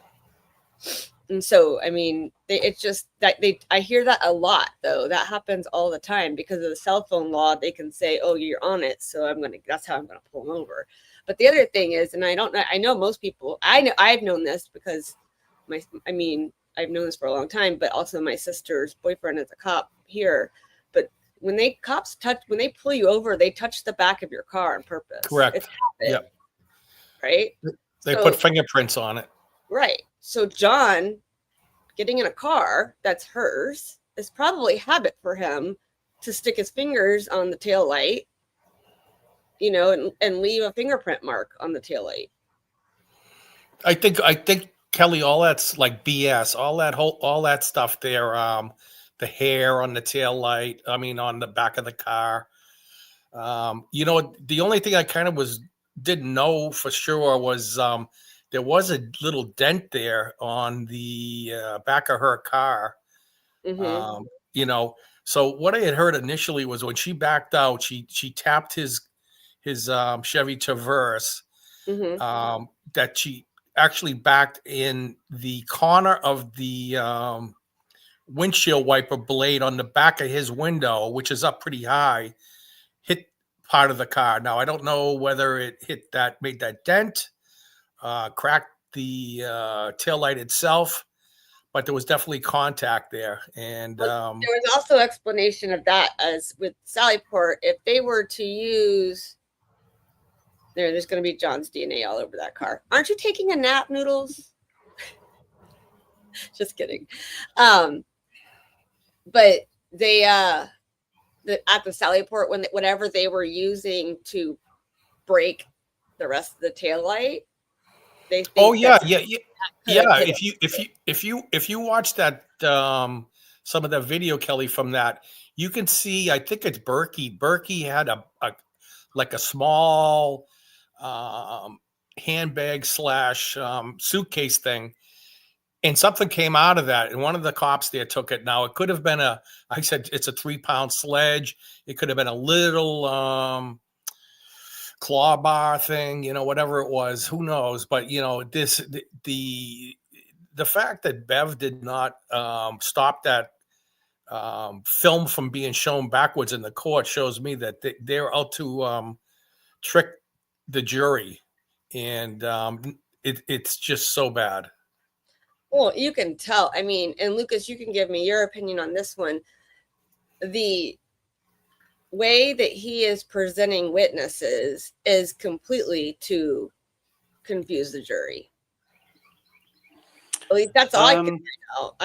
And so, I mean, it's just that I hear that a lot, though. That happens all the time because of the cell phone law. They can say, oh, you're on it. So that's how I'm going to pull them over. But the other thing is, and I know most people, I've known this because I've known this for a long time, but also my sister's boyfriend is a cop here. But when they pull you over, they touch the back of your car on purpose. Correct. It's habit, yep. Right? They put fingerprints on it. Right. So John getting in a car that's hers is probably habit for him to stick his fingers on the tail light, and leave a fingerprint mark on the tail light. I think Kelly, all that's like BS. All that stuff there. The hair on the tail light. I mean, on the back of the car. The only thing I kind of didn't know for sure was there was a little dent there on the back of her car. Mm-hmm. So what I had heard initially was when she backed out, she tapped his Chevy Traverse, Mm-hmm. that she actually backed in the corner of the windshield wiper blade on the back of his window, which is up pretty high, hit part of the car. Now, I don't know whether it made that dent, cracked the taillight itself, but there was definitely contact there. And there was also explanation of that as with Sallyport, if they were to use there's going to be John's DNA all over that car. Aren't you taking a nap, Noodles? Just kidding. But they at the Sallyport, whatever they were using to break the rest of the taillight, they think If you watch that some of the video, Kelly, from that, you can see, I think it's Berkey. Berkey had a small handbag / suitcase thing, and something came out of that, and one of the cops there took it. Now, it could have been I said it's a 3-pound sledge. It could have been a little claw bar thing, whatever it was, who knows? But the fact that Bev did not stop that film from being shown backwards in the court shows me that they're out to trick the jury, and it's just so bad. Well, you can tell. I mean, and Lucas, you can give me your opinion on this one. The way that he is presenting witnesses is completely to confuse the jury. At least that's all I can tell.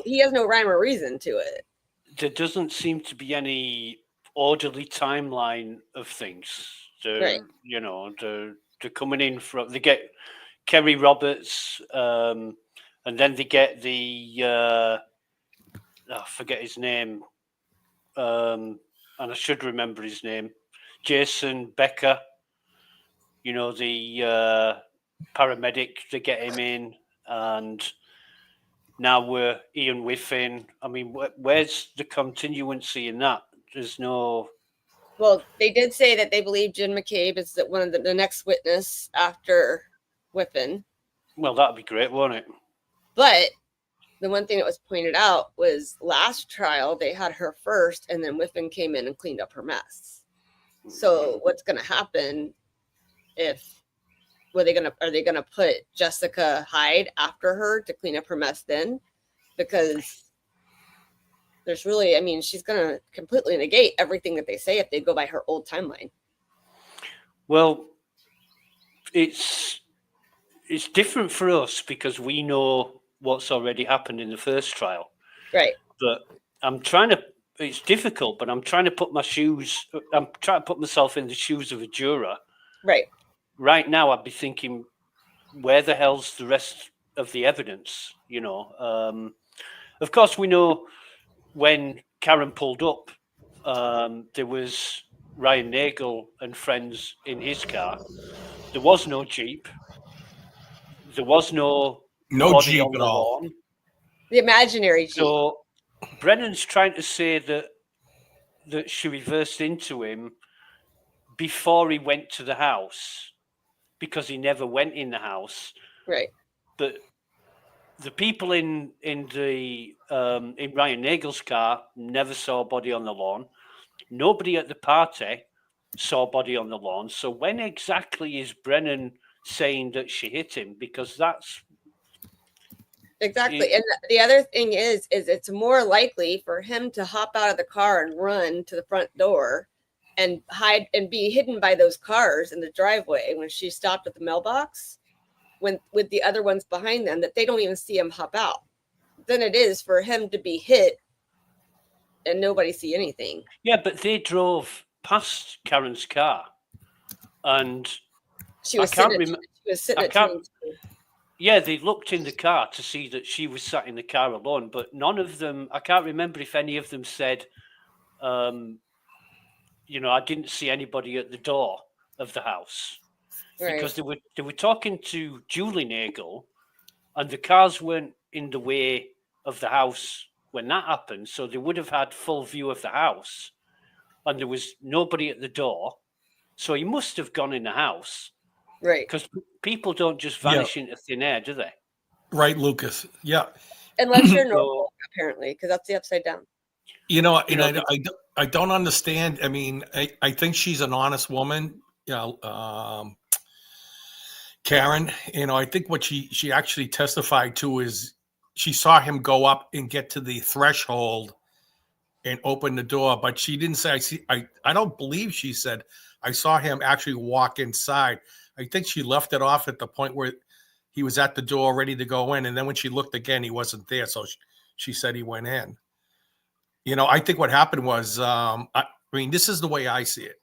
He has no rhyme or reason to it. There doesn't seem to be any orderly timeline of things. Right. they're coming in from. They get Kerry Roberts, and then they get the I forget his name, and I should remember his name, Jason Becker. You know, the paramedic. They get him in, and now we're Ian Whiffin. I mean, where's the continuancy in that? There's no. Well, they did say that they believe Jen McCabe is one of the next witness after Whiffen. Well, that'd be great, won't it? But the one thing that was pointed out was last trial they had her first, and then Whiffen came in and cleaned up her mess. So what's going to happen if are they going to put Jessica Hyde after her to clean up her mess then? Because there's really, I mean, she's going to completely negate everything that they say if they go by her old timeline. Well, it's different for us because we know what's already happened in the first trial. Right. But it's difficult, but I'm trying to put myself in the shoes of a juror. Right. Right now, I'd be thinking, where the hell's the rest of the evidence? You know, of course, we know when Karen pulled up, there was Ryan Nagel and friends in his car. There was no Jeep. There was no body Jeep on at the all. lawn. The imaginary Jeep. So Brennan's trying to say that she reversed into him before he went to the house, because he never went in the house. Right. But the people in Ryan Nagel's car never saw a body on the lawn. Nobody at the party saw a body on the lawn. So when exactly is Brennan saying that she hit him? Because that's exactly. And the other thing is it's more likely for him to hop out of the car and run to the front door and hide and be hidden by those cars in the driveway when she stopped at the mailbox, when with the other ones behind them, that they don't even see him hop out, than it is for him to be hit and nobody see anything. Yeah, but they drove past Karen's car, and she was sitting. Yeah, they looked in the car to see that she was sat in the car alone, but none of them. I can't remember if any of them said, you know, I didn't see anybody at the door of the house. Right. Because they were talking to Julie Nagel, and the cars weren't in the way of the house when that happened, so they would have had full view of the house, and there was nobody at the door, so he must have gone in the house, right? Because people don't just vanish into thin air, do they? Right, Lucas. Yeah. Unless you're normal, apparently, because that's the upside down. You know, I don't understand. I mean, I think she's an honest woman. You know, Karen, you know, I think what she actually testified to is she saw him go up and get to the threshold and open the door, but she didn't say, I don't believe she said, I saw him actually walk inside. I think she left it off at the point where he was at the door ready to go in. And then when she looked again, he wasn't there. So she said he went in. You know, I think what happened was, I mean, this is the way I see it.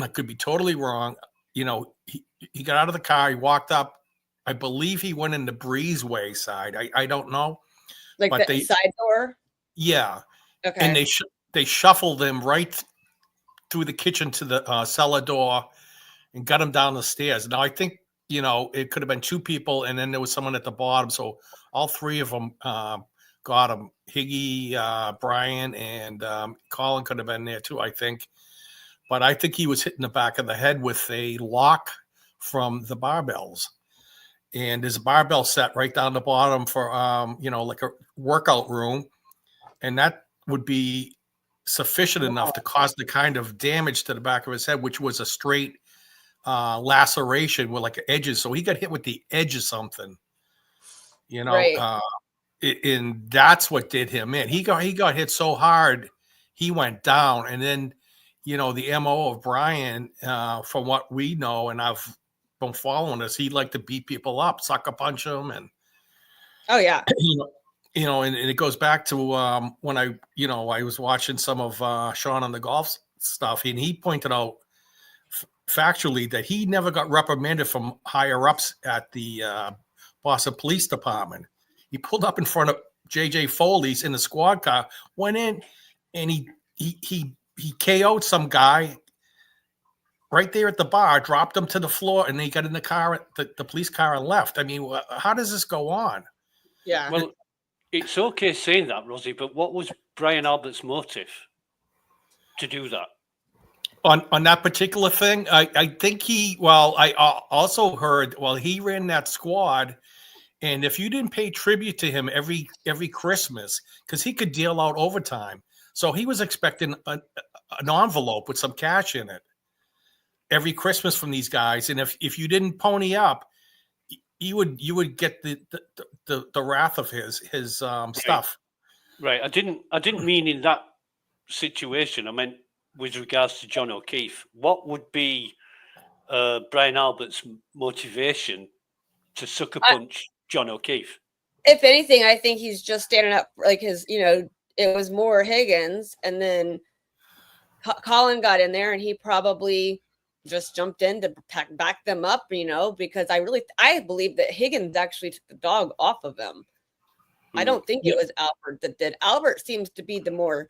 I could be totally wrong. You know, he got out of the car, he walked up. I believe he went in the breezeway side. I don't know. Like but the side door? Yeah. Okay. And they shuffled him right through the kitchen to the cellar door and got him down the stairs. Now, I think, you know, it could have been two people, and then there was someone at the bottom. So all three of them got him. Higgy, Brian, and Colin could have been there too, I think. But I think he was hit in the back of the head with a lock from the barbells. And there's a barbell set right down the bottom for, you know, like a workout room. And that would be sufficient enough to cause the kind of damage to the back of his head, which was a straight laceration with like edges. So he got hit with the edge of something, you know, right. And that's what did him in. He got hit so hard, he went down. And then, you know, the MO of Brian, from what we know, and I've been following this, he'd like to beat people up, sucker punch them. And oh yeah. You know, and it goes back to when I was watching some of Sean on the golf stuff, and he pointed out factually that he never got reprimanded from higher ups at the Boston Police Department. He pulled up in front of JJ Foley's in the squad car, went in, and he KO'd some guy right there at the bar, dropped him to the floor, and they got in the car, the police car, and left. I mean, how does this go on? Yeah. Well, it's okay saying that, Rosie, but what was Brian Albert's motive to do that? On that particular thing, I think I also heard, he ran that squad, and if you didn't pay tribute to him every Christmas, because he could deal out overtime, so he was expecting an envelope with some cash in it every Christmas from these guys, and if you didn't pony up, you would get the wrath of his stuff. Right. I didn't mean in that situation. I meant with regards to John O'Keefe. What would be Brian Albert's motivation to sucker punch John O'Keefe? If anything, I think he's just standing up like his, it was more Higgins, and then Colin got in there, and he probably just jumped in to back them up, because I believe that Higgins actually took the dog off of him. I don't think it was Albert that did. Albert seems to be the more,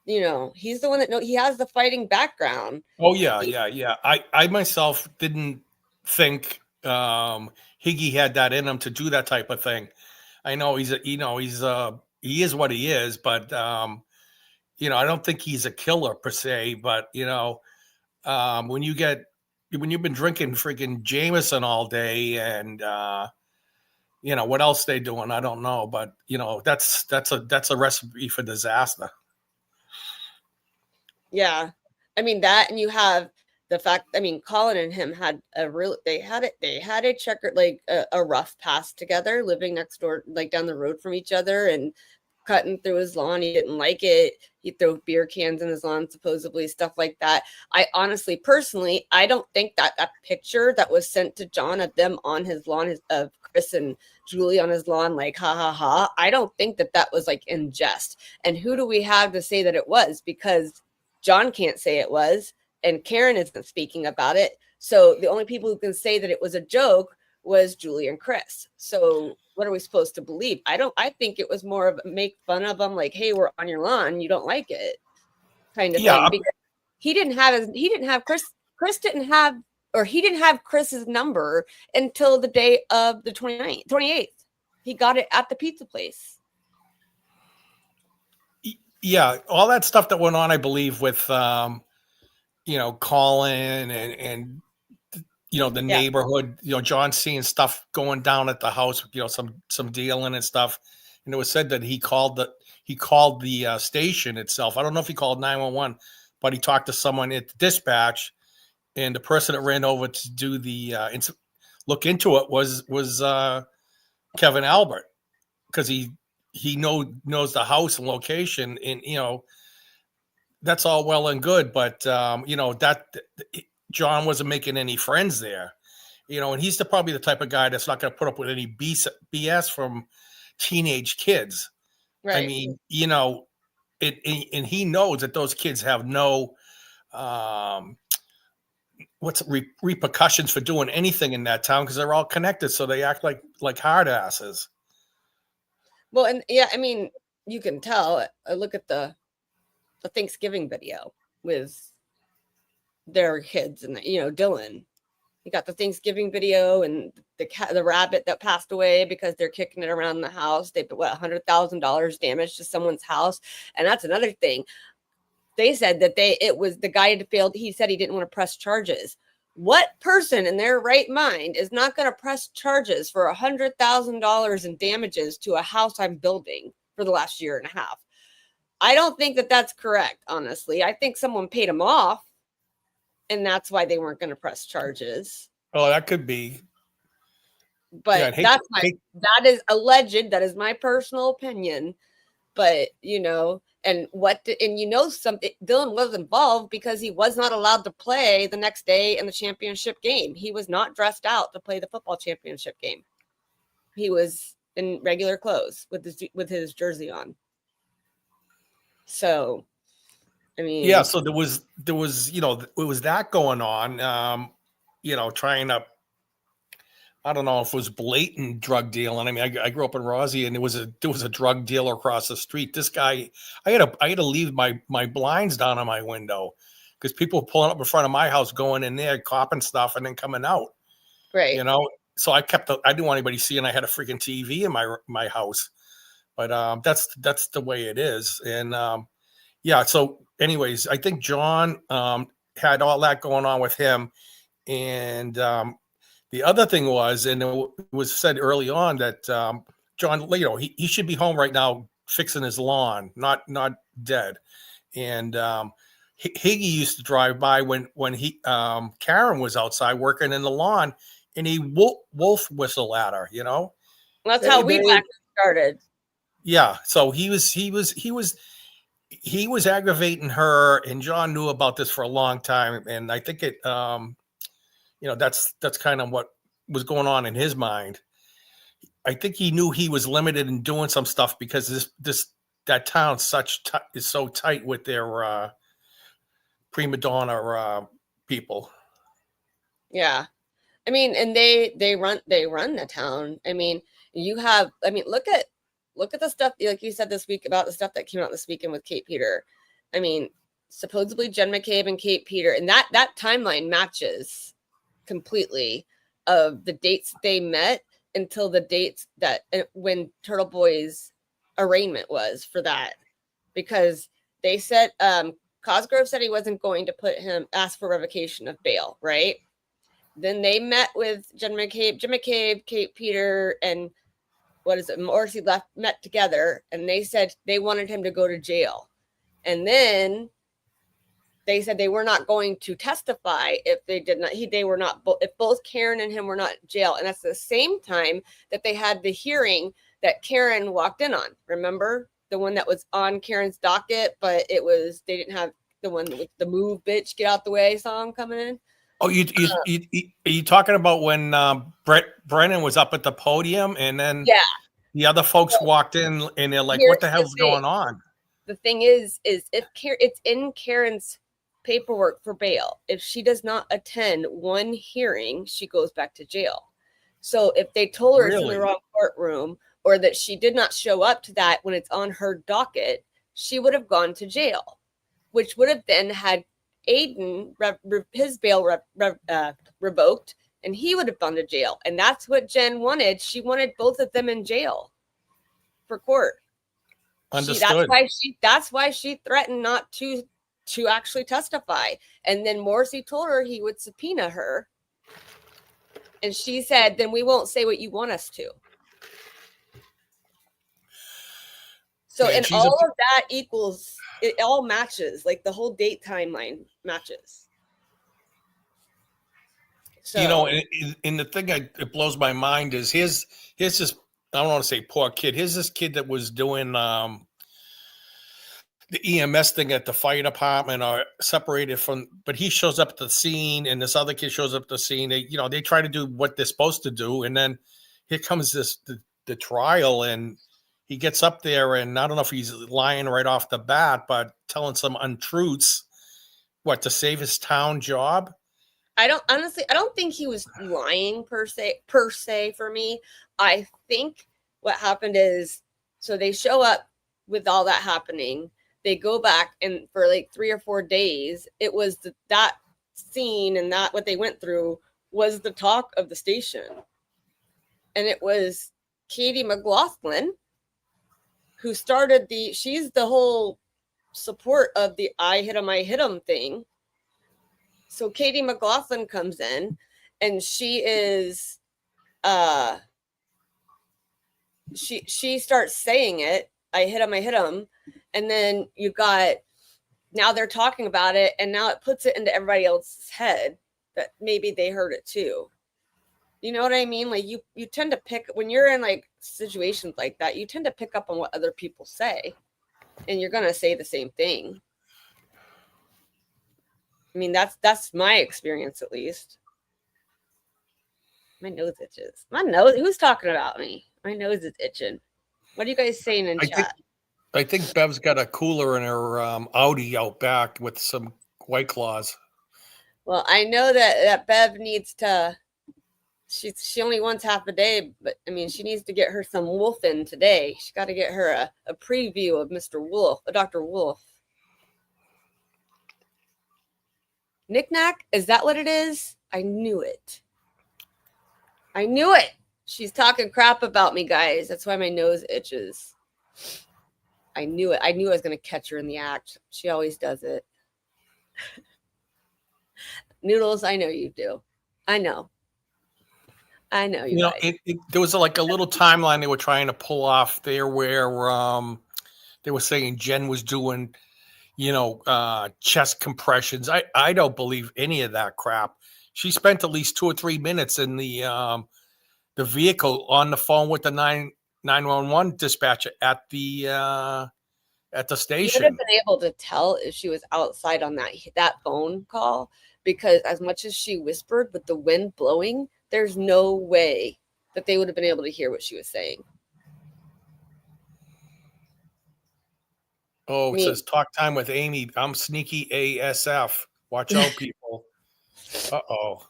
he's the one that he has the fighting background. Oh yeah. I myself didn't think Higgy had that in him to do that type of thing. I know he is what he is, but I don't think he's a killer per se. But when you've been drinking freaking Jameson all day, and what else they doing, I don't know, but that's a recipe for disaster. Yeah. I mean that, and you have the fact, Colin and him had they had a checkered, like a rough past together, living next door, like down the road from each other, and cutting through his lawn. He didn't like it. He'd throw beer cans in his lawn, supposedly, stuff like that. I honestly, personally, I don't think that picture that was sent to John of them on his lawn, of Chris and Julie on his lawn, like, ha ha ha, I don't think that was like in jest. And who do we have to say that it was? Because John can't say it was, and Karen isn't speaking about it. So the only people who can say that it was a joke was Julie and Chris. So what are we supposed to believe? I think it was more of a make fun of them, like, hey, we're on your lawn, you don't like it, kind of thing. Because he didn't have Chris didn't have, or he didn't have Chris's number until the day of the 28th. He got it at the pizza place. Yeah, all that stuff that went on, I believe, with Colin and the neighborhood, John seeing stuff going down at the house, some dealing and stuff. And it was said that he called the station itself. I don't know if he called 911, but he talked to someone at the dispatch, and the person that ran over to do the look into it was Kevin Albert, because he knows the house and location, and that's all well and good, but that John wasn't making any friends there, and he's probably the type of guy that's not going to put up with any BS from teenage kids. Right. I mean, and he knows that those kids have no repercussions for doing anything in that town, because they're all connected, so they act like hard asses. Well, and you can tell. Look at the Thanksgiving video with their kids, and Dylan. You got the Thanksgiving video, and the rabbit that passed away because they're kicking it around the house. They put $100,000 damage to someone's house, and that's another thing. They said that it was the guy had failed. He said he didn't want to press charges. What person in their right mind is not going to press charges for $100,000 in damages to a house I'm building for the last year and a half? I don't think that that's correct, honestly. I think someone paid them off, and that's why they weren't going to press charges. Oh, that could be. But that is alleged. That is my personal opinion. But and Dylan was involved because he was not allowed to play the next day in the championship game. He was not dressed out to play the football championship game. He was in regular clothes with his jersey on. So I mean, Yeah, so there was it was that going on. Trying to, I don't know if it was blatant drug dealing. I mean, I grew up in Rosie, and there was a drug dealer across the street. This guy, I had to leave my blinds down on my window because people were pulling up in front of my house, going in there, copping stuff, and then coming out. right. So I didn't want anybody seeing I had a freaking TV in my house. But that's the way it is. And yeah. So, anyways, I think John had all that going on with him, and the other thing was, and it was said early on that John, he should be home right now fixing his lawn, not dead. And Higgy used to drive by when Karen was outside working in the lawn, and he wolf whistle at her. That's Hey, how weed babe. whacker started. Yeah. So he was aggravating her, and John knew about this for a long time, and I think that's kind of what was going on in his mind. I think he knew he was limited in doing some stuff because that town is so tight with their prima donna people. Yeah. I mean, and they run the town. I mean, look at the stuff like you said this week about the stuff that came out this weekend with Kate Peter. I mean, supposedly Jen McCabe and Kate Peter, and that timeline matches completely of the dates they met until the dates that when Turtle Boy's arraignment was for that, because they said Cosgrove said he wasn't going to ask for revocation of bail, right? Then they met with Jim McCabe, Kate Peter, and Morrissey met together, and they said they wanted him to go to jail. And then they said they were not going to testify if they did not. If both Karen and him were not in jail. And that's the same time that they had the hearing that Karen walked in on. Remember the one that was on Karen's docket, but they didn't have the one with the "Move, Bitch, Get Out the Way" song coming in. Oh, are you talking about when Brennan was up at the podium, and then the other folks walked in, and they're like, "What the hell's going on?" The thing is if it's in Karen's paperwork for bail, if she does not attend one hearing, she goes back to jail. So if they told her it's in the wrong courtroom, or that she did not show up to that when it's on her docket, she would have gone to jail, which would have then had Aiden his bail revoked, and he would have gone to jail. And that's what Jen wanted. She wanted both of them in jail for court. Understood. That's why she threatened not to actually testify. And then Morrissey told her he would subpoena her, and she said, "Then we won't say what you want us to." So, and all of that equals, it all matches, like the whole date timeline matches. So, and the thing that blows my mind is here's this, I don't want to say poor kid. Here's this kid that was doing the EMS thing at the fire department, or separated from, but he shows up at the scene, and this other kid shows up at the scene. They try to do what they're supposed to do, and then here comes the trial, and he gets up there, and I don't know if he's lying right off the bat, but telling some untruths, to save his town job. I don't think he was lying per se for me. I think what happened is, so they show up with all that happening. They go back, and for like 3 or 4 days, it was that scene and that what they went through was the talk of the station. And it was Katie McLaughlin who started she's the whole support of the I hit him thing. So Katie McLaughlin comes in, and she is she starts saying it, I hit him, and then you got, now they're talking about it, and now it puts it into everybody else's head that maybe they heard it too. You know what I mean? Like you tend to pick, when you're in like situations like that, you tend to pick up on what other people say, and you're gonna say the same thing. I mean, that's my experience, at least. My nose itches. Who's talking about me? My nose is itching. What are you guys saying in chat? I think Bev's got a cooler in her Audi out back with some White Claws. Well, I know that Bev needs to. She only wants half a day, but I mean, she needs to get her some Wolf in today. She got to get her a preview of Mr. Wolf, Dr. Wolf. Knick-knack? Is that what it is? I knew it. I knew it. She's talking crap about me, guys. That's why my nose itches. I knew it. I knew I was going to catch her in the act. She always does it. Noodles, I know you do. I know. I know you guys. There was like a little timeline they were trying to pull off there where they were saying Jen was doing, chest compressions. I don't believe any of that crap. She spent at least 2 or 3 minutes in the vehicle on the phone with the 911 dispatcher at the station. You would have been able to tell if she was outside on that phone call, because as much as she whispered with the wind blowing, there's no way that they would have been able to hear what she was saying. Oh, it says talk time with Amy. I'm sneaky ASF. Watch out, people. Uh-oh.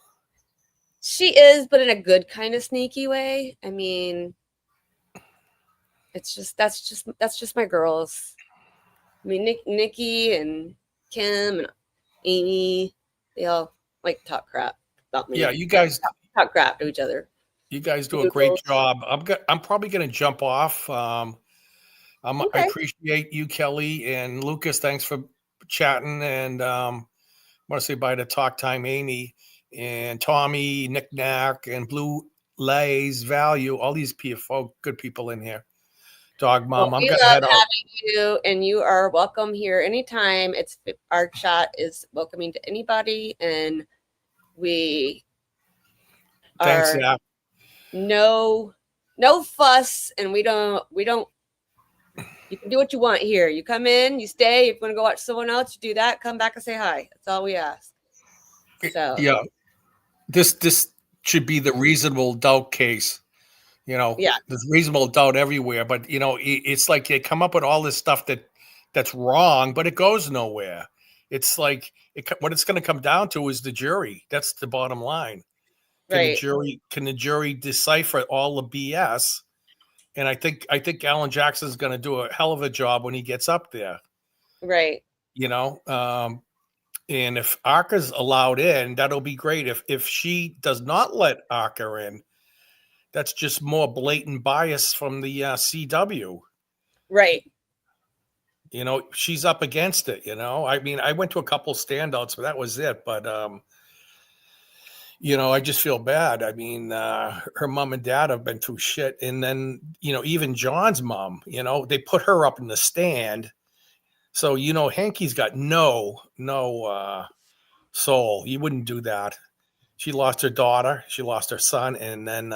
She is, but in a good kind of sneaky way. I mean, it's just that's just my girls. I mean, Nikki and Kim and Amy, they all like to talk crap about me. Yeah, you guys talk crap to each other. You guys do a great job. I'm probably going to jump off. I appreciate you, Kelly, and Lucas. Thanks for chatting. And I want to say bye to Talk Time Amy and Tommy, Knick Knack, and Blue Lays Value. All these good people in here. Dog Mom, Well, I'm going to head out. Having you, and you are welcome here anytime. Our chat is welcoming to anybody, and we Thanks, are Zach. no fuss, and we don't. You can do what you want here. You come in, you stay. If you want to go watch someone else, you do that. Come back and say hi. That's all we ask. So yeah, this should be the reasonable doubt case. There's reasonable doubt everywhere, but it's like they come up with all this stuff that's wrong, but it goes nowhere. It's like what it's going to come down to is the jury. That's the bottom line. Can the jury decipher all the BS? And I think Alan Jackson's going to do a hell of a job when he gets up there. Right. And if Arca's allowed in, that'll be great. If she does not let Arca in, that's just more blatant bias from the CW. Right. She's up against it, I mean, I went to a couple standouts, but that was it. But, I just feel bad. I mean, her mom and dad have been through shit. And then, even John's mom, they put her up in the stand. So, Hanky's got no soul. You wouldn't do that. She lost her daughter. She lost her son. And then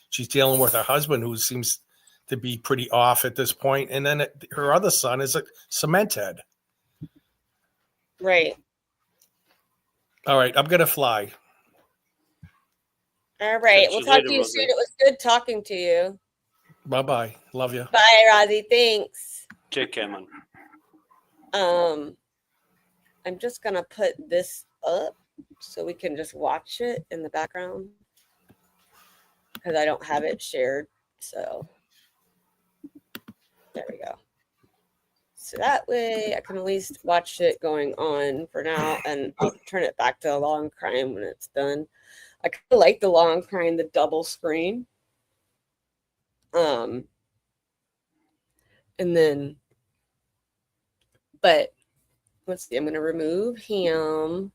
she's dealing with her husband, who seems to be pretty off at this point. And then her other son is a cement head. Right. All right. I'm going to fly. All right. We'll talk to you soon. It was good talking to you. Bye-bye. Love you. Bye, Rozzy. Thanks. Take care, man. I'm just going to put this up so we can just watch it in the background, because I don't have it shared. So there we go. So that way I can at least watch it going on for now, and I'll turn it back to long crime when it's done. I kind of like the long crime, the double screen. And then, but let's see, I'm going to remove him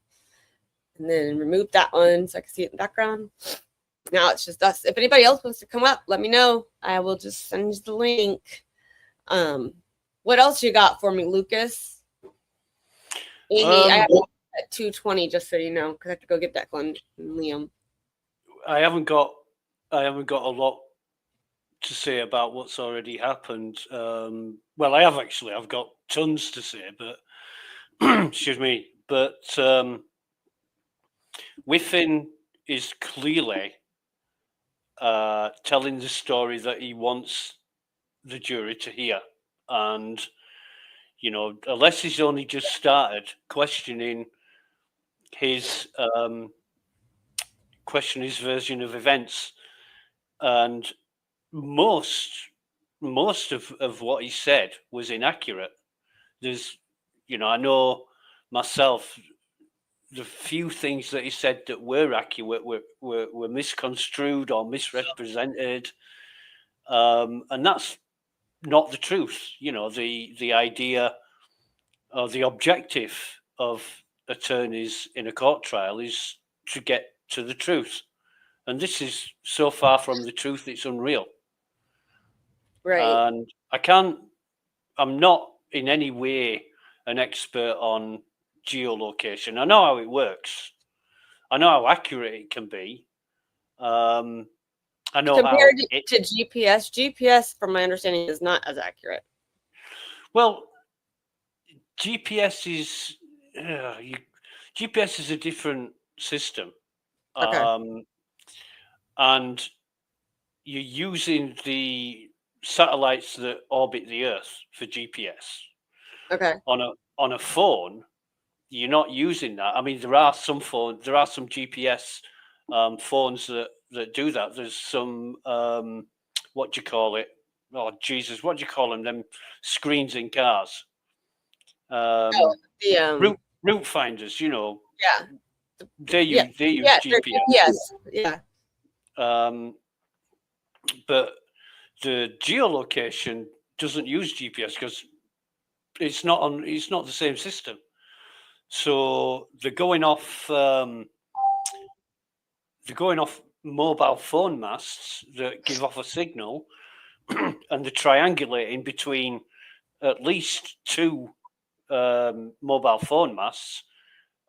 and then remove that one so I can see it in the background. Now it's just us. If anybody else wants to come up, let me know. I will just send you the link. What else you got for me, Lucas? Amy, I have at 2:20, just so you know, because I have to go get that one, Liam. I haven't got a lot to say about what's already happened. Well, I have actually. I've got tons to say, but excuse me. But Whiffen is clearly telling the story that he wants the jury to hear. And, you know, unless he's only just started questioning his version of events, and most of what he said was inaccurate. There's, you know, I know myself, the few things that he said that were accurate were misconstrued or misrepresented, and that's not the truth. You know, the idea or the objective of attorneys in a court trial is to get to the truth, and this is so far from the truth, it's unreal. Right. And I'm not in any way an expert on geolocation. I know how it works. I know how accurate it can be. I know how Compared to GPS, GPS, from my understanding, is not as accurate. well. GPS is GPS is a different system, Okay. and you're using the satellites that orbit the Earth for GPS. Okay. On a phone, you're not using that. I mean, there are some GPS phones that do that. There's some what do you call it? Oh Jesus, what do you call them? Them screens in cars. Route finders, you know. Yeah. They use GPS. Yes. Yeah. But the geolocation doesn't use GPS because it's not the same system. So they're going off mobile phone masts that give off a signal, and they're triangulating between at least two mobile phone masts,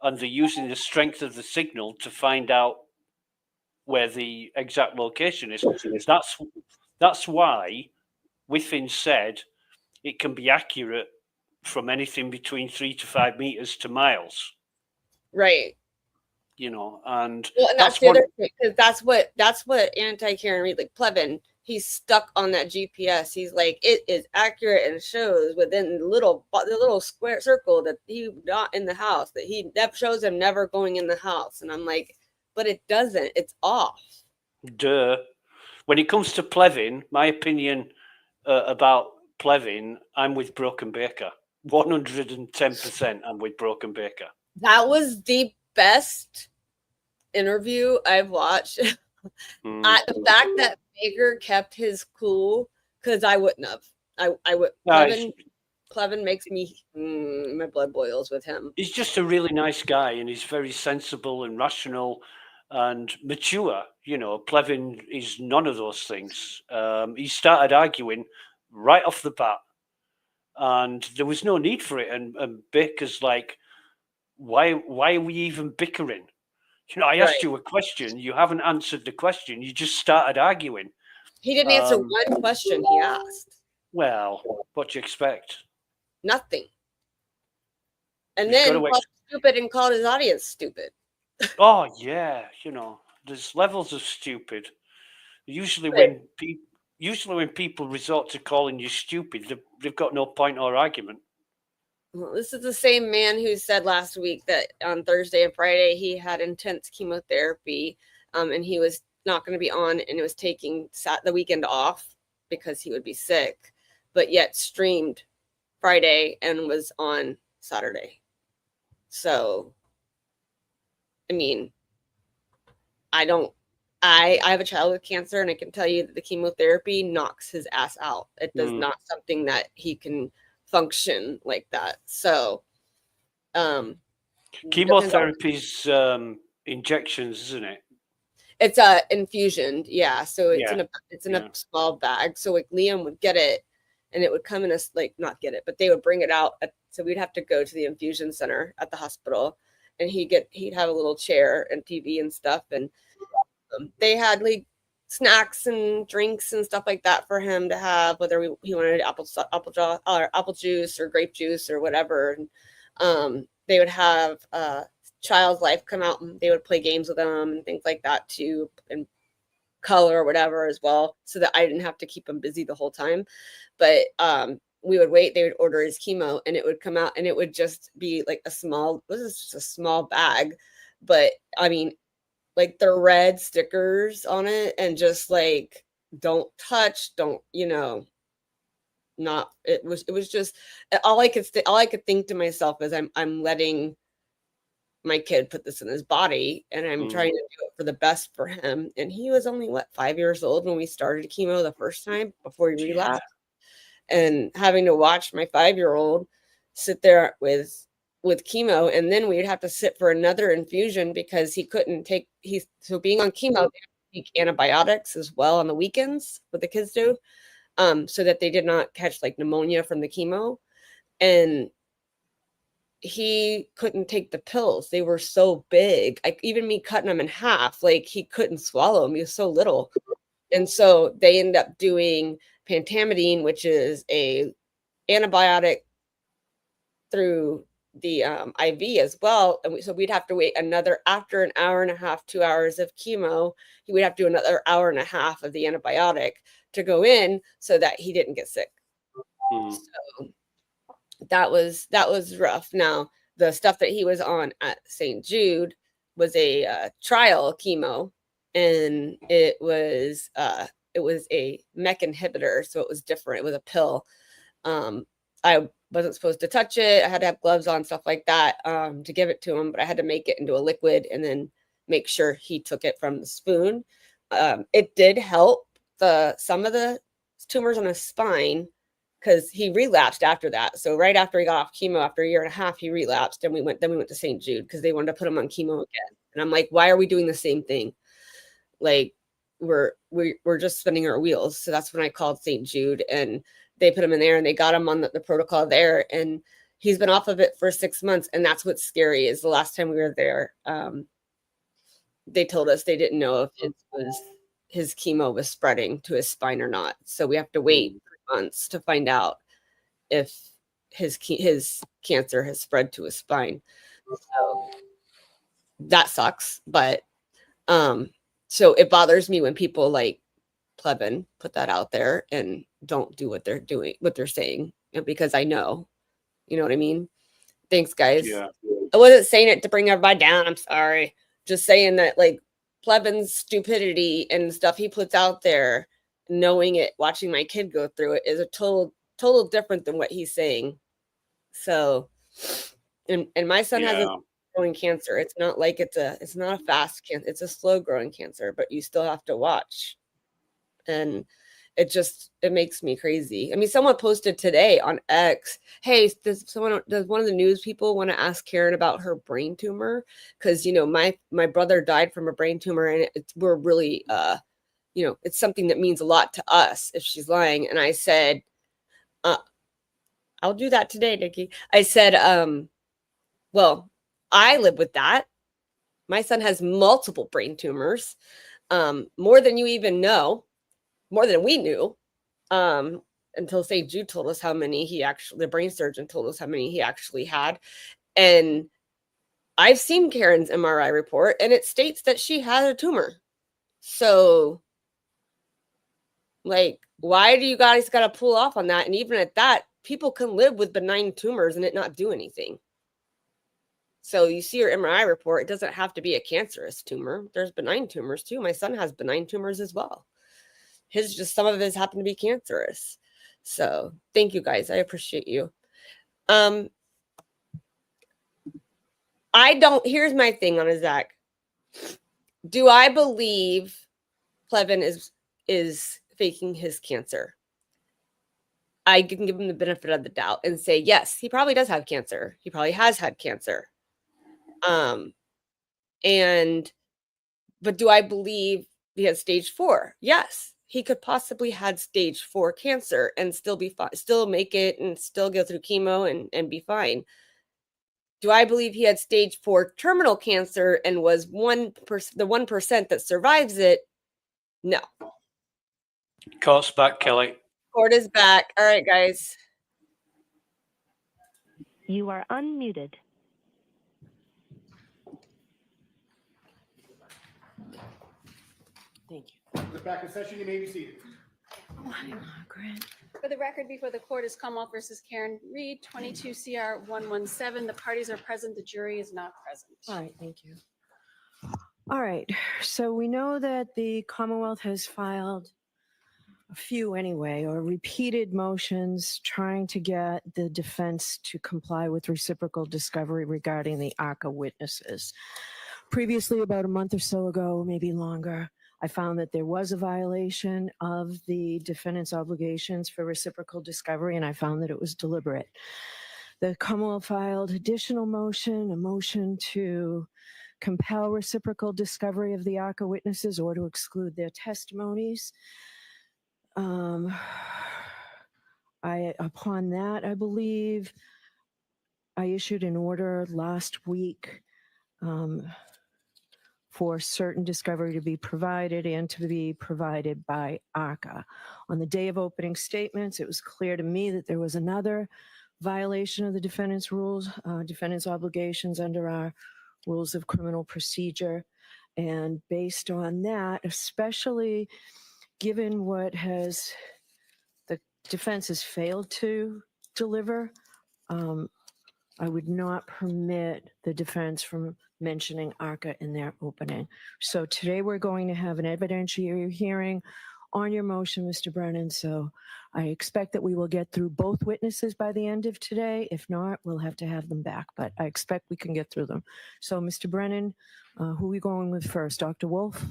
and they're using the strength of the signal to find out where the exact location is. That's why Whiffin said it can be accurate from anything between 3 to 5 meters to miles. Right. You know, and that's the other thing, because that's what anti-Karen Reed, like Plevin, he's stuck on that GPS. He's like, it is accurate and shows within the little square circle that he not in the house, that he that shows him never going in the house. And I'm like, but it doesn't. It's off. Duh. When it comes to Plevin, my opinion about Plevin, I'm with Broken Baker. 110% I'm with Broken Baker. That was the best interview I've watched. The fact that Baker kept his cool, because I wouldn't have. I would. Plevin makes me my blood boils with him. He's just a really nice guy, and he's very sensible and rational and mature. You know, Plevin is none of those things. He started arguing right off the bat, and there was no need for it. And Baker's like, why are we even bickering? You know, I asked you a question. You haven't answered the question. You just started arguing. He didn't answer one question he asked. Well, what do you expect? Nothing. And then called stupid and called his audience stupid. Oh yeah, you know, there's levels of stupid. Usually when people resort to calling you stupid, they've got no point or argument. Well, this is the same man who said last week that on Thursday and Friday he had intense chemotherapy, and he was not going to be on, and it was taking the weekend off because he would be sick, but yet streamed Friday and was on Saturday. So, I mean, I have a child with cancer, and I can tell you that the chemotherapy knocks his ass out. It does not something that he can function like that. So, chemotherapy's injections, isn't it? It's infusion, yeah. So it's in a small bag. So like Liam would get it, and it would come in a not get it, but they would bring it out. So we'd have to go to the infusion center at the hospital, and he'd have a little chair and TV and stuff, and they had like snacks and drinks and stuff like that for him to have, whether he wanted apple juice or grape juice or whatever. And they would have Child's Life come out, and they would play games with him and things like that too, and color or whatever as well, so that I didn't have to keep him busy the whole time. But we would wait, they would order his chemo and it would come out and it would just be like a small, this is just a small bag. But I mean, like the red stickers on it and just like, don't touch, don't, not, it was just, all I could think to myself is I'm letting my kid put this in his body and I'm trying to do it for the best for him. And he was only 5 years old when we started chemo the first time before he relapsed. And having to watch my 5-year-old sit there with chemo, and then we'd have to sit for another infusion because he couldn't take, so being on chemo, they have to take antibiotics as well on the weekends, what the kids do, so that they did not catch like pneumonia from the chemo. And he couldn't take the pills. They were so big. Like even me cutting them in half, like he couldn't swallow them. He was so little. And so they ended up doing pentamidine, which is a antibiotic through the IV as well. And so we'd have to wait after an hour and a half, 2 hours of chemo, we'd have to do another hour and a half of the antibiotic to go in so that he didn't get sick. So that was rough. Now, the stuff that he was on at St. Jude was a trial chemo, and it was a MEK inhibitor, so it was different. It was a pill. I wasn't supposed to touch it. I had to have gloves on, stuff like that, to give it to him, but I had to make it into a liquid and then make sure he took it from the spoon. It did help some of the tumors on his spine, because he relapsed after that. So right after he got off chemo, after a year and a half, he relapsed, and we went to St. Jude because they wanted to put him on chemo again. And I'm like, why are we doing the same thing? Like we're just spinning our wheels. So that's when I called St. Jude, and they put him in there and they got him on the protocol there. And he's been off of it for 6 months. And that's what's scary is the last time we were there, they told us they didn't know if his chemo was spreading to his spine or not. So we have to wait 3 months to find out if his cancer has spread to his spine. So that sucks. But so it bothers me when people like Plebin put that out there and don't do what they're saying, because I know, you know what I mean? Thanks, guys. Yeah. I wasn't saying it to bring everybody down. I'm sorry. Just saying that like Plebin's stupidity and stuff he puts out there, knowing it, watching my kid go through it, is a total different than what he's saying. So, and my son has a growing cancer. It's not like it's not a fast cancer. It's a slow growing cancer, but you still have to watch. And it makes me crazy. I mean, someone posted today on X, hey, does one of the news people want to ask Karen about her brain tumor? Because, my brother died from a brain tumor, and we're really, it's something that means a lot to us if she's lying. And I said, I'll do that today, Nikki. I said, well, I live with that. My son has multiple brain tumors, more than you even know. More than we knew, until St. Jude told us how many the brain surgeon told us how many he actually had. And I've seen Karen's MRI report, and it states that she had a tumor. So, like, why do you guys got to pull off on that? And even at that, people can live with benign tumors and it not do anything. So you see your MRI report, it doesn't have to be a cancerous tumor. There's benign tumors too. My son has benign tumors as well. Some of his happen to be cancerous. So thank you guys. I appreciate you. Here's my thing on Zach. Do I believe Plevin is faking his cancer? I can give him the benefit of the doubt and say, yes, he probably does have cancer. He probably has had cancer. But do I believe he has stage 4? Yes. He could possibly had stage 4 cancer and still be fine, still make it and still go through chemo and be fine. Do I believe he had stage 4 terminal cancer and was the 1% that survives it? No. Court's back, Kelly. Court is back. All right, guys. You are unmuted. Thank you. We're back in session. You may be seated. Oh, hi, Margaret. For the record, before the court is Commonwealth versus Karen Reed, 22 CR 117. The parties are present, the jury is not present. All right, thank you. All right, so we know that the Commonwealth has filed a few anyway, or repeated motions trying to get the defense to comply with reciprocal discovery regarding the ARCA witnesses. Previously, about a month or so ago, maybe longer, I found that there was a violation of the defendant's obligations for reciprocal discovery, and I found that it was deliberate. The Commonwealth filed additional motion, a motion to compel reciprocal discovery of the ARCA witnesses or to exclude their testimonies. Upon that, I believe, I issued an order last week for certain discovery to be provided and to be provided by ARCA. On the day of opening statements, it was clear to me that there was another violation of the defendant's rules, defendant's obligations under our rules of criminal procedure. And based on that, especially given what the defense has failed to deliver, I would not permit the defense from mentioning ARCA in their opening. So today we're going to have an evidentiary hearing on your motion, Mr. Brennan. So I expect that we will get through both witnesses by the end of today. If not, we'll have to have them back, but I expect we can get through them. So Mr. Brennan, who are we going with first? Dr. Wolf?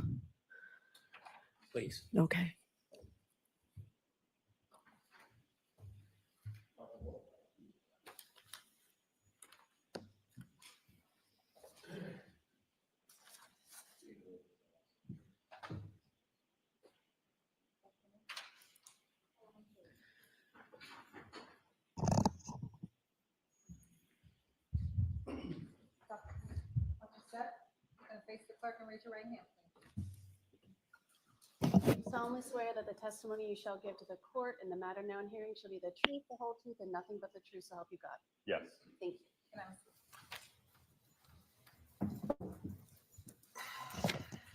Please. Okay. Face the clerk and raise your right hand. You solemnly swear that the testimony you shall give to the court in the matter now in hearing shall be the truth, the whole truth, and nothing but the truth, so help you God. Yes. Thank you.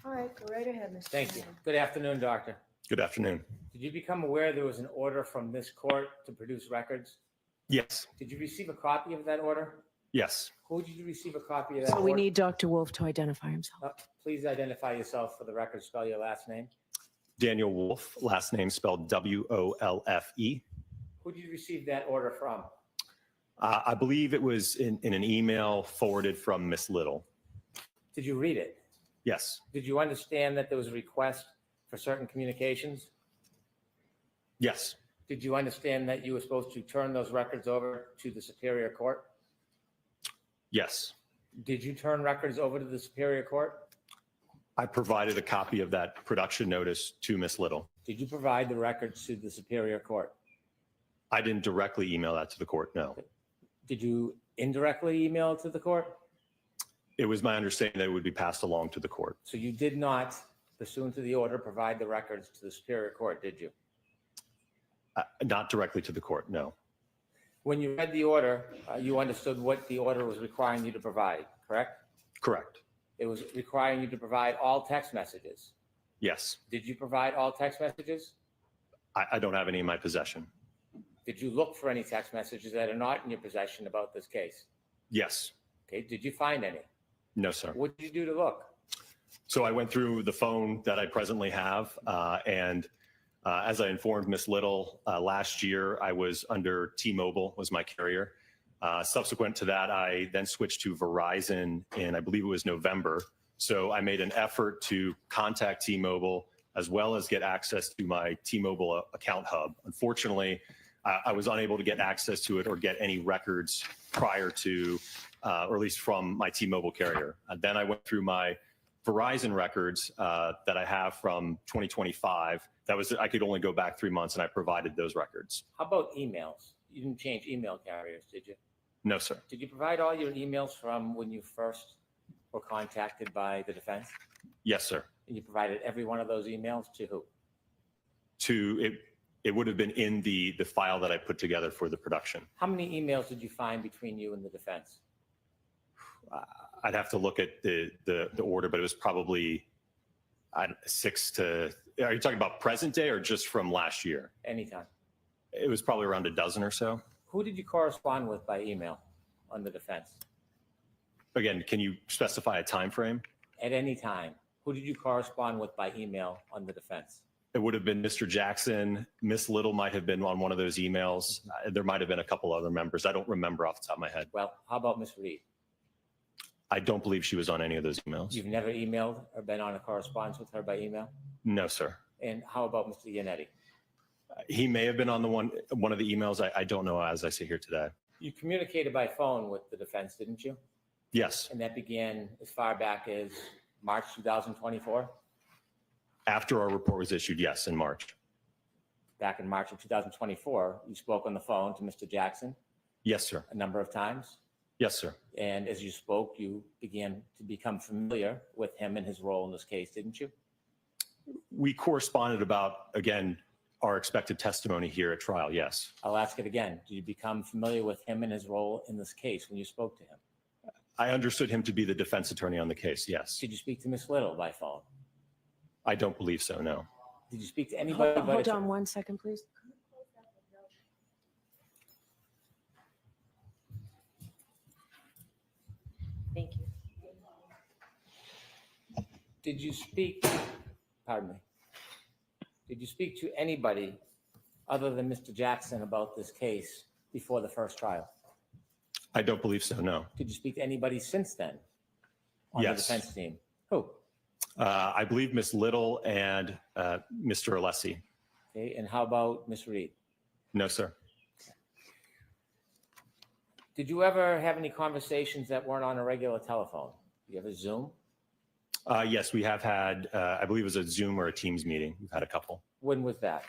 All right, go right ahead, Mr. Thank you. Brennan. Good afternoon, doctor. Good afternoon. Did you become aware there was an order from this court to produce records? Yes. Did you receive a copy of that order? Yes. Who did you receive a copy of that So we order? need Dr. Wolf to identify himself. Please identify yourself for the record. Spell your last name. Daniel Wolf, last name spelled W-O-L-F-E. Who did you receive that order from? I believe it was in an email forwarded from Miss Little. Did you read it? Yes. Did you understand that there was a request for certain communications? Yes. Did you understand that you were supposed to turn those records over to the Superior Court? Yes. Did you turn records over to the Superior Court? I provided a copy of that production notice to Miss Little. Did you provide the records to the Superior Court? I didn't directly email that to the court, no. Did you indirectly email it to the court? It was my understanding that it would be passed along to the court. So you did not, pursuant to the order, provide the records to the Superior Court, did you? Not directly to the court, no. When you read the order, you understood what the order was requiring you to provide, correct? Correct. It was requiring you to provide all text messages. Yes. Did you provide all text messages? I don't have any in my possession. Did you look for any text messages that are not in your possession about this case? Yes. Okay, did you find any? No, sir. What did you do to look? So I went through the phone that I presently have, and as I informed Miss Little, last year I was under T-Mobile was my carrier. Subsequent to that, I then switched to Verizon in, I believe it was November. So I made an effort to contact T-Mobile as well as get access to my T-Mobile account hub. Unfortunately, I was unable to get access to it or get any records prior to, or at least from my T-Mobile carrier. Then I went through my Verizon records that I have from 2025. I could only go back 3 months, and I provided those records. How about emails? You didn't change email carriers, did you? No, sir. Did you provide all your emails from when you first were contacted by the defense? Yes, sir. And you provided every one of those emails to who? It would have been in the file that I put together for the production. How many emails did you find between you and the defense? I'd have to look at the order, but it was probably 6 to. Are you talking about present day or just from last year? Anytime. It was probably around a dozen or so. Who did you correspond with by email on the defense? Again, can you specify a time frame? At any time, who did you correspond with by email on the defense? It would have been Mr. Jackson. Miss Little might have been on one of those emails. There might have been a couple other members. I don't remember off the top of my head. Well, how about Miss Reed? I don't believe she was on any of those emails. You've never emailed or been on a correspondence with her by email? No, sir. And how about Mr. Yannetti? He may have been on the one of the emails. I don't know as I sit here today. You communicated by phone with the defense, didn't you? Yes. And that began as far back as March 2024? After our report was issued, yes, in March. Back in March of 2024, you spoke on the phone to Mr. Jackson? Yes, sir. A number of times? Yes, sir. And as you spoke, you began to become familiar with him and his role in this case, didn't you? We corresponded about, again, our expected testimony here at trial, yes. I'll ask it again. Did you become familiar with him and his role in this case when you spoke to him? I understood him to be the defense attorney on the case, yes. Did you speak to Miss Little by phone? I don't believe so, no. Did you speak to anybody? Hold on 1 second, please. Thank you. Did you speak, pardon me, did you speak to anybody other than Mr. Jackson about this case before the first trial? I don't believe so, no. Did you speak to anybody since then on Yes. the defense team? Who? I believe Miss Little and Mr. Alessi. Okay, and how about Miss Reed? No, sir. Did you ever have any conversations that weren't on a regular telephone? Do you have a Zoom? Yes, we have had, I believe it was a Zoom or a Teams meeting. We've had a couple. When was that?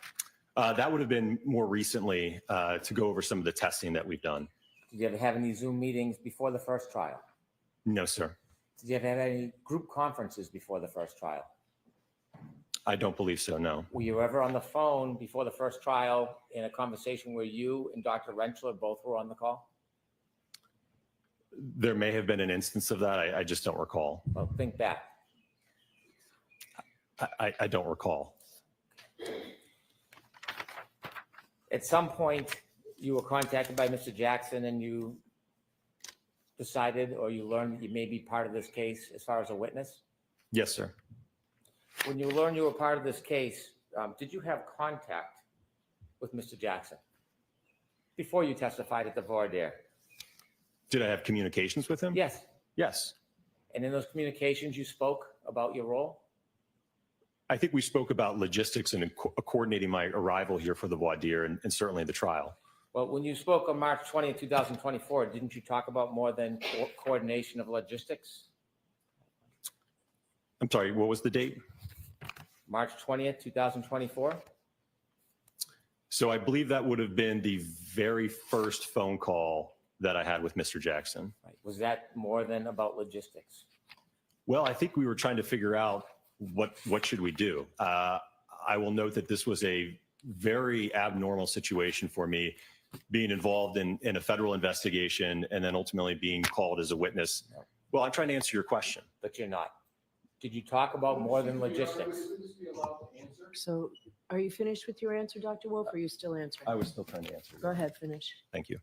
That would have been more recently to go over some of the testing that we've done. Did you ever have any Zoom meetings before the first trial? No, sir. Did you ever have any group conferences before the first trial? I don't believe so, no. Were you ever on the phone before the first trial in a conversation where you and Dr. Rentschler both were on the call? There may have been an instance of that. I just don't recall. Well, think back. I don't recall. At some point, you were contacted by Mr. Jackson and you decided or you learned that you may be part of this case as far as a witness? Yes, sir. When you learned you were part of this case, did you have contact with Mr. Jackson before you testified at the voir dire? Did I have communications with him? Yes. Yes. And in those communications, you spoke about your role? I think we spoke about logistics and coordinating my arrival here for the voir dire and certainly the trial. Well, when you spoke on March 20th, 2024, didn't you talk about more than coordination of logistics? I'm sorry, what was the date? March 20th, 2024? So I believe that would have been the very first phone call that I had with Mr. Jackson. Right. Was that more than about logistics? Well, I think we were trying to figure out what should we do. I will note that this was a very abnormal situation for me, being involved in a federal investigation and then ultimately being called as a witness. Well, I'm trying to answer your question. But you're not. Did you talk about more than logistics? So are you finished with your answer, Dr. Wolf, or are you still answering? I was still trying to answer. Go ahead, finish. Thank you.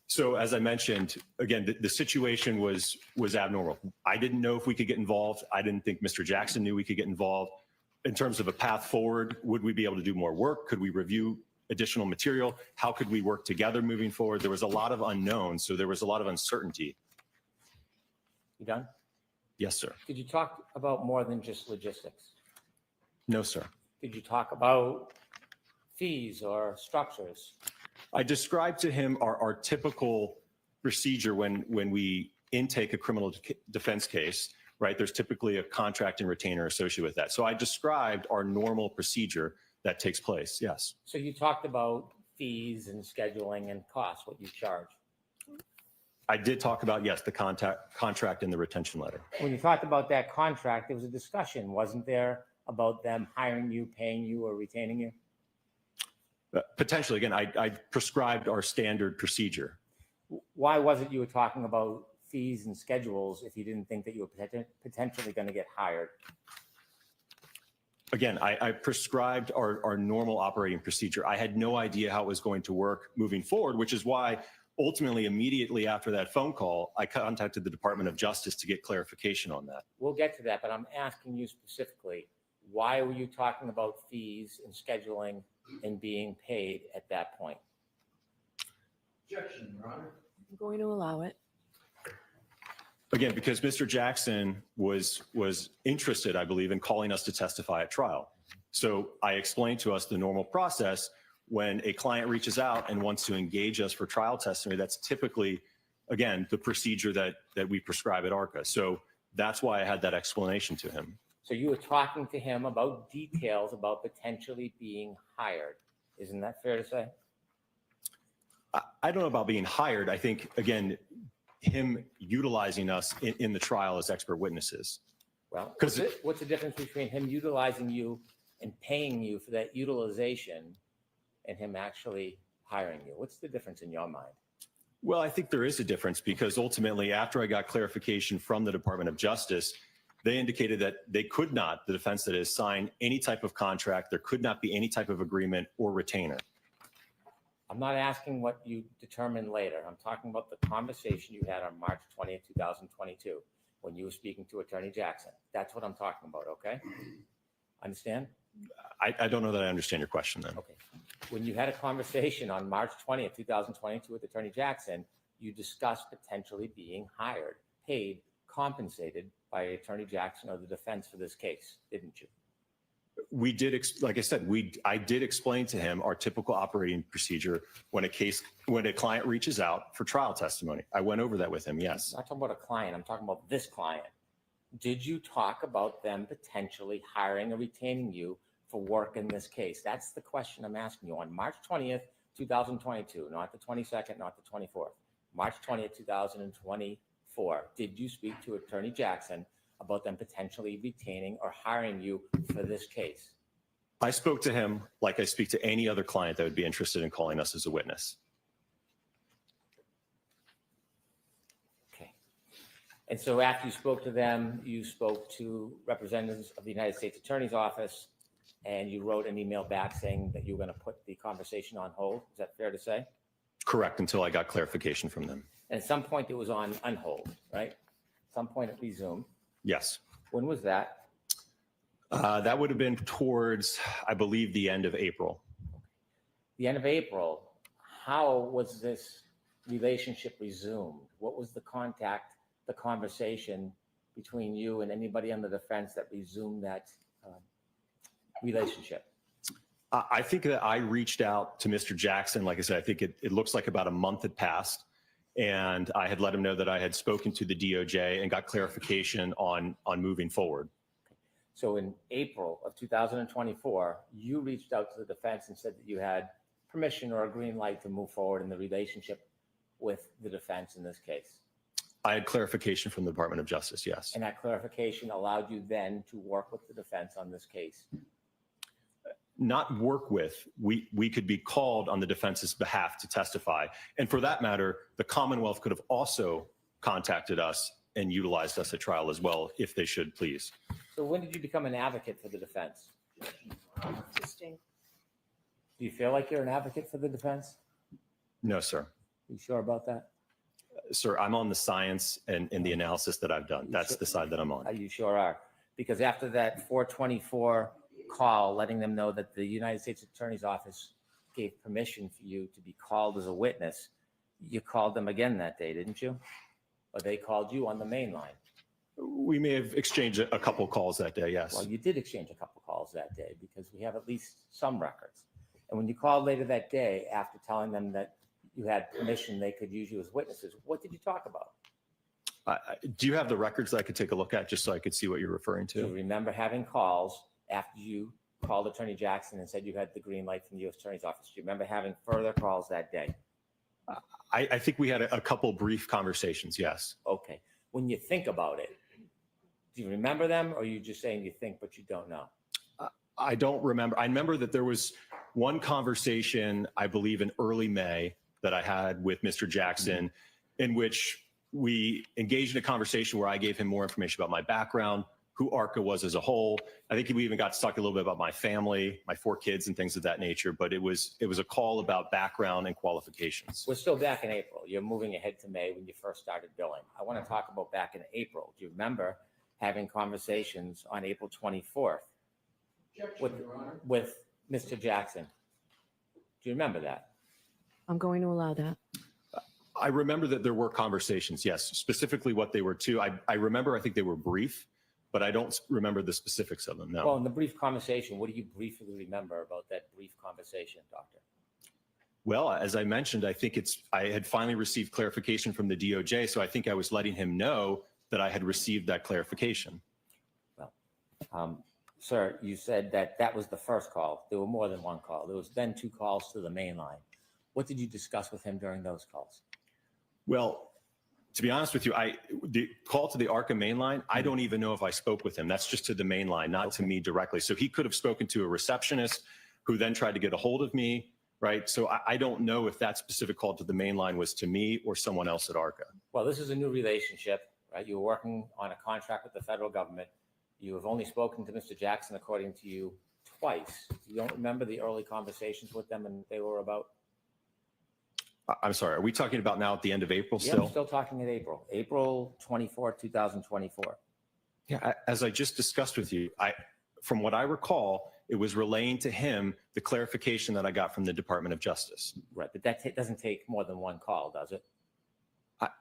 So as I mentioned, again, the situation was abnormal. I didn't know if we could get involved. I didn't think Mr. Jackson knew we could get involved. In terms of a path forward, would we be able to do more work? Could we review additional material? How could we work together moving forward? There was a lot of unknowns, so there was a lot of uncertainty. You done? Yes, sir. Did you talk about more than just logistics? No, sir. Did you talk about fees or structures? I described to him our typical procedure when we intake a criminal defense case, right? There's typically a contract and retainer associated with that. So I described our normal procedure that takes place, yes. So you talked about fees and scheduling and costs, what you charge. I did talk about, yes, the contract and the retention letter. When you talked about that contract, there was a discussion, wasn't there, about them hiring you, paying you, or retaining you? Potentially, again, I prescribed our standard procedure. Why was it you were talking about fees and schedules if you didn't think that you were potentially going to get hired? Again, I prescribed our normal operating procedure. I had no idea how it was going to work moving forward, which is why ultimately, immediately after that phone call, I contacted the Department of Justice to get clarification on that. We'll get to that, but I'm asking you specifically, why were you talking about fees and scheduling and being paid at that point? Objection, Your Honor. I'm going to allow it. Again, because Mr. Jackson was interested, I believe, in calling us to testify at trial. So I explained to us the normal process. When a client reaches out and wants to engage us for trial testimony, that's typically, again, the procedure that we prescribe at ARCA. So that's why I had that explanation to him. So you were talking to him about details about potentially being hired. Isn't that fair to say? I don't know about being hired. I think, again, him utilizing us in the trial as expert witnesses. Well, what's the difference between him utilizing you and paying you for that utilization and him actually hiring you? What's the difference in your mind? Well, I think there is a difference because ultimately, after I got clarification from the Department of Justice, they indicated that they could not, the defense that is, sign any type of contract. There could not be any type of agreement or retainer. I'm not asking what you determined later. I'm talking about the conversation you had on March 20th, 2022, when you were speaking to Attorney Jackson. That's what I'm talking about, okay? Understand? I don't know that I understand your question then. Okay. When you had a conversation on March 20th, 2022 with Attorney Jackson, you discussed potentially being hired, paid, compensated by Attorney Jackson or the defense for this case, didn't you? We did, like I said, I did explain to him our typical operating procedure when a client reaches out for trial testimony. I went over that with him, yes. I'm not talking about a client, I'm talking about this client. Did you talk about them potentially hiring or retaining you for work in this case? That's the question I'm asking you on March 20th, 2022, not the 22nd, not the 24th. March 20th, 2024. Did you speak to Attorney Jackson about them potentially retaining or hiring you for this case? I spoke to him like I speak to any other client that would be interested in calling us as a witness. Okay. And so after you spoke to them, you spoke to representatives of the United States Attorney's Office, and you wrote an email back saying that you were going to put the conversation on hold. Is that fair to say? Correct, until I got clarification from them. And at some point it was on hold, right? At some point it resumed. Yes. When was that? That would have been towards, I believe, the end of April. The end of April. How was this relationship resumed? What was the contact, the conversation between you and anybody on the defense that resumed that relationship? I think that I reached out to Mr. Jackson. Like I said, I think it looks like about a month had passed. And I had let him know that I had spoken to the DOJ and got clarification on moving forward. So in April of 2024, you reached out to the defense and said that you had permission or a green light to move forward in the relationship with the defense in this case. I had clarification from the Department of Justice, yes. And that clarification allowed you then to work with the defense on this case. Not work with, we could be called on the defense's behalf to testify. And for that matter, the Commonwealth could have also contacted us and utilized us at trial as well, if they should please. So when did you become an advocate for the defense? Interesting. Do you feel like you're an advocate for the defense? No, sir. You sure about that? Sir, I'm on the science and the analysis that I've done. That's the side that I'm on. You sure are. Because after that 424 call letting them know that the United States Attorney's Office gave permission for you to be called as a witness, you called them again that day, didn't you? Or they called you on the main line? We may have exchanged a couple calls that day, yes. Well, you did exchange a couple calls that day because we have at least some records. And when you called later that day after telling them that you had permission they could use you as witnesses, what did you talk about? Do you have the records that I could take a look at just so I could see what you're referring to? Do you remember having calls after you called Attorney Jackson and said you had the green light from the U.S. Attorney's Office? Do you remember having further calls that day? I think we had a couple brief conversations, yes. Okay. When you think about it, do you remember them, or are you just saying you think but you don't know? I don't remember. I remember that there was one conversation, I believe in early May, that I had with Mr. Jackson, in which we engaged in a conversation where I gave him more information about my background, who ARCA was as a whole. I think we even got to talk a little bit about my family, my 4 kids and things of that nature, but it was a call about background and qualifications. We're still back in April. You're moving ahead to May when you first started billing. I want to talk about back in April. Do you remember having conversations on April 24th with Mr. Jackson? Do you remember that? I'm going to allow that. I remember that there were conversations, yes. Specifically what they were too. I remember, I think they were brief, but I don't remember the specifics of them, no. Well, in the brief conversation, what do you briefly remember about that brief conversation, Doctor? Well, as I mentioned, I think I had finally received clarification from the DOJ, so I think I was letting him know that I had received that clarification. Well, sir, you said that was the first call. There were more than one call. There was then 2 calls to the main line. What did you discuss with him during those calls? Well, to be honest with you, the call to the ARCA mainline, I don't even know if I spoke with him. That's just to the mainline, not to me directly. So he could have spoken to a receptionist who then tried to get a hold of me, right? So I don't know if that specific call to the mainline was to me or someone else at ARCA. Well, this is a new relationship, right? You were working on a contract with the federal government. You have only spoken to Mr. Jackson, according to you, twice. You don't remember the early conversations with them and what they were about? I'm sorry, are we talking about now at the end of April Yeah, still? I'm still talking at April. April 24, 2024. Yeah, as I just discussed with you, from what I recall, it was relaying to him the clarification that I got from the Department of Justice. Right, but that doesn't take more than one call, does it?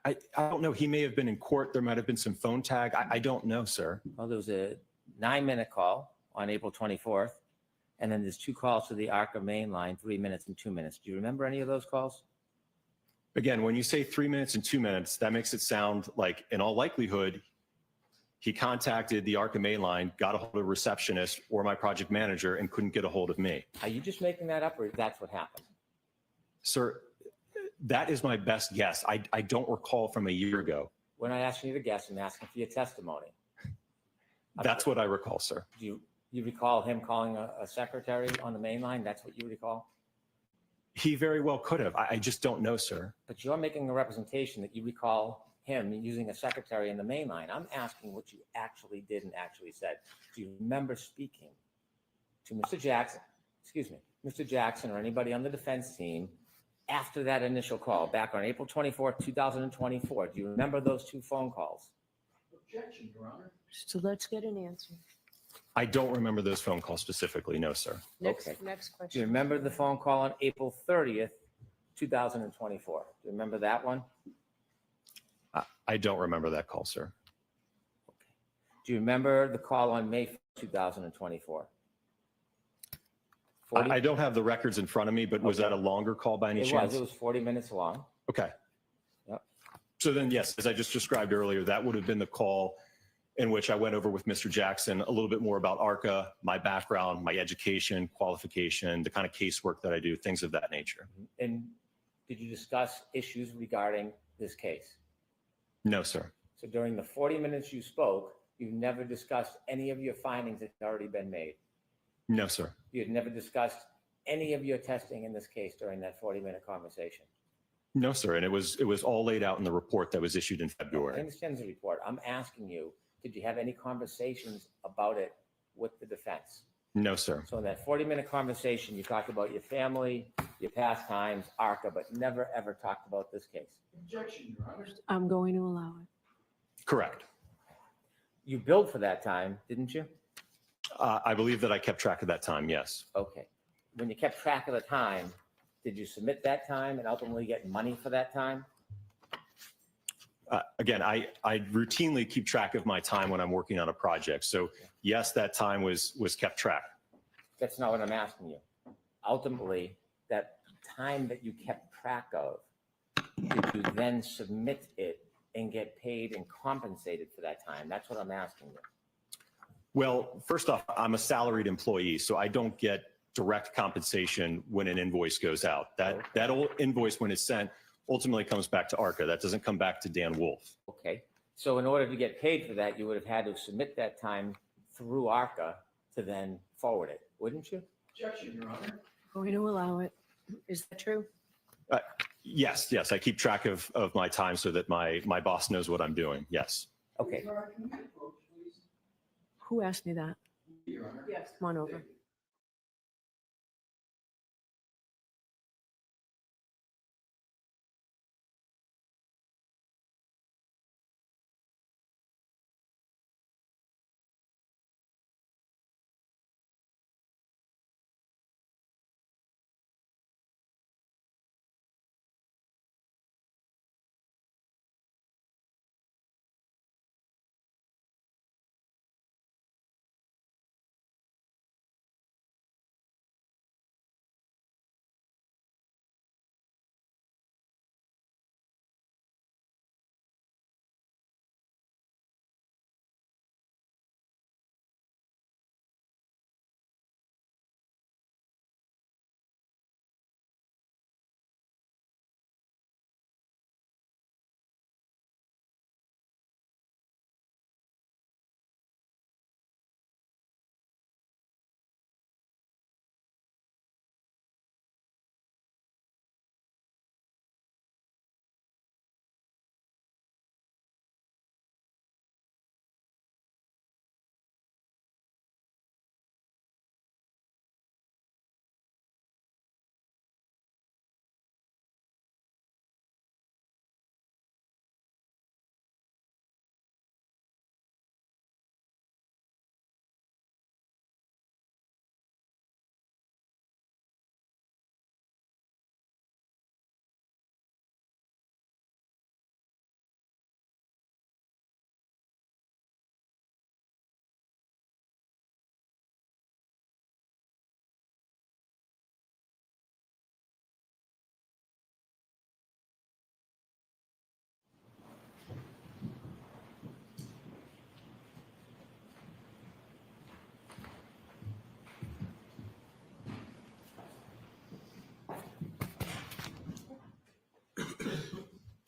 I don't know. He may have been in court. There might have been some phone tag. I don't know, sir. Well, there was a 9-minute call on April 24th, and then there's 2 calls to the ARCA main line, 3 minutes and 2 minutes. Do you remember any of those calls? Again, when you say 3 minutes and 2 minutes, that makes it sound like, in all likelihood, he contacted the ARCA main line, got a hold of a receptionist or my project manager, and couldn't get a hold of me. Are you just making that up, or that's what happened? Sir, that is my best guess. I don't recall from a year ago. We're not asking you to guess. I'm asking for your testimony. That's what I recall, sir. Do you recall him calling a secretary on the main line? That's what you recall? He very well could have. I just don't know, sir. But you're making a representation that you recall him using a secretary in the main line. I'm asking what you actually did and actually said. Do you remember speaking to Mr. Jackson, Mr. Jackson or anybody on the defense team after that initial call back on April 24th, 2024? Do you remember those 2 phone calls? Objection, Your Honor. So let's get an answer. I don't remember those phone calls specifically, no, sir. Next Do you question. remember the phone call on April 30th, 2024? Do you remember that one? I don't remember that call, sir. Do you remember the call on May 2024? I don't have the records in front of me, but was that a longer call by any chance? It was 40 minutes long. Okay. Yep. So then, yes, as I just described earlier, that would have been the call in which I went over with Mr. Jackson a little bit more about ARCA, my background, my education, qualification, the kind of casework that I do, things of that nature. And did you discuss issues regarding this case? No, sir. So during the 40 minutes you spoke, you never discussed any of your findings that had already been made? No, sir. You had never discussed any of your testing in this case during that 40-minute conversation? No, sir. And it was all laid out in the report that was issued in I February. understand the report. I'm asking you, did you have any conversations about it with the defense? No, sir. So in that 40-minute conversation, you talked about your family, your pastimes, ARCA, but never, ever talked about this case. Objection, Your Honor. I'm going to allow it. Correct. You billed for that time, didn't you? I believe that I kept track of that time, yes. Okay. When you kept track of the time, did you submit that time and ultimately get money for that time? Again, I routinely keep track of my time when I'm working on a project. So yes, that time was kept track. That's not what I'm asking you. Ultimately, that time that you kept track of, did you then submit it and get paid and compensated for that time? That's what I'm asking you. Well, first off, I'm a salaried employee, so I don't get direct compensation when an invoice goes out. That old invoice, when it's sent, ultimately comes back to ARCA. That doesn't come back to Dan Wolf. Okay. So in order to get paid for that, you would have had to submit that time through ARCA to then forward it, wouldn't you? Objection, Your Honor. Going to allow it. Is that true? Yes. I keep track of my time so that my boss knows what I'm doing. Yes. Okay. Who asked me that? Yes. Come on over.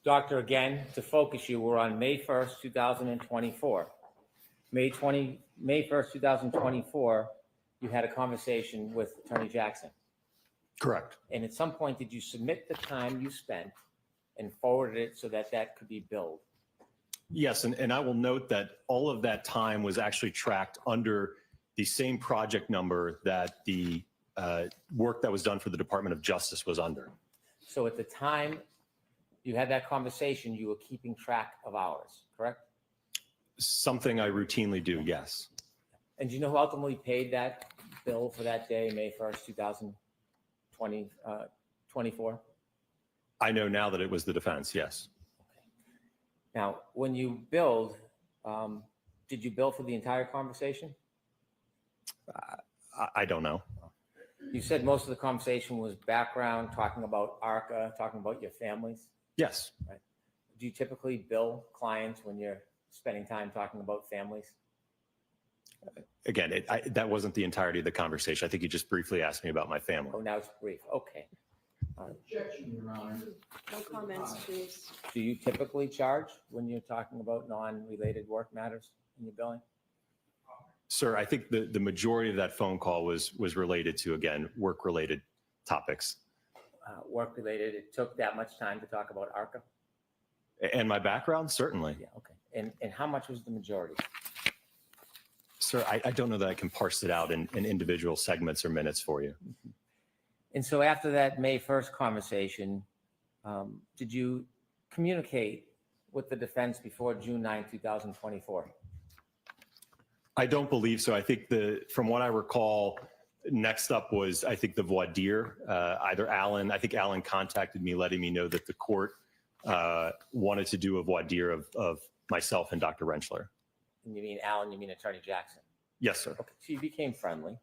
Doctor, again, to focus you, we're on May 1st, 2024. May 1st, 2024, you had a conversation with Attorney Jackson. Correct. And at some point, did you submit the time you spent and forwarded it so that that could be billed? Yes, and I will note that all of that time was actually tracked under the same project number that the work that was done for the Department of Justice was under. So at the time you had that conversation, you were keeping track of hours, correct? Something I routinely do, yes. And do you know who ultimately paid that bill for that day, May 1st, 2024? I know now that it was the defense, yes. Now, when you billed, did you bill for the entire conversation? I don't know. You said most of the conversation was background, talking about ARCA, talking about your families. Yes. Right. Do you typically bill clients when you're spending time talking about families? Again, that wasn't the entirety of the conversation. I think you just briefly asked me about my family. Oh, now it's brief. Okay. Objection, Your Honor. No comments, please. Do you typically charge when you're talking about non-related work matters in your billing? Sir, I think the majority of that phone call was related to, again, work-related topics. Work-related, it took that much time to talk about ARCA? And my background, certainly. Yeah, okay. And how much was the majority? Sir, I don't know that I can parse it out in individual segments or minutes for you. And so after that May 1st conversation, did you communicate with the defense before June 9, 2024? I don't believe so. I think from what I recall, next up was, I think, the voir dire. Either Alan, I think Alan contacted me, letting me know that the court wanted to do a voir dire of myself and Dr. Rentschler. And you mean Alan, you mean Attorney Jackson? Yes, sir. Okay, so you became friendly.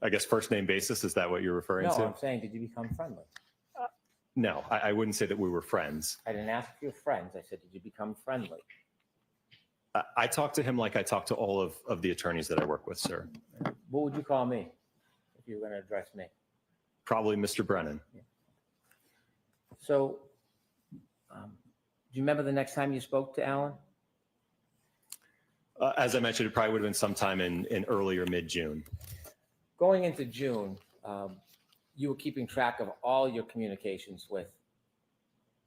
I guess first name basis, is that what you're referring No, to? I'm saying, did you become friendly? No, I wouldn't say that we were friends. I didn't ask if you're friends. I said, did you become friendly? I talked to him like I talked to all of the attorneys that I work with, sir. What would you call me if you were going to address me? Probably Mr. Brennan. So, do you remember the next time you spoke to Alan? As I mentioned, it probably would have been sometime in early or mid-June. Going into June, you were keeping track of all your communications with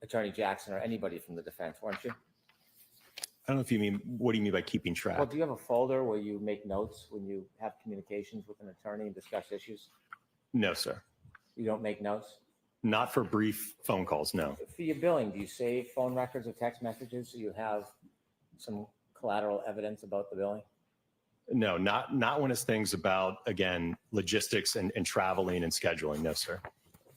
Attorney Jackson or anybody from the defense, weren't you? I don't know if you mean, what do you mean by keeping track? Well, do you have a folder where you make notes when you have communications with an attorney and discuss issues? No, sir. You don't make notes? Not for brief phone calls, no. For your billing, do you save phone records or text messages so you have some collateral evidence about the billing? No, not when it's things about, again, logistics and traveling and scheduling. No, sir.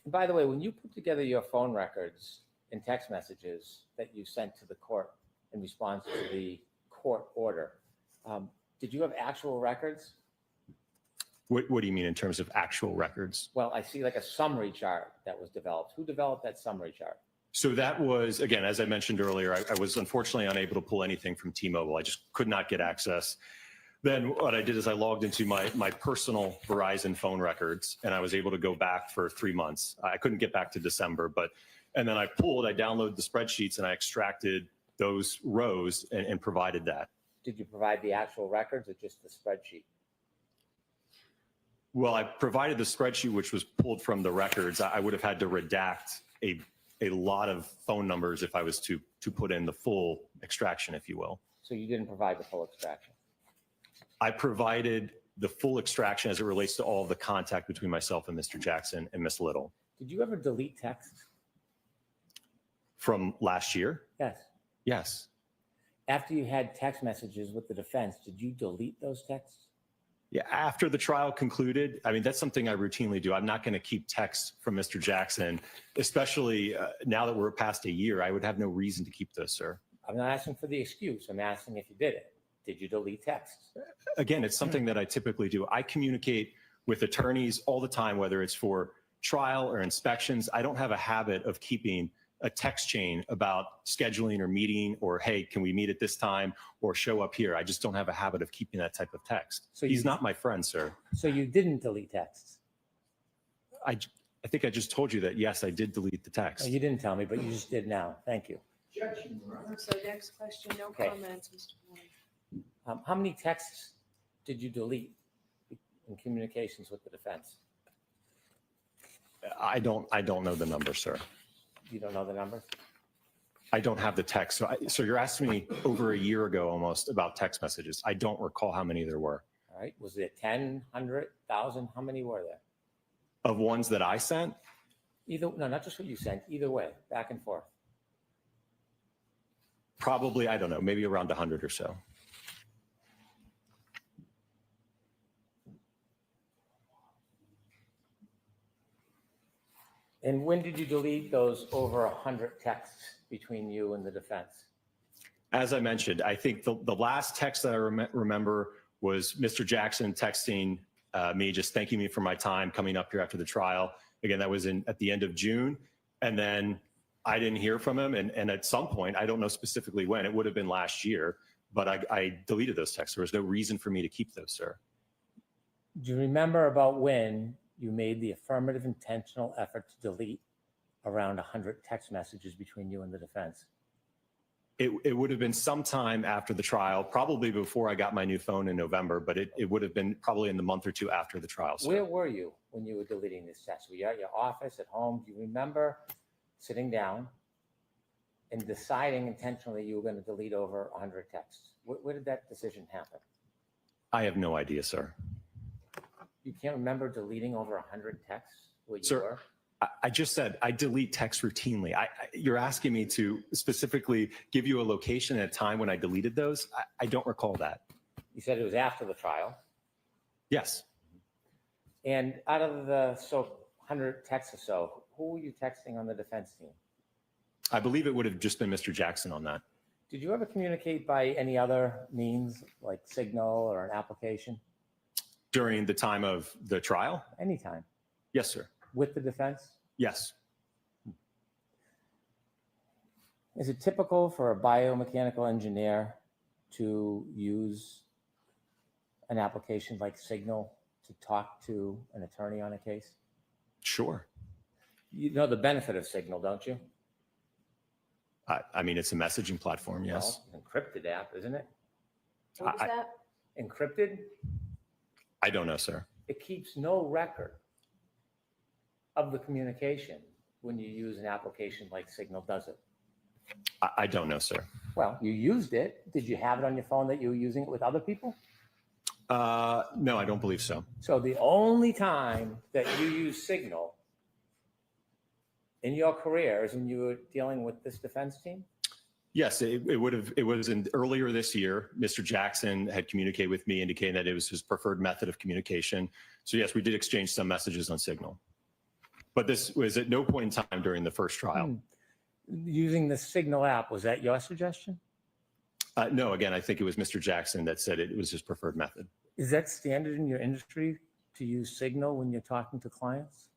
And by the way, when you put together your phone records and text messages that you sent to the court in response to the court order, did you have actual records? What do you mean in terms of actual records? Well, I see like a summary chart that was developed. Who developed that summary chart? So that was, again, as I mentioned earlier, I was unfortunately unable to pull anything from T-Mobile. I just could not get access. Then what I did is I logged into my personal Verizon phone records, and I was able to go back for 3 months. I couldn't get back to December, and then I downloaded the spreadsheets, and I extracted those rows and provided that. Did you provide the actual records or just the spreadsheet? Well, I provided the spreadsheet, which was pulled from the records. I would have had to redact a lot of phone numbers if I was to put in the full extraction, if you will. So you didn't provide the full extraction? I provided the full extraction as it relates to all of the contact between myself and Mr. Jackson and Miss Little. Did you ever delete texts? From last year? Yes. Yes. After you had text messages with the defense, did you delete those texts? Yeah, after the trial concluded, I mean, that's something I routinely do. I'm not going to keep texts from Mr. Jackson, especially now that we're past a year. I would have no reason to keep those, sir. I'm not asking for the excuse. I'm asking if you did it. Did you delete texts? Again, it's something that I typically do. I communicate with attorneys all the time, whether it's for trial or inspections. I don't have a habit of keeping a text chain about scheduling or meeting or, hey, can we meet at this time or show up here? I just don't have a habit of keeping that type of text. So he's not my friend, sir. So you didn't delete texts? I think I just told you that, yes, I did delete the text. No, you didn't tell me, but you just did now. Thank you. So next question, no Okay. comments, Mr. Moore. How many texts did you delete in communications with the defense? I don't know the number, sir. You don't know the numbers? I don't have the text. So you're asking me over a year ago almost about text messages. I don't recall how many there were. All right. Was it 10, 100, 1,000? How many were there? Of ones that I sent? No, not just what you sent. Either way, back and forth. Probably, I don't know, maybe around 100 or so. And when did you delete those over 100 texts between you and the defense? As I mentioned, I think the last text that I remember was Mr. Jackson texting me, just thanking me for my time coming up here after the trial. Again, that was at the end of June. And then I didn't hear from him. And at some point, I don't know specifically when, it would have been last year, but I deleted those texts. There was no reason for me to keep those, sir. Do you remember about when you made the affirmative intentional effort to delete around 100 text messages between you and the defense? It would have been sometime after the trial, probably before I got my new phone in November, but it would have been probably in the month or two after the trial. Sir. Where were you when you were deleting this text? Were you at your office, at home? Do you remember sitting down and deciding intentionally you were going to delete over 100 texts? Where did that decision happen? I have no idea, sir. You can't remember deleting over 100 texts where you Sir, were? I just said I delete text routinely. You're asking me to specifically give you a location and a time when I deleted those. I don't recall that. You said it was after the trial. Yes. And out of the 100 texts or so, who were you texting on the defense team? I believe it would have just been Mr. Jackson on that. Did you ever communicate by any other means, like Signal or an application? During the time of the trial? Anytime. Yes, sir. With the defense? Yes. Is it typical for a biomechanical engineer to use an application like Signal to talk to an attorney on a case? Sure. You know the benefit of Signal, don't you? I mean, it's a messaging platform, yes. Well, encrypted app, isn't it? What was that? Encrypted? I don't know, sir. It keeps no record of the communication when you use an application like Signal, does it? I don't know, sir. Well, you used it. Did you have it on your phone that you were using it with other people? No, I don't believe so. So the only time that you use Signal in your career is when you were dealing with this defense team? Yes, it was earlier this year. Mr. Jackson had communicated with me, indicating that it was his preferred method of communication. So yes, we did exchange some messages on Signal. But this was at no point in time during the first trial. Using the Signal app, was that your suggestion? No, again, I think it was Mr. Jackson that said it was his preferred method. Is that standard in your industry to use Signal when you're talking to clients?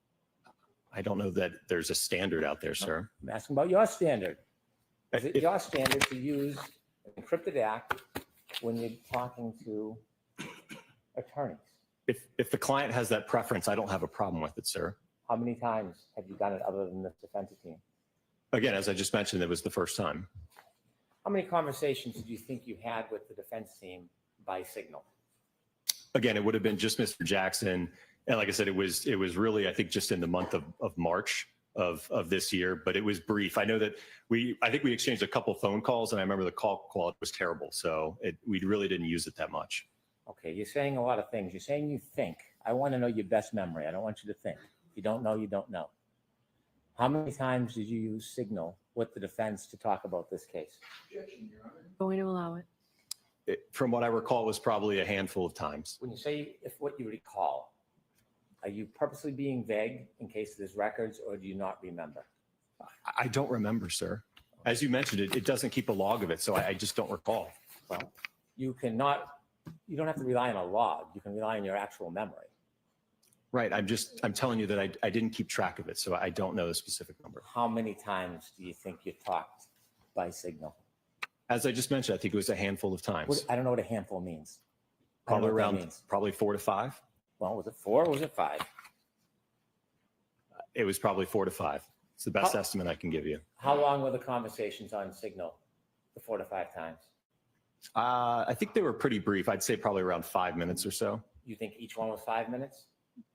I don't know that there's a standard out there, sir. I'm asking about your standard. Is it your standard to use an encrypted app when you're talking to attorneys? If the client has that preference, I don't have a problem with it, sir. How many times have you done it other than this defense team? Again, as I just mentioned, it was the first time. How many conversations did you think you had with the defense team by Signal? Again, it would have been just Mr. Jackson. And like I said, it was really, I think, just in the month of March of this year, but it was brief. I know that I think we exchanged a couple phone calls, and I remember the call quality was terrible. So we really didn't use it that much. Okay, you're saying a lot of things. You're saying you think. I want to know your best memory. I don't want you to think. If you don't know, you don't know. How many times did you use Signal with the defense to talk about this case? Going to allow it. From what I recall, it was probably a handful of times. When you say if what you recall, are you purposely being vague in case there's records, or do you not remember? I don't remember, sir. As you mentioned, it doesn't keep a log of it, so I just don't recall. Well, you don't have to rely on a log. You can rely on your actual memory. Right. I'm telling you that I didn't keep track of it, so I don't know the specific number. How many times do you think you talked by Signal? As I just mentioned, I think it was a handful of times. I don't know what a handful means. Probably 4 to 5. Well, was it 4 or was it 5? It was probably 4 to 5. It's the best estimate I can give you. How long were the conversations on Signal? The 4 to 5 times? I think they were pretty brief. I'd say probably around 5 minutes or so. You think each one was 5 minutes?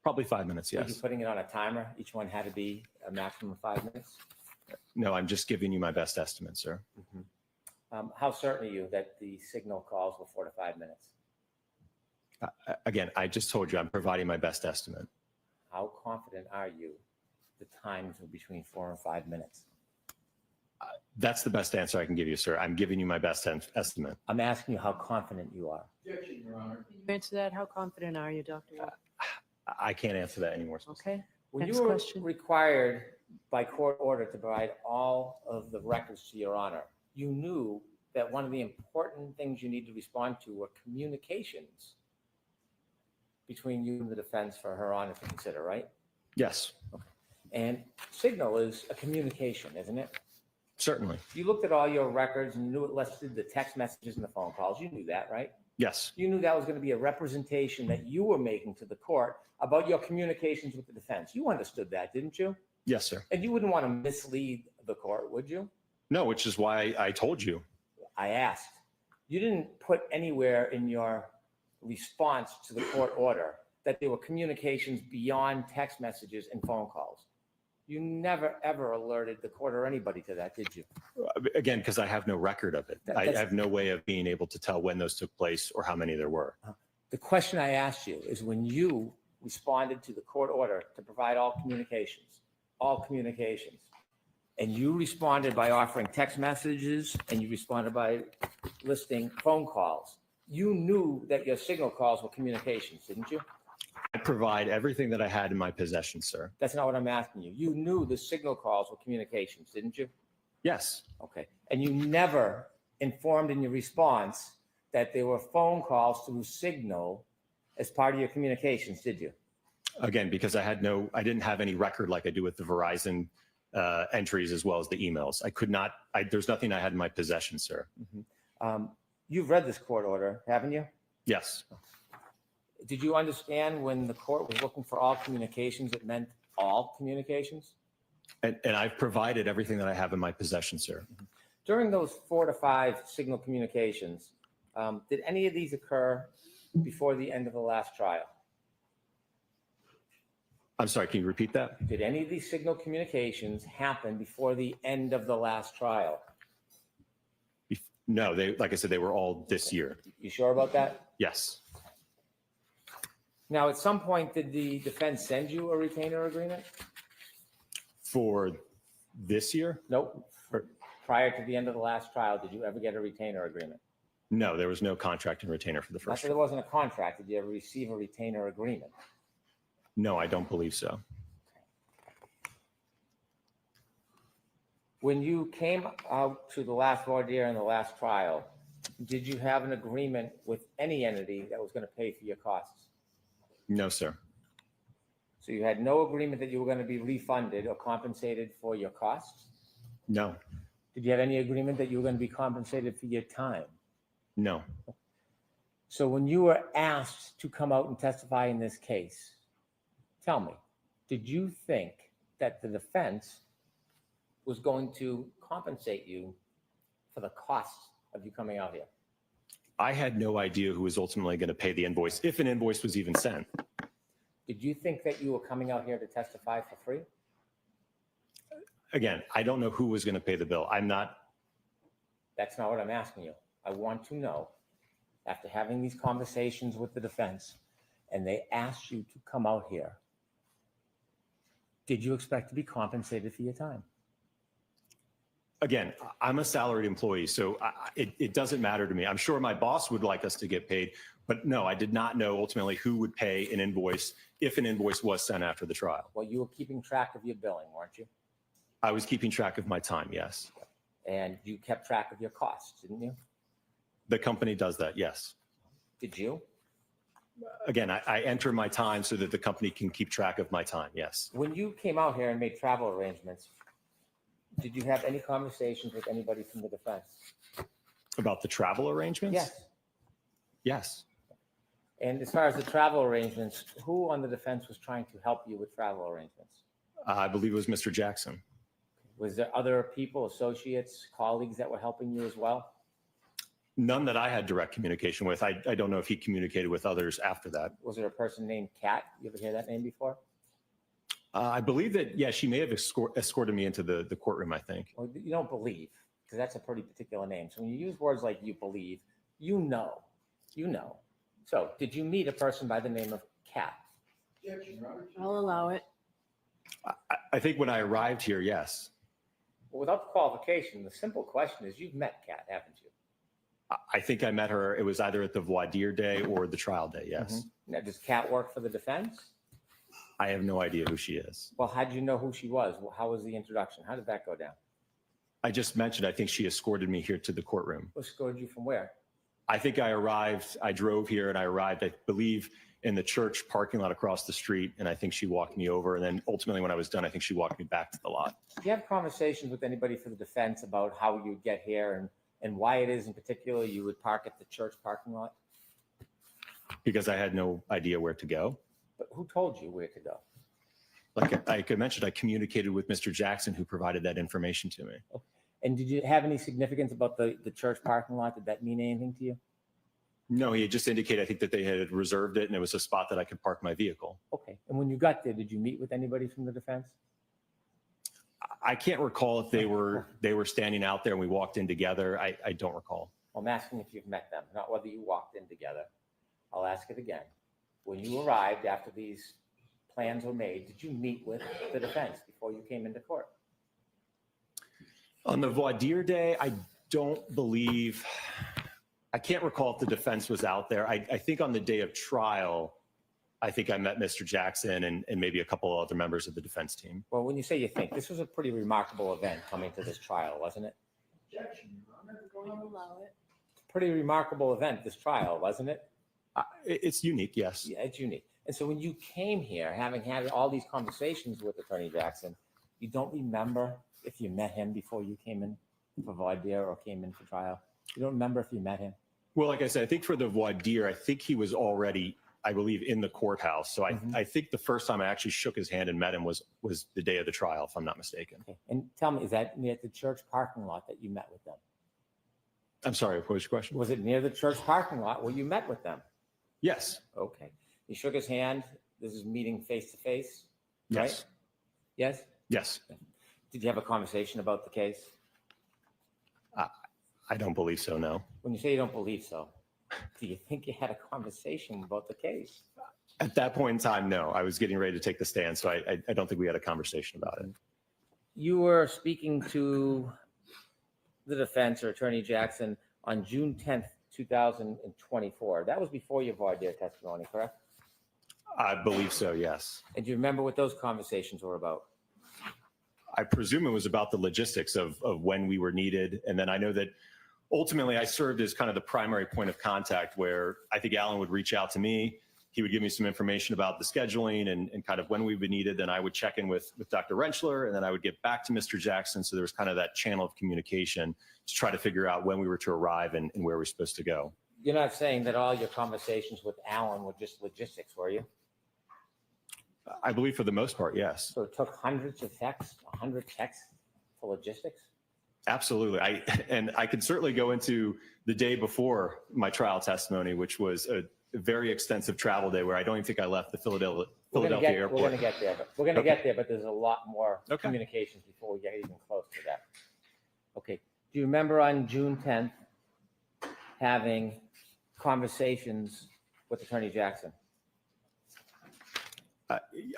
Probably 5 minutes, Were you yes. putting it on a timer? Each one had to be a maximum of 5 minutes? No, I'm just giving you my best estimate, sir. How certain are you that the Signal calls were 4 to 5 minutes? Again, I just told you I'm providing my best estimate. How confident are you the times were between 4 and 5 minutes? That's the best answer I can give you, sir. I'm giving you my best estimate. I'm asking you how confident you are. Can you answer that? How confident are you, Dr. Wolf? I can't answer that anymore. Okay. When Next you were question. required by court order to provide all of the records to your honor, you knew that one of the important things you need to respond to were communications between you and the defense for her honor to consider, right? Yes, And Signal is a communication, isn't it? certainly. You looked at all your records and knew it listed the text messages and the phone calls. You knew that, right? Yes, You knew that was going to be a representation that you were making to the court about your communications with the defense. You understood that, didn't you? yes, sir. And you wouldn't want to mislead the court, would you? No, which is why I told you. I asked. You didn't put anywhere in your response to the court order that there were communications beyond text messages and phone calls. You never, ever alerted the court or anybody to that, did you? Again, because I have no record of it. I That's- have no way of being able to tell when those took place or how many there were. The question I asked you is when you responded to the court order to provide all communications, and you responded by offering text messages and you responded by listing phone calls, you knew that your Signal calls were communications, didn't you? I provide everything that I had in my possession, sir. That's not what I'm asking you. You knew the Signal calls were communications, didn't you? Yes, Okay. And you never informed in your response that there were phone calls through Signal as part of your communications, did you? again, because I didn't have any record like I do with the Verizon entries as well as the emails. I could not, there's nothing I had in my possession, sir. You've read this court order, haven't you? Yes. Did you understand when the court was looking for all communications, it meant all communications? And I've provided everything that I have in my possession, sir. During those 4 to 5 Signal communications, did any of these occur before the end of the last trial? I'm sorry, can you repeat that? Did any of these Signal communications happen before the end of the last trial? No, like I said, they were all this year. You sure about that? Yes. Now, at some point, did the defense send you a retainer agreement? For this year? Nope. Prior to the end of the last trial, did you ever get a retainer agreement? No, there was no contract and retainer for the Not first that there wasn't a contract. Did you ever receive a retainer agreement? No, I don't believe so. When you came out to the last voir dire and the last trial, did you have an agreement with any entity that was going to pay for your costs? No, sir. So you had no agreement that you were going to be refunded or compensated for your costs? No. Did you have any agreement that you were going to be compensated for your time? No. So when you were asked to come out and testify in this case, tell me, did you think that the defense was going to compensate you for the costs of you coming out here? I had no idea who was ultimately going to pay the invoice, if an invoice was even sent. Did you think that you were coming out here to testify for free? Again, I don't know who was going to pay the bill. I'm not. That's not what I'm asking you. I want to know, after having these conversations with the defense, and they asked you to come out here, did you expect to be compensated for your time? Again, I'm a salaried employee, so it doesn't matter to me. I'm sure my boss would like us to get paid, but no, I did not know ultimately who would pay an invoice if an invoice was sent after the trial. Well, you were keeping track of your billing, weren't you? I was keeping track of my time, yes. And you kept track of your costs, didn't you? The company does that, yes. Did you? Again, I enter my time so that the company can keep track of my time, yes. When you came out here and made travel arrangements, did you have any conversations with anybody from the defense? About the travel arrangements? Yes. Yes. And as far as the travel arrangements, who on the defense was trying to help you with travel arrangements? I believe it was Mr. Jackson. Was there other people, associates, colleagues that were helping you as well? None that I had direct communication with. I don't know if he communicated with others after that. Was there a person named Kat? You ever hear that name before? I believe that, yeah, she may have escorted me into the courtroom, I think. Well, you don't believe, because that's a pretty particular name. So when you use words like you believe, you know. So did you meet a person by the name of Kat? I'll allow it. I think when I arrived here, yes. Well, without the qualification, the simple question is, you've met Kat, haven't you? I think I met her. It was either at the voir dire day or the trial day, yes. Now, does Kat work for the defense? I have no idea who she is. Well, how did you know who she was? How was the introduction? How did that go down? I just mentioned, I think she escorted me here to the courtroom. Escorted you from where? I think I drove here and I arrived, I believe, in the church parking lot across the street. And I think she walked me over. And then ultimately when I was done, I think she walked me back to the lot. Do you have conversations with anybody for the defense about how you'd get here and why it is in particular you would park at the church parking lot? Because I had no idea where to go. But who told you where to go? Like I mentioned, I communicated with Mr. Jackson, who provided that information to me. And did you have any significance about the church parking lot? Did that mean anything to you? No, he had just indicated, I think, that they had reserved it and it was a spot that I could park my vehicle. Okay. And when you got there, did you meet with anybody from the defense? I can't recall if they were standing out there and we walked in together. I don't recall. I'm asking if you've met them, not whether you walked in together. I'll ask it again. When you arrived after these plans were made, did you meet with the defense before you came into court? On the voir dire day, I can't recall if the defense was out there. I think on the day of trial, I think I met Mr. Jackson and maybe a couple of other members of the defense team. Well, when you say you think, this was a pretty remarkable event coming to this trial, wasn't it? I'll allow it. Pretty remarkable event, this trial, wasn't it? It's unique, yes. Yeah, it's unique. And so when you came here, having had all these conversations with Attorney Jackson, you don't remember if you met him before you came in for voir dire or came in for trial? You don't remember if you met him? Well, like I said, I think for the voir dire, I think he was already, I believe, in the courthouse. So I think the first time I actually shook his hand and met him was the day of the trial, if I'm not mistaken. Okay. And tell me, is that near the church parking lot that you met with them? I'm sorry, what was your question? Was it near the church parking lot where you met with them? Yes. Okay. You shook his hand. This is meeting face to face, Yes. right? Yes? Yes. Did you have a conversation about the case? I don't believe so, no. When you say you don't believe so, do you think you had a conversation about the case? At that point in time, no. I was getting ready to take the stand, so I don't think we had a conversation about it. You were speaking to the defense or Attorney Jackson on June 10th, 2024. That was before your voir dire testimony, correct? I believe so, yes. And do you remember what those conversations were about? I presume it was about the logistics of when we were needed. And then I know that ultimately I served as kind of the primary point of contact where I think Alan would reach out to me. He would give me some information about the scheduling and kind of when we would be needed. Then I would check in with Dr. Rentschler, and then I would get back to Mr. Jackson. So there was kind of that channel of communication to try to figure out when we were to arrive and where we're supposed to go. You're not saying that all your conversations with Alan were just logistics, were you? I believe for the most part, yes. So it took hundreds of texts, 100 texts for logistics? Absolutely. I could certainly go into the day before my trial testimony, which was a very extensive travel day where I don't even think I left the Philadelphia airport. We're going to get there, but there's a lot more communications before we get even close to that. Okay. Do you remember on June 10th having conversations with Attorney Jackson?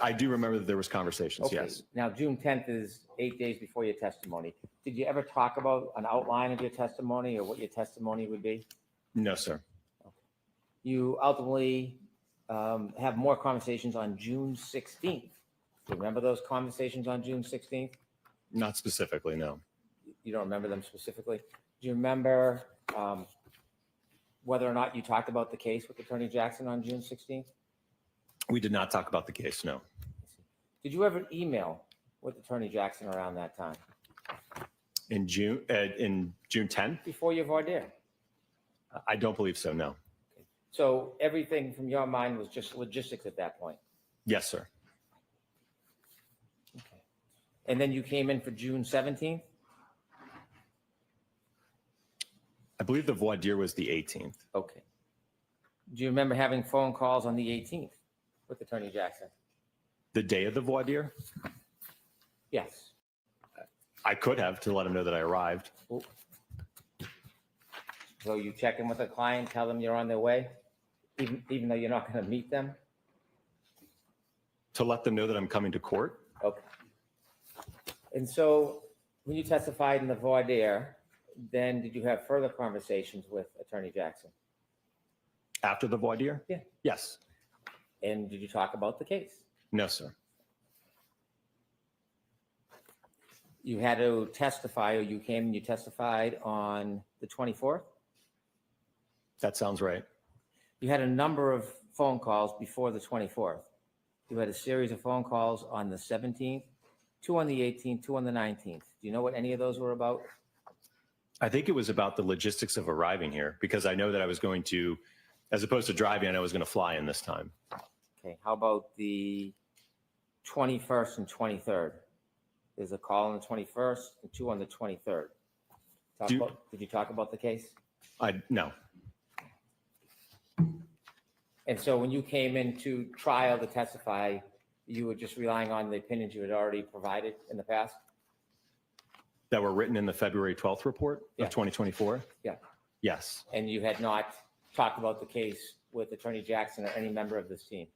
I do remember that there was conversations, Okay. yes. Now, June 10th is 8 days before your testimony. Did you ever talk about an outline of your testimony or what your testimony would be? No, sir. You ultimately have more conversations on June 16th. Do you remember those conversations on June 16th? Not specifically, no. You don't remember them specifically? Do you remember whether or not you talked about the case with Attorney Jackson on June 16th? We did not talk about the case, no. Did you ever email with Attorney Jackson around that time? In June 10th? Before your voir dire? I don't believe so, no. So everything from your mind was just logistics at that point? Yes, sir. Okay. And then you came in for June 17th? I believe the voir dire was the 18th. Okay. Do you remember having phone calls on the 18th with Attorney Jackson? The day of the voir dire? Yes. I could have to let him know that I arrived. So you check in with a client, tell them you're on their way, even though you're not going to meet them? To let them know that I'm coming to court? Okay. And so when you testified in the voir dire, then did you have further conversations with Attorney Jackson? After the voir dire? Yeah. Yes. And did you talk about the case? No, sir. You had to testify, or you came and you testified on the 24th? That sounds right. You had a number of phone calls before the 24th. You had a series of phone calls on the 17th, 2 on the 18th, 2 on the 19th. Do you know what any of those were about? I think it was about the logistics of arriving here because I know that I was going to, as opposed to driving, I know I was going to fly in this time. Okay, how about the 21st and 23rd? There's a call on the 21st and 2 on the 23rd. Did you talk about the case? No. And so when you came into trial to testify, you were just relying on the opinions you had already provided in the past? That were written in the February 12th report of 2024? Yeah. Yes. And you had not talked about the case with Attorney Jackson or any member of this team?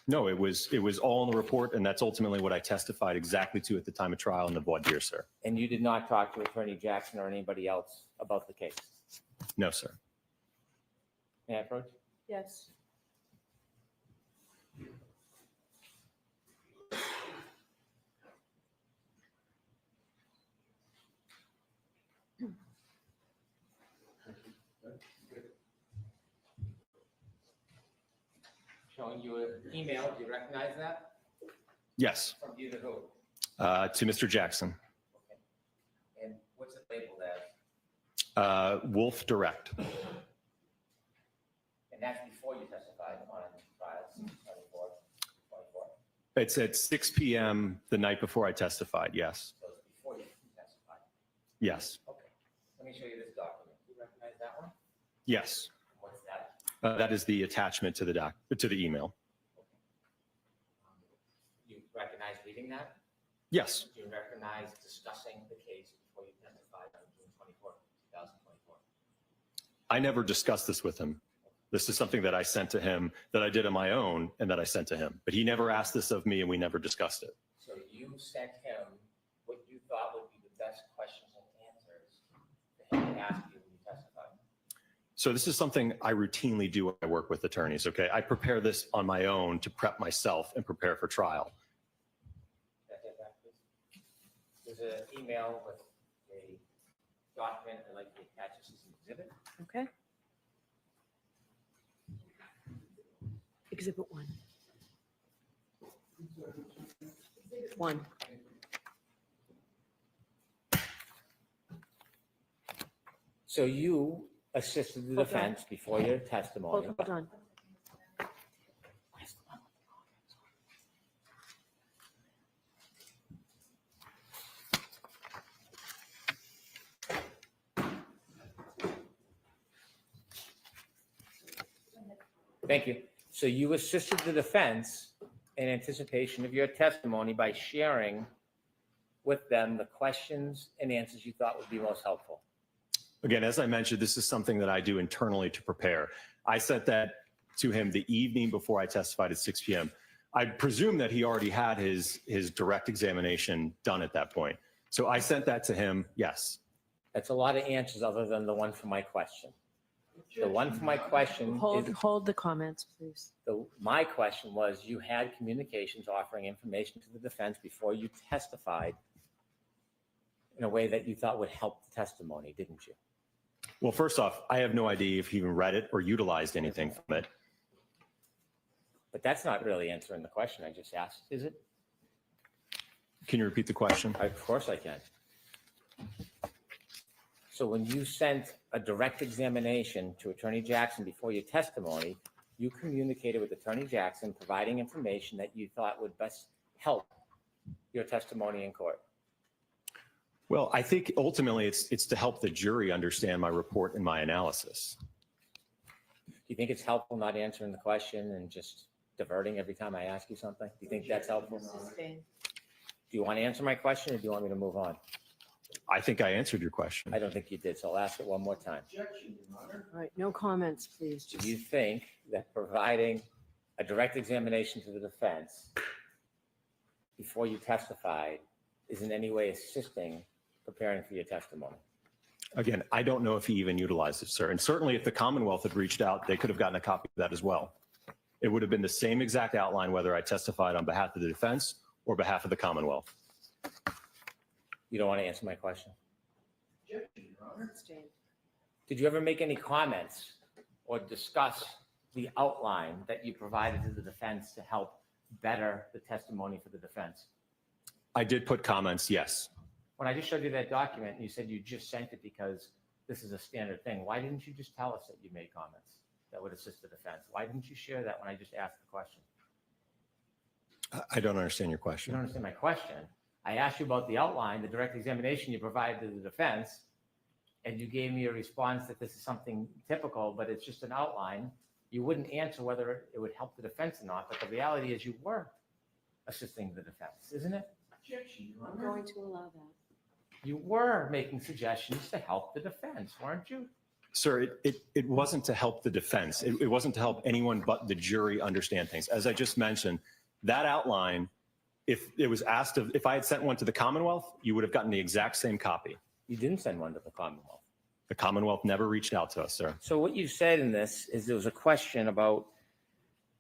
No, it was all in the report, and that's ultimately what I testified exactly to at the time of trial in the voir dire, sir. And you did not talk to Attorney Jackson or anybody else about the case? No, sir. May I approach? Yes. Showing you an email. Do you recognize that? Yes. From you to who? To Mr. Jackson. And what's it labeled as? Wolf Direct. And that's before you testified on trial 24. It's at 6 p.m. the night before I testified, yes. So it's before you testified. Yes. Okay. Let me show you this document. Do you recognize that one? Yes. What's that? That is the attachment to the email. You recognize reading that? Yes. Do you recognize discussing the case before you testified on June 24th, 2024? I never discussed this with him. This is something that I sent to him, that I did on my own, and that I sent to him. But he never asked this of me, and we never discussed it. So you sent him what you thought would be the best questions and answers for him to ask you when you testified. So this is something I routinely do when I work with attorneys, okay? I prepare this on my own to prep myself and prepare for trial. Can I get that, please? There's an email with a document I'd like to attach this as an exhibit. Okay. Exhibit 1. 1. So you assisted the Hold on. defense before your testimony. Hold on. Thank you. So you assisted the defense in anticipation of your testimony by sharing with them the questions and answers you thought would be most helpful. Again, as I mentioned, this is something that I do internally to prepare. I sent that to him the evening before I testified at 6 p.m. I presume that he already had his direct examination done at that point. So I sent that to him, yes. That's a lot of answers other than the one for my question. The one for my question Hold the comments, please. my question was, you had communications offering information to the defense before you testified in a way that you thought would help the testimony, didn't you? Well, first off, I have no idea if he even read it or utilized anything from it. But that's not really answering the question I just asked, is it? Can you repeat the question? Of course I can. So when you sent a direct examination to Attorney Jackson before your testimony, you communicated with Attorney Jackson, providing information that you thought would best help your testimony in court. Well, I think ultimately it's to help the jury understand my report and my analysis. Do you think it's helpful not answering the question and just diverting every time I ask you something? Do you think that's helpful? Do you want to answer my question or do you want me to move on? I think I answered your question. I don't think you did, so I'll ask it one more time. All right, no comments, please. Do you think that providing a direct examination to the defense before you testified is in any way assisting preparing for your testimony? Again, I don't know if he even utilized it, sir. And certainly if the Commonwealth had reached out, they could have gotten a copy of that as well. It would have been the same exact outline whether I testified on behalf of the defense or behalf of the Commonwealth. You don't want to answer my question? Did you ever make any comments or discuss the outline that you provided to the defense to help better the testimony for the defense? I did put comments, yes. When I just showed you that document, you said you just sent it because this is a standard thing. Why didn't you just tell us that you made comments that would assist the defense? Why didn't you share that when I just asked the question? I don't understand your question. You don't understand my question. I asked you about the outline, the direct examination you provided to the defense, and you gave me a response that this is something typical, but it's just an outline. You wouldn't answer whether it would help the defense or not, but the reality is you were assisting the defense, isn't it? I'm going to allow that. You were making suggestions to help the defense, weren't you? Sir, it wasn't to help the defense. It wasn't to help anyone but the jury understand things. As I just mentioned, that outline, if it was asked if I had sent one to the Commonwealth, you would have gotten the exact same copy. You didn't send one to the Commonwealth. The Commonwealth never reached out to us, sir. So what you said in this is there was a question about,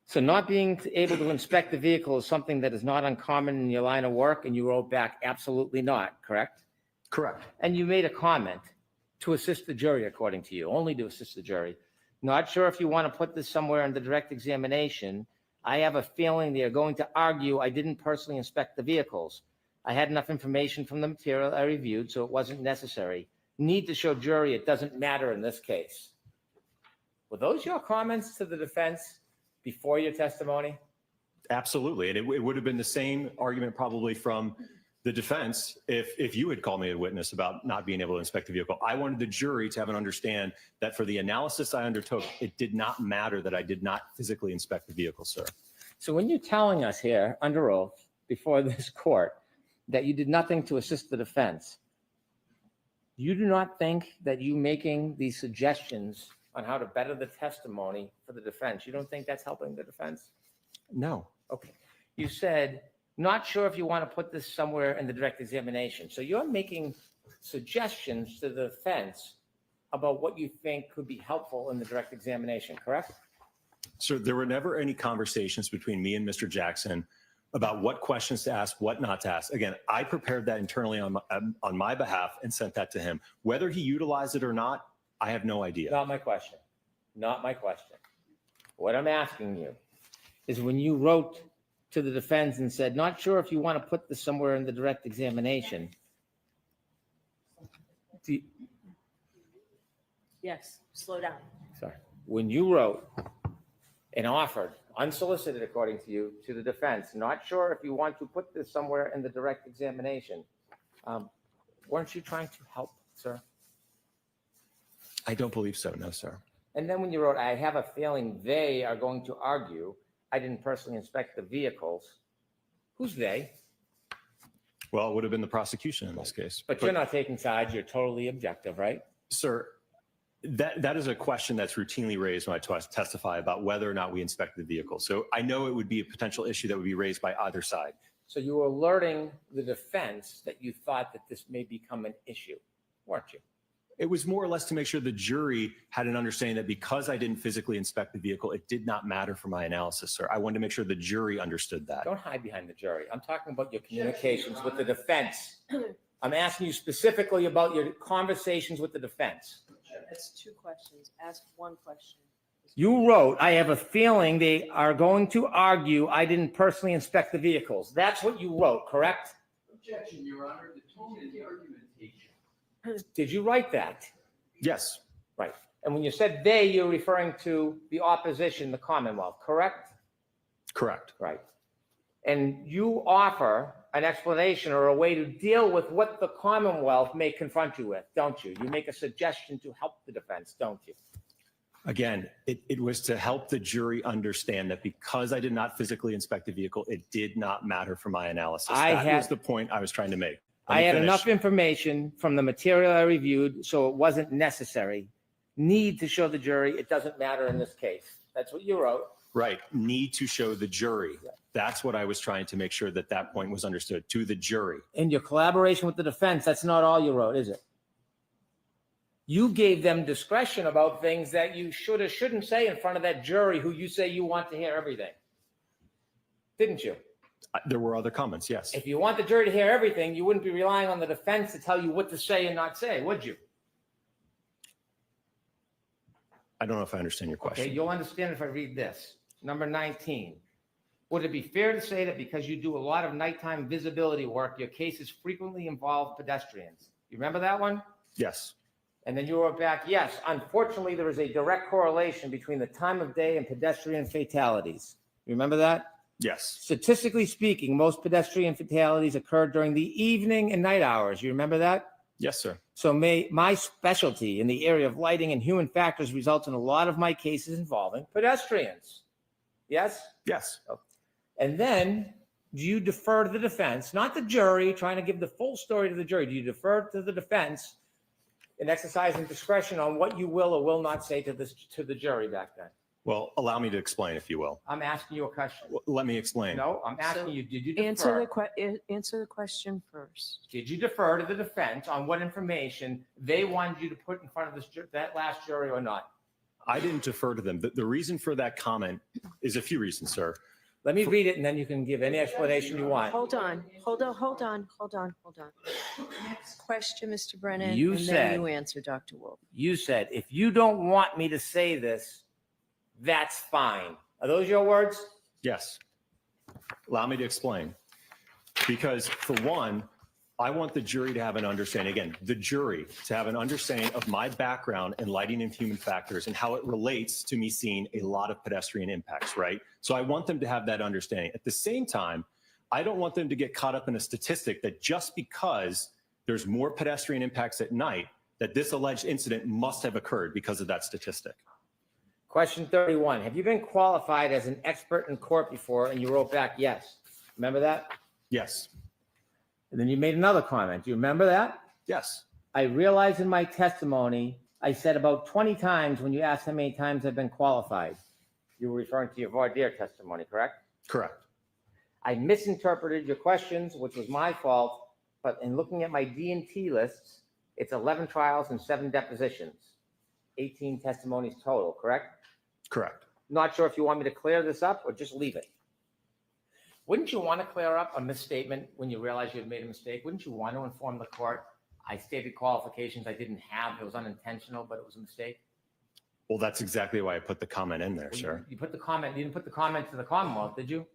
so not being able to inspect the vehicle is something that is not uncommon in your line of work, and you wrote back, absolutely not, correct? Correct. And you made a comment to assist the jury, according to you, only to assist the jury. Not sure if you want to put this somewhere in the direct examination. I have a feeling they're going to argue I didn't personally inspect the vehicles. I had enough information from the material I reviewed, so it wasn't necessary. Need to show jury it doesn't matter in this case. Were those your comments to the defense before your testimony? Absolutely. And it would have been the same argument probably from the defense if you had called me a witness about not being able to inspect the vehicle. I wanted the jury to have an understand that for the analysis I undertook, it did not matter that I did not physically inspect the vehicle, sir. So when you're telling us here under oath before this court that you did nothing to assist the defense, you do not think that you making these suggestions on how to better the testimony for the defense. You don't think that's helping the defense? No. Okay. You said, not sure if you want to put this somewhere in the direct examination. So you're making suggestions to the defense about what you think could be helpful in the direct examination, correct? So there were never any conversations between me and Mr. Jackson about what questions to ask, what not to ask. Again, I prepared that internally on my behalf and sent that to him. Whether he utilized it or not, I have no idea. Not my question. Not my question. What I'm asking you is when you wrote to the defense and said, not sure if you want to put this somewhere in the direct examination. Yes, slow down. Sorry. When you wrote and offered, unsolicited according to you, to the defense, not sure if you want to put this somewhere in the direct examination, weren't you trying to help, sir? I don't believe so, no, sir. And then when you wrote, I have a feeling they are going to argue, I didn't personally inspect the vehicles. Who's they? Well, it would have been the prosecution in this case. But you're not taking sides, you're totally objective, right? Sir, that is a question that's routinely raised when I testify about whether or not we inspect the vehicle. So I know it would be a potential issue that would be raised by either side. So you were alerting the defense that you thought that this may become an issue, weren't you? It was more or less to make sure the jury had an understanding that because I didn't physically inspect the vehicle, it did not matter for my analysis, sir. I wanted to make sure the jury understood that. Don't hide behind the jury. I'm talking about your communications with the defense. I'm asking you specifically about your conversations with the defense. That's two questions. Ask one question. You wrote, I have a feeling they are going to argue I didn't personally inspect the vehicles. That's what you wrote, correct? Objection, Your Honor. The tone in the argumentation. Did you write that? Yes. Right. And when you said they, you're referring to the opposition, the Commonwealth, correct? Correct. Right. And you offer an explanation or a way to deal with what the Commonwealth may confront you with, don't you? You make a suggestion to help the defense, don't you? Again, it was to help the jury understand that because I did not physically inspect the vehicle, it did not matter for my analysis. That was the point I was trying to make. I had enough information from the material I reviewed, so it wasn't necessary. Need to show the jury it doesn't matter in this case. That's what you wrote. Right. Need to show the jury. That's what I was trying to make sure that that point was understood to the jury. In your collaboration with the defense, that's not all you wrote, is it? You gave them discretion about things that you should or shouldn't say in front of that jury who you say you want to hear everything. Didn't you? There were other comments, yes. If you want the jury to hear everything, you wouldn't be relying on the defense to tell you what to say and not say, would you? I don't know if I understand your question. Okay, you'll understand if I read this. Number 19. Would it be fair to say that because you do a lot of nighttime visibility work, your cases frequently involve pedestrians? You remember that one? Yes. And then you wrote back, yes, unfortunately, there is a direct correlation between the time of day and pedestrian fatalities. You remember that? Yes. Statistically speaking, most pedestrian fatalities occur during the evening and night hours. You remember that? Yes, sir. So my specialty in the area of lighting and human factors results in a lot of my cases involving pedestrians. Yes? Yes. And then do you defer to the defense, not the jury, trying to give the full story to the jury? Do you defer to the defense in exercising discretion on what you will or will not say to the jury back then? Well, allow me to explain, if you will. I'm asking you a question. Let me explain. No, I'm asking you, did you defer? Answer the question first. Did you defer to the defense on what information they wanted you to put in front of that last jury or not? I didn't defer to them. The reason for that comment is a few reasons, sir. Let me read it and then you can give any explanation you want. Hold on. Next question, Mr. Brennan. You and said- then you answer, Dr. Wolf. You said, if you don't want me to say this, that's fine. Are those your words? Yes. Allow me to explain. Because for one, I want the jury to have an understanding, again, the jury to have an understanding of my background in lighting and human factors and how it relates to me seeing a lot of pedestrian impacts, right? So I want them to have that understanding. At the same time, I don't want them to get caught up in a statistic that just because there's more pedestrian impacts at night, that this alleged incident must have occurred because of that statistic. Question 31. Have you been qualified as an expert in court before? And you wrote back, yes. Remember that? Yes. And then you made another comment. Do you remember that? Yes. I realized in my testimony I said about 20 times when you asked how many times I've been qualified. You were referring to your voir dire testimony, correct? Correct. I misinterpreted your questions, which was my fault, but in looking at my D&T lists, it's 11 trials and 7 depositions, 18 testimonies total, correct? Correct. Not sure if you want me to clear this up or just leave it. Wouldn't you want to clear up a misstatement when you realize you had made a mistake? Wouldn't you want to inform the court, I stated qualifications I didn't have, it was unintentional, but it was a mistake? Well, that's exactly why I put the comment in there, Well, sir. You put the comment, you didn't put the comment to the Commonwealth, did you?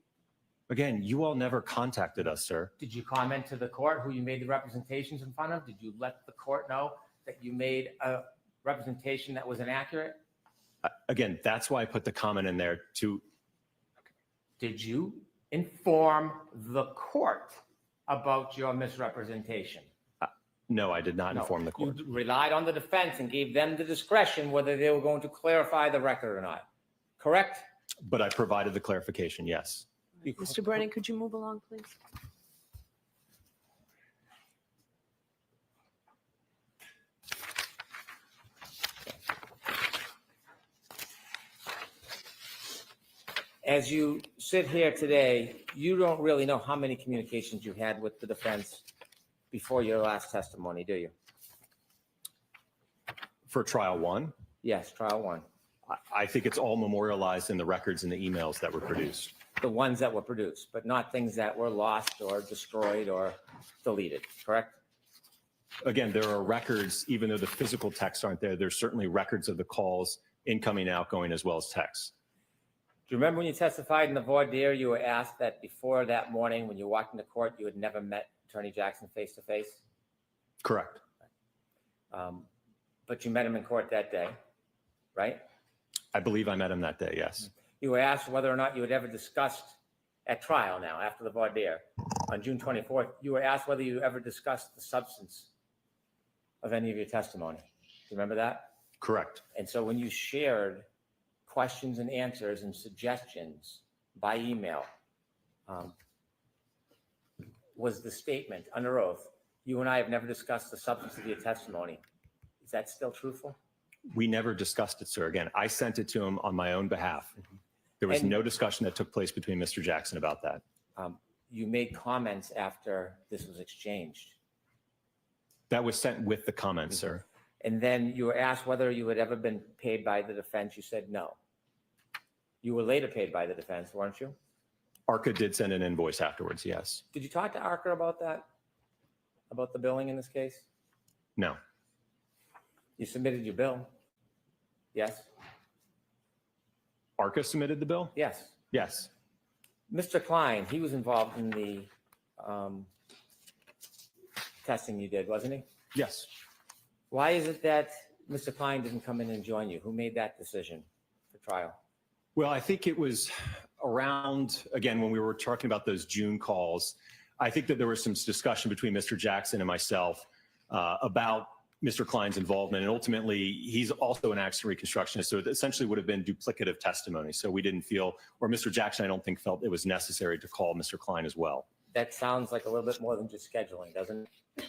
Again, you all never contacted us, sir. Did you comment to the court who you made the representations in front of? Did you let the court know that you made a representation that was inaccurate? Again, that's why I put the comment in there to. Did you inform the court about your misrepresentation? No, I did not inform the court. You relied on the defense and gave them the discretion whether they were going to clarify the record or not, correct? But I provided the clarification, yes. Mr. Brennan, could you move along, please? As you sit here today, you don't really know how many communications you had with the defense before your last testimony, do you? For trial one? Yes, trial one. I think it's all memorialized in the records and the emails that were produced. The ones that were produced, but not things that were lost or destroyed or deleted, correct? Again, there are records, even though the physical texts aren't there, there's certainly records of the calls, incoming, outgoing, as well as texts. Do you remember when you testified in the voir dire, you were asked that before that morning when you walked into court, you had never met Attorney Jackson face to face? Correct. But you met him in court that day, right? I believe I met him that day, yes. You were asked whether or not you had ever discussed at trial now, after the voir dire, on June 24th, you were asked whether you ever discussed the substance of any of your testimony. Do you remember that? Correct. And so when you shared questions and answers and suggestions by email, was the statement under oath, you and I have never discussed the substance of your testimony. Is that still truthful? We never discussed it, sir. Again, I sent it to him on my own behalf. There was no discussion that took place between Mr. Jackson about that. You made comments after this was exchanged. That was sent with the comments, sir. And then you were asked whether you had ever been paid by the defense. You said no. You were later paid by the defense, weren't you? ARCA did send an invoice afterwards, yes. Did you talk to ARCA about that? About the billing in this case? No. You submitted your bill? Yes? ARCA submitted the bill? Yes. Yes. Mr. Klein, he was involved in the testing you did, wasn't he? Yes. Why is it that Mr. Klein didn't come in and join you? Who made that decision for trial? Well, I think it was around, again, when we were talking about those June calls, I think that there was some discussion between Mr. Jackson and myself about Mr. Klein's involvement. And ultimately, he's also an accident reconstructionist. So it essentially would have been duplicative testimony. So we didn't feel, or Mr. Jackson, I don't think, felt it was necessary to call Mr. Klein as well. That sounds like a little bit more than just scheduling, doesn't it?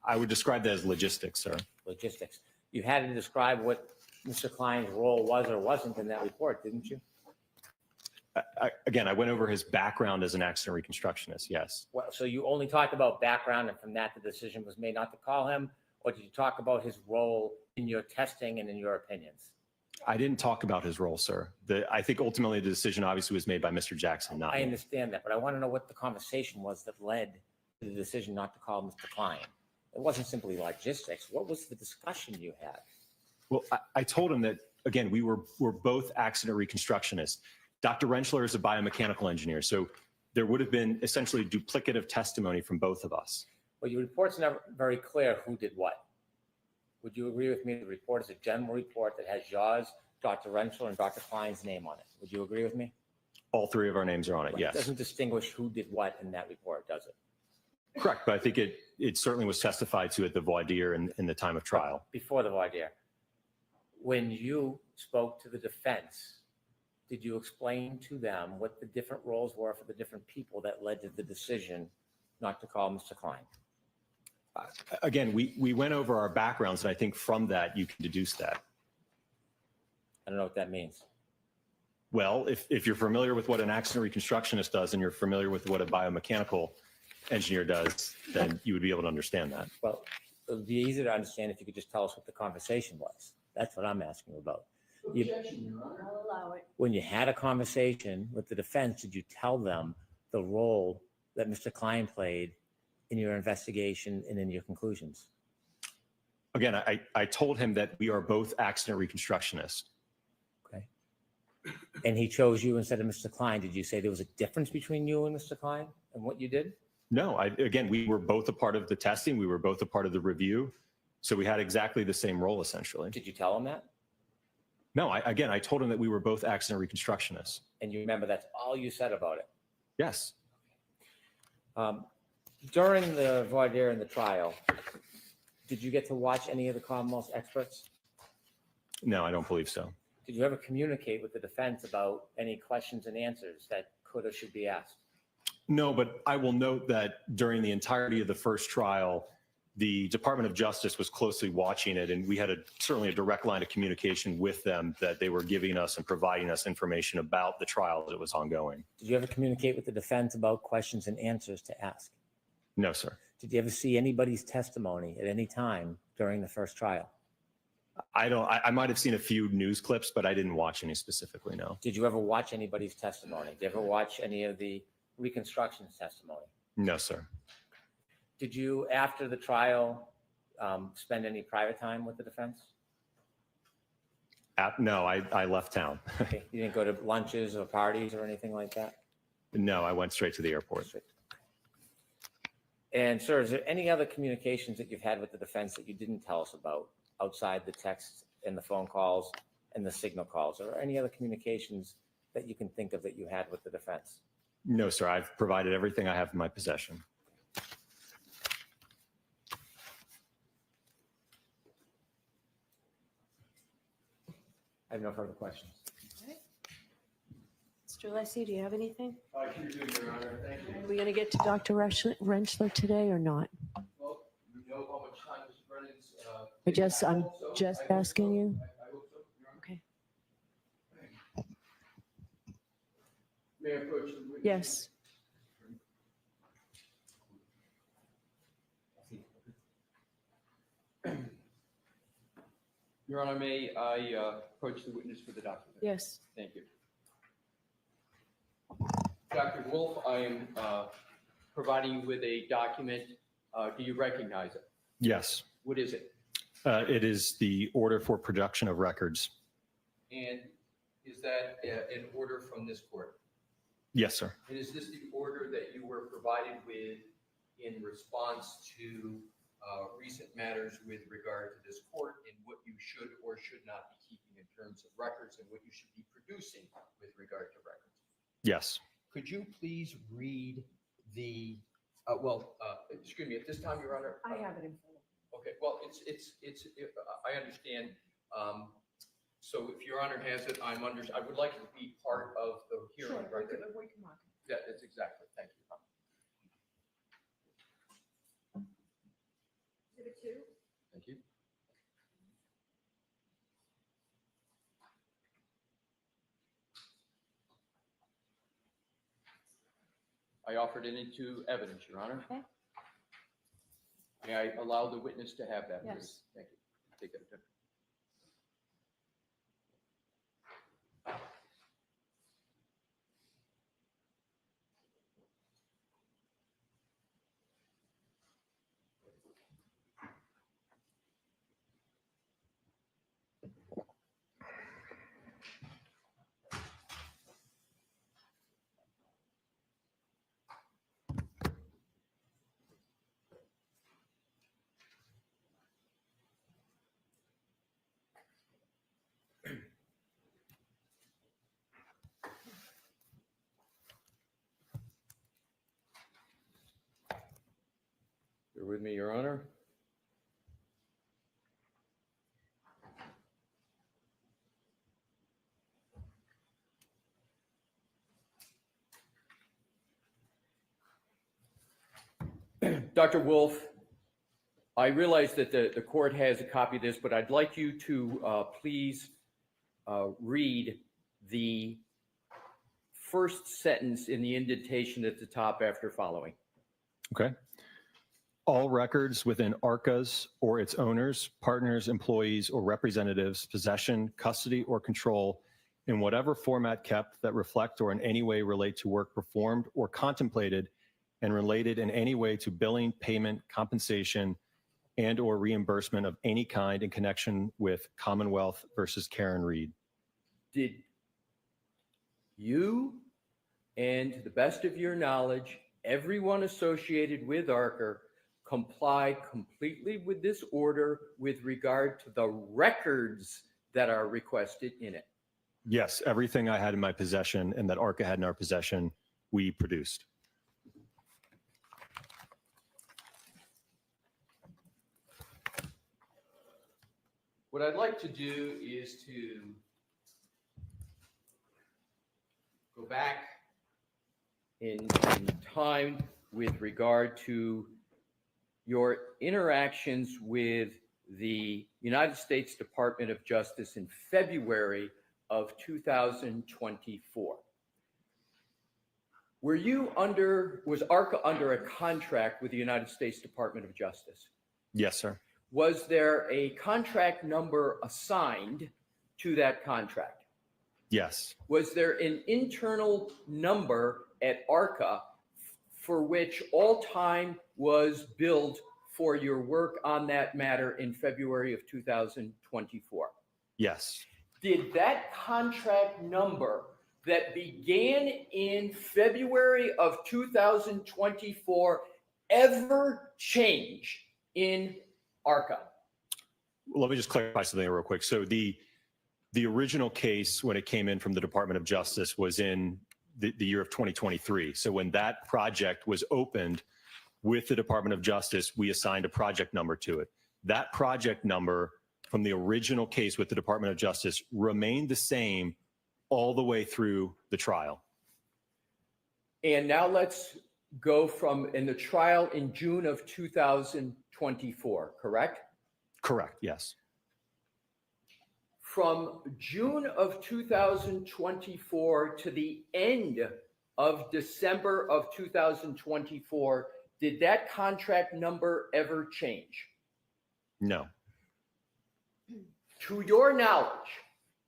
I would describe that as logistics, sir. Logistics. You had to describe what Mr. Klein's role was or wasn't in that report, didn't you? Again, I went over his background as an accident reconstructionist, yes. Well, so you only talked about background, and from that the decision was made not to call him, or did you talk about his role in your testing and in your opinions? I didn't talk about his role, sir. I think ultimately the decision obviously was made by Mr. Jackson, not I me. understand that, but I want to know what the conversation was that led to the decision not to call Mr. Klein. It wasn't simply logistics. What was the discussion you had? Well, I told him that, again, we're both accident reconstructionists. Dr. Rentschler is a biomechanical engineer, so there would have been essentially duplicative testimony from both of us. Well, your report's never very clear who did what. Would you agree with me the report is a general report that has yours, Dr. Rentschler, and Dr. Klein's name on it? Would you agree with me? All three of our names are on it, Right. yes. It doesn't distinguish who did what in that report, does it? Correct, but I think it certainly was testified to at the voir dire in the time of trial. Before the voir dire. When you spoke to the defense, did you explain to them what the different roles were for the different people that led to the decision not to call Mr. Klein? again, we went over our backgrounds, and I think from that you can deduce that. I don't know what that means. Well, if you're familiar with what an accident reconstructionist does and you're familiar with what a biomechanical engineer does, then you would be able to understand that. Well, it would be easier to understand if you could just tell us what the conversation was. That's what I'm asking about. I'll allow it. When you had a conversation with the defense, did you tell them the role that Mr. Klein played in your investigation and in your conclusions? Again, I told him that we are both accident reconstructionists. Okay. And he chose you instead of Mr. Klein. Did you say there was a difference between you and Mr. Klein and what you did? No, again, we were both a part of the testing. We were both a part of the review. So we had exactly the same role, essentially. Did you tell him that? No, I told him that we were both accident reconstructionists. And you remember that's all you said about it? Yes. During the voir dire and the trial, did you get to watch any of the Commonwealth's experts? No, I don't believe so. Did you ever communicate with the defense about any questions and answers that could or should be asked? No, but I will note that during the entirety of the first trial, the Department of Justice was closely watching it, and we had certainly a direct line of communication with them that they were giving us and providing us information about the trial as it was ongoing. Did you ever communicate with the defense about questions and answers to ask? No, sir. Did you ever see anybody's testimony at any time during the first trial? I might have seen a few news clips, but I didn't watch any specifically, no. Did you ever watch anybody's testimony? Did you ever watch any of the reconstruction's testimony? No, sir. Did you, after the trial, spend any private time with the defense? No, I left town. Okay. You didn't go to lunches or parties or anything like that? No, I went straight to the airport. And sir, is there any other communications that you've had with the defense that you didn't tell us about outside the texts and the phone calls and the signal calls? Or any other communications that you can think of that you had with the defense? No, sir. I've provided everything I have in my possession. I have no further questions. Mr. Lessie, do you have anything? I can do, Your Honor. Thank you. Are we going to get to Dr. Rentschler today or not? Well, we know how much time Mr. Brennan's. I'm just asking you. I hope so, Your Honor. Okay. May I approach the witness? Yes. Your Honor, may I approach the witness for the document? Yes. Thank you. Dr. Wolf, I am providing you with a document. Do you recognize it? Yes. What is it? It is the order for production of records. And is that an order from this court? Yes, sir. And is this the order that you were provided with in response to recent matters with regard to this court and what you should or should not be keeping in terms of records and what you should be producing with regard to records? Yes. Could you please read the, excuse me, at this time, Your Honor? I have it in front of me. Okay, well, I understand. So if Your Honor has it, I would like it to be part of the hearing record. We can mark it. Yeah, that's exactly, thank you. Exhibit 2. Thank you. I offered it into evidence, Your Honor. Okay. May I allow the witness to have that, please? Yes. Thank you. Take that. You're with me, Your Honor. Dr. Wolf, I realize that the court has a copy of this, but I'd like you to please read the first sentence in the indentation at the top after following. Okay. All records within ARCA's or its owners, partners, employees, or representatives' possession, custody, or control in whatever format kept that reflect or in any way relate to work performed or contemplated and related in any way to billing, payment, compensation, and or reimbursement of any kind in connection with Commonwealth versus Karen Reed. Did you, and to the best of your knowledge, everyone associated with ARCA comply completely with this order with regard to the records that are requested in it? Yes, everything I had in my possession and that ARCA had in our possession, we produced. What I'd like to do is to go back in time with regard to your interactions with the United States Department of Justice in February of 2024. Was ARCA under a contract with the United States Department of Justice? Yes, sir. Was there a contract number assigned to that contract? Yes. Was there an internal number at ARCA for which all time was billed for your work on that matter in February of 2024? Yes. Did that contract number that began in February of 2024 ever change in ARCA? Let me just clarify something real quick. So the original case when it came in from the Department of Justice was in the year of 2023. So when that project was opened with the Department of Justice, we assigned a project number to it. That project number from the original case with the Department of Justice remained the same all the way through the trial. And now let's go from in the trial in June of 2024, correct? Correct, yes. From June of 2024 to the end of December of 2024, did that contract number ever change? No. To your knowledge,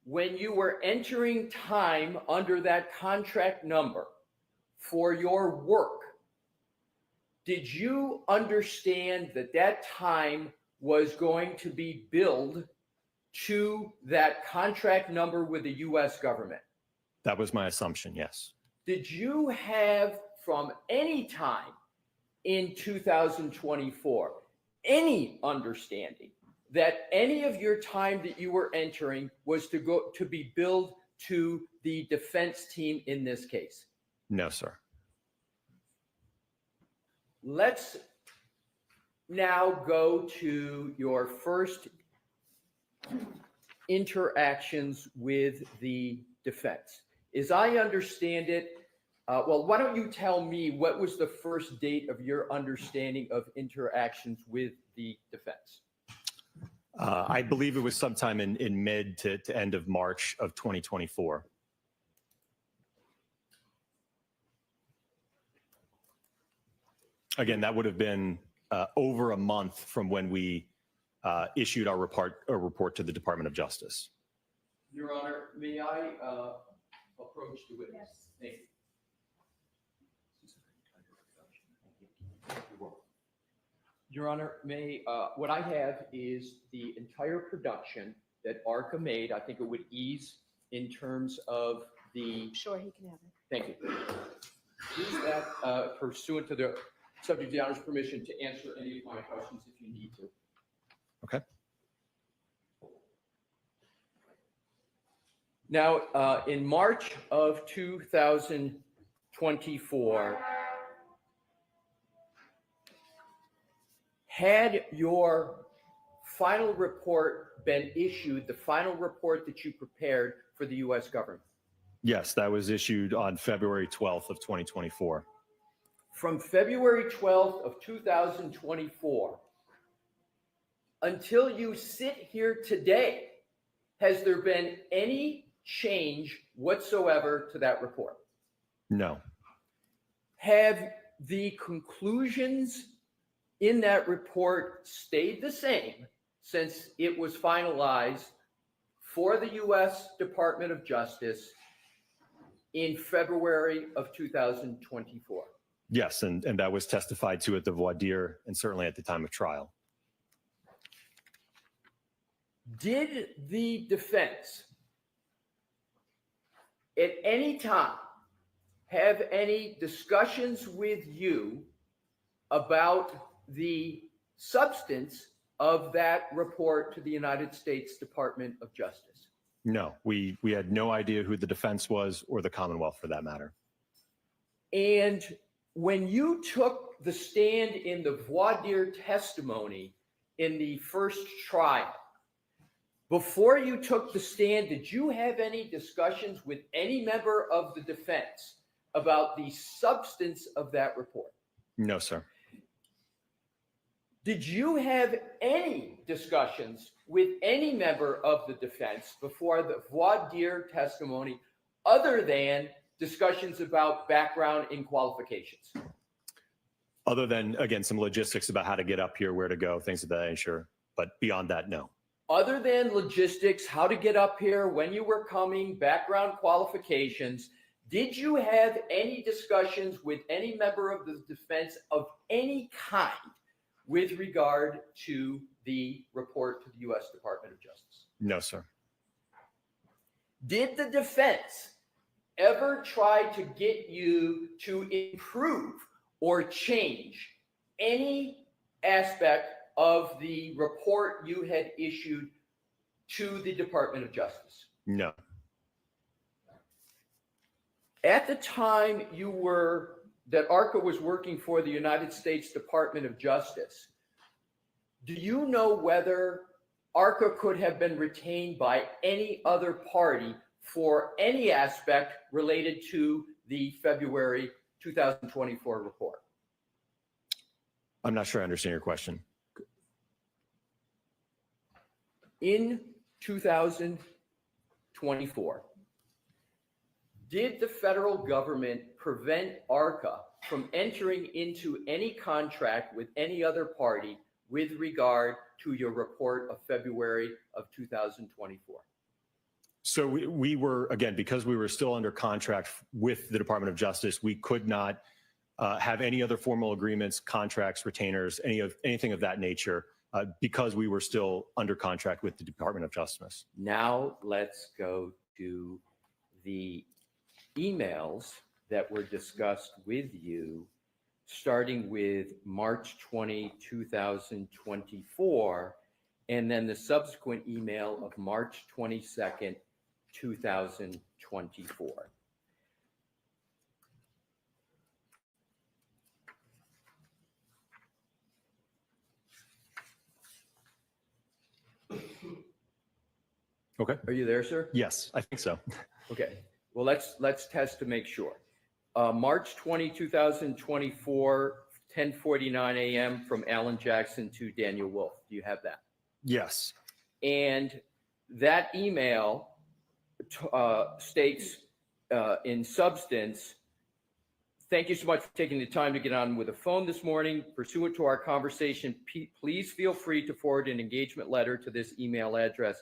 when you were entering time under that contract number for your work, did you understand that that time was going to be billed to that contract number with the U.S. government? That was my assumption, yes. Did you have from any time in 2024 any understanding that any of your time that you were entering was to be billed to the defense team in this case? No, sir. Let's now go to your first interactions with the defense. As I understand it, well, why don't you tell me what was the first date of your understanding of interactions with the defense? I believe it was sometime in mid to end of March of 2024. Again, that would have been over a month from when we issued our report to the Department of Justice. Your Honor, may I approach the witness? Yes. Thank you. Your Honor, what I have is the entire production that ARCA made. I think it would ease in terms of the. Sure, he can have it. Thank you. Use that pursuant to the subject of the Honor's permission to answer any of my questions if you need to. Okay. Now, in March of 2024, had your final report been issued, the final report that you prepared for the U.S. government? Yes, that was issued on February 12th of 2024. From February 12th of 2024 until you sit here today, has there been any change whatsoever to that report? No. Have the conclusions in that report stayed the same since it was finalized for the U.S. Department of Justice in February of 2024? Yes, and that was testified to at the voir dire and certainly at the time of trial. Did the defense at any time have any discussions with you about the substance of that report to the United States Department of Justice? No, we had no idea who the defense was or the Commonwealth for that matter. And when you took the stand in the voir dire testimony in the first trial, before you took the stand, did you have any discussions with any member of the defense about the substance of that report? No, sir. Did you have any discussions with any member of the defense before the voir dire testimony other than discussions about background and qualifications? Other than, again, some logistics about how to get up here, where to go, things of that nature. But beyond that, no. Other than logistics, how to get up here, when you were coming, background qualifications, did you have any discussions with any member of the defense of any kind with regard to the report to the U.S. Department of Justice? No, sir. Did the defense ever try to get you to improve or change any aspect of the report you had issued to the Department of Justice? No. At the time that ARCA was working for the United States Department of Justice, do you know whether ARCA could have been retained by any other party for any aspect related to the February 2024 report? I'm not sure I understand your question. In 2024, did the federal government prevent ARCA from entering into any contract with any other party with regard to your report of February of 2024? So we were, again, because we were still under contract with the Department of Justice, we could not have any other formal agreements, contracts, retainers, anything of that nature, because we were still under contract with the Department of Justice. Now let's go to the emails that were discussed with you starting with March 20, 2024, and then the subsequent email of March 22nd, 2024. Okay. Are you there, sir? Yes, I think so. Okay. Well, let's test to make sure. March 20, 2024, 10:49 a.m. from Alan Jackson to Daniel Wolf. Do you have that? Yes. And that email states in substance, thank you so much for taking the time to get on with the phone this morning. Pursuant to our conversation, please feel free to forward an engagement letter to this email address.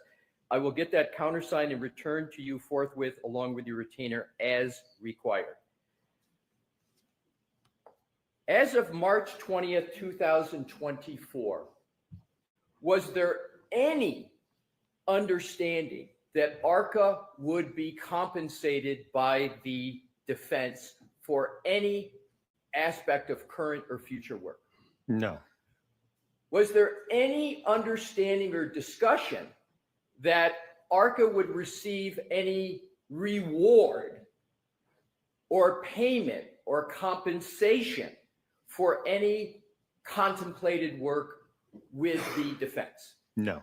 I will get that countersigned and returned to you forthwith along with your retainer as required. As of March 20th, 2024, was there any understanding that ARCA would be compensated by the defense for any aspect of current or future work? No. Was there any understanding or discussion that ARCA would receive any reward or payment or compensation for any contemplated work with the defense? No.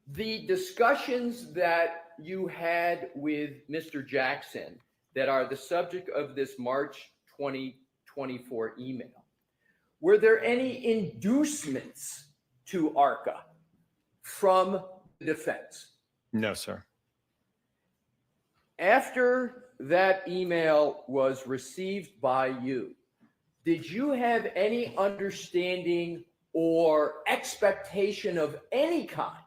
The discussions that you had with Mr. Jackson that are the subject of this March 2024 email, were there any inducements to ARCA from the defense? No, sir. After that email was received by you, did you have any understanding or expectation of any kind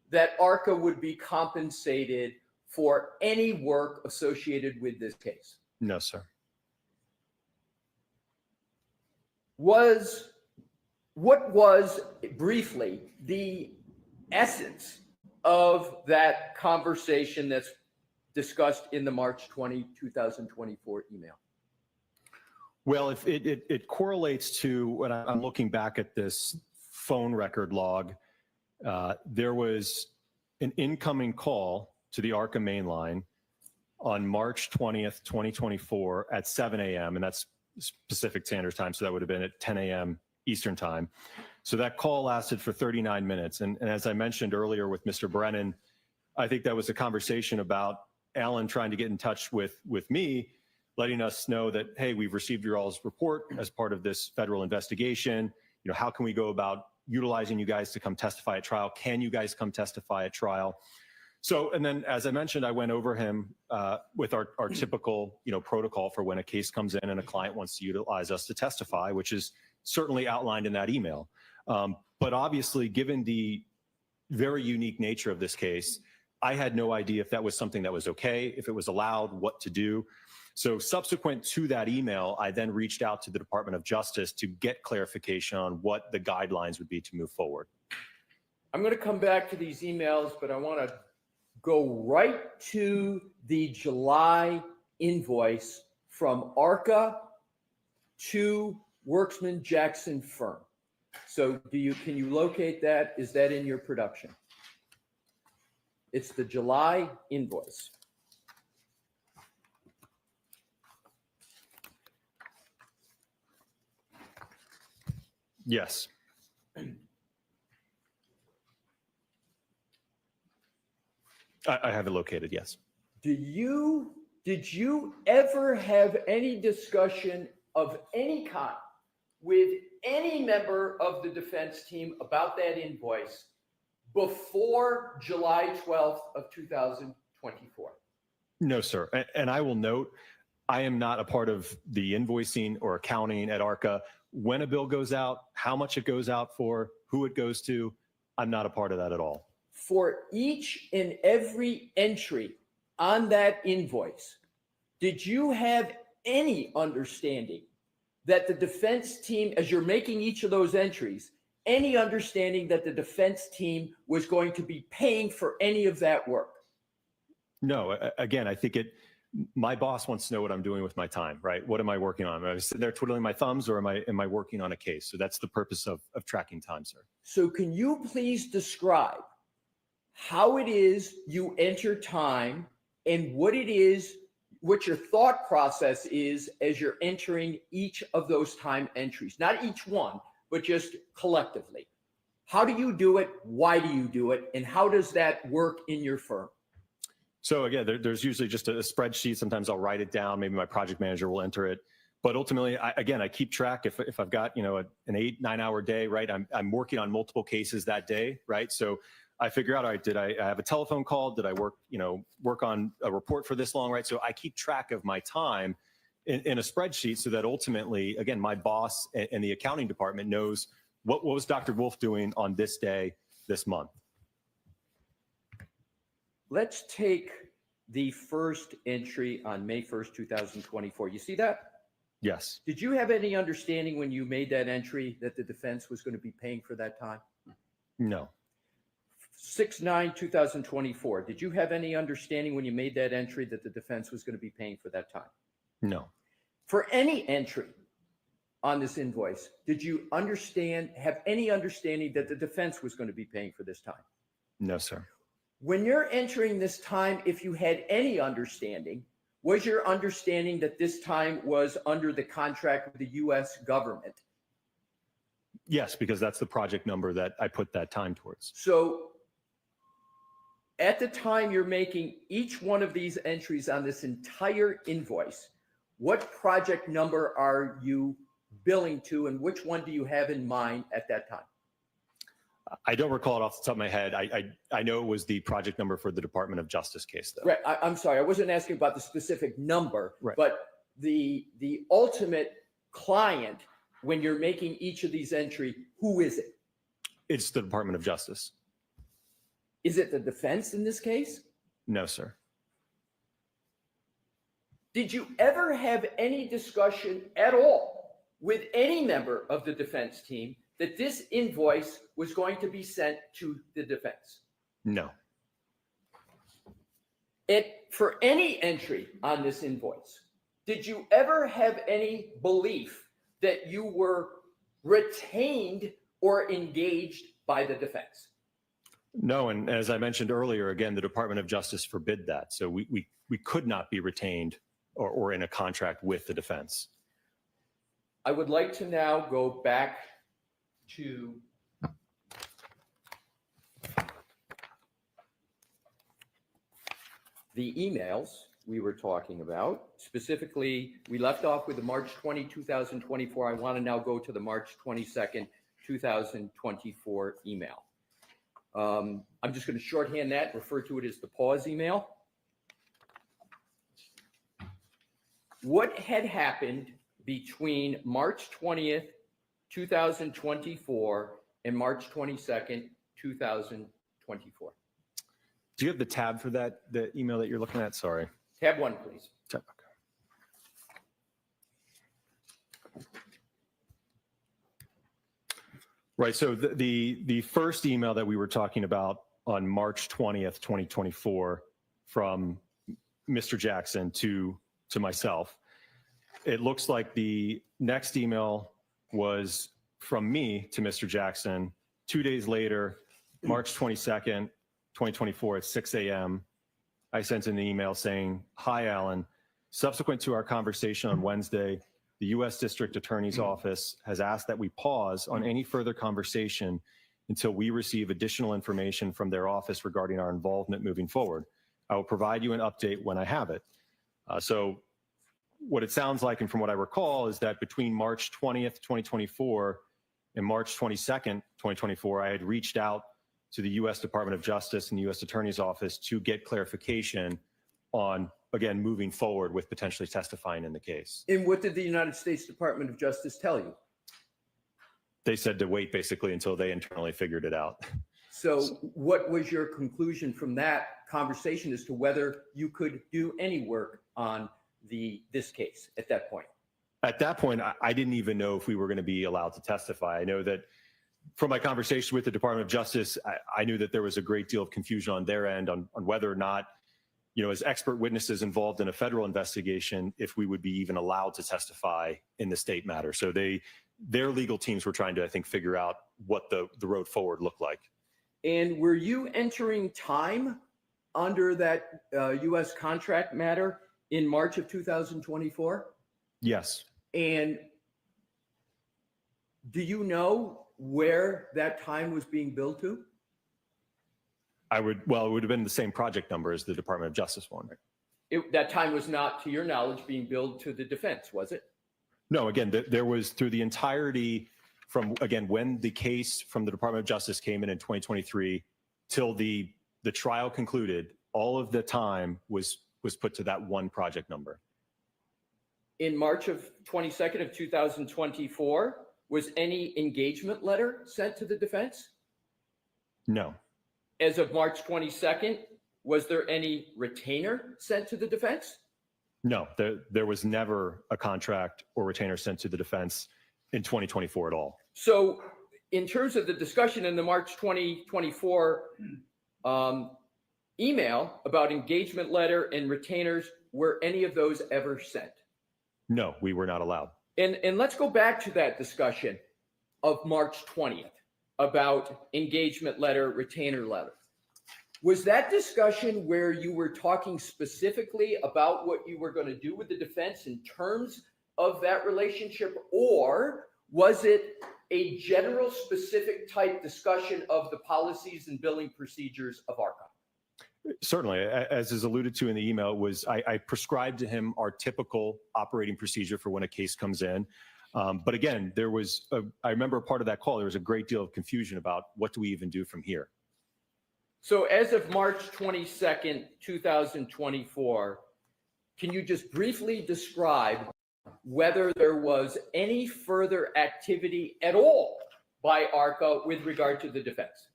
that ARCA would be compensated for any work associated with this case? No, sir. What was briefly the essence of that conversation that's discussed in the March 20, 2024 email? Well, if it correlates to when I'm looking back at this phone record log, there was an incoming call to the ARCA main line on March 20th, 2024 at 7 a.m. And that's Pacific Standard Time. So that would have been at 10 a.m. Eastern Time. So that call lasted for 39 minutes. And as I mentioned earlier with Mr. Brennan, I think that was a conversation about Alan trying to get in touch with me, letting us know that, hey, we've received your all's report as part of this federal investigation. You know, how can we go about utilizing you guys to come testify at trial? Can you guys come testify at trial? So, and then as I mentioned, I went over him with our typical, protocol for when a case comes in and a client wants to utilize us to testify, which is certainly outlined in that email. But obviously, given the very unique nature of this case, I had no idea if that was something that was okay, if it was allowed, what to do. So subsequent to that email, I then reached out to the Department of Justice to get clarification on what the guidelines would be to move forward. I'm going to come back to these emails, but I want to go right to the July invoice from ARCA to Worksman Jackson Firm. So can you locate that? Is that in your production? It's the July invoice. Yes. I have it located, yes. Did you ever have any discussion of any kind with any member of the defense team about that invoice before July 12th of 2024? No, sir. And I will note, I am not a part of the invoicing or accounting at ARCA. When a bill goes out, how much it goes out for, who it goes to, I'm not a part of that at all. For each and every entry on that invoice, did you have any understanding that the defense team, as you're making each of those entries, any understanding that the defense team was going to be paying for any of that work? No, again, I think my boss wants to know what I'm doing with my time, right? What am I working on? Am I sitting there twiddling my thumbs, or am I working on a case? So that's the purpose of tracking time, sir. So can you please describe how it is you enter time and what your thought process is as you're entering each of those time entries? Not each one, but just collectively. How do you do it? Why do you do it? And how does that work in your firm? So again, there's usually just a spreadsheet. Sometimes I'll write it down. Maybe my project manager will enter it. But ultimately, I keep track. If I've got, an 8-9 hour day, right? I'm working on multiple cases that day, right? So I figure out, all right, did I have a telephone call? Did I work on a report for this long, right? So I keep track of my time in a spreadsheet so that ultimately, again, my boss and the accounting department knows what was Dr. Wolf doing on this day, this month. Let's take the first entry on May 1st, 2024. You see that? Yes. Did you have any understanding when you made that entry that the defense was going to be paying for that time? No. 6/9/2024. Did you have any understanding when you made that entry that the defense was going to be paying for that time? No. For any entry on this invoice, did you have any understanding that the defense was going to be paying for this time? No, sir. When you're entering this time, if you had any understanding, was your understanding that this time was under the contract with the U.S. government? Yes, because that's the project number that I put that time towards. So at the time you're making each one of these entries on this entire invoice, what project number are you billing to, and which one do you have in mind at that time? I don't recall it off the top of my head. I know it was the project number for the Department of Justice case, though. Right. I'm sorry. I wasn't asking about the specific number, Right. but the ultimate client, when you're making each of these entry, who is it? It's the Department of Justice. Is it the defense in this case? No, sir. Did you ever have any discussion at all with any member of the defense team that this invoice was going to be sent to the defense? No. And for any entry on this invoice, did you ever have any belief that you were retained or engaged by the defense? No, and as I mentioned earlier, again, the Department of Justice forbid that. So we could not be retained or in a contract with the defense. I would like to now go back to the emails we were talking about. Specifically, we left off with the March 20, 2024. I want to now go to the March 22nd, 2024 email. I'm just going to shorthand that, refer to it as the pause email. What had happened between March 20th, 2024 and March 22nd, 2024? Do you have the tab for that, the email that you're looking at? Sorry. Tab 1, please. Tab. Right. So the first email that we were talking about on March 20th, 2024, from Mr. Jackson to myself, it looks like the next email was from me to Mr. Jackson 2 days later, March 22nd, 2024 at 6 a.m. I sent an email saying, "Hi, Alan. Subsequent to our conversation on Wednesday, the U.S. District Attorney's Office has asked that we pause on any further conversation until we receive additional information from their office regarding our involvement moving forward. I will provide you an update when I have it." So what it sounds like, and from what I recall, is that between March 20th, 2024 and March 22nd, 2024, I had reached out to the U.S. Department of Justice and the U.S. Attorney's Office to get clarification on, again, moving forward with potentially testifying in the case. And what did the United States Department of Justice tell you? They said to wait basically until they internally figured it out. So what was your conclusion from that conversation as to whether you could do any work on this case at that point? At that point, I didn't even know if we were going to be allowed to testify. I know that from my conversation with the Department of Justice, I knew that there was a great deal of confusion on their end on whether or not, as expert witnesses involved in a federal investigation, if we would be even allowed to testify in the state matter. So their legal teams were trying to, I think, figure out what the road forward looked like. And were you entering time under that U.S. contract matter in March of 2024? Yes. And do you know where that time was being billed to? It would have been the same project number as the Department of Justice one. That time was not, to your knowledge, being billed to the defense, was it? No, again, there was through the entirety from, again, when the case from the Department of Justice came in 2023 till the trial concluded, all of the time was put to that one project number. In March of 22nd of 2024, was any engagement letter sent to the defense? No. As of March 22nd, was there any retainer sent to the defense? No, there was never a contract or retainer sent to the defense in 2024 at all. So in terms of the discussion in the March 2024 email about engagement letter and retainers, were any of those ever sent? No, we were not allowed. And let's go back to that discussion of March 20th about engagement letter, retainer letter. Was that discussion where you were talking specifically about what you were going to do with the defense in terms of that relationship, or was it a general specific type discussion of the policies and billing procedures of ARCA? Certainly, as is alluded to in the email, I prescribed to him our typical operating procedure for when a case comes in. But again, I remember a part of that call, there was a great deal of confusion about what do we even do from here. So as of March 22nd, 2024, can you just briefly describe whether there was any further activity at all by ARCA with regard to the defense?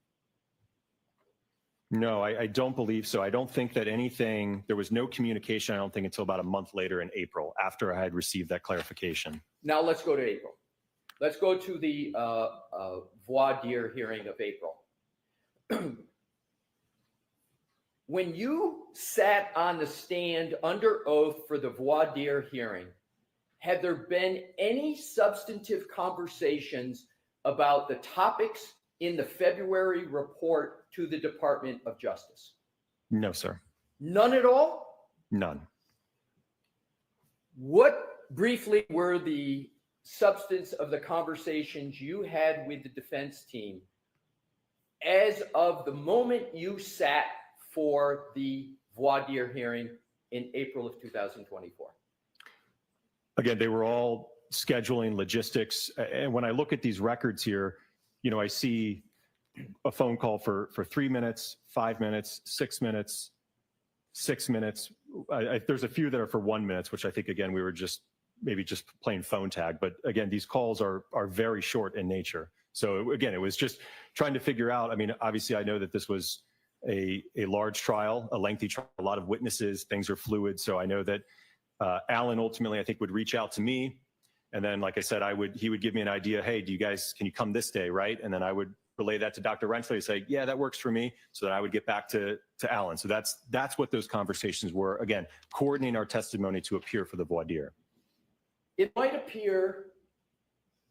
No, I don't believe so. I don't think that there was no communication, I don't think, until about a month later in April, after I had received that clarification. Now let's go to April. Let's go to the voir dire hearing of April. When you sat on the stand under oath for the voir dire hearing, had there been any substantive conversations about the topics in the February report to the Department of Justice? No, sir. None at all? None. What briefly were the substance of the conversations you had with the defense team as of the moment you sat for the voir dire hearing in April of 2024? Again, they were all scheduling, logistics. And when I look at these records here, I see a phone call for 3 minutes, 5 minutes, 6 minutes, 6 minutes. There's a few that are for 1 minute, which I think, again, we were maybe just playing phone tag. But again, these calls are very short in nature. So again, it was just trying to figure out, obviously I know that this was a large trial, a lengthy trial, a lot of witnesses, things are fluid. So I know that Alan ultimately, I think, would reach out to me. And then, like I said, he would give me an idea. Hey, can you come this day, right? And then I would relay that to Dr. Rensselaer and say, yeah, that works for me. So that I would get back to Alan. So that's what those conversations were. Again, coordinating our testimony to appear for the voir dire. It might appear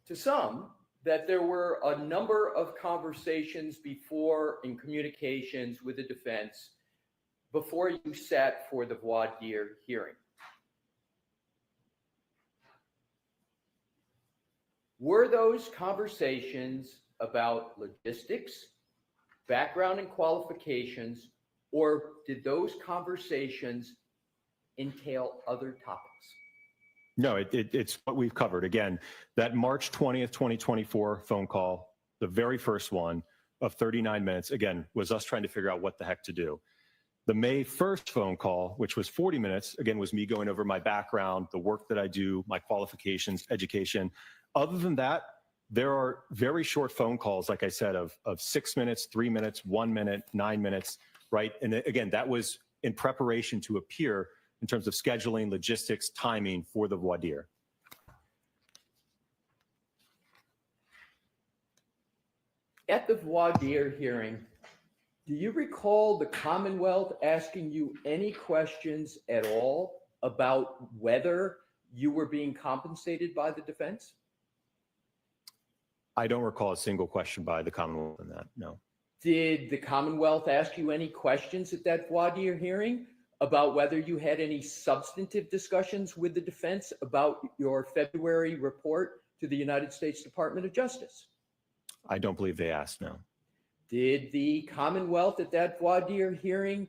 to some that there were a number of conversations before in communications with the defense before you sat for the voir dire hearing. Were those conversations about logistics, background and qualifications, or did those conversations entail other topics? No, it's what we've covered. Again, that March 20th, 2024 phone call, the very first one of 39 minutes, again, was us trying to figure out what the heck to do. The May 1st phone call, which was 40 minutes, again, was me going over my background, the work that I do, my qualifications, education. Other than that, there are very short phone calls, like I said, of 6 minutes, 3 minutes, 1 minute, 9 minutes, right? And again, that was in preparation to appear in terms of scheduling, logistics, timing for the voir dire. At the voir dire hearing, do you recall the Commonwealth asking you any questions at all about whether you were being compensated by the defense? I don't recall a single question by the Commonwealth on that, no. Did the Commonwealth ask you any questions at that voir dire hearing about whether you had any substantive discussions with the defense about your February report to the United States Department of Justice? I don't believe they asked, no. Did the Commonwealth at that voir dire hearing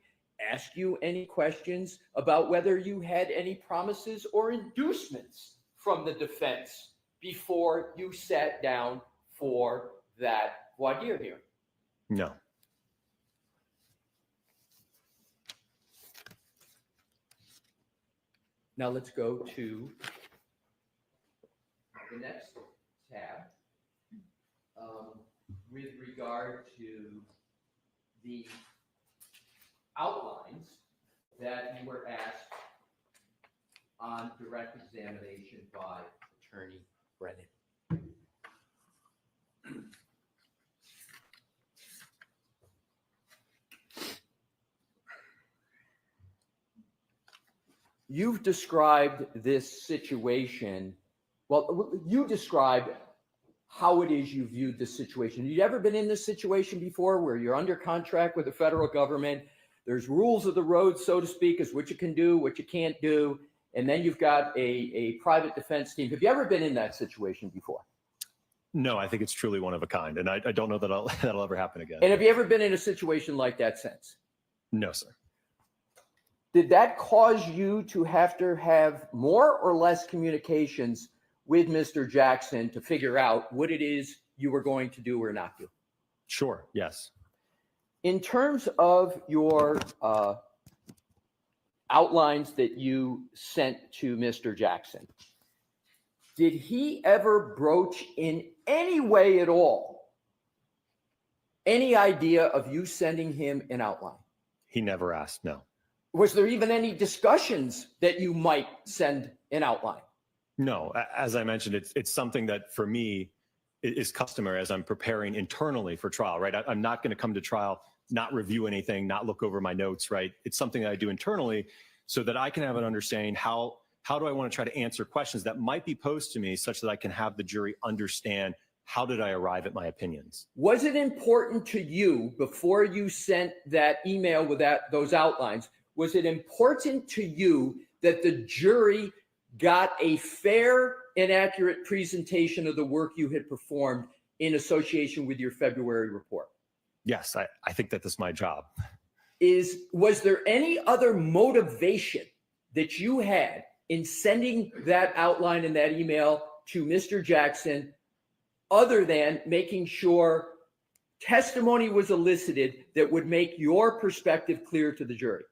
ask you any questions about whether you had any promises or inducements from the defense before you sat down for that voir dire hearing? No. Now let's go to the next tab with regard to the outlines that you were asked on direct examination by Attorney Brennan. You've described this situation. Well, you described how it is you viewed this situation. Have you ever been in this situation before where you're under contract with the federal government? There's rules of the road, so to speak, as what you can do, what you can't do. And then you've got a private defense team. Have you ever been in that situation before? No, I think it's truly one of a kind. And I don't know that that'll ever happen again. And have you ever been in a situation like that since? No, sir. Did that cause you to have more or less communications with Mr. Jackson to figure out what it is you were going to do or not do? Sure, yes. In terms of your outlines that you sent to Mr. Jackson, did he ever broach in any way at all any idea of you sending him an outline? He never asked, no. Was there even any discussions that you might send an outline? No, as I mentioned, it's something that for me is customary as I'm preparing internally for trial, right? I'm not going to come to trial, not review anything, not look over my notes, right? It's something that I do internally so that I can have an understanding how do I want to try to answer questions that might be posed to me such that I can have the jury understand how did I arrive at my opinions. Was it important to you before you sent that email with those outlines, was it important to you that the jury got a fair and accurate presentation of the work you had performed in association with your February report? Yes, I think that that's my job. Was there any other motivation that you had in sending that outline in that email to Mr. Jackson other than making sure testimony was elicited that would make your perspective clear to the jury?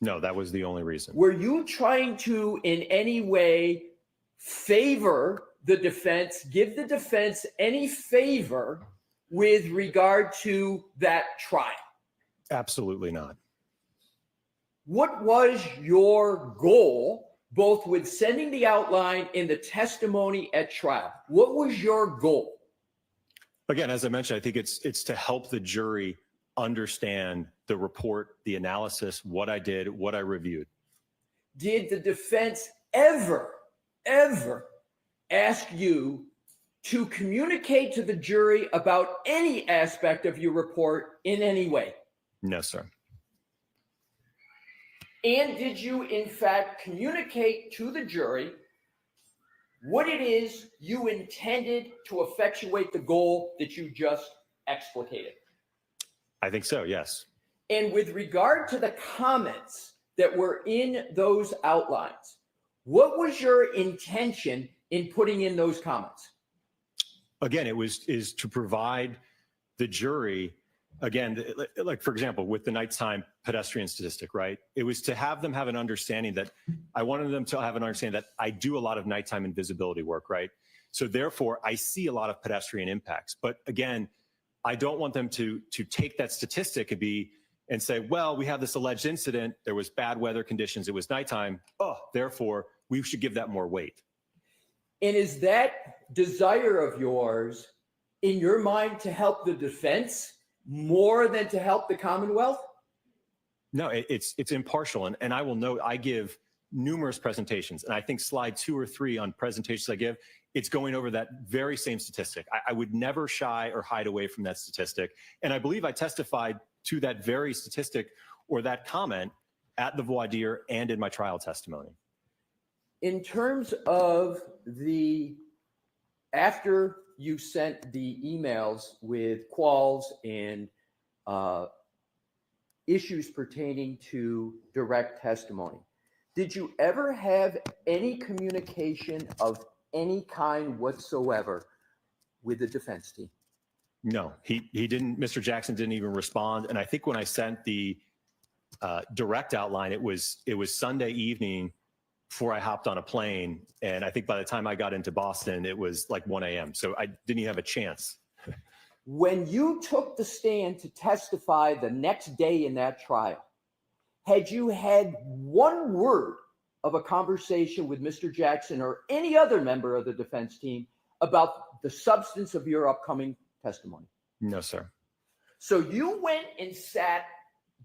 No, that was the only reason. Were you trying to in any way favor the defense, give the defense any favor with regard to that trial? Absolutely not. What was your goal, both with sending the outline and the testimony at trial? What was your goal? Again, as I mentioned, I think it's to help the jury understand the report, the analysis, what I did, what I reviewed. Did the defense ever ask you to communicate to the jury about any aspect of your report in any way? No, sir. And did you, in fact, communicate to the jury what it is you intended to effectuate the goal that you just explicated? I think so, yes. And with regard to the comments that were in those outlines, what was your intention in putting in those comments? Again, is to provide the jury, again, like for example, with the nighttime pedestrian statistic, right? It was to have them have an understanding that I wanted them to have an understanding that I do a lot of nighttime invisibility work, right? So therefore, I see a lot of pedestrian impacts. But again, I don't want them to take that statistic and say, well, we have this alleged incident. There was bad weather conditions. It was nighttime. Oh, therefore, we should give that more weight. And is that desire of yours in your mind to help the defense more than to help the Commonwealth? No, it's impartial. And I will note, I give numerous presentations. And I think slide 2 or 3 on presentations I give, it's going over that very same statistic. I would never shy or hide away from that statistic. And I believe I testified to that very statistic or that comment at the voir dire and in my trial testimony. In terms of after you sent the emails with quals and issues pertaining to direct testimony, did you ever have any communication of any kind whatsoever with the defense team? No, he didn't. Mr. Jackson didn't even respond. And I think when I sent the direct outline, it was Sunday evening before I hopped on a plane. And I think by the time I got into Boston, it was like 1 a.m. So I didn't even have a chance. When you took the stand to testify the next day in that trial, had you had one word of a conversation with Mr. Jackson or any other member of the defense team about the substance of your upcoming testimony? No, sir. So you went and sat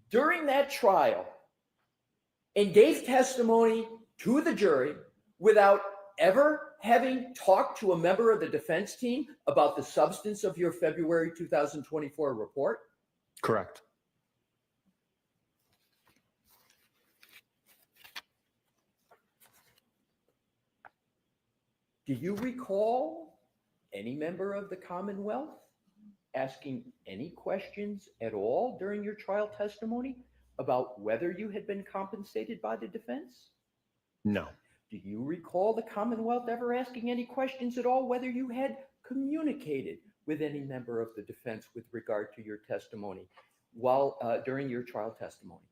during that trial and gave testimony to the jury without ever having talked to a member of the defense team about the substance of your February 2024 report? Correct. Do you recall any member of the Commonwealth asking any questions at all during your trial testimony about whether you had been compensated by the defense? No. Do you recall the Commonwealth ever asking any questions at all whether you had communicated with any member of the defense with regard to your testimony while during your trial testimony?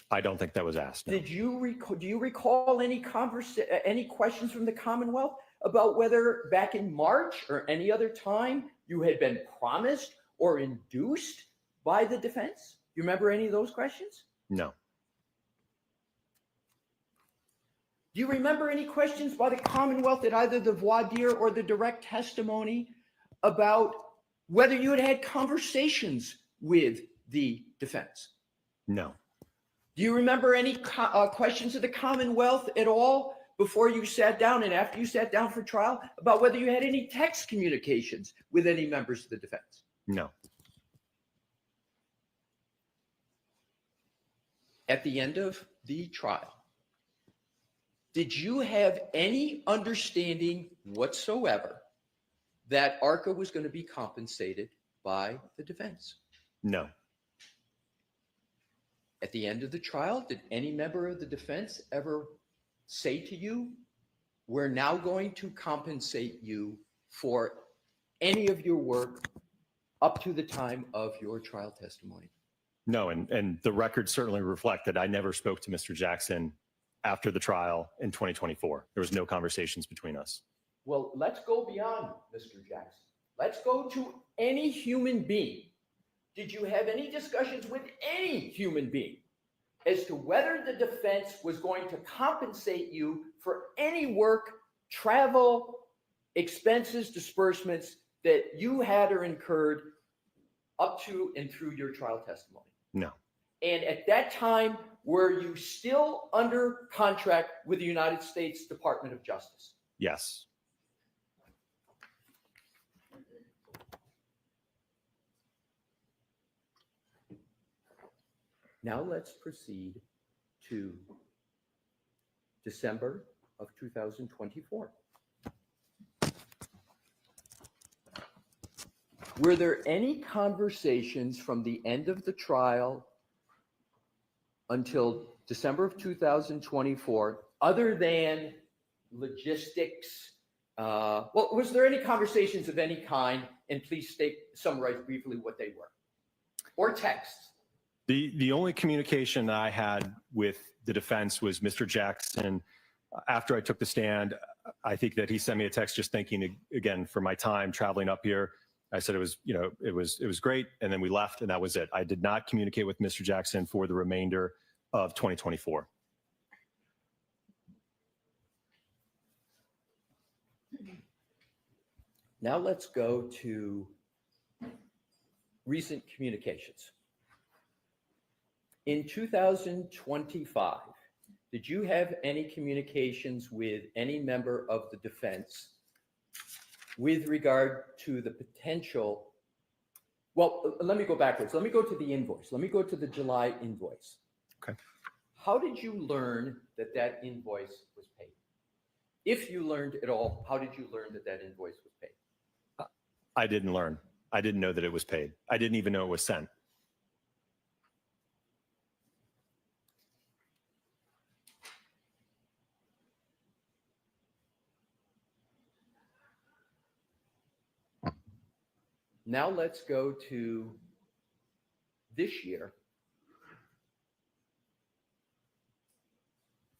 I don't think that was asked. No. Do you recall any questions from the Commonwealth about whether back in March or any other time you had been promised or induced by the defense? You remember any of those questions? No. Do you remember any questions by the Commonwealth at either the voir dire or the direct testimony about whether you had had conversations with the defense? No. Do you remember any questions of the Commonwealth at all before you sat down and after you sat down for trial about whether you had any text communications with any members of the defense? No. At the end of the trial, did you have any understanding whatsoever that ARCA was going to be compensated by the defense? No. At the end of the trial, did any member of the defense ever say to you, we're now going to compensate you for any of your work up to the time of your trial testimony? No, and the records certainly reflect that I never spoke to Mr. Jackson after the trial in 2024. There was no conversations between us. Well, let's go beyond Mr. Jackson. Let's go to any human being. Did you have any discussions with any human being as to whether the defense was going to compensate you for any work, travel, expenses, disbursements that you had or incurred up to and through your trial testimony? No. And at that time, were you still under contract with the United States Department of Justice? Yes. Now let's proceed to December of 2024. Were there any conversations from the end of the trial until December of 2024 other than logistics? Was there any conversations of any kind? And please summarize briefly what they were. Or texts. The only communication I had with the defense was Mr. Jackson. After I took the stand, I think that he sent me a text just thanking again for my time traveling up here. I said it was great, and then we left, and that was it. I did not communicate with Mr. Jackson for the remainder of 2024. Now let's go to recent communications. In 2025, did you have any communications with any member of the defense with regard to the potential? Well, let me go backwards. Let me go to the invoice. Let me go to the July invoice. Okay. How did you learn that that invoice was paid? If you learned at all, how did you learn that that invoice was paid? I didn't learn. I didn't know that it was paid. I didn't even know it was sent. Now let's go to this year.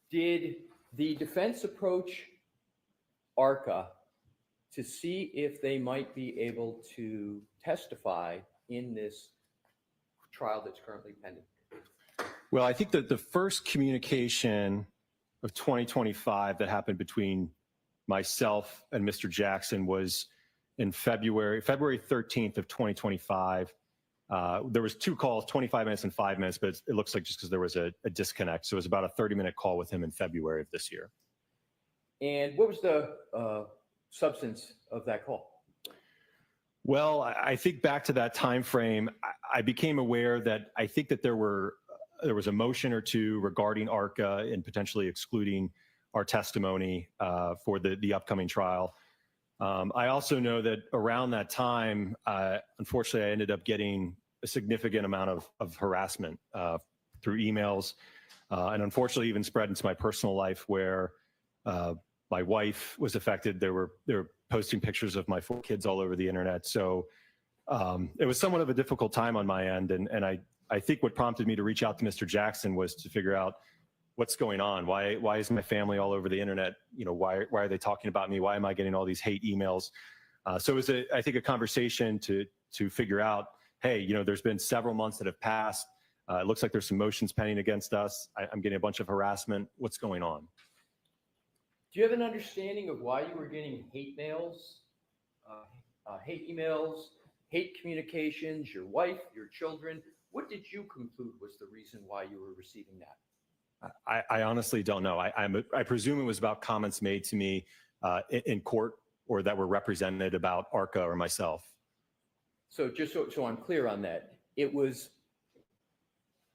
Did the defense approach ARCA to see if they might be able to testify in this trial that's currently pending? Well, I think that the first communication of 2025 that happened between myself and Mr. Jackson was in February 13th of 2025. There was two calls, 25 minutes and 5 minutes, but it looks like just because there was a disconnect. So it was about a 30-minute call with him in February of this year. And what was the substance of that call? Well, I think back to that time frame, I became aware that I think that there was a motion or two regarding ARCA and potentially excluding our testimony for the upcoming trial. I also know that around that time, unfortunately, I ended up getting a significant amount of harassment through emails, and unfortunately even spread into my personal life where My wife was affected. They were posting pictures of my 4 kids all over the internet. So it was somewhat of a difficult time on my end. And I think what prompted me to reach out to Mr. Jackson was to figure out what's going on. Why is my family all over the internet? You know, why are they talking about me? Why am I getting all these hate emails? So it was, I think, a conversation to figure out, hey, you know, there's been several months that have passed. It looks like there's some motions pending against us. I'm getting a bunch of harassment. What's going on? Do you have an understanding of why you were getting hate mails, hate emails, hate communications, your wife, your children? What did you conclude was the reason why you were receiving that? I honestly don't know. I presume it was about comments made to me in court or that were represented about ARCA or myself. So just so I'm clear on that, it was,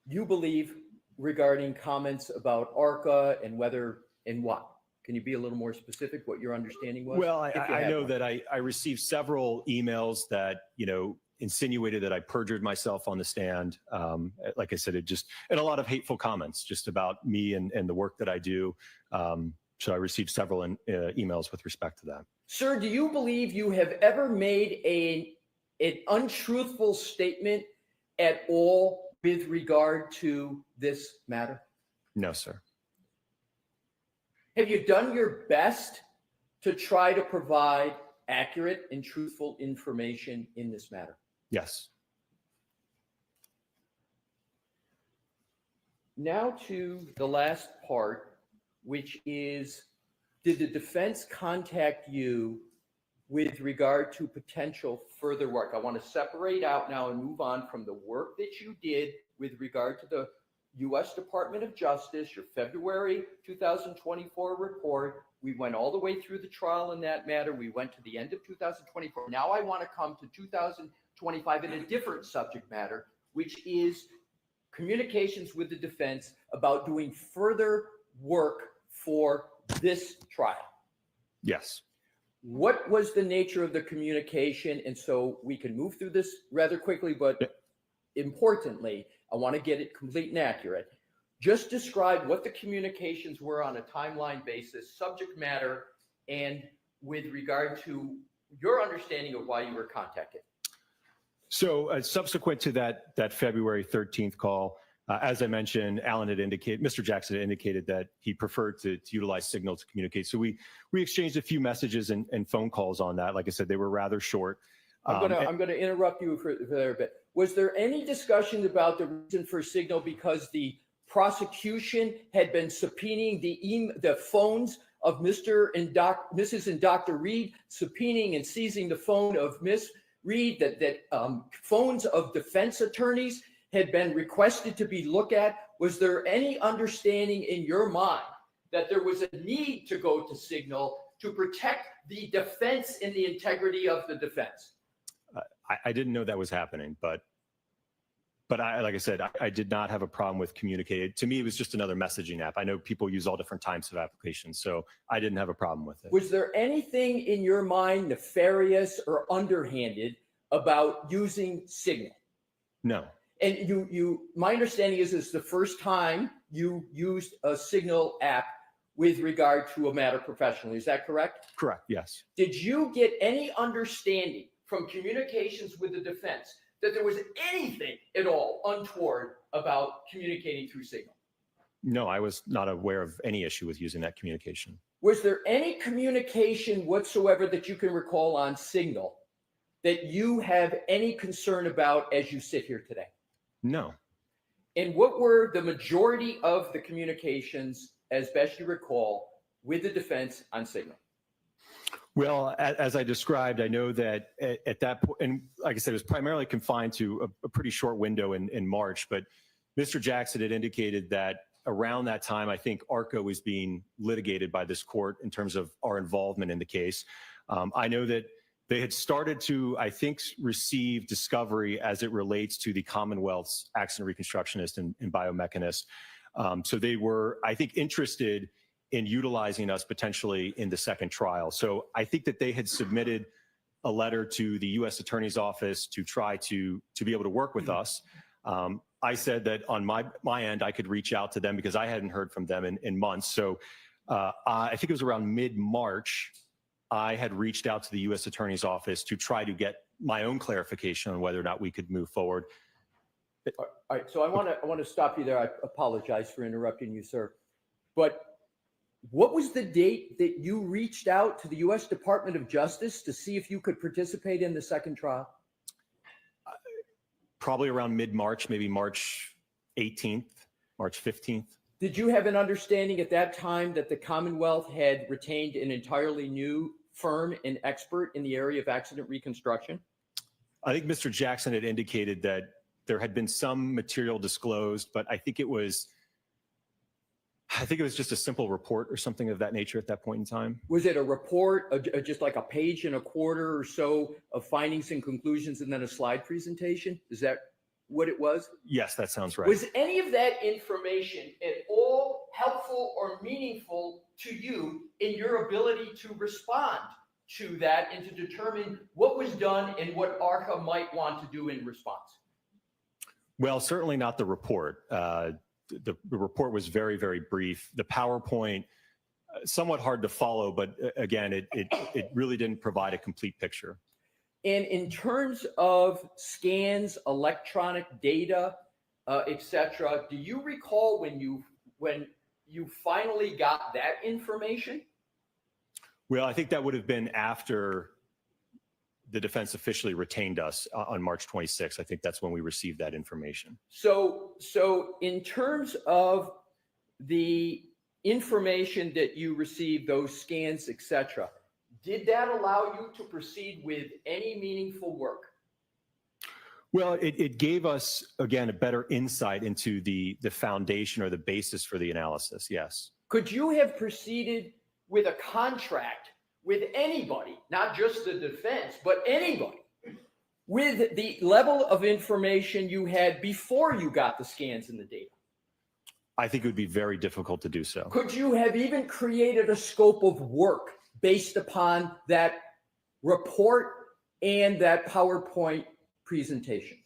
you believe, regarding comments about ARCA and whether and what? Can you be a little more specific what your understanding was? Well, I know that I received several emails that, you know, insinuated that I perjured myself on the stand. Like I said, and a lot of hateful comments just about me and the work that I do. So I received several emails with respect to that. Sir, do you believe you have ever made an untruthful statement at all with regard to this matter? No, sir. Have you done your best to try to provide accurate and truthful information in this matter? Yes. Now to the last part, which is, did the defense contact you with regard to potential further work? I want to separate out now and move on from the work that you did with regard to the U.S. Department of Justice, your February 2024 report. We went all the way through the trial in that matter. We went to the end of 2024. Now I want to come to 2025 in a different subject matter, which is communications with the defense about doing further work for this trial. Yes. What was the nature of the communication? And so we can move through this rather quickly, but importantly, I want to get it complete and accurate. Just describe what the communications were on a timeline basis, subject matter, and with regard to your understanding of why you were contacted. So subsequent to that February 13th call, as I mentioned, Mr. Jackson had indicated that he preferred to utilize Signal to communicate. So we exchanged a few messages and phone calls on that. Like I said, they were rather short. I'm going to interrupt you for a bit. Was there any discussion about the reason for Signal because the prosecution had been subpoenaing the phones of Mrs. and Dr. Reed, subpoenaing and seizing the phone of Miss Reed, that phones of defense attorneys had been requested to be looked at? Was there any understanding in your mind that there was a need to go to Signal to protect the defense and the integrity of the defense? I didn't know that was happening, but like I said, I did not have a problem with communicating. To me, it was just another messaging app. I know people use all different types of applications, so I didn't have a problem with it. Was there anything in your mind nefarious or underhanded about using Signal? No. And my understanding is this is the first time you used a Signal app with regard to a matter professionally. Is that correct? Correct, yes. Did you get any understanding from communications with the defense that there was anything at all untoward about communicating through Signal? No, I was not aware of any issue with using that communication. Was there any communication whatsoever that you can recall on Signal that you have any concern about as you sit here today? No. And what were the majority of the communications, as best you recall, with the defense on Signal? Well, as I described, I know that at that point, and like I said, it was primarily confined to a pretty short window in March, but Mr. Jackson had indicated that around that time, I think ARCA was being litigated by this court in terms of our involvement in the case. I know that they had started to, I think, receive discovery as it relates to the Commonwealth's accident reconstructionist and biomechanist. So they were, I think, interested in utilizing us potentially in the second trial. So I think that they had submitted a letter to the U.S. Attorney's Office to try to be able to work with us. I said that on my end, I could reach out to them because I hadn't heard from them in months. So I think it was around mid-March, I had reached out to the U.S. Attorney's Office to try to get my own clarification on whether or not we could move forward. All right, so I want to stop you there. I apologize for interrupting you, sir. But what was the date that you reached out to the U.S. Department of Justice to see if you could participate in the second trial? Probably around mid-March, maybe March 18th, March 15th. Did you have an understanding at that time that the Commonwealth had retained an entirely new firm and expert in the area of accident reconstruction? I think Mr. Jackson had indicated that there had been some material disclosed, but I think it was just a simple report or something of that nature at that point in time. Was it a report, just like a page and a quarter or so of findings and conclusions and then a slide presentation? Is that what it was? Yes, that sounds right. Was any of that information at all helpful or meaningful to you in your ability to respond to that and to determine what was done and what ARCA might want to do in response? Well, certainly not the report. The report was very, very brief. The PowerPoint, somewhat hard to follow, but again, it really didn't provide a complete picture. And in terms of scans, electronic data, etc., do you recall when you finally got that information? Well, I think that would have been after the defense officially retained us on March 26th. I think that's when we received that information. So in terms of the information that you received, those scans, etc., did that allow you to proceed with any meaningful work? Well, it gave us, again, a better insight into the foundation or the basis for the analysis, yes. Could you have proceeded with a contract with anybody, not just the defense, but anybody, with the level of information you had before you got the scans and the data? I think it would be very difficult to do so. Could you have even created a scope of work based upon that report and that PowerPoint presentation?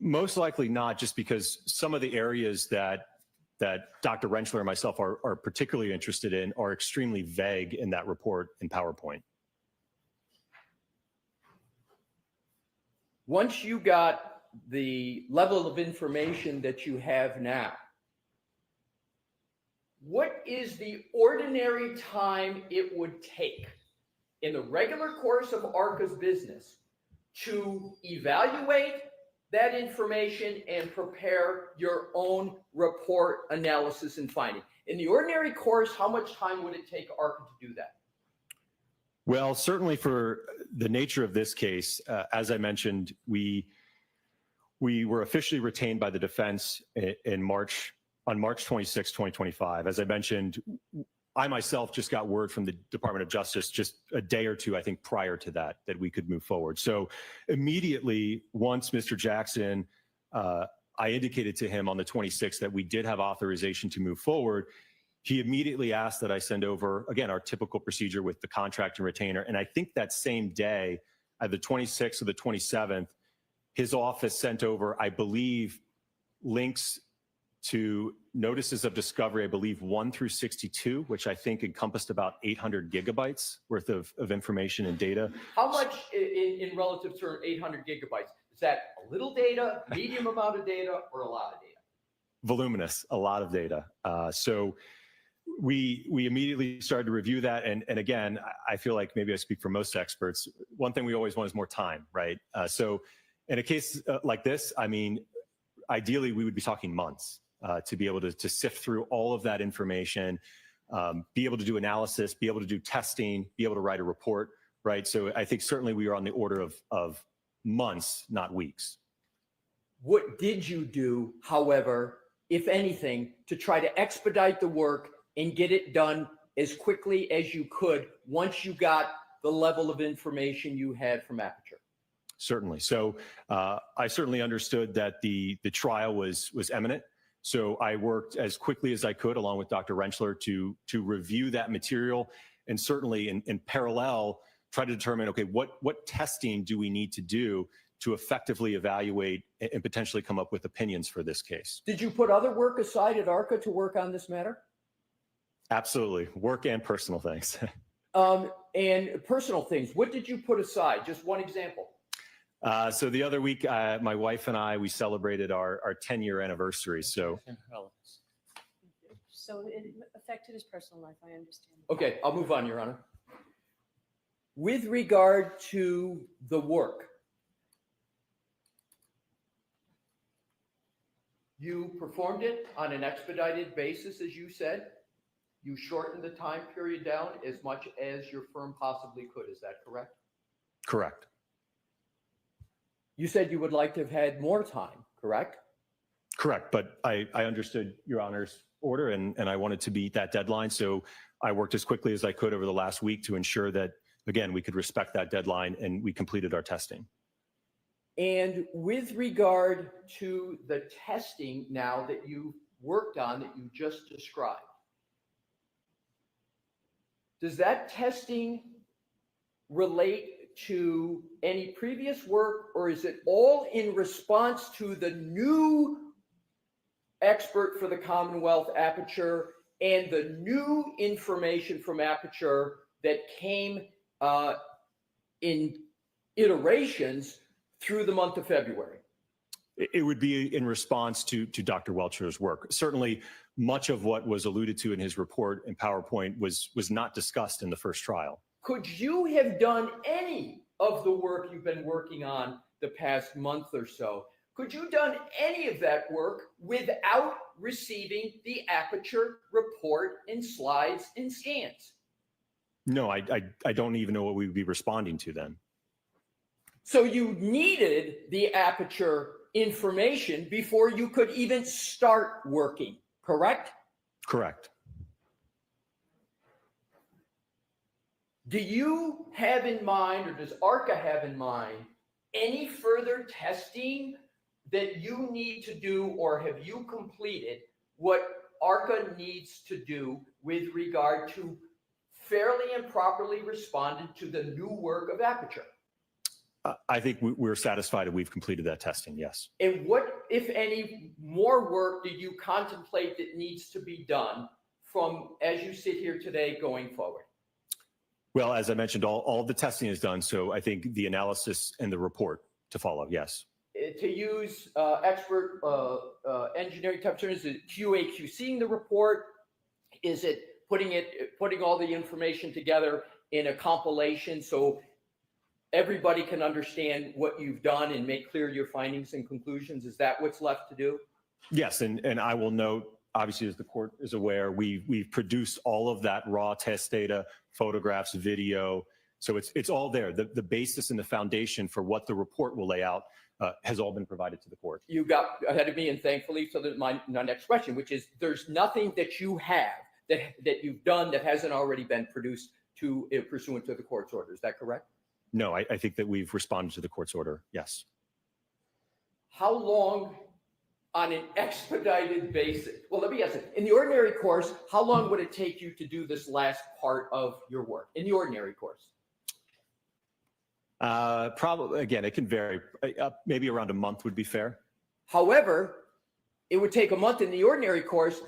Most likely not, just because some of the areas that Dr. Rentschler and myself are particularly interested in are extremely vague in that report in PowerPoint. Once you got the level of information that you have now, what is the ordinary time it would take in the regular course of ARCA's business to evaluate that information and prepare your own report, analysis, and finding? In the ordinary course, how much time would it take ARCA to do that? Well, certainly for the nature of this case, as I mentioned, we were officially retained by the defense on March 26, 2025. As I mentioned, I myself just got word from the Department of Justice just a day or two, I think, prior to that we could move forward. So immediately, once Mr. Jackson, I indicated to him on the 26th that we did have authorization to move forward, he immediately asked that I send over, again, our typical procedure with the contract and retainer. And I think that same day, the 26th or the 27th, his office sent over, I believe, links to notices of discovery, I believe 1 through 62, which I think encompassed about 800 gigabytes worth of information and data. How much in relative term, 800 gigabytes? Is that a little data, medium amount of data, or a lot of data? Voluminous, a lot of data. So we immediately started to review that. And again, I feel like maybe I speak for most experts. One thing we always want is more time, right? So in a case like this, I mean, ideally we would be talking months to be able to sift through all of that information, be able to do analysis, be able to do testing, be able to write a report, right? So I think certainly we are on the order of months, not weeks. What did you do, however, if anything, to try to expedite the work and get it done as quickly as you could once you got the level of information you had from Aperture? Certainly. So I certainly understood that the trial was imminent. So I worked as quickly as I could, along with Dr. Rentschler, to review that material, and certainly in parallel, try to determine, okay, what testing do we need to do to effectively evaluate and potentially come up with opinions for this case. Did you put other work aside at ARCA to work on this matter? Absolutely. Work and personal things. And personal things, what did you put aside? Just one example. So the other week, my wife and I, we celebrated our 10-year anniversary. So So it affected his personal life, I understand. Okay, I'll move on, Your Honor. With regard to the work, you performed it on an expedited basis, as you said. You shortened the time period down as much as your firm possibly could. Is that correct? correct. You said you would like to have had more time, correct? Correct. But I understood Your Honor's order and I wanted to beat that deadline. So I worked as quickly as I could over the last week to ensure that, again, we could respect that deadline and we completed our testing. And with regard to the testing now that you worked on that you just described, does that testing relate to any previous work, or is it all in response to the new expert for the Commonwealth Aperture and the new information from Aperture that came in iterations through the month of February? It would be in response to Dr. Welcher's work. Certainly, much of what was alluded to in his report and PowerPoint was not discussed in the first trial. Could you have done any of the work you've been working on the past month or so? Could you have done any of that work without receiving the Aperture report and slides and scans? No, I don't even know what we would be responding to then. So you needed the Aperture information before you could even start working, correct? Correct. Do you have in mind, or does ARCA have in mind, any further testing that you need to do, or have you completed what ARCA needs to do with regard to fairly and properly responding to the new work of Aperture? I think we're satisfied that we've completed that testing, yes. And what, if any, more work do you contemplate that needs to be done from, as you sit here today, going forward? Well, as I mentioned, all the testing is done, so I think the analysis and the report to follow, yes. To use expert engineering type terms, is it QA/QCing the report? Is it putting all the information together in a compilation so everybody can understand what you've done and make clear your findings and conclusions? Is that what's left to do? Yes, and I will note, obviously, as the court is aware, we've produced all of that raw test data, photographs, video. So it's all there. The basis and the foundation for what the report will lay out has all been provided to the court. You got ahead of me, and thankfully, so that my next question, which is, there's nothing that you have that you've done that hasn't already been produced to pursuant to the court's order. Is that correct? No, I think that we've responded to the court's order, yes. How long on an expedited basis? Well, let me ask it. In the ordinary course, how long would it take you to do this last part of your work in the ordinary course? Probably, again, it can vary. Maybe around a month would be fair. However, it would take a month in the ordinary course.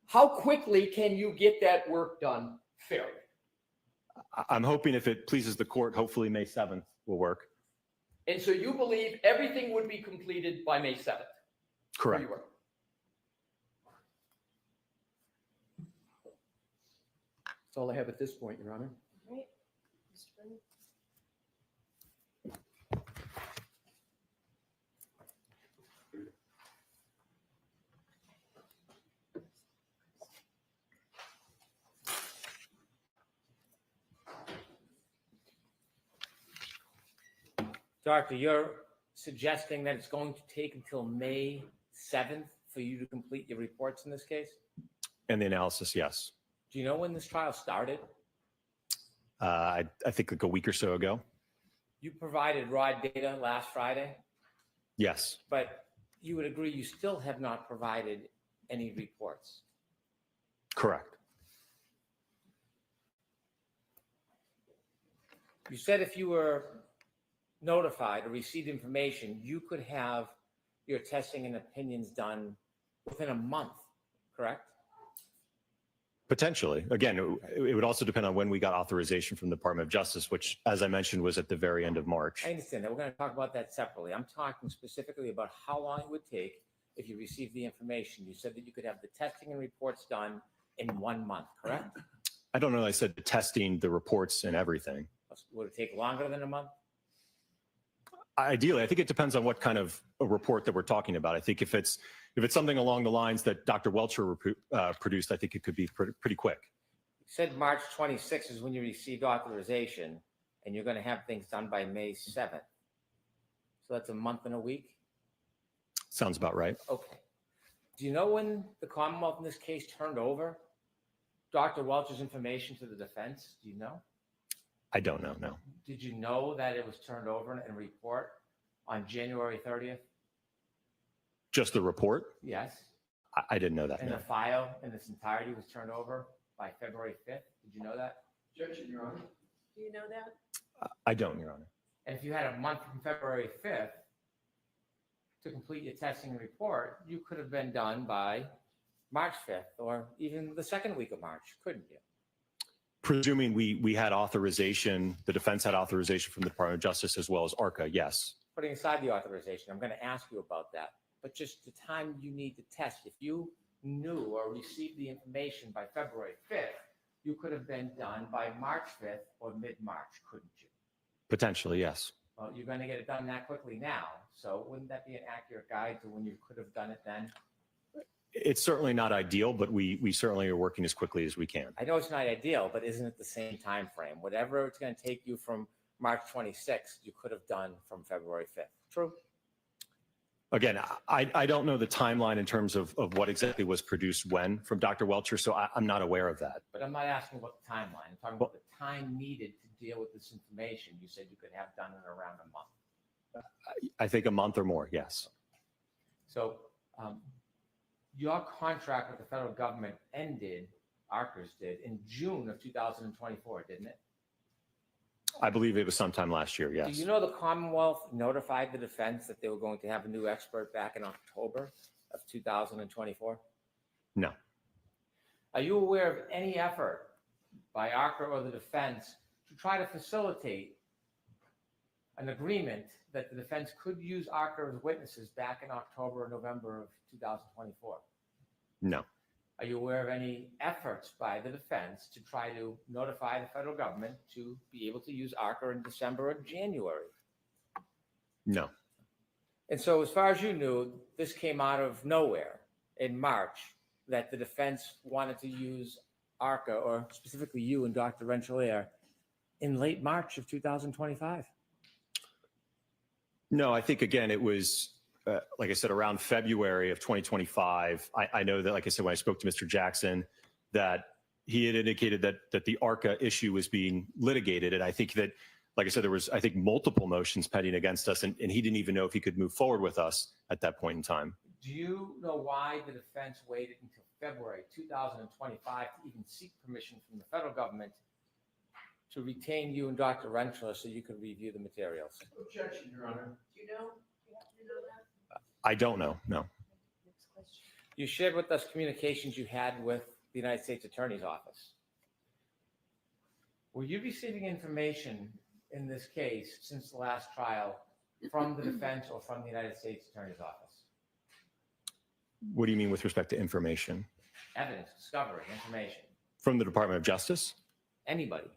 How quickly can you get that work done fairly? I'm hoping, if it pleases the court, hopefully May 7th will work. And so you believe everything would be completed by May 7th? Correct. That's all I have at this point, Your Honor. Right. Mr. Brennan? Doctor, you're suggesting that it's going to take until May 7th for you to complete your reports in this case? And the analysis, yes. Do you know when this trial started? I think like a week or so ago. You provided raw data last Friday, Yes. but you would agree you still have not provided any reports. Correct. You said if you were notified or received information, you could have your testing and opinions done within a month, correct? Potentially. Again, it would also depend on when we got authorization from the Department of Justice, which, as I mentioned, was at the very end of March. I understand that. We're going to talk about that separately. I'm talking specifically about how long it would take if you received the information. You said that you could have the testing and reports done in 1 month, correct? I don't know. I said the testing, the reports, and everything. Would it take longer than a month? Ideally, I think it depends on what kind of a report that we're talking about. I think if it's something along the lines that Dr. Welcher produced, I think it could be pretty quick. You said March 26th is when you received authorization, and you're going to have things done by May 7th. So that's a month and a week? Sounds about right. Okay. Do you know when the Commonwealth in this case turned over Dr. Welcher's information to the defense? Do you know? I don't know, no. Did you know that it was turned over in a report on January 30th? Just the report? Yes. I didn't know that. And No. the file in its entirety was turned over by February 5th? Did you know that? Objection, Your Honor. Do you know that? I don't, Your Honor. And if you had a month from February 5th to complete your testing and report, you could have been done by March 5th or even the second week of March, couldn't you? Presuming we had authorization, the defense had authorization from the Department of Justice as well as ARCA, yes. Putting aside the authorization, I'm going to ask you about that. But just the time you need to test, if you knew or received the information by February 5th, you could have been done by March 5th or mid-March, couldn't you? Potentially, yes. Well, you're going to get it done that quickly now. So wouldn't that be an accurate guide to when you could have done it then? It's certainly not ideal, but we certainly are working as quickly as we can. I know it's not ideal, but isn't it the same time frame? Whatever it's going to take you from March 26th, you could have done from February 5th. True? Again, I don't know the timeline in terms of what exactly was produced when from Dr. Welcher, so I'm not aware of that. But I'm not asking about the timeline. I'm talking about the time needed to deal with this information. You said you could have done in around a month. I think a month or more, yes. So your contract with the federal government ended, ARCA's did, in June of 2024, didn't it? I believe it was sometime last year, yes. Do you know the Commonwealth notified the defense that they were going to have a new expert back in October of 2024? No. Are you aware of any effort by ARCA or the defense to try to facilitate an agreement that the defense could use ARCA as witnesses back in October or November of 2024? No. Are you aware of any efforts by the defense to try to notify the federal government to be able to use ARCA in December or January? No. And so as far as you knew, this came out of nowhere in March, that the defense wanted to use ARCA, or specifically you and Dr. Renchelier, in late March of 2025. No, I think, again, it was, like I said, around February of 2025. I know that, like I said, when I spoke to Mr. Jackson, that he had indicated that the ARCA issue was being litigated. And I think that, like I said, there was, I think, multiple motions pending against us, and he didn't even know if he could move forward with us at that point in time. Do you know why the defense waited until February 2025 to even seek permission from the federal government to retain you and Dr. Renchler so you could review the materials? Objection, Your Honor. Do you know? You happen to know that? I don't know, no. Next question. You shared with us communications you had with the United States Attorney's Office. Were you receiving information in this case since the last trial from the defense or from the United States Attorney's Office? What do you mean with respect to information? Evidence, discovery, information. From the Department of Justice? Anybody?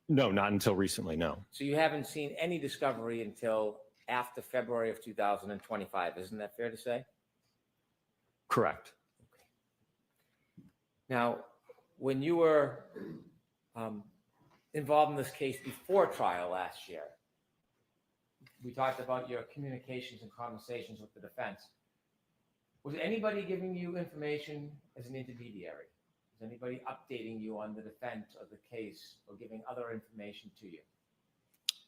No, not until recently, no. So you haven't seen any discovery until after February of 2025. Isn't that fair to say? Correct. Now, when you were involved in this case before trial last year, we talked about your communications and conversations with the defense. Was anybody giving you information as an intermediary? Was anybody updating you on the defense of the case or giving other information to you?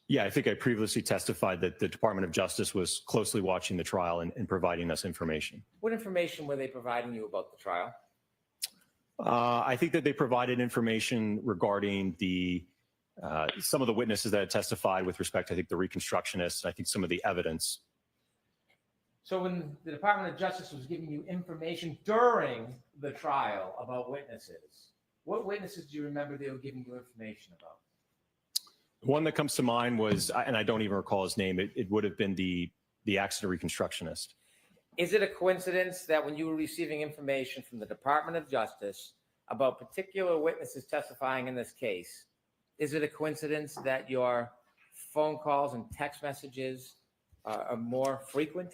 Yeah, I think I previously testified that the Department of Justice was closely watching the trial and providing us information. What information were they providing you about the trial? I think that they provided information regarding the some of the witnesses that had testified with respect to, I think, the reconstructionists, I think some of the evidence. So when the Department of Justice was giving you information during the trial about witnesses, what witnesses do you remember they were giving you information about? One that comes to mind was, and I don't even recall his name, it would have been the accident reconstructionist. Is it a coincidence that when you were receiving information from the Department of Justice about particular witnesses testifying in this case, is it a coincidence that your phone calls and text messages are more frequent?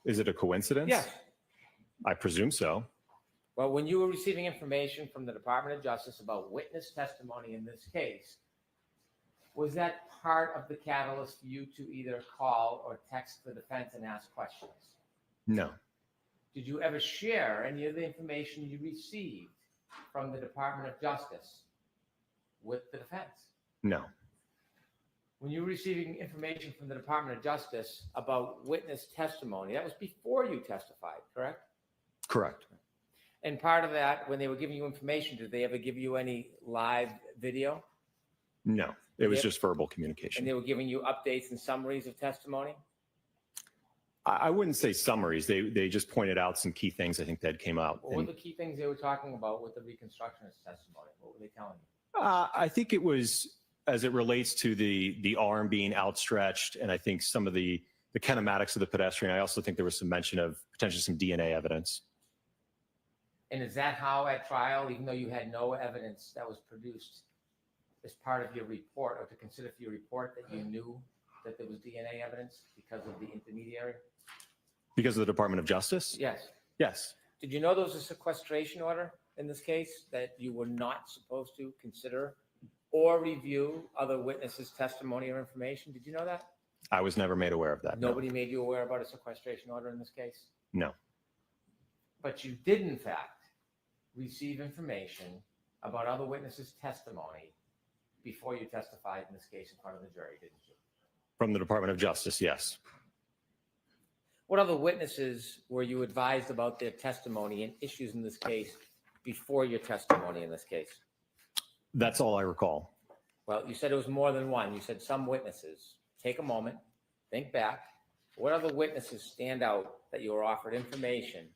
Is it a coincidence? Yes. I presume so. Well, when you were receiving information from the Department of Justice about witness testimony in this case, was that part of the catalyst for you to either call or text the defense and ask questions? No. Did you ever share any of the information you received from the Department of Justice with the defense? No. When you were receiving information from the Department of Justice about witness testimony, that was before you testified, correct? Correct. And part of that, when they were giving you information, did they ever give you any live video? No. It was Yep. just verbal And communication. they were giving you updates and summaries of testimony? I wouldn't say summaries. They just pointed out some key things I think that came out. What were the key things they were talking about with the reconstructionist testimony? What were they telling you? I think it was as it relates to the arm being outstretched, and I think some of the kinematics of the pedestrian. I also think there was some mention of potentially some DNA evidence. And is that how at trial, even though you had no evidence that was produced as part of your report or to consider for your report, that you knew that there was DNA evidence because of the intermediary? Because of the Department of Justice? Yes. Yes. Did you know there was a sequestration order in this case that you were not supposed to consider or review other witnesses' testimony or information? Did you know that? I was never made aware of that. No. Nobody made you aware about a sequestration order in this case? No. But you did, in fact, receive information about other witnesses' testimony before you testified in this case in front of the jury, didn't you? From the Department of Justice, yes. What other witnesses were you advised about their testimony and issues in this case before your testimony in this case? That's all I recall. Well, you said it was more than one. You said some witnesses. Take a moment, think back. What other witnesses stand out that you were offered information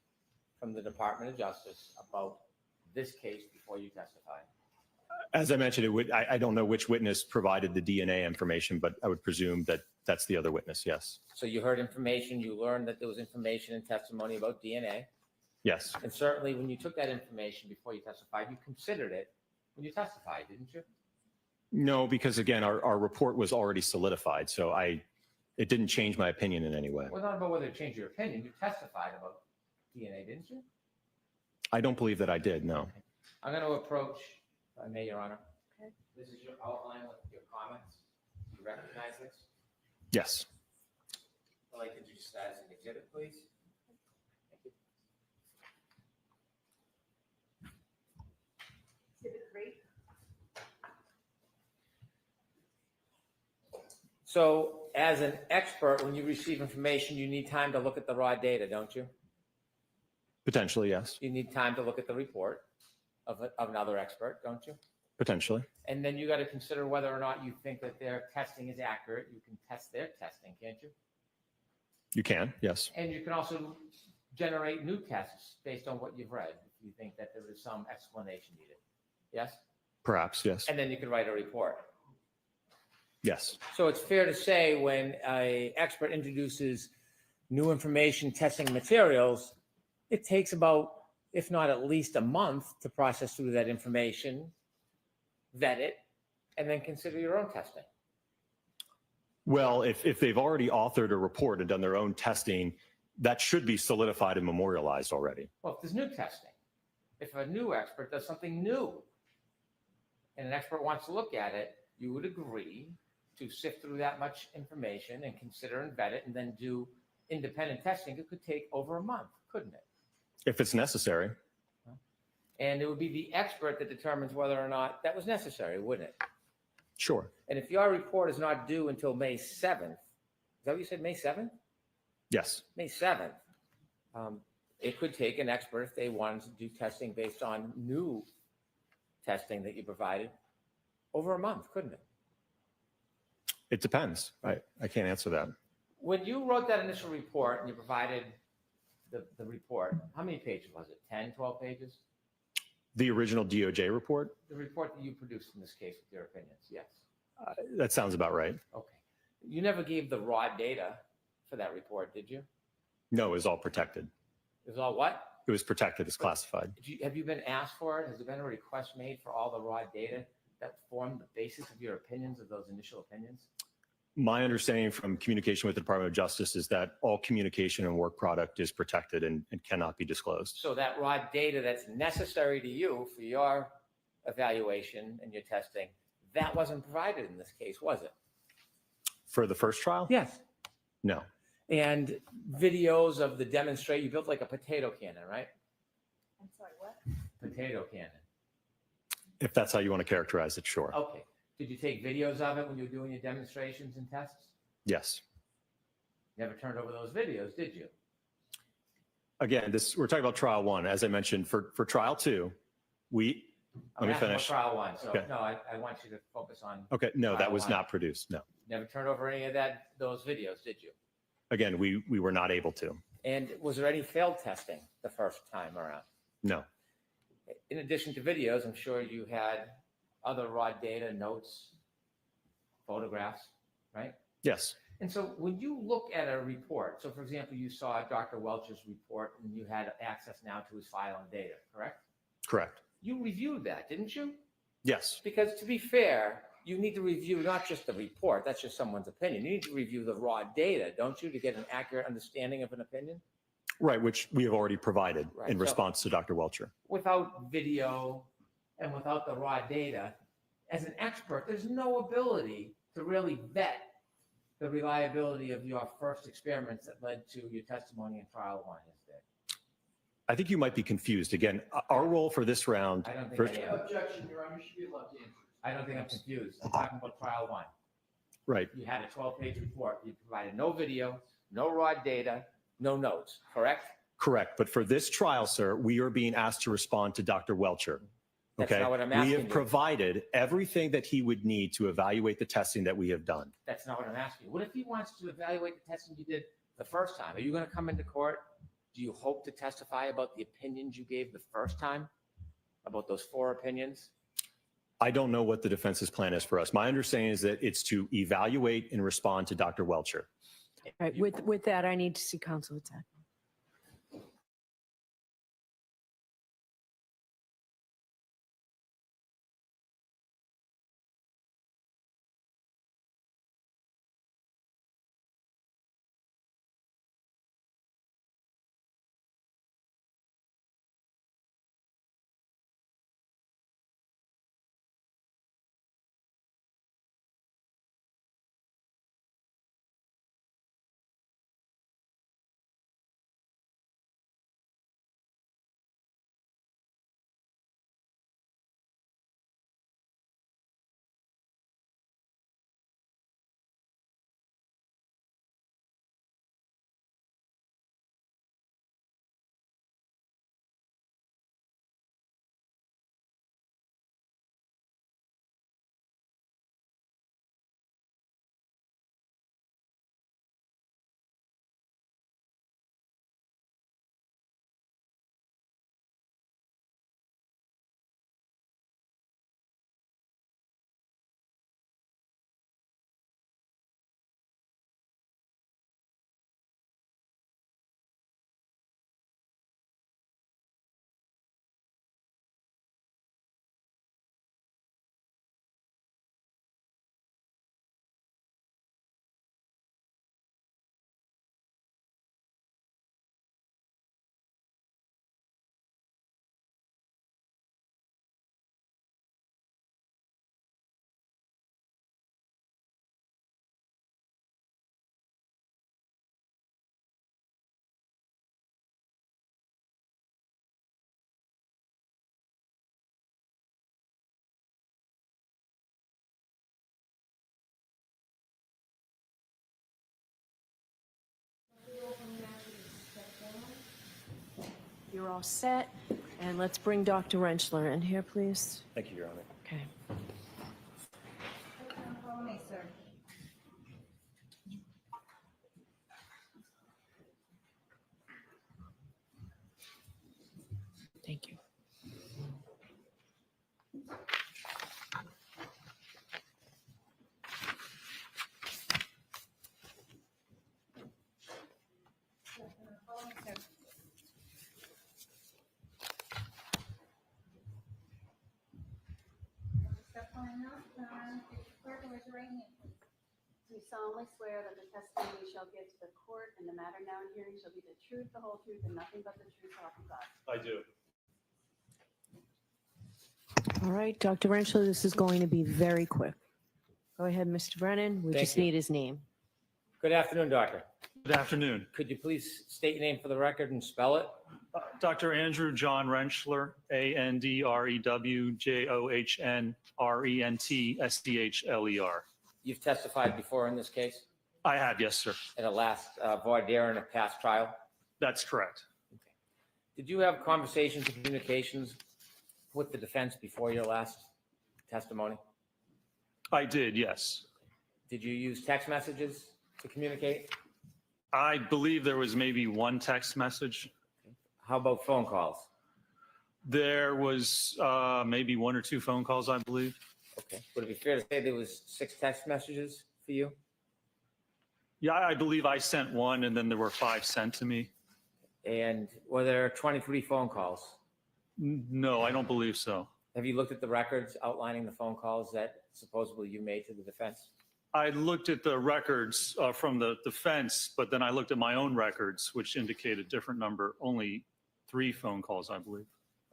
from the Department of Justice about this case before you testified? As I mentioned, I don't know which witness provided the DNA information, but I would presume that that's the other witness, yes. So you heard information, you learned that there was information and testimony about DNA. Yes. And certainly when you took that information before you testified, you considered it when you testified, didn't you? No, because again, our report was already solidified, so it didn't change my opinion in any way. Well, not about whether it changed your opinion. You testified about DNA, didn't you? I don't believe that I did, no. I'm going to approach, if I may, Your Honor. Okay. This is your outline with your comments. Do you recognize this? Yes. I'd like to introduce that as an exhibit, please. Thank you. Exhibit 3. So, as an expert, when you receive information, you need time to look at the raw data, don't you? Potentially, yes. You need time to look at the report of another expert, don't you? Potentially. And then you got to consider whether or not you think that their testing is accurate. You can test their testing, can't you? You can, yes. And you can also generate new tests based on what you've read if you think that there is some explanation needed. Yes? Perhaps, yes. And then you can write a report. Yes. So it's fair to say when an expert introduces new information, testing materials, it takes about, if not at least a month to process through that information, vet it, and then consider your own testing. Well, if they've already authored a report and done their own testing, that should be solidified and memorialized already. Well, if there's new testing, if a new expert does something new and an expert wants to look at it, you would agree to sift through that much information and consider and vet it and then do independent testing. It could take over a month, couldn't it? If it's necessary. And it would be the expert that determines whether or not that was necessary, wouldn't it? Sure. And if your report is not due until May 7th, is that what you said, May 7th? Yes. May 7th. It could take an expert, if they wanted to do testing based on new testing that you provided, over a month, couldn't it? It depends. I can't answer that. When you wrote that initial report and you provided the report, how many pages was it? 10, 12 pages? The original DOJ report? The report that you produced in this case with your opinions, yes. That sounds about right. Okay. You never gave the raw data for that report, did you? No, it was all protected. It was all what? It was protected. It's classified. Have you been asked for it? Has there been a request made for all the raw data that formed the basis of your opinions, of those initial opinions? My understanding from communication with the Department of Justice is that all communication and work product is protected and cannot be disclosed. So that raw data that's necessary to you for your evaluation and your testing, that wasn't provided in this case, was it? For the first trial? Yes. No. And videos of the demonstration, you built like a potato cannon, right? I'm sorry, what? Potato cannon. If that's how you want to characterize it, sure. Okay. Did you take videos of it when you were doing your demonstrations and tests? Yes. Never turned over those videos, did you? Again, we're talking about trial one. As I mentioned, for trial two, let me asking finish. about trial one, so Okay. no, I want you to focus on. Okay, no, that trial was one. not produced. No. Never turned over any of those videos, did you? Again, we were not able to. And was there any failed testing the first time around? No. In addition to videos, I'm sure you had other raw data, notes, photographs, right? Yes. And so when you look at a report, so for example, you saw Dr. Welch's report and you had access now to his file and data, correct? Correct. You reviewed that, didn't you? Yes. Because to be fair, you need to review not just the report, that's just someone's opinion. You need to review the raw data, don't you, to get an accurate understanding of an opinion? Right, which we have already provided Right, in so- response to Dr. Welcher. Without video and without the raw data, as an expert, there's no ability to really vet the reliability of your first experiments that led to your testimony in trial one, is there? I think you might be confused. Again, our role for this round. I don't think first- I am. Objection, Your Honor, you should be allowed to answer. I don't think I'm confused. I'm talking about trial one. Right. You had a 12-page report. You provided no video, no raw data, no notes, correct? Correct. But for this trial, sir, we are being asked to respond to Dr. Welcher. That's Okay. not what I'm We asking have you. provided everything that he would need to evaluate the testing that we have done. That's not what I'm asking. What if he wants to evaluate the testing you did the first time? Are you going to come into court? Do you hope to testify about the opinions you gave the first time? About those 4 opinions? I don't know what the defense's plan is for us. My understanding is that it's to evaluate and respond to Dr. Welcher. All right, with that, I need to see counsel attack. You're all set, and let's bring Dr. Rentschler in here, please. Thank you, Your Honor. Okay. Thank you. Do solemnly swear that the testimony you shall give to the court and the matter now in hearing shall be the truth, the whole truth, and nothing but the truth, so help you God. I do. All right, Dr. Rentschler, this is going to be very quick. Go ahead, Mr. Brennan. We Thank just you. need his name. Good afternoon, doctor. Good afternoon. Could you please state your name for the record and spell it? Dr. Andrew John Rentschler, ANDREWJOHNRENTSDHLER. You've testified before in this case? I have, yes, sir. In a last voir dire in a past trial? That's correct. Did you have conversations and communications with the defense before your last testimony? I did, yes. Did you use text messages to communicate? I believe there was maybe one text message. How about phone calls? There was maybe one or two phone calls, I believe. Okay. Would it be fair to say there was 6 text messages for you? Yeah, I believe I sent one and then there were 5 sent to me. And were there 23 phone calls? No, I don't believe so. Have you looked at the records outlining the phone calls that supposedly you made to the defense? I looked at the records from the defense, but then I looked at my own records, which indicate a different number, only 3 phone calls, I believe.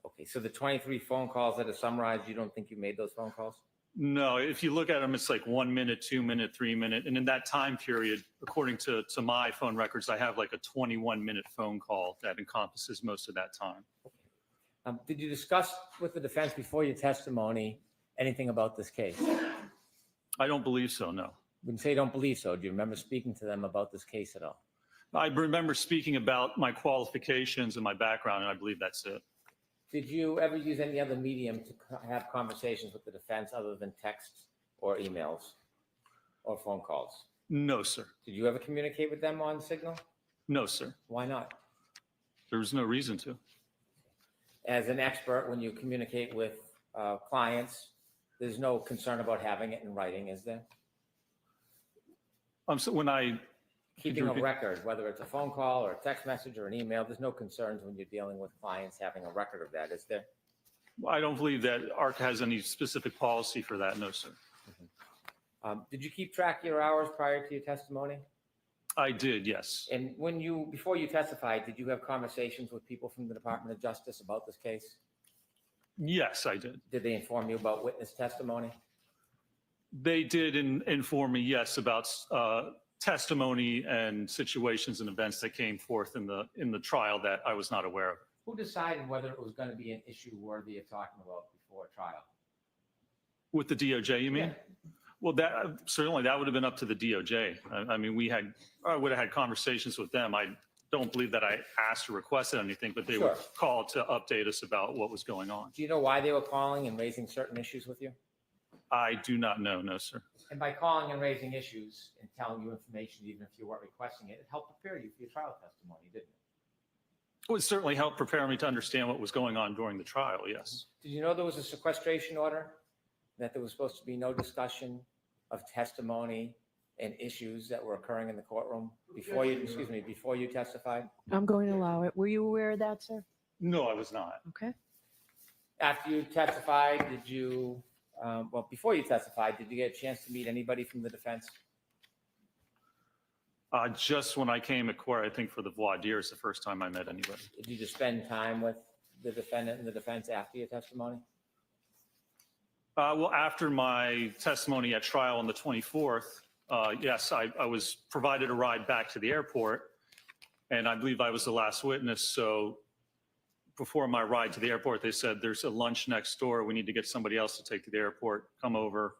Okay, so the 23 phone calls that are summarized, you don't think you made those phone calls? No, if you look at them, it's like 1 minute, 2 minute, 3 minute. And in that time period, according to my phone records, I have like a 21-minute phone call that encompasses most of that time. Did you discuss with the defense before your testimony anything about this case? I don't believe so, no. When you say you don't believe so, do you remember speaking to them about this case at all? I remember speaking about my qualifications and my background, and I believe that's it. Did you ever use any other medium to have conversations with the defense other than text or emails or phone calls? No, sir. Did you ever communicate with them on Signal? No, sir. Why not? There was no reason to. As an expert, when you communicate with clients, there's no concern about having it in writing, is there? So when I Keeping a record, whether it's a phone call or a text message or an email, there's no concerns when you're dealing with clients having a record of that, is there? I don't believe that ARC has any specific policy for that, no, sir. Did you keep track of your hours prior to your testimony? I did, yes. And before you testified, did you have conversations with people from the Department of Justice about this case? Yes, I did. Did they inform you about witness testimony? They did inform me, yes, about testimony and situations and events that came forth in the trial that I was not aware of. Who decided whether it was going to be an issue worthy of talking about before trial? With the DOJ, you mean? Yeah. Well, certainly that would have been up to the DOJ. I mean, I would have had conversations with them. I don't believe that I asked or requested anything, but they were called to update us about what was going on. Do you know why they were calling and raising certain issues with you? I do not know, no, sir. And by calling and raising issues and telling you information, even if you weren't requesting it, it helped prepare you for your trial testimony, didn't it? It would certainly help prepare me to understand what was going on during the trial, yes. Did you know there was a sequestration order? That there was supposed to be no discussion of testimony and issues that were occurring in the courtroom before you testified? I'm going to allow it. Were you aware of that, sir? No, I was not. Okay. After you testified, before you testified, did you get a chance to meet anybody from the defense? Just when I came at court, I think for the voir dire is the first time I met anybody. Did you just spend time with the defendant and the defense after your testimony? Well, after my testimony at trial on the 24th, yes, I was provided a ride back to the airport, and I believe I was the last witness. So before my ride to the airport, they said, there's a lunch next door. We need to get somebody else to take to the airport. Come over,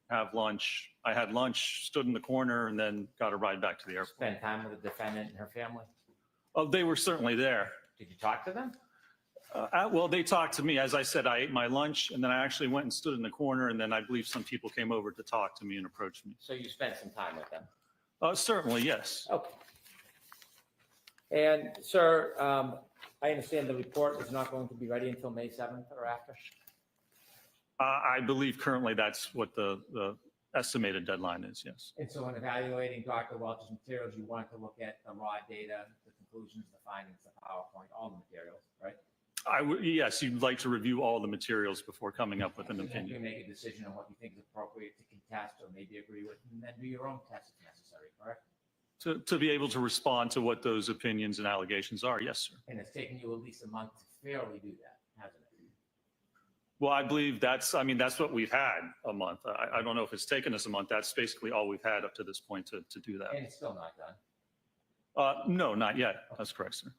have lunch. I had lunch, stood in the corner, and then got a ride back to the airport. Spend time with the defendant and her family? Oh, they were certainly there. Did you talk to them? Well, they talked to me. As I said, I ate my lunch, and then I actually went and stood in the corner, and then I believe some people came over to talk to me and approach me. So you spent some time with them? Certainly, yes. Okay. And, sir, I understand the report is not going to be ready until May 7th or after. I believe currently that's what the estimated deadline is, yes. And so in evaluating Dr. Welch's materials, you want to look at the raw data, the conclusions, the findings, the PowerPoint, all the materials, right? Yes, you'd like to review all the materials before coming up with an And then you opinion. make a decision on what you think is appropriate to contest or maybe agree with, and then do your own test if necessary, correct? To be able to respond to what those opinions and allegations are, yes, sir. And it's taken you at least a month to fairly do that, hasn't it? Well, I believe that's what we've had, a month. I don't know if it's taken us a month. That's basically all we've had up to this point to do that. And it's still not done. No, not yet. That's correct, sir.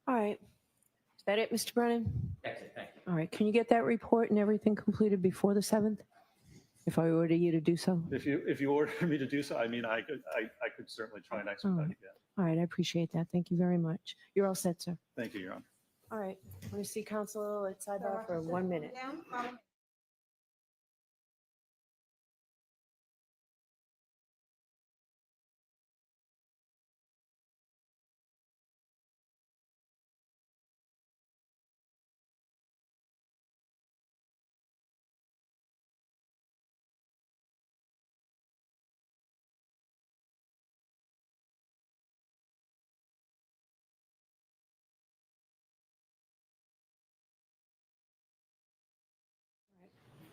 All right. Is that it, Mr. Brennan? That's it, thank you. All right. Can you get that report and everything completed before the 7th? If I order you to do so? If you order me to do so, I could certainly try and expedite it. All right. I appreciate that. Thank you very much. You're all set, sir. Thank you, Your Honor. All right. Want to see counsel at sidebar for 1 minute.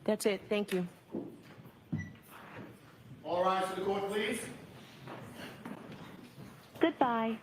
That's it. Thank you. All rise to the court, please. Goodbye.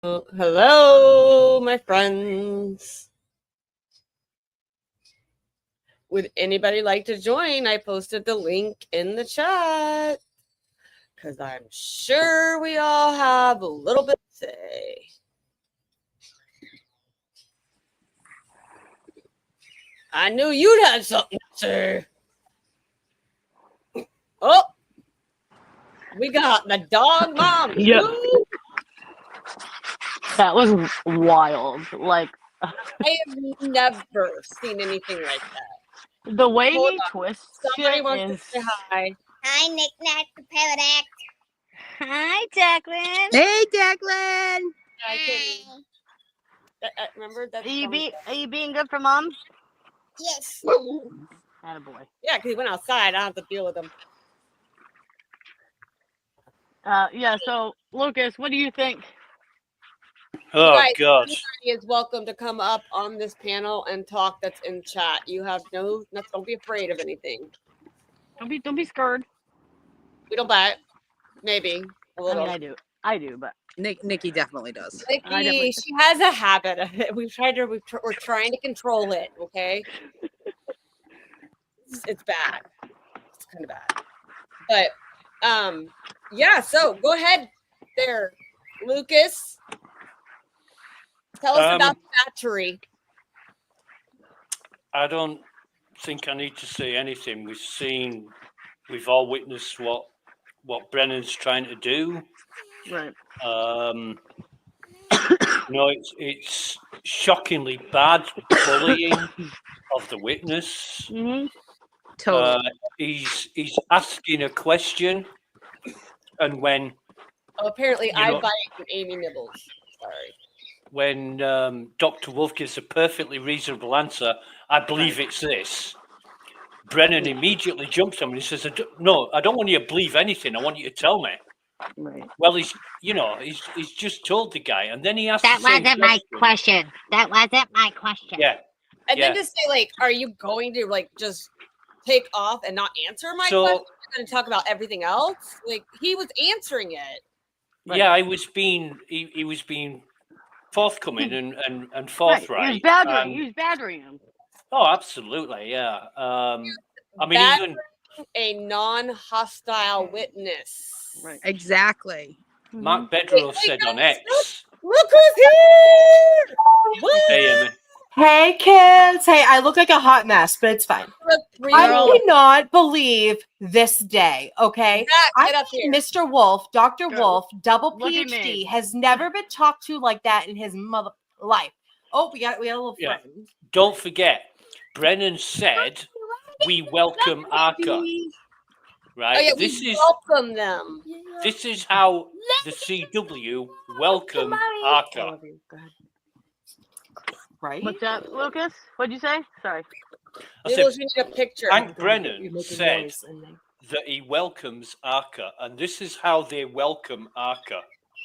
Hello, my friends. Would anybody like to join? I posted the link in the chat because I'm sure we all have a little bit to say. I knew you'd have something to say. Oh, we got the dog mom. Yep. Woo! That was wild. Like I have never seen anything like that. the way Hold he on. twists Somebody shit wants is. to say hi. Hi, Nick Nack the Parrot Act. Hi, Declan. Hey, Declan. I can, remember that? Are you being good for mom? Yes. Attaboy. Yeah, because he went outside. I don't have to deal with him. Yeah. So Lucas, what do you think? Oh, guys, God. anybody is welcome to come up on this panel and talk. That's in chat. You have don't be afraid of anything. Don't be scared. We don't bet. Maybe a I little. mean, I do, but Nikki definitely does. Nikki, she has a habit of it. We're trying to control it. Okay, it's bad. It's kind of bad. But yeah. So go ahead, there, Lucas. Tell us about the battery. I don't think I need to say anything. We've all witnessed what Brennan's trying to do. Right. It's shockingly bad bullying of the witness. Mm-hmm. Totally. He's asking a question, and when apparently I bite and Amy nibbles. Sorry. When Dr. Wolf gives a perfectly reasonable answer, I believe it's this. Brennan immediately jumps on him and he says, "No, I don't want you to believe anything. I want you to tell me." Right. Well, he's just told the guy, and then he asked. That wasn't my question. That wasn't my question. Yeah. And then to say, like, are you going to like just take off and not answer my question? You're going to talk about everything else? Like he was answering it. Right. Yeah, he was being forthcoming and forthright. Right. He was badgering him. Oh, absolutely, yeah. I mean, even a non-hostile witness. Right. Exactly. Mark Bedrow said on X. Look who's here! Hey, Emma. Hey kids. Hey, I look like a hot mess, but it's fine. I cannot believe this day, okay? Get up here. Mr. Wolf, Dr. Go. Wolf, double Look at PhD, me. has never been talked to like that in his mother life. Oh, we got a little Yeah. friend. Don't forget, Brennan said we welcome Arca. Right? Oh yeah, this we is welcome them. this is how the CW welcome Arca. Right? What's up, Lucas? What'd you say? Sorry. I said, Noodles, you need a picture. Hank You're Brennan making said noise and then- that he welcomes Arca, and this is how they welcome Arca.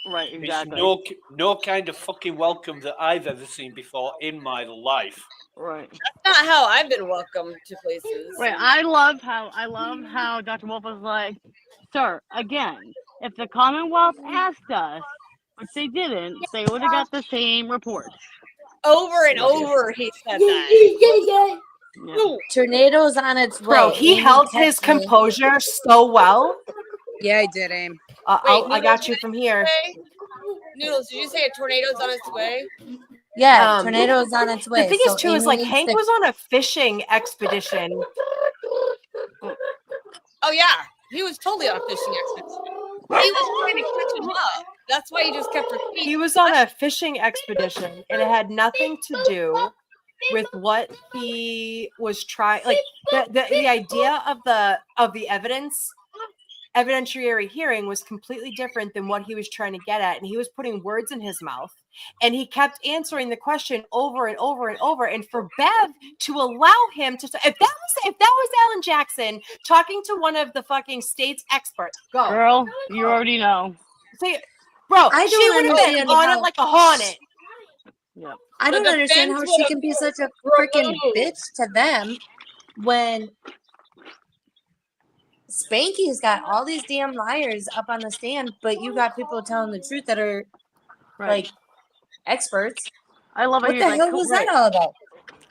Right, exactly. It's no kind of fucking welcome that I've ever seen before in my life. Right. That's not how I've been welcomed to places. Right. I love how Dr. Wolf was like, sir, again, if the Commonwealth asked us, which they didn't, they would have got the same report. Over and over, he said that. Tornado's on its way. Bro, he Amy, held his text me. composure so well. Yeah, I did, Aim. I got you from here. Noodles, did you say a tornado's on its way? Yeah, tornado's on its way. The thing so is, too, is Amy like needs Hank to- was on a fishing expedition. Oh yeah, he was totally on a fishing expedition. He was trying to catch him up. That's why he just kept repeating. He was on a fishing expedition, and it had nothing to do with what he was trying. Like the idea of the evidentiary hearing was completely different than what he was trying to get at, and he was putting words in his mouth, and he kept answering the question over and over and over. And for Bev to allow him to, if that was Alan Jackson talking to one of the fucking state's experts, go Girl, you already know. See, bro, I she don't would have been understand on how- it like a hornet. Yep. I don't The understand how defense she can be such a freaking bitch to them when Spanky's got all these damn liars up on the stand, but you got people telling the truth that are like experts. I love it. What the hell was that all about?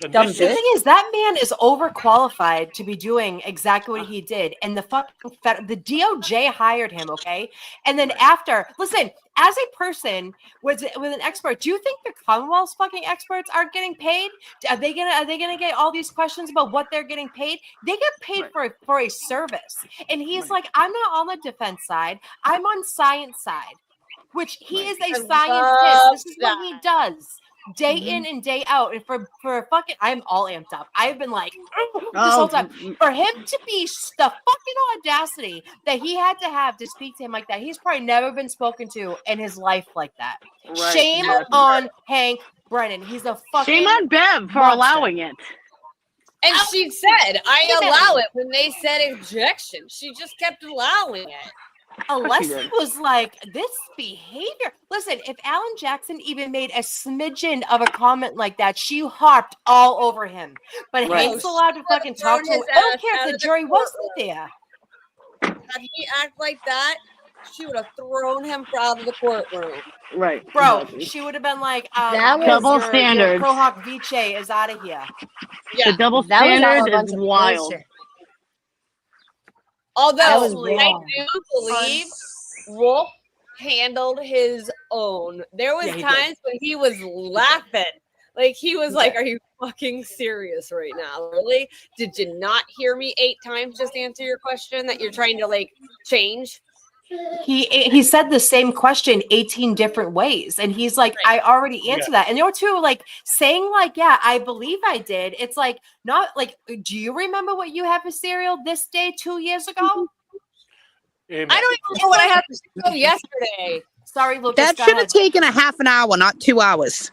Dumb The bitch. thing is, that man is overqualified to be doing exactly what he did, and the DOJ hired him. Okay, and then after, listen, as a person with an expert, do you think the Commonwealth's fucking experts aren't getting paid? Are they gonna get all these questions about what they're getting paid? They get paid for a service, and he's like, I'm not on the defense side. I'm on science side, which he is a scientist. This is what he does. Day in and day out, and for fucking, I'm all amped up. I've been like this whole time. For him to be the fucking audacity that he had to have to speak to him like that, he's probably never been spoken to in his life like that. Right, Shame exactly. on Hank Brennan. He's a fucking Shame on Bev for monster. allowing it. And she said, I allow it when they said objection. She just kept allowing it. Unless it was like this behavior. Listen, if Alan Jackson even made a smidgen of a comment like that, she hopped all over him. But Right. Hank's allowed to fucking talk to him. I don't care if the jury wasn't there. Had he act like that, she would have thrown him out of the courtroom. Right. Bro, exactly. she would have been like, That was double your standards. Prohawk Viche is out of here. Yeah. The double That was all a standard bunch is of wild. bullshit. Although That was I wrong. do believe Wolf handled his own. There was Yeah, he did. times when he was laughing. Like he was like, "Are you fucking serious right now? Really? Did you not hear me 8 times just answer your question that you're trying to like change?" He said the same question 18 different ways, and he's like, I already answered that. And there were two like saying like, yeah, I believe I did. It's like not like, do you remember what you had for cereal this day 2 years ago? Amen. I don't even know what I had to show yesterday. Sorry, Lucas. That go should have ahead. taken a half an hour, not 2 hours.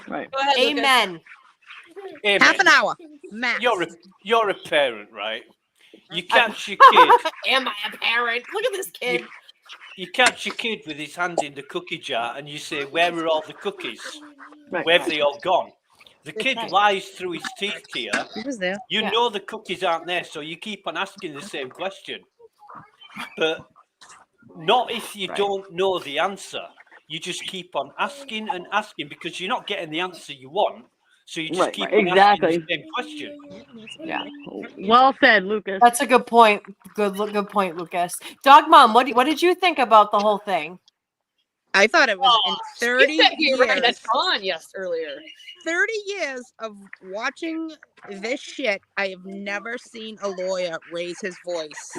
Right. Go ahead, Lucas. Amen. Amen. Half an hour, max. You're a parent, right? You catch your kid. Am I a parent? Look at this kid. You catch your kid with his hand in the cookie jar, and you say, "Where are all the cookies? Right. Where have they all gone?" The kid lies through his teeth to you. He was there. You know the cookies aren't there, so you keep on asking the same question. But not if you don't know the answer. You just keep on asking and asking because you're not getting the answer you want. So you just keep on asking the same question. Yeah. Well said, Lucas. That's a good point. Good point, Lucas. Dog Mom, what did you think about the whole thing? I thought it was in Oh, 30 you said we read that years. on earlier. 30 years of watching this shit, I have never seen a lawyer raise his voice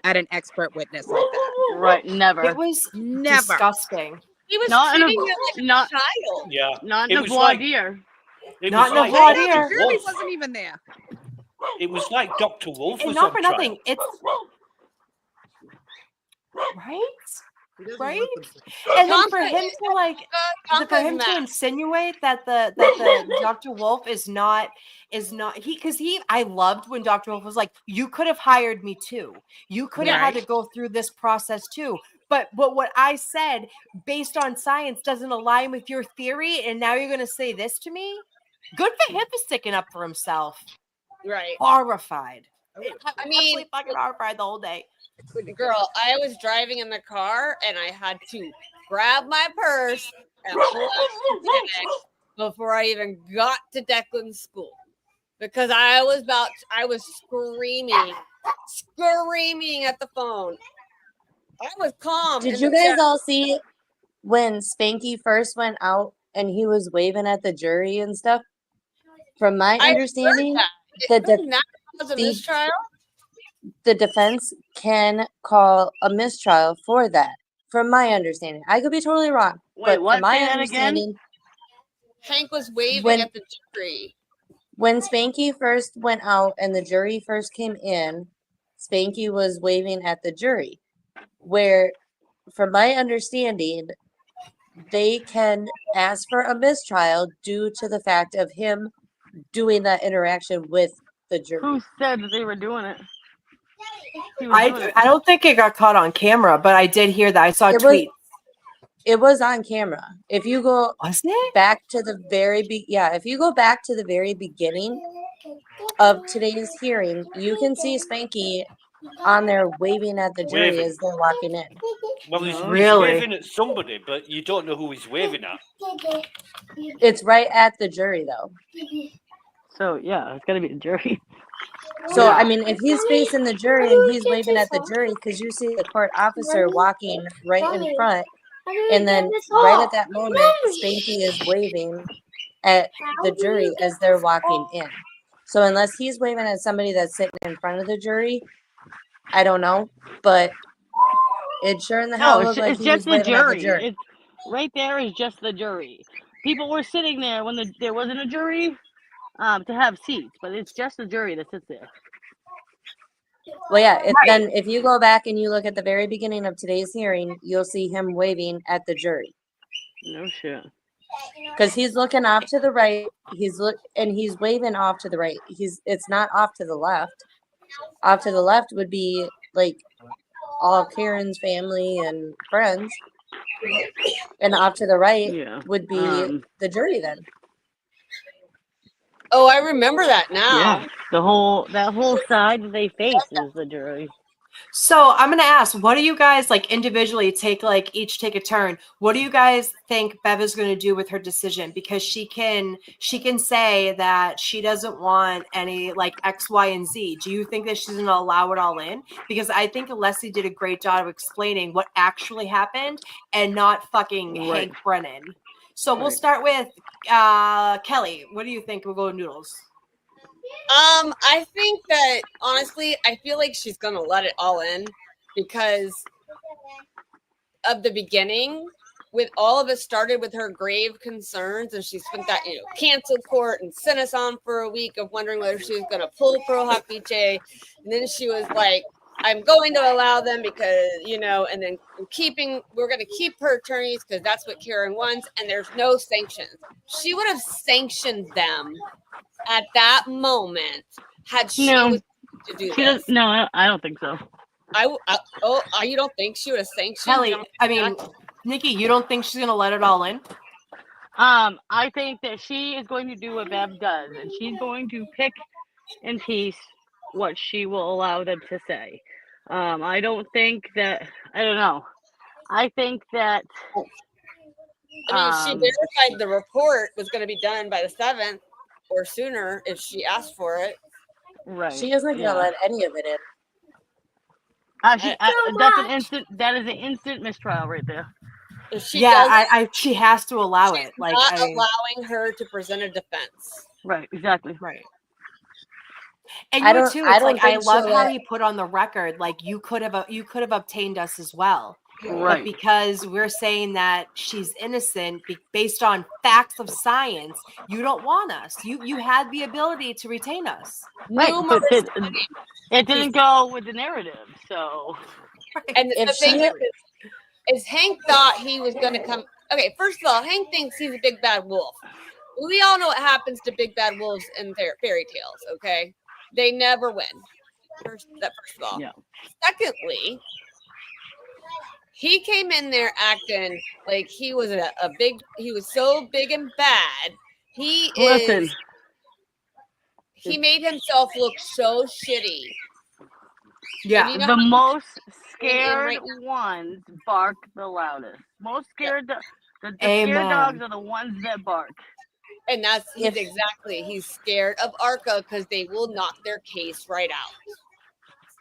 at an expert witness like that. Right, never. It was Never. disgusting. He was Not in a treating her like not a child. Yeah. not It in a was voir like dire. it Not was in a like voir Dr. dire. Jury Wolf. wasn't even there. It was like Dr. Wolf And was not on for trial. nothing. It's right. Right? And then for him to like, for him to insinuate that the Dr. Wolf is not I loved when Dr. Wolf was like, you could have hired me too. You could have had to go through this process too. But what I said based on science doesn't align with your theory, and now you're gonna say this to me? Good for him for sticking up for himself. Right. Horrified. I mean, absolutely fucking horrified the whole day. Girl, I was driving in the car and I had to grab my purse and pull out the bag before I even got to Declan's school because I was screaming at the phone. I was calm. Did in you the guys jet. all see when Spanky first went out and he was waving at the jury and stuff? From my I heard understanding, that. the, Isn't that was a mistrial? the defense can call a mistrial for that. From my understanding, I could be totally wrong. Wait, but what? from my Say that understanding, Hank was waving When- at the jury. when Spanky first went out and the jury first came in, Spanky was waving at the jury. Where, from my understanding, they can ask for a mistrial due to the fact of him doing that interaction with the jury. Who said that they were doing it? He was doing I don't think it got caught on camera, but I did hear that. I saw tweets. It was on camera. If you go back to the if you go back to the very beginning of today's hearing, you can see Spanky on there waving at the jury Waving. as they're walking in. Well, he's Really? waving at somebody, but you don't know who he's waving at. It's right at the jury though. So yeah, it's gotta be the jury. So I mean, if he's facing the jury and he's waving at the jury, because you see the court officer walking right in front, and then right at that moment, Spanky is waving at the jury as they're walking in. So unless he's waving at somebody that's sitting in front of the jury, I don't know, but it sure in the hell No, looked like it's he just was the waving at the jury. jury. It's right there is just the jury. People were sitting there when there wasn't a jury to have seats, but it's just the jury that sits there. Well, yeah. Then if you go back and you look at the very beginning of today's hearing, you'll see him waving at the jury. No shit. Because he's looking off to the right. He's waving off to the right. It's not off to the left. Off to the left would be like all Karen's family and friends. And off to the right would be the jury then. Oh, I remember that now. Yeah, that whole side that they face is the jury. So I'm gonna ask, what do you guys like individually each take a turn? What do you guys think Bev is gonna do with her decision? Because she can say that she doesn't want any like X, Y, and Z. Do you think that she's gonna allow it all in? Because I think Leslie did a great job of explaining what actually happened and not fucking Hank Brennan. So we'll start with Kelly. What do you think? We'll go with Noodles. I think that honestly, I feel like she's gonna let it all in because of the beginning. With all of it started with her grave concerns, and she spent that cancel court and sent us on for a week of wondering whether she was gonna pull Pearl Hapiche, and then she was like, "I'm going to allow them because and then we're gonna keep her attorneys because that's what Karen wants, and there's no sanctions." She would have sanctioned them at that moment had she was to do this. No, I don't think so. You don't think she would have sanctioned Kelly? them? I mean, Nikki, you don't think she's gonna let it all in? I think that she is going to do what Bev does, and she's going to pick in piece what she will allow them to say. I don't think that. I don't know. I think that. I mean, she verified the report was going to be done by the 7th or sooner if she asked for it. Right. She isn't going to let any of it in. That is an instant mistrial right there. If she Yeah, doesn't, she has to allow it. Like, not I allowing her to present a defense. Right, exactly. right. And I you don't too. I It's like don't I think love she'll how let he put on the record, like you could have obtained us as well, but Right. because we're saying that she's innocent based on facts of science, you don't want us. You had the ability to retain us. Right, but Numerous it didn't go with the narrative, so. And if the thing she is Hank thought he was going to come. Okay, first of all, Hank thinks he's a big bad wolf. We all know what happens to big bad wolves in fairy tales. Okay, they never win. First of all. Yeah. Secondly, he came in there acting like he was he was so big and bad. He made himself look so shitty. Yeah. You know The most in scared right ones bark the loudest. Most scared, the scared Amen. dogs are the ones that bark. And he's scared of ARCA because they will knock their case right out.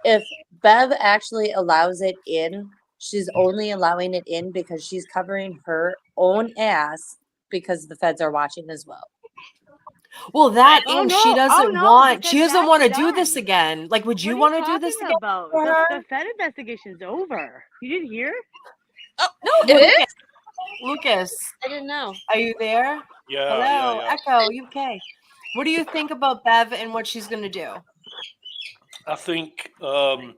if Bev actually allows it in, she's only allowing it in because she's covering her own ass because the feds are watching as well. Well, that Oh, and no. she Oh, doesn't no, want. because She doesn't that's want to do this done. again. Like, would you What are want to do this talking again about? for her? The Fed investigation's over. You didn't hear? Oh no, it is. Lucas, I didn't know. are you there? Yeah, Hello, yeah. Echo, UK. What do you think about Bev and what she's going to do? I think I'm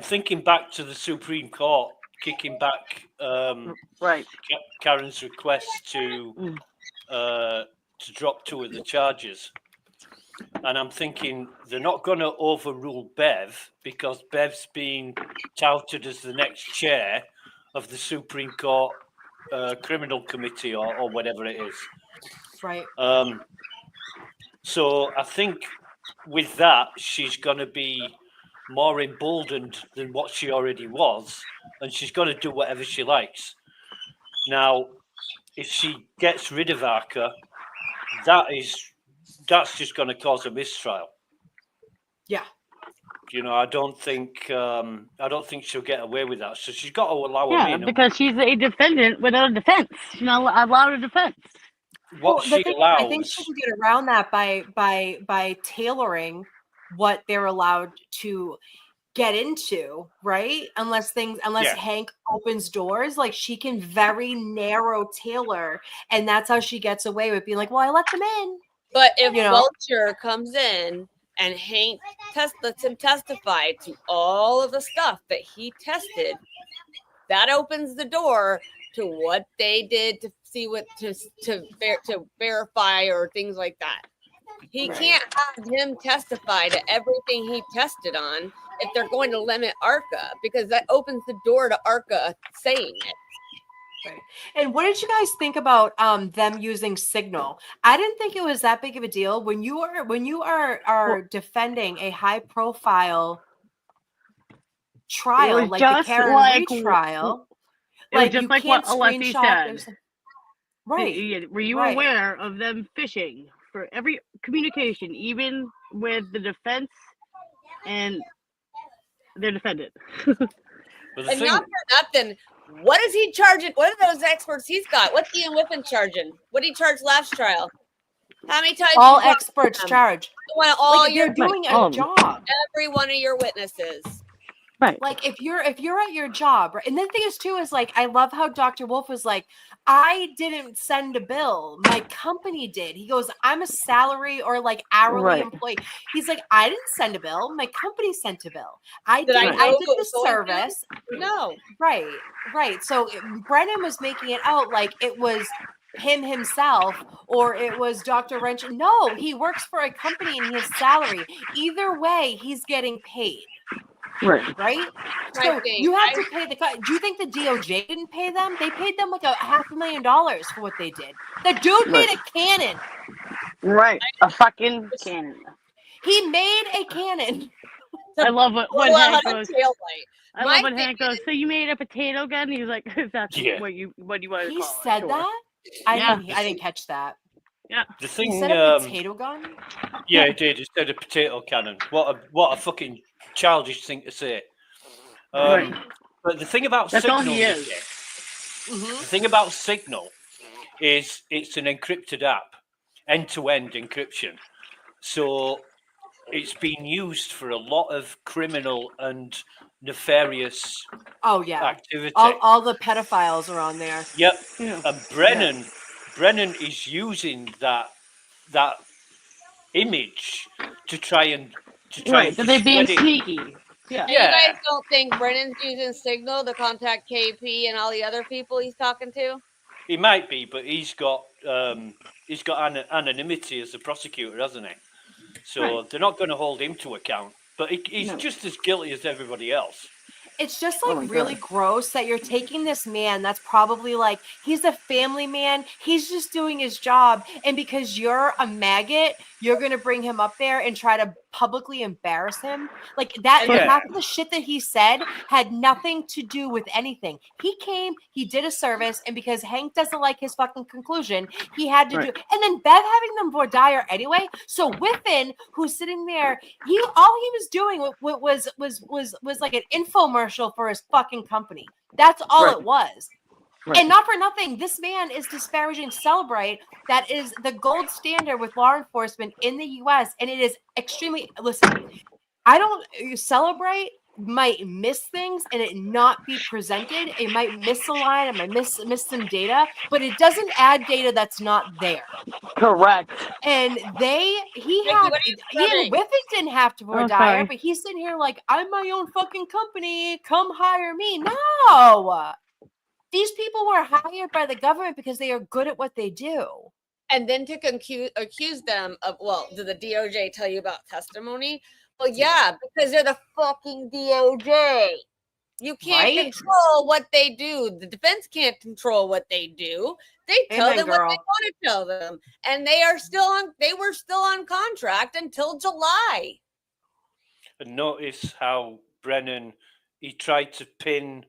thinking back to the Supreme Court kicking back Right. Karen's request to drop 2 of the charges. And I'm thinking they're not going to overrule Bev because Bev's been touted as the next chair of the Supreme Court Criminal Committee or whatever it is. Right. So I think with that, she's going to be more emboldened than what she already was, and she's going to do whatever she likes. Now, if she gets rid of ARCA, that's just going to cause a mistrial. Yeah. You know, I don't think she'll get away with that. So she's got to allow him Yeah, in. because she's a defendant without a defense. She's not allowed a defense. What the she thing, allows. I think she can get around that by tailoring what they're allowed to get into, right? Unless Hank opens doors, like she can very narrow tailor, and that's how she gets away with being like, well, I let them in. But if Vulture comes in and Hank lets him testify to all of the stuff that he tested, that opens the door to what they did to see what to verify or things like that. He can't have him testify to everything he tested on if they're going to limit ARCA, because that opens the door to ARCA saying it. Right. And what did you guys think about them using Signal? I didn't think it was that big of a deal when you are defending a high profile trial like the Karen Reed trial. It was just like what Alessi said. Right. Were you aware of them fishing for every communication, even with the defense and their defendant? And not for nothing, what is he charging? What are those experts he's got? What's Ian Whiffen charging? What did he charge last trial? How many times? All experts charge. Well, all like, they're doing a job. Every one of your witnesses. Right. Like if you're at your job, right? And the thing is too is like I love how Dr. Wolf was like, I didn't send a bill. My company did. He goes, I'm a salary or like hourly employee. He's like, I didn't send a bill. My company sent a bill. I did the service. No. Right. So Brennan was making it out like it was him himself or it was Dr. Wrench. No, he works for a company and he has salary. Either way, he's getting paid. Right. So you have to pay the. Do you think the DOJ didn't pay them? They paid them like $500,000 for what they did. The dude made a cannon. Right, a fucking cannon. He made a cannon. I love when Hank goes. I love when My Hank goes. So you made a potato gun? He's like, if that's what you wanted to call it. He said that. I didn't catch that. Yeah. The thing, he said a potato gun. Yeah, he did. He said a potato cannon. What a fucking childish thing to say. But the thing about That's all Signal, he is. Nikki, the thing about Signal is it's an encrypted app, end-to-end encryption. So it's been used for a lot of criminal and nefarious Oh yeah. activity. All the pedophiles are on there. Yep. Yeah. And Brennan is using that image to try and Right, that they're being discredit. sneaky. Yeah. And you guys don't think Brennan's using Signal to contact KP and all the other people he's talking to? He might be, but he's got anonymity as the prosecutor, hasn't he? So they're not going to hold him to account. But he's just as guilty as everybody else. It's just Oh like my really God. gross that you're taking this man that's probably like, he's a family man, he's just doing his job, and because you're a maggot, you're gonna bring him up there and try to publicly embarrass him. Like that, Yeah. half of the shit that he said had nothing to do with anything. He came, he did a service, and because Hank doesn't like his fucking conclusion, he had to do. And then Bev having them voir dire anyway. So Whiffen, who's sitting there, all he was doing was like an infomercial for his fucking company. That's all it was. And not for nothing, this man is disparaging Celebrite, that is the gold standard with law enforcement in the US, and it is extremely, listen, Celebrite might miss things and it not be presented. It might miss a line, it might miss some data, but it doesn't add data that's not there. Correct. And Ian Whiffen didn't have to voir dire, sorry. but he's sitting here like, I'm my own fucking company, come hire me. No! These people were hired by the government because they are good at what they do. And then to accuse them of, well, did the DOJ tell you about testimony? Well, yeah, because they're the fucking DOJ. You can't control what they do. The defense can't control what they do. They tell them what they want to tell them. And they were still on contract until July. And notice how Brennan, he tried to pin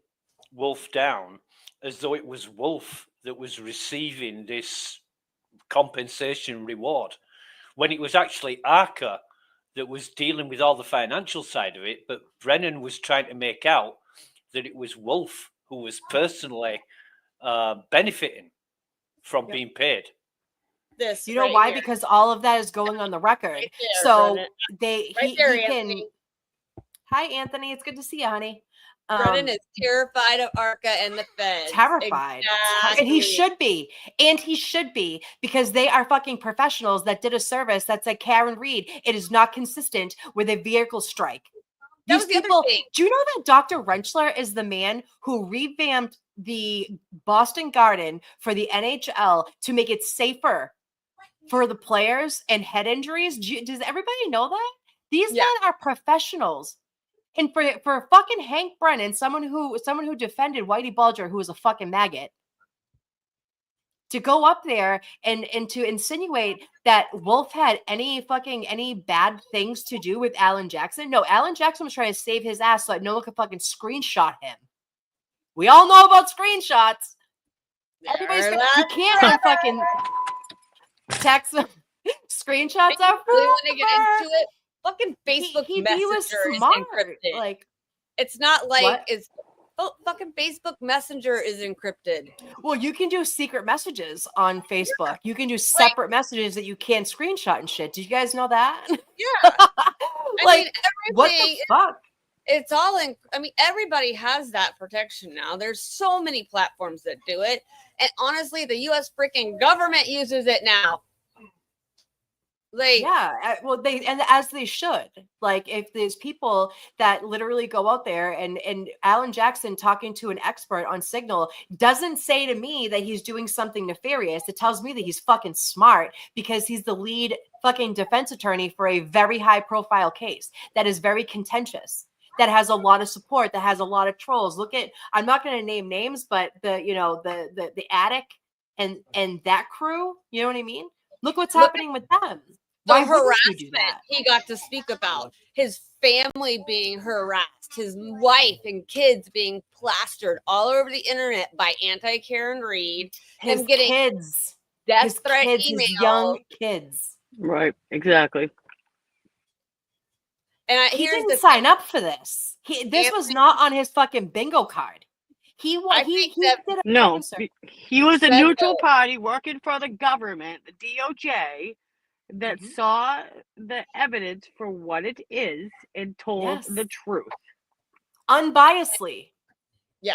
Wolf down as though it was Wolf that was receiving this compensation reward, when it was actually Arca that was dealing with all the financial side of it. But Brennan was trying to make out that it was Wolf who was personally benefiting from being paid. You know why? Because all of that is going on the record. So he can. Hi, Anthony. It's good to see you, honey. Brennan is terrified of Arca and the feds. Terrified. Exactly. And he should be. And he should be, because they are fucking professionals that did a service that's like Karen Reed. It is not consistent with a vehicle strike. These people, do you know that Dr. Rentschler is the man who revamped the Boston Garden for the NHL to make it safer for the players and head injuries? Does everybody know that? These men are professionals. And for fucking Hank Brennan, someone who defended Whitey Bulger, who was a fucking maggot, to go up there and to insinuate that Wolf had any bad things to do with Alan Jackson. No, Alan Jackson was trying to save his ass so that no one could fucking screenshot him. We all know about screenshots. You can't fucking text them. Screenshots are really want to get into it. Fucking Facebook Messenger he was is smart. encrypted. Like, it's not like what? it's fucking Facebook Messenger is encrypted. Well, you can do secret messages on Facebook. You can do separate messages that you can't screenshot and shit. Did you guys know that? Yeah. Like, what the fuck? It's all in. I mean, everybody has that protection now. There's so many platforms that do it, and honestly, the U.S. freaking government uses it now. Like, yeah, well, as they should. Like, if there's people that literally go out there and Alan Jackson talking to an expert on Signal doesn't say to me that he's doing something nefarious. It tells me that he's fucking smart because he's the lead fucking defense attorney for a very high profile case that is very contentious, that has a lot of support, that has a lot of trolls. Look at, I'm not going to name names, but the Attic and that crew, you know what I mean? Look what's happening with them. The Why wouldn't you do harassment that? he got to speak about, his family being harassed, his wife and kids being plastered all over the internet by anti-Karen Reed, His him getting kids, death threat his emails. young kids. Right, exactly. And He here's didn't the sign up for this. This was not on his fucking bingo card. He think that did a No, fucking search. he was a Several- neutral party working for the government, the DOJ, that saw the evidence for what it is and told the truth. Unbiasedly. Yeah.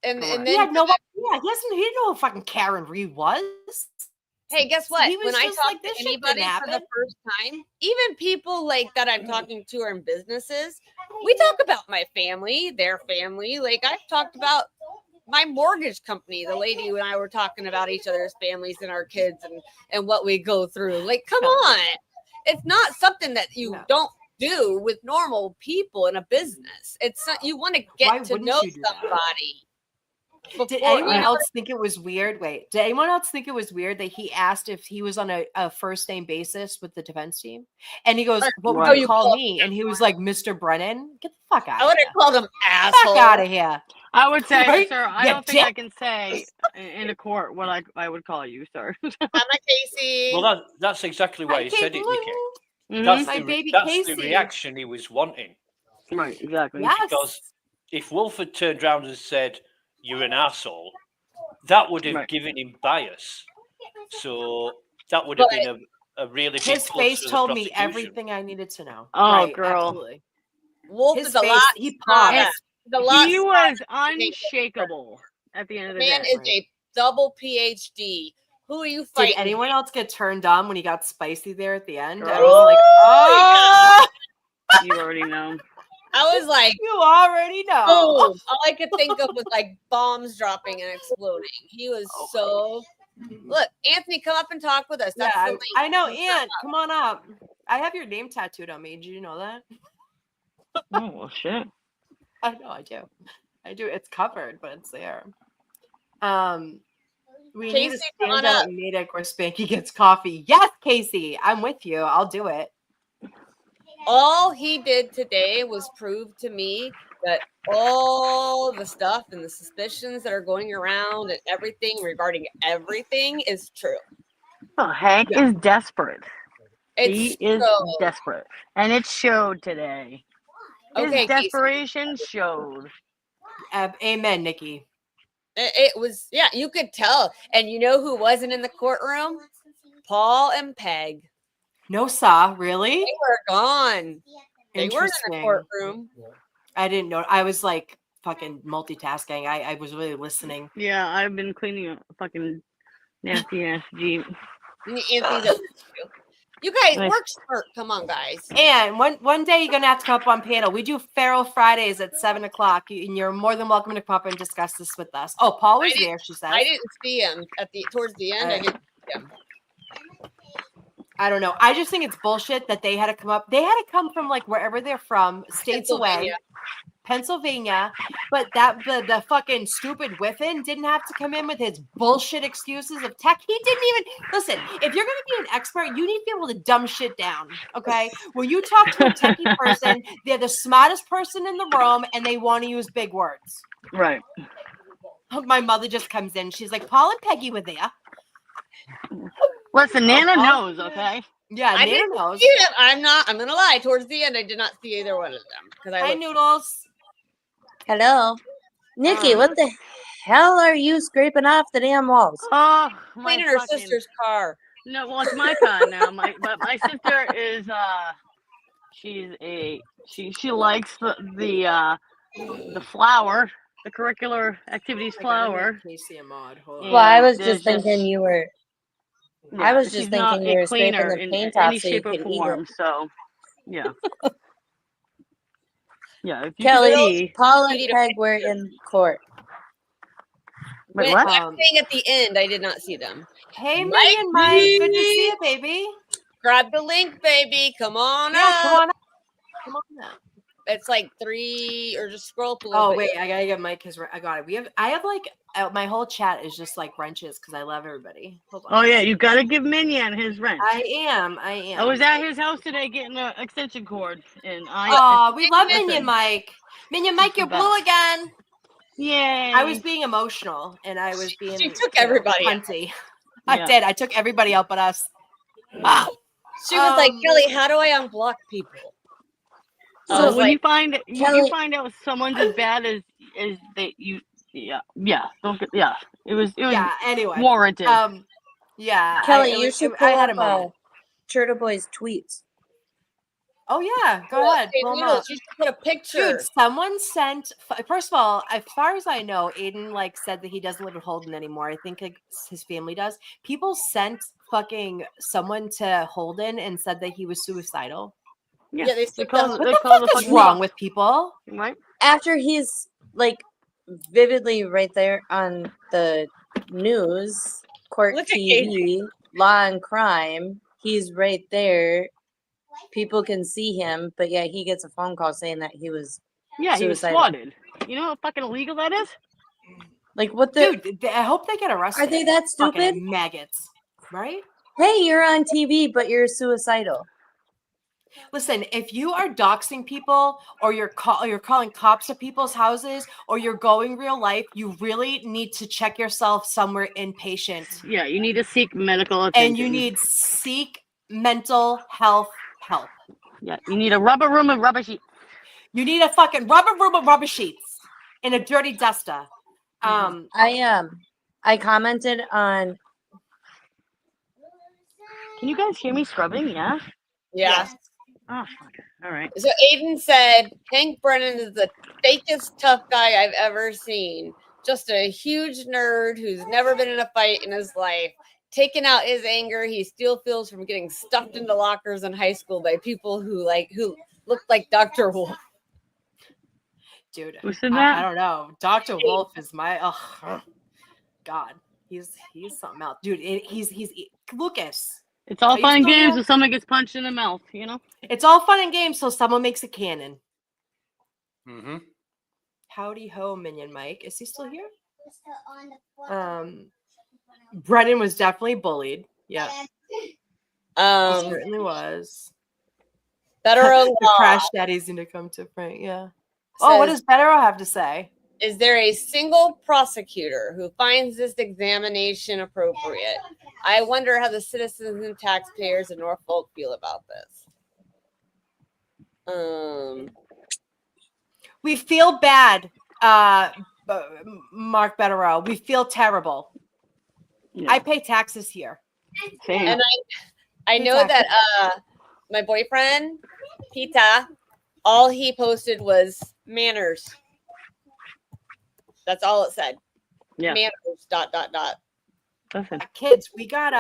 And Correct. He then had no idea. He didn't know who fucking Karen Reed was. hey, guess what? He was When I just talk like, to this shit anybody didn't for the happen. first time, even people like that I'm talking to are in businesses, we talk about my family, their family. Like I've talked about my mortgage company, the lady and I were talking about each other's families and our kids and what we go through. Like, come on. It's not something that you don't do with normal people in a business. It's not, you want to Why get to wouldn't know you do that? somebody. Did before- anyone you know, else think it was weird? Wait, did anyone else think it was weird that he asked if he was on a first name basis with the defense team? And he goes, "What would Oh, you you call call me?" And he was like, "Mr. Brennan." Get the fuck out I of would here! have called him asshole. Fuck out of here! I would say, Right? sir, I You don't think I dick. can say in a court what I would call you, sir. Hi, Casey. Well, that's exactly why he said it, Nikki. Mhm. My baby That's the Casey. reaction he was wanting. Right, exactly. Yes. Because if Wolf had turned around and said, "You're an asshole," that would have Right. given him bias. So that would have been a really big His plus face for the told me prosecution. everything I needed to know. Oh, Right, girl. absolutely. Wolf His is a face, lot he smarter. paused. He's a lot He smarter was than you think. unshakable at the end of the Man day. is a double PhD. Who are you Did fighting? anyone else get turned on when he got spicy there at the end? I Girl. was like, oh, You already know. I was like, you already know. boom. All I could think of was like bombs dropping and exploding. He was so. Look, Anthony, come up and talk with us. Yeah, That's the link. I know, Come Aunt. up. Come on up. I have your name tattooed on me. Did you know that? Oh, well, shit. I know, I do. I do. It's covered, but it's there. We need a Casey, come on standout up. Natick where Spanky gets coffee. Yes, Casey, I'm with you. I'll do it. All he did today was prove to me that all the stuff and the suspicions that are going around and everything regarding everything is true. Oh, Hank is desperate. He It's is so desperate. And it showed today. His okay. Casey. desperation showed. Amen, Nikki. It was, yeah, you could tell. And you know who wasn't in the courtroom? Paul and Peg. No, saw really? They were gone. They weren't in the Interesting. courtroom. I didn't know. I was like fucking multitasking. I was really listening. Yeah, I've been cleaning a fucking nasty ass Jeep. Anthony does it too. You guys Nice. work smart. Come on, guys. And one day you're gonna have to come up on panel. We do Feral Fridays at 7:00, and you're more than welcome to come up and discuss this with us. Oh, Paul was there. She said. I didn't see him towards the end. I didn't see him. I don't know. I just think it's bullshit that they had to come up. They had to come from like wherever they're from, states away, Pennsylvania. But that the fucking stupid Whiffen didn't have to come in with his bullshit excuses of tech. He didn't even listen. If you're gonna be an expert, you need to be able to dumb shit down. Okay. When you talk to a techie person, they're the smartest person in the room and they want to use big words. Right. My mother just comes in. She's like, Paul and Peggy were there. Listen, Nana knows, okay? Yeah, I Nana didn't knows. see them. I'm gonna lie. Towards the end, I did not see either one of them because Hi, Noodles. Hello. Nikki, what the hell are you scraping off the damn walls? Oh, my cleaning her fucking- sister's car. No, well, it's my car now. But my sister is she likes the flower, the curricular activities flower. Casey and Maud. Hold Well, I was there's just thinking you were. I was just she's not thinking you a were scraping cleaner the in paint any off so you shape or could eat form. it. So, yeah. Yeah, if you Kelly, could see. Paul and Peg were in court. Wait, When, what? I'm saying at the end, I did not see them. Hey, Minion Mike. Good to see you, baby. Grab the link, baby. Come on Yeah, up. come on up. Come on up. It's like 3, or just scroll up a little Oh bit. wait, I gotta get Mike because I got it. I have like my whole chat is just like wrenches because I love everybody. Hold on. Oh yeah, you gotta give Minion his rent. I am. I was at his house today getting an extension cord, and Oh, we love listen, Minion Mike. Minion Mike, you're the blue best. again. Yay! I was being emotional and I was being. She took everybody out. Hunty. Yeah. I did. I took everybody out but us. She was like, Kelly, how do I unblock people? So, when you Kelly- find out someone's as bad as they you don't get it was Yeah. Anyway. warranted. Yeah. Kelly, it you was- should it- pull I had a up moment. Turtle Boy's tweets. Oh yeah, go Well, ahead. hey, Pull 'em Noodles, up. you should put a picture. Dude, someone sent. First of all, as far as I know, Aiden like said that he doesn't live in Holden anymore. I think like, his family does. People sent fucking someone to Holden and said that he was suicidal. Yeah, they said What the fuck is wrong with people? Right? After he's like vividly right there on the news, court Look at TV, law and crime, he's right there. People can see him, but yeah, he gets a phone call saying that he was Yeah, he was suicidal. swatted. You know how fucking illegal that is? Like what the? Dude, I hope they get arrested. Are they that Fucking stupid? maggots, right? Hey, you're on TV, but you're suicidal. Listen, if you are doxing people or you're calling cops at people's houses or you're going real life, you really need to check yourself somewhere inpatient. Yeah, you need to seek medical attention. And you need seek mental health help. Yeah, you need a rubber room and rubber sheets. You need a fucking rubber room of rubber sheets and a dirty duster. I commented on. Can you guys hear me scrubbing? Yeah. Yeah. Oh fuck. All right. So Aiden said, Hank Brennan is the fakest tough guy I've ever seen. Just a huge nerd who's never been in a fight in his life. Taking out his anger, he still feels from getting stuffed into lockers in high school by people who looked like Dr. Wolf. Dude, Who said I that? don't know. Dr. Wolf is my God. He's something else. Dude, he's Lucas. It's all Are you fun and still games here? if someone gets punched in the mouth, you know? It's all fun and games till someone makes a cannon. Mm-hmm. Howdy ho, Minion Mike. Is he still here? Brennan was definitely bullied. Yeah. He certainly was. Federal The law crash daddies need to come to Frank. Yeah. Oh, what says- does Federal have to say? Is there a single prosecutor who finds this examination appropriate? I wonder how the citizens and taxpayers of Norfolk feel about this. We feel bad, Mark Betterow. We feel terrible. Yeah. I pay taxes here. Same. And I know Exactly. that my boyfriend, Pita, all he posted was manners. That's all it said. Yeah. Manners, ... Listen. Kids, we got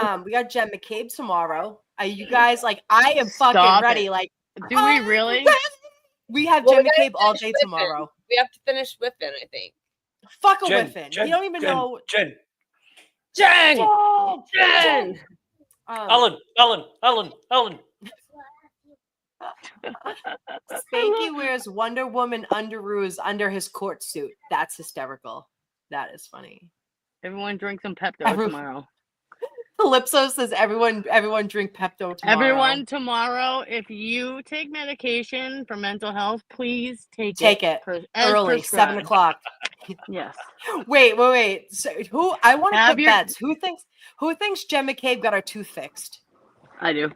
Jen McCabe tomorrow. Are you guys like? I am fucking Stop ready. it. Like, Do we really? we have Well, Jen we gotta McCabe all finish day whipping. tomorrow. We have to finish whipping, I think. Fuck a Jen, whiffin. Jen, You don't even Jen, know. Jen. Jen! Oh, Jen! Alan. Spanky wears Wonder Woman underoos under his court suit. That's hysterical. That is funny. Everyone drink some Pepto Everyone- tomorrow. Calypso says everyone drink Pepto tomorrow. Everyone tomorrow, if you take medication for mental health, please take it as early, prescribed. 7:00. Yes. Wait. So I want to Have put your- bets. Who thinks Jen McCabe got her tooth fixed? I do.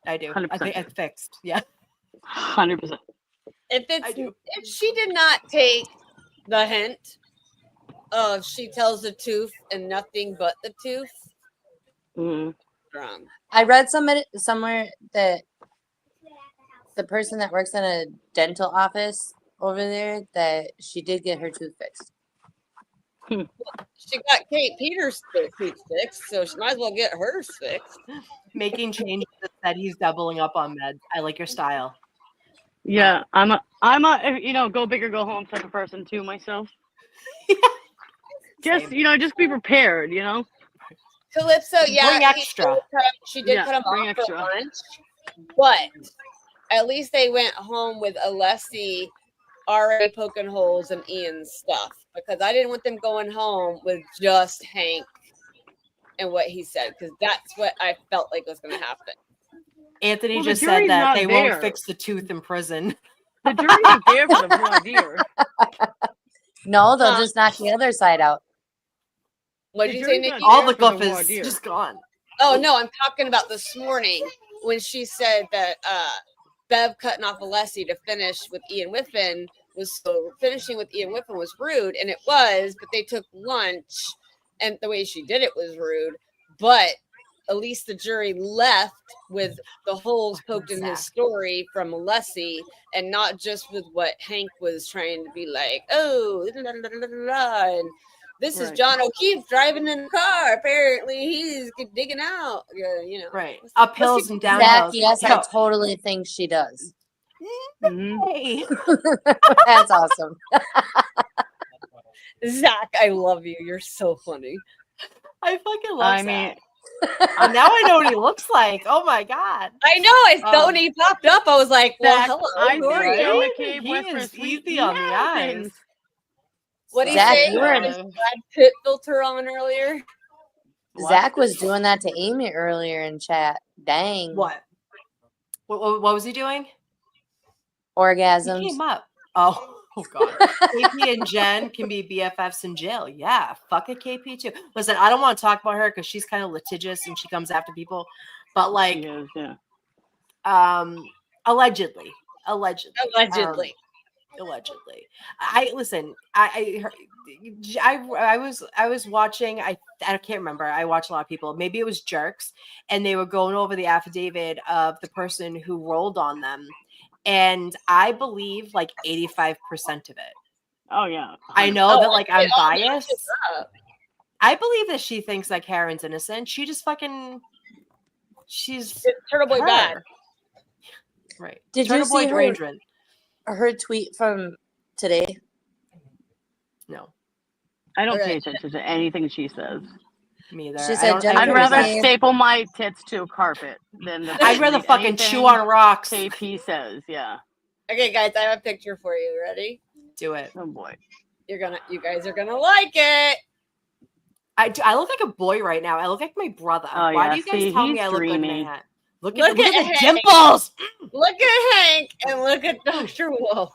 I do. 100%. I think it's fixed. Yeah. 100%. If she did not take the hint of she tells the truth and nothing but the truth, wrong. I read somewhere that the person that works in a dental office over there that she did get her tooth fixed. She got Kate Peters' tooth fixed, so she might as well get hers fixed. Making changes that said he's doubling up on meds. I like your style. Yeah, I'm a go big or go home type of person too myself. Just be prepared, Calypso, yeah, Bring extra. She did Yeah, cut him bring off extra. for lunch, but at least they went home with Alessi already poking holes in Ian's stuff, because I didn't want them going home with just Hank and what he said, because that's what I felt like was going to happen. Anthony Well, the just said jury's that not they there. won't fix the tooth in prison. The jury's not there for the voir dire. No, they'll just knock the other side out. What did you say, Nikki? All the guff is just gone. Oh no, I'm talking about this morning when she said that Bev cutting off Alessi to finish with Ian Whiffen finishing with Ian Whiffen was rude, and it was, but they took lunch, and the way she did it was rude. But at least the jury left with the holes poked in his story from Alessi, and not just with what Hank was trying to be like, oh, la, la, la, la, la. And this is John O'Keefe driving in the car. Apparently, he's digging out. You know, right, uphills and downhills. Zach, yes, I totally think she does. Hey. That's awesome. Zach, I love you. You're so funny. I fucking love Zach. Now I know what he looks like. Oh my god. I know. I saw when he popped up, I was like, well, Zach, hello. I Who are think you? McCabe went for sweet easy on the eyes. things. What do you Zach, say? you were- His Brad Pitt filter on earlier. Zach was doing that to Amy earlier in chat. Dang. What was he doing? Orgasms. He came up. Oh god. KP and Jen can be BFFs in jail. Yeah, fuck a KP too. Listen, I don't want to talk about her because she's kind of litigious and she comes after people. But like, She is, yeah. allegedly. Allegedly. Allegedly. I listen. I was watching. I can't remember. I watch a lot of people. Maybe it was Jerks, and they were going over the affidavit of the person who rolled on them, and I believe like 85% of it. Oh yeah. I know Oh, that like okay, I'm I'll biased. match it up. I believe that she thinks that Karen's innocent. She just fucking. She's Turtle Boy her. bad. Right. Did Turtle you Boy see derangement. her tweet from today? No. I don't Okay. pay attention to anything she says. Me either. She said I'd Jennifer rather McCabe- staple my tits to a carpet than to I'd rather read fucking chew anything on rocks. KP says, yeah. Okay, guys, I have a picture for you. Ready? Do it. Oh boy. You guys are gonna like it. I look like a boy right now. I look like my brother. Oh, Why yeah. do you guys See, tell me he's I look good in dreamy. a hat? Look Look at the Hank. dimples. Look at Hank and look at Dr. Wolf.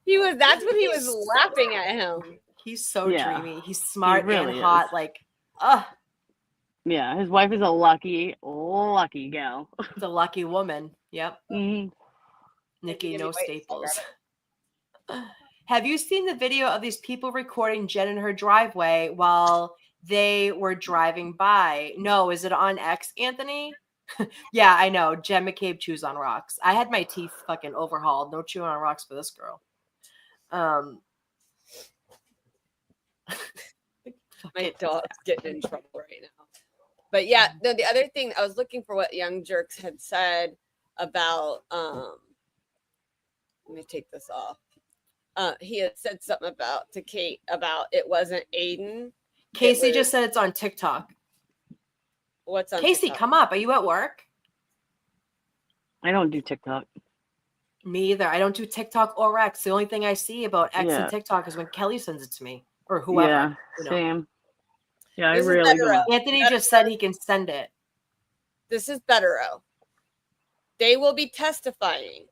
That's when he was laughing at him. He's so Yeah. dreamy. He's smart really and hot. is. Like, Yeah, his wife is a lucky gal. it's a lucky woman. Yep. Mhm. Nikki, Give no me- wait, staples. Have you seen the video of these people recording Jen in her driveway while they were driving by? No, is it on X, Anthony? Yeah, I know. Jen McCabe chews on rocks. I had my teeth fucking overhauled. No chewing on rocks for this girl. My dog's getting in trouble right now. But yeah, the other thing, I was looking for what Young Jerks had said about let me take this off. He had said something to Kate about it wasn't Aiden. Casey just said it's on TikTok. What's on Casey, TikTok? come up. Are you at work? I don't do TikTok. Me either. I don't do TikTok or X. The only thing I see about X Yeah. and TikTok is when Kelly sends it to me or whoever. Yeah, you know. same. Yeah, I This is really better don't. Anthony just said he can send it. This is Bettero. They will be testifying.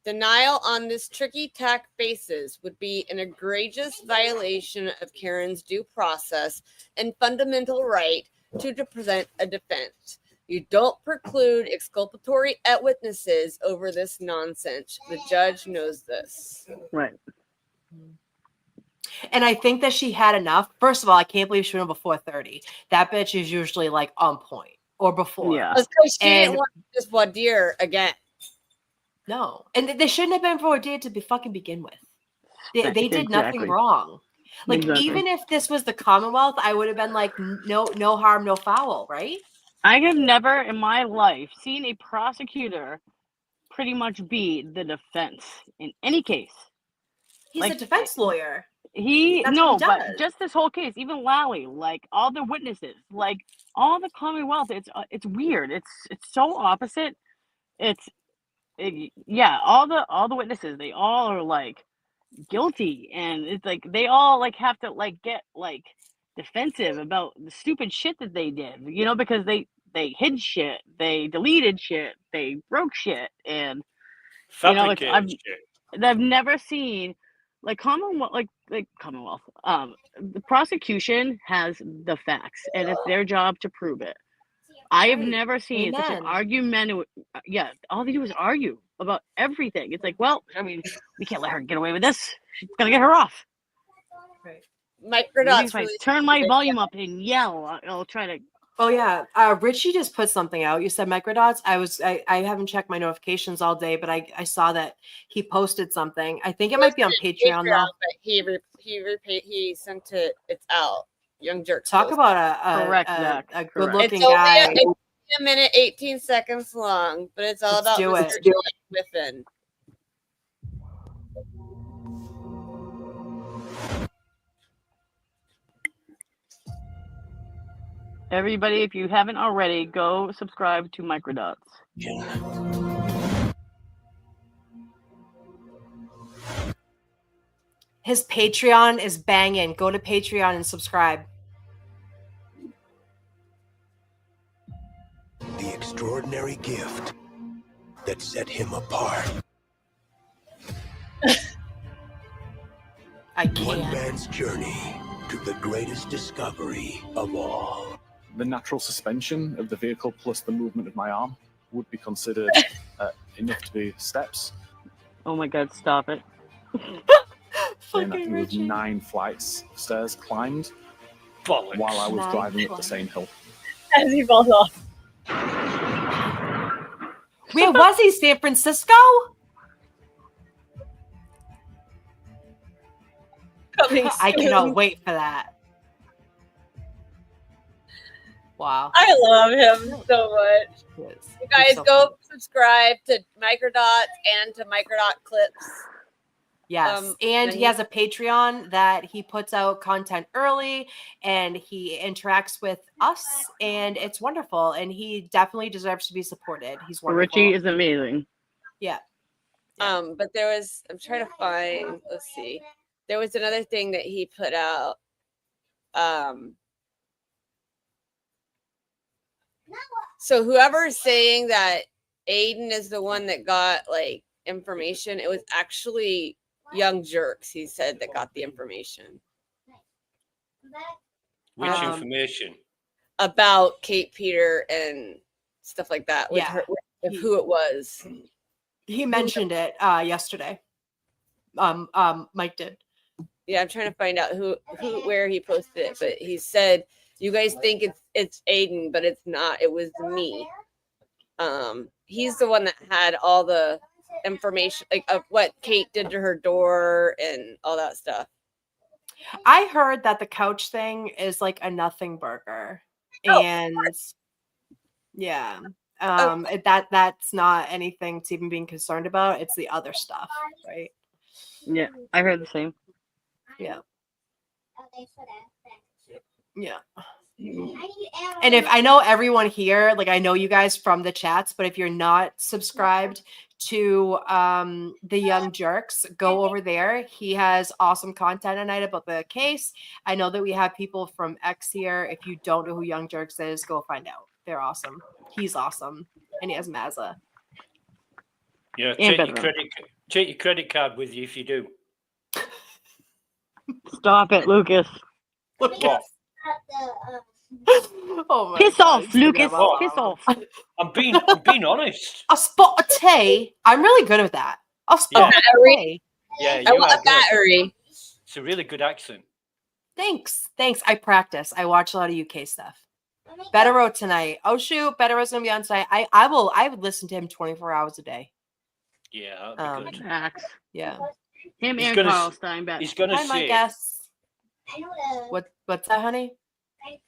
Denial on this tricky tack basis would be an egregious violation of Karen's due process and fundamental right to present a defense. You don't preclude exculpatory witnesses over this nonsense. The judge knows this. Right. And I think that she had enough. First of all, I can't believe she went before 30. That bitch is usually like on point or before. Yeah. Because she didn't want this voir dire again. No. And they shouldn't have been voir dire to fucking begin with. They did nothing Exactly. wrong. Like, Exactly. even if this was the Commonwealth, I would have been like, no harm, no foul, right? I have never in my life seen a prosecutor pretty much be the defense in any case. He's Like, a defense lawyer. That's what he but does. just this whole case, even Lally, like all the witnesses, like all the Commonwealth, it's weird. It's so opposite. All the witnesses, they all are like guilty, and it's like they all like have to like get like defensive about the stupid shit that they did, because they hid shit, they deleted shit, they broke shit, and Fabricated shit. I've never seen like Commonwealth, like Commonwealth. The prosecution has the facts, and it's their job to prove it. I have Right. never seen such an Amen. argument. Yeah, all they do is argue about everything. It's like, well, I mean, we can't let her get away with this. She's gonna get her off. Right. Maybe Microdot's if I really turn my volume up and yell, I'll try to. Oh yeah, Richie just put something out. You said microdots. I haven't checked my notifications all day, but I saw that he posted something. I think it might be on Patreon though. but he sent it. It's out. Young Jerks. Talk posted. about Correct, a Zach. good Correct. looking It's only guy. a minute 18 seconds long, but it's all Let's about do it. Mr. Whiffen. Everybody, if you haven't already, go subscribe to Microdots. His Patreon is banging. Go to Patreon and subscribe. The extraordinary gift that set him apart. I One can't. man's journey to the greatest discovery of all. The natural suspension of the vehicle plus the movement of my arm would be considered enough to be steps. Oh my God! Stop it. And I think it was 9 flights of stairs climbed Bollocks. while I was 9 driving up the flights. same hill. As he falls off. Where was he? San Francisco? Coming I cannot soon. wait for that. Wow. I love him so much. Yes. You guys so go funny. subscribe to Microdots and to Microdot Clips. Yes. And he has a Patreon that he puts out content early and he interacts with us and it's wonderful. And he definitely deserves to be supported. He's wonderful. Richie is amazing. Yeah. But there was, I'm trying to find, let's see. There was another thing that he put out. So whoever's saying that Aiden is the one that got like information, it was actually Young Jerks, he said, that got the information. Which information? About Kate Peter and stuff like that with Yeah. her, with who it was. He mentioned it yesterday. Mike did. Yeah, I'm trying to find out who where he posted it, but he said you guys think it's Aiden, but it's not. It was me. He's the one that had all the information, like of what Kate did to her door and all that stuff. I heard that the couch thing is like a nothing burger. And yeah. That's not anything to even being concerned about. It's the other stuff, right? Yeah, I heard the same. Yeah. Yeah. And if I know everyone here, like I know you guys from the chats, but if you're not subscribed to the Young Jerks, go over there. He has awesome content tonight about the case. I know that we have people from X here. If you don't know who Young Jerks is, go find out. They're awesome. He's awesome. And he has Mazza. Yeah, And take your credit card with you if you do. Stop it, Lucas. What? Oh my Piss God, off, Lucas. What? Piss off. I'm being honest. A spot of tea. I'm really good at that. A spot of tea. Yeah, I you want are a battery. It's a really good accent. Thanks. I practice. I watch a lot of UK stuff. Bettero tonight. Oh shoot, Bettero's gonna be on tonight. I would listen to him 24 hours a day. Yeah, that'd be good. Max. Yeah. Him He's and gonna- Carl Steinbeck. He's gonna Hi, my say. guess. What's that, honey?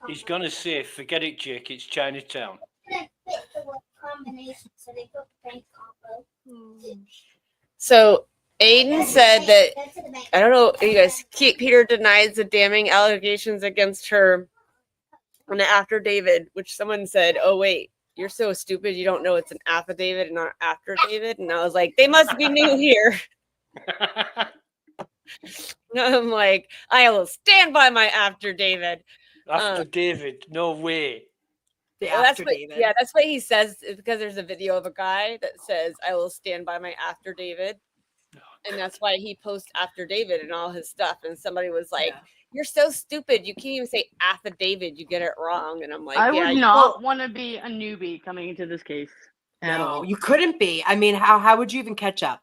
He's gonna say, "Forget it, Jake. It's Chinatown." So Aiden said that, I don't know, you guys, Kate Peter denies the damning allegations against her on the affidavit, which someone said, oh, wait, you're so stupid. You don't know it's an affidavit and not affidavit. And I was like, they must be new here. I'm like, I will stand by my affidavit. After David, no way. Well, that's what he says, because there's a video of a guy that says, I will stand by my after David. And that's why he posts after David and all his stuff. And somebody was like, you're so stupid. You can't even say affidavit. You get it wrong. And I'm like, I yeah, would you not want to be a newbie coming into this case at No, all. you couldn't be. I mean, how would you even catch up?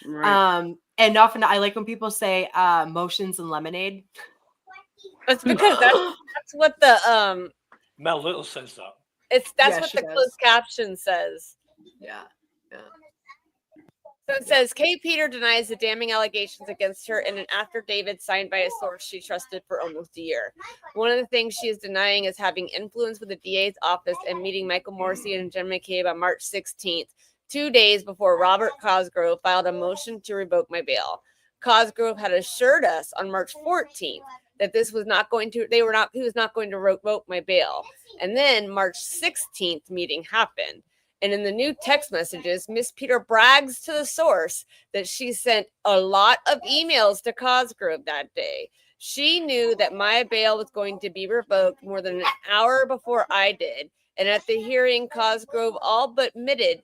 Right. And often I like when people say motions and lemonade. It's because that's what the Mel Little says that. that's Yeah, what she the does. closed caption says. Yeah. Yeah. So it says, Kay Peter denies the damning allegations against her in an affidavit signed by a source she trusted for almost a year. One of the things she is denying is having influence with the DA's office and meeting Michael Morrissey and Jen McCabe on March 16th, 2 days before Robert Cosgrove filed a motion to revoke my bail. Cosgrove had assured us on March 14th that he was not going to revoke my bail. And then March 16th meeting happened. And in the new text messages, Miss Peter brags to the source that she sent a lot of emails to Cosgrove that day. She knew that my bail was going to be revoked more than an hour before I did. And at the hearing, Cosgrove all but admitted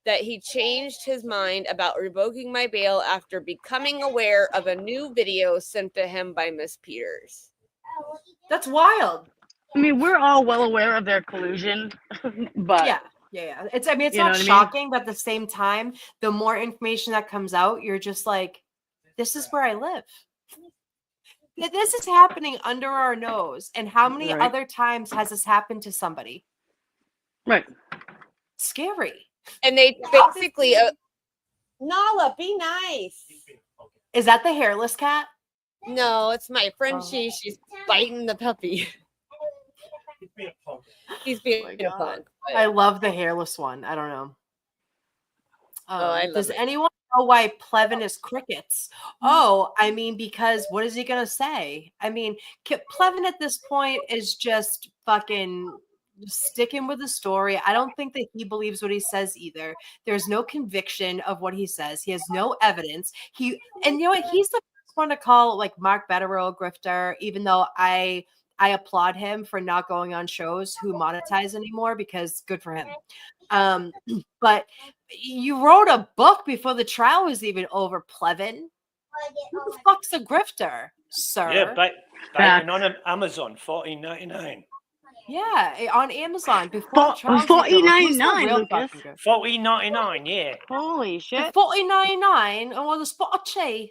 that he changed his mind about revoking my bail after becoming aware of a new video sent to him by Miss Peters. That's wild. I mean, we're all well aware of their collusion, but Yeah. It's You not know what I mean? shocking, but at the same time, the more information that comes out, you're just like, this is where I live. This is happening under our nose. And how many Right. other times has this happened to somebody? Right. Scary. And they basically, Nala, be nice. Is that the hairless cat? No, it's my friend. Oh. She's biting the puppy. He's being a punk. I love the hairless one. I don't know. I love Does it. anyone know why Plevin is crickets? Oh, I mean, because what is he going to say? I mean, Plevin at this point is just fucking sticking with the story. I don't think that he believes what he says either. There's no conviction of what he says. He has no evidence. And you know what? He's the first one to call like Mark Betterow a grifter, even though I applaud him for not going on shows who monetize anymore because good for him. But you wrote a book before the trial was even over, Plevin. Who the fuck's a grifter, sir? Yeah, buying on Amazon, $14.99. Yeah, on Amazon before the trial. $14.99, Lucas. $14.99, yeah. Holy shit. $14.99 and with a spot of cheese.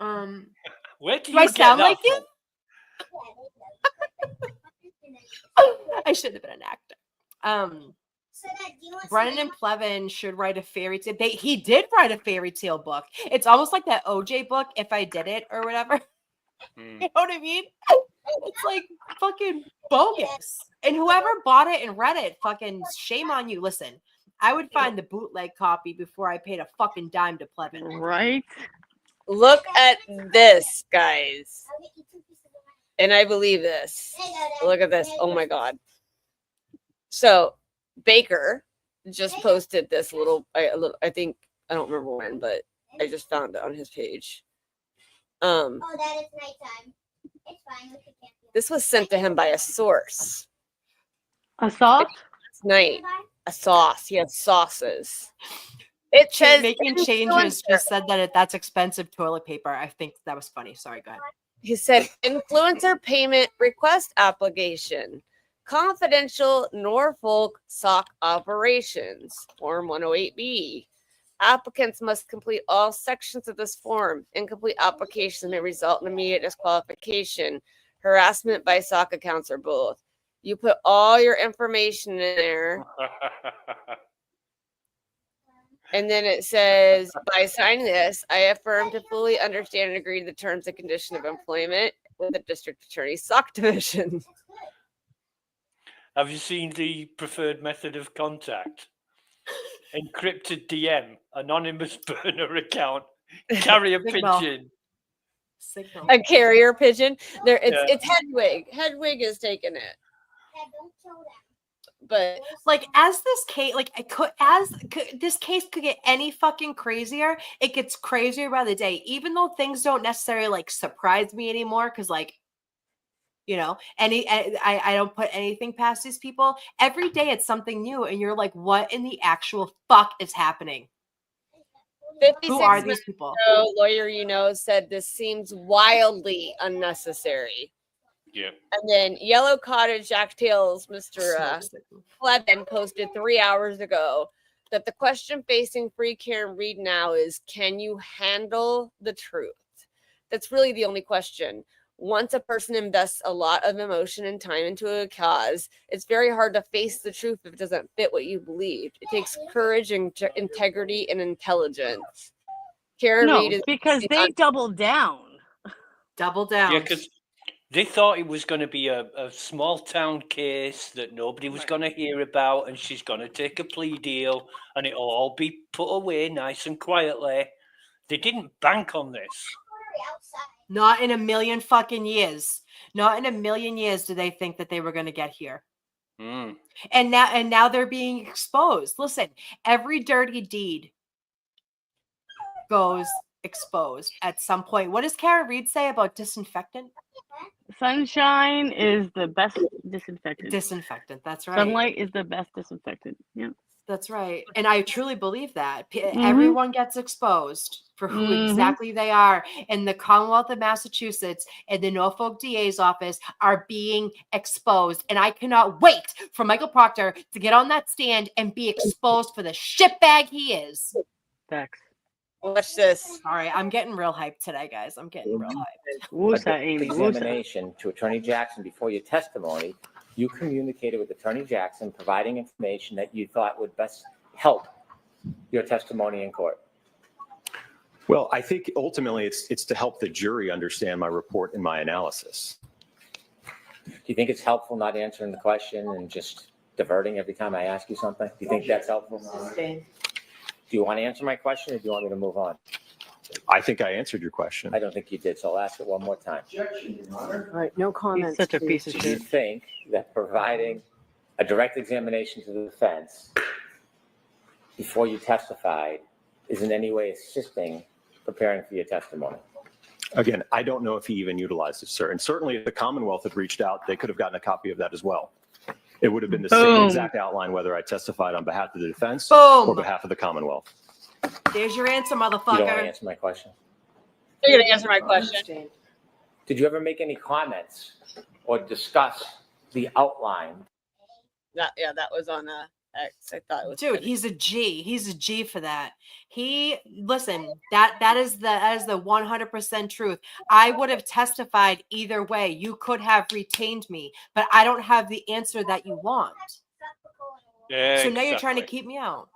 Where do I you get sound that like from? you? I should have been an actor. Brennan and Plevin should write a fairy tale. He did write a fairy tale book. It's almost like that OJ book, If I Did It or whatever. You know what I mean? It's like fucking bogus. And whoever bought it and read it, fucking shame on you. Listen, I would find the bootleg copy before I paid a fucking dime to Plevin. Right? Look at this, guys. And I believe this. Look at this. Oh my God. So Baker just posted this I think, I don't remember when, but I just found it on his page. Oh, that is nighttime. It's fine. We can This was sent to him by a source. A sauce? Last night. A sauce. He has sauces. It says Making changes just said that that's expensive toilet paper. I think that was funny. Sorry, go ahead. He said influencer payment request application. Confidential Norfolk SOC operations. Form 108B. Applicants must complete all sections of this form. Incomplete applications may result in immediate disqualification. Harassment by SOC accounts or both. You put all your information in there. And then it says, by signing this, I affirm to fully understand and agree to the terms and conditions of employment with the district attorney's SOC division. Have you seen the preferred method of contact? Encrypted DM, anonymous burner account, carrier Signal. pigeon. Signal. A carrier pigeon. It's Yeah. Hedwig. Hedwig is taking it. But like as this case, this case could get any fucking crazier. It gets crazier by the day, even though things don't necessarily like surprise me anymore. Because I don't put anything past these people. Every day it's something new, and you're like, what in the actual fuck is happening? Who are 56 these minutes people? ago, lawyer said this seems wildly unnecessary. Yeah. And then Yellow Cottage Jack Tails, Mr. Smoke signal. Clevin posted 3 hours ago that the question facing Free Karen Reed now is, can you handle the truth? That's really the only question. Once a person invests a lot of emotion and time into a cause, it's very hard to face the truth if it doesn't fit what you believed. It takes courage and integrity and intelligence. Karen No, Reed is because they doubled down. Double Yeah, down. because they thought it was going to be a small town case that nobody was going to hear about, and she's going to take a plea deal, and it'll all be put away nice and quietly. They didn't bank on this. Not in a million fucking years. Not in a million years do they think that they were going to get here. Mm. And now they're being exposed. Listen, every dirty deed goes exposed at some point. What does Karen Reed say about disinfectant? Sunshine is the best disinfectant. Disinfectant, that's right. Sunlight is the best disinfectant. Yeah. That's right. And I truly believe that. Mhm. Everyone gets exposed for who exactly they are. And the Commonwealth of Massachusetts and the Norfolk DA's office are being exposed. And I cannot wait for Michael Proctor to get on that stand and be exposed for the shitbag he is. Facts. Watch this. All right, I'm getting real hyped today, guys. I'm getting real hyped. A examination to Attorney Jackson before your testimony, you communicated with Attorney Jackson, providing information that you thought would best help your testimony in court. Well, I think ultimately it's to help the jury understand my report and my analysis. Do you think it's helpful not answering the question and just diverting every time I ask you something? Do you think that's helpful? Do you want to answer my question, or do you want me to move on? I think I answered your question. I don't think you did, so I'll ask it one more time. All right, no comments. Such a please. piece of Do you shit. think that providing a direct examination to the defense before you testified is in any way assisting preparing for your testimony? Again, I don't know if he even utilized it, sir. And certainly if the Commonwealth had reached out, they could have gotten a copy of that as well. It would have been the same Boom. exact outline, whether I testified on behalf of the defense Boom. or behalf of the Commonwealth. There's your answer, You don't want to motherfucker. answer my question? You're going to answer my question. Did you ever make any comments or discuss the outline? That was on X. I thought it was Dude, he's a G. He's a G for that. Listen, that is the 100% truth. I would have testified either way. You could have retained me, but I don't have the answer that you want. Yeah, So now you're trying to keep me out.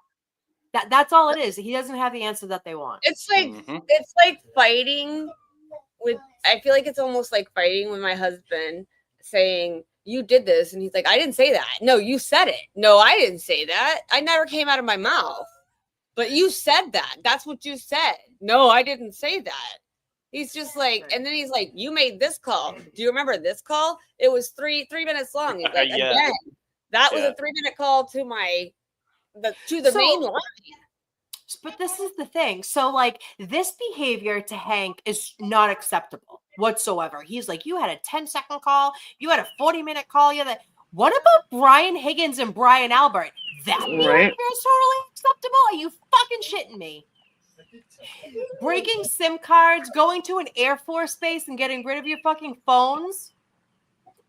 That's all it is. He doesn't have the answer that they want. It's like fighting with. I feel like it's almost like fighting with my husband, saying you did this, and he's like, I didn't say that. No, you said it. No, I didn't say that. I never came out of my mouth. But you said that. That's what you said. No, I didn't say that. He's just like, and then he's like, you made this call. Do you remember this call? It was three minutes long. He's like, Yeah. again, that was Yeah. a 3-minute call to the main line. But this is the thing. So, like, this behavior to Hank is not acceptable whatsoever. He's like, you had a 10-second call. You had a 40-minute call. What about Brian Higgins and Brian Albert? That behavior Right. is totally acceptable? Are you fucking shitting me? Breaking SIM cards, going to an Air Force base and getting rid of your fucking phones?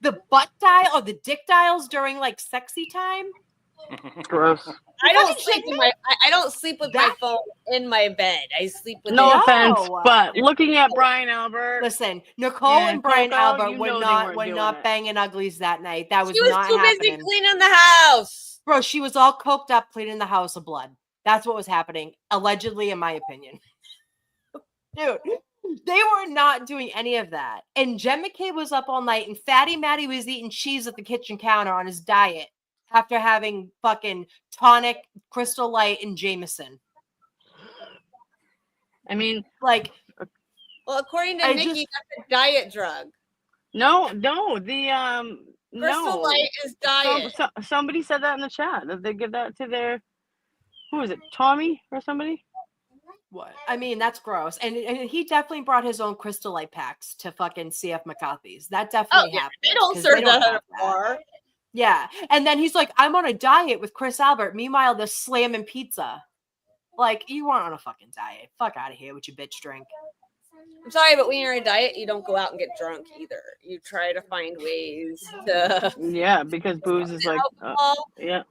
The butt dial or the dick dials during, like, sexy time? Gross. I don't sleep with my phone in my bed. I sleep with No it. offense, but looking at Brian Albert. Listen, Nicole and Brian Coco, Albert you were know they not weren't were doing not it. banging uglies that night. That was She was not too happening. busy cleaning the house. Bro, she was all coked up cleaning the house of blood. That's what was happening, allegedly, in my opinion. Dude, they were not doing any of that. And Jen McKay was up all night, and Fatty Matty was eating cheese at the kitchen counter on his diet after having fucking tonic, Crystal Light, and Jameson. I mean, like, well, according to Nikki, that's a diet drug. No, the Crystal Light is diet. Somebody said that in the chat that they give that to their, who is it, Tommy or somebody? What? I mean, that's gross. And he definitely brought his own Crystal Light packs to fucking CF McCarthy's. That definitely happened. They don't 'cause serve that have at a bar. Yeah. And then he's like, I'm on a diet with Chris Albert. Meanwhile, they're slamming pizza. Like, you weren't on a fucking diet. Fuck out of here with your bitch drink. I'm sorry, but when you're on a diet, you don't go out and get drunk either. You try to find ways to. Yeah, because booze is like, alcohol. yeah.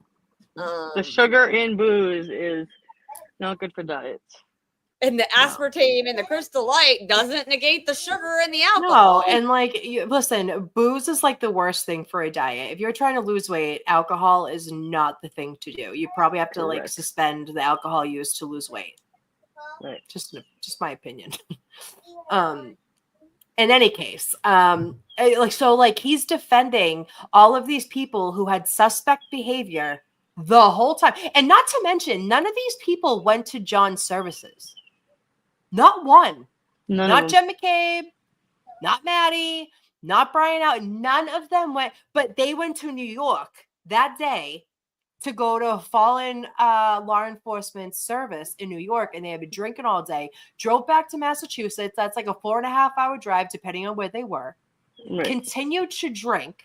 The sugar in booze is not good for diets. And the aspartame and the crystal light doesn't negate the sugar and the No, alcohol. and like, listen, booze is like the worst thing for a diet. If you're trying to lose weight, alcohol is not the thing to do. You probably have to like Correct. suspend the alcohol use to lose weight. Right. Just my opinion. In any case, like he's defending all of these people who had suspect behavior the whole time. And not to mention, none of these people went to John's services. Not one. Not Jen McCabe, not Maddie, not Brian out. None of them went, but they went to New York that day to go to a fallen law enforcement service in New York, and they had been drinking all day, drove back to Massachusetts. That's like a 4.5 hour drive, depending on where they were. Right. Continued to drink.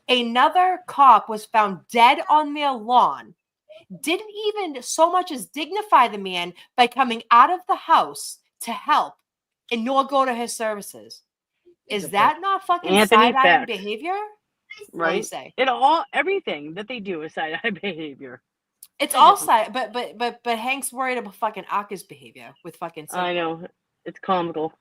Another cop was found dead on their lawn. Didn't even so much as dignify the man by coming out of the house to help and nor go to his services. Is that not fucking Anthony side-eyeing Facts. behavior? What do you Right. say? Everything that they do is side-eye behavior. It's all side, but Hank's worried about fucking Aka's behavior with fucking. I know, it's comical.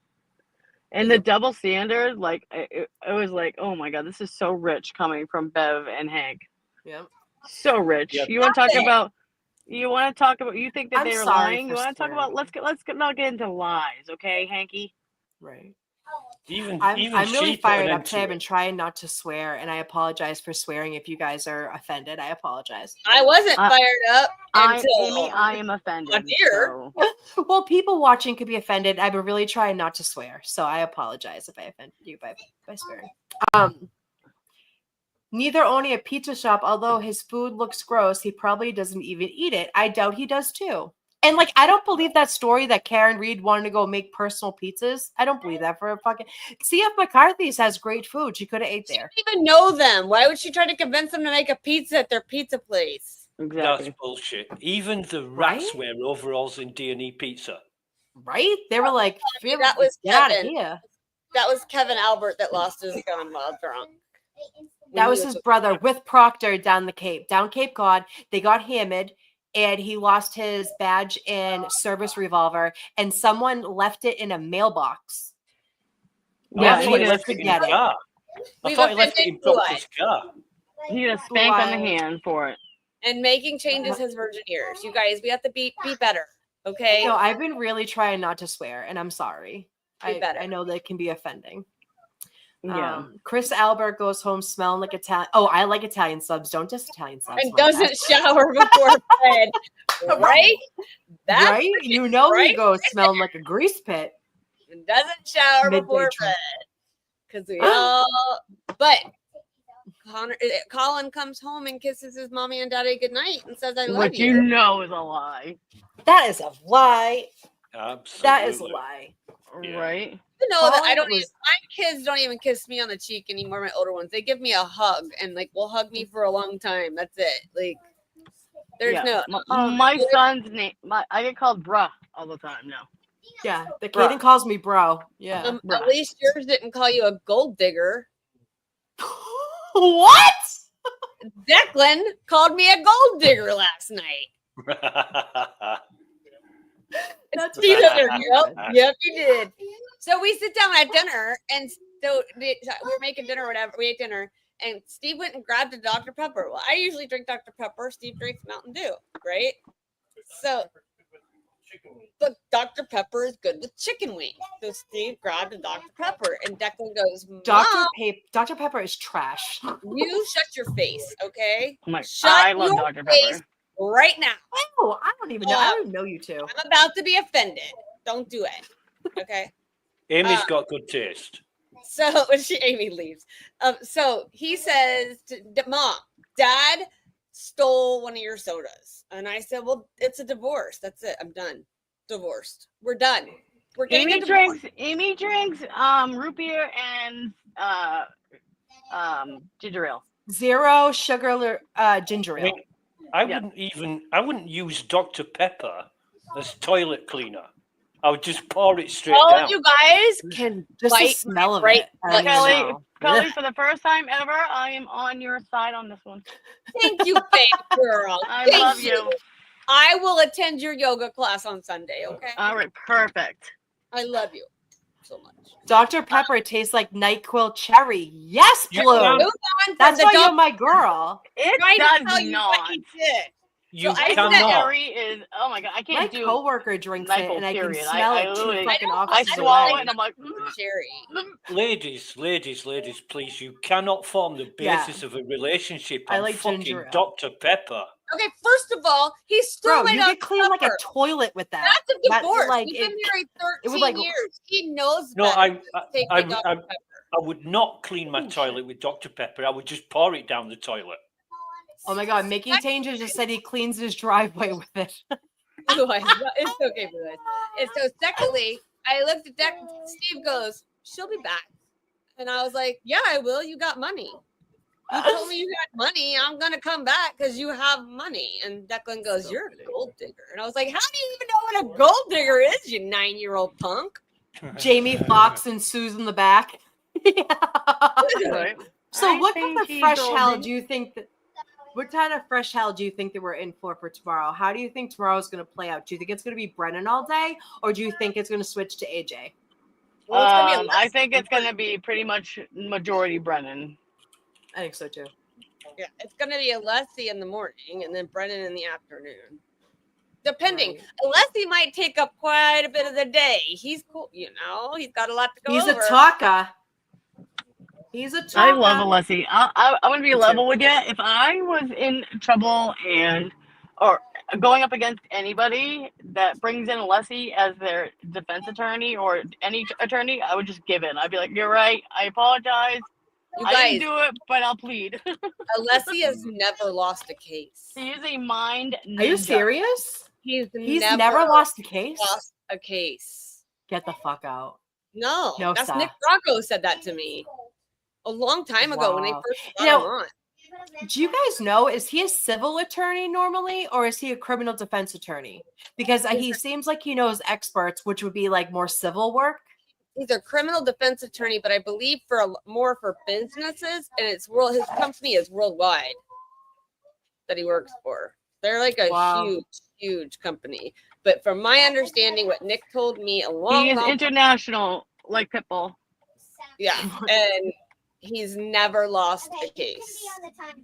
And the double standard, like it was like, oh my god, this is so rich coming from Bev and Hank. Yep. So rich. Yep. You want to talk about? You think that I'm they're sorry lying? for You want to talk about? swearing. Let's not get into lies, okay, Hanky? Right. Even I'm really she put an fired up end today. to I've been trying not to swear, and I apologize for swearing. If you guys are offended, I apologize. I wasn't fired up until Amy, I am offended. dear. So. Well, people watching could be offended. I've been really trying not to swear, so I apologize if I offended you by swearing. Neither own a pizza shop, although his food looks gross. He probably doesn't even eat it. I doubt he does too. And like, I don't believe that story that Karen Reed wanted to go make personal pizzas. I don't believe that for a fucking. CF McCarthy's has great food. She could have ate there. She didn't even know them. Why would she try to convince them to make a pizza at their pizza place? That's bullshit. Even the rats wear overalls in D&E Pizza. Right? They were like, that was get out of Kevin. here. That was Kevin Albert that lost his gun while drunk. That was his brother with Proctor down Cape Cod. They got hammered, and he lost his badge and service revolver, and someone left it in a mailbox. Yeah, he left it in his car. I thought he left it in Proctor's car. He got a spank on the hand for it. And making changes his virgin years. You guys, we have to be better. Okay. No, I've been really trying not to swear, and I'm sorry. Be better. I know that can be offending. Yeah. Chris Albert goes home smelling like Italian. Oh, I like Italian subs. Don't diss Italian subs. And my doesn't bad. shower before bed. Right? That's right? You know right? he goes smelling like a grease pit. And doesn't shower Midday before drink. bed. Because we all. But Colin comes home and kisses his mommy and daddy goodnight and says, "I love Which you." you know is a lie. That is a lie. Absolutely. That is a lie. Right? You know that I Colin don't was- even, my kids don't even kiss me on the cheek anymore. My older ones, they give me a hug and like will hug me for a long time. That's it. Like there's no. My son's name. I get called bruh all the time now. Yeah, the Bruh. Kaden calls me bro. Yeah. At least yours didn't call you a gold digger. What? Declan called me a gold digger last night. That's Yep, he did. So we sit down at dinner, and so we were making dinner or whatever. We ate dinner, and Steve went and grabbed a Dr. Pepper. Well, I usually drink Dr. Pepper. Steve drinks Mountain Dew, right? So, but Dr. Pepper is good with chicken wings. So Steve grabbed a Dr. Pepper, and Declan goes, "Mom, Dr. Pepper is trash. you shut your face, okay? I'm like, Shut I love your Dr. face Pepper. right now." Oh, I don't even know. I don't even know you two. I'm about to be offended. Don't do it, okay? Amy's got good taste. So Amy leaves. So he says to Mom, Dad stole one of your sodas. And I said, well, it's a divorce. That's it. I'm done. Divorced. We're done. We're getting a divorce. Amy drinks root beer and ginger ale. 0 sugar ginger ale. I wouldn't use Dr. Pepper as toilet cleaner. I would just pour it straight All down. of you guys can Just the bite smell my of right it. I don't even Kelly, know. Kelly, for the first time ever, I am on your side on this one. Thank you, babe girl. I Thank love you. I will attend your yoga class on Sunday, okay? All right, perfect. I love you so much. Dr. Pepper tastes like NyQuil cherry. Yes, Yeah, Blue. Move on That's from why the you're dog. my girl. It Trying to does tell you not. what he did. You So I NyQuil said, cannot. cherry is, oh my god, I My can't do coworker drinks it, NyQuil, and I can period. smell I it 2 literally, fucking I offices swallow away. it and I'm like, cherry. Ladies, please, you cannot form the Yeah. basis of a relationship I on like fucking ginger ale. Dr. Pepper. Okay, first of all, he stole Bro, my you Dr. could clean like a Pepper. toilet with that. That's a divorce. Like, We've been married it 13 would like years. He knows No, better. Take I, the Dr. I, Pepper. I would not clean my toilet with Dr. Pepper. I would just pour it down the toilet. Oh my god, Mickey Tanger just said he cleans his driveway with it. Blue eyes. It's okay, Blue eyes. And so secondly, I looked at that. Steve goes, she'll be back. And I was like, yeah, I will. You got money. You told me you got money. I'm going to come back because you have money. And Declan goes, you're a gold digger. And I was like, how do you even know what a gold digger is, you 9-year-old punk? Jamie Foxx and Sue's in the back. right. So I what kind think of he's fresh hell golden. do you think that what kind of fresh hell do you think that we're in for tomorrow? How do you think tomorrow's going to play out? Do you think it's going to be Brennan all day, or do you think it's going to switch to AJ? Well, it's gonna be I think it's going to be pretty much majority Brennan. I think so too. Yeah, it's going to be Alessi in the morning and then Brennan in the afternoon. Depending. Alessi might take up quite a bit of the day. He's cool, you know. He's got a lot to go He's over. a talker. He's a talker. I love Alessi. I'm going to be Me level too. with you. If I was in trouble or going up against anybody that brings in Alessi as their defense attorney or any attorney, I would just give in. I'd be like, you're right. I apologize. You I guys, didn't do it, but I'll plead. Alessi has never lost a case. He is a mind ninja. Are you serious? He's never lost a case? Lost a case. Get the fuck out. No, No, that's sir. Nick Rocco said that to me a long time ago when they Wow. first got Now, him on. Do you guys know, is he a civil attorney normally, or is he a criminal defense attorney? Because he seems like he knows experts, which would be like more civil work. He's a criminal defense attorney, but I believe more for businesses, and his company is worldwide that he works for. They're like a huge company. But from my understanding, what Nick told me He is international, like Pitbull. Yeah, and he's never lost a case.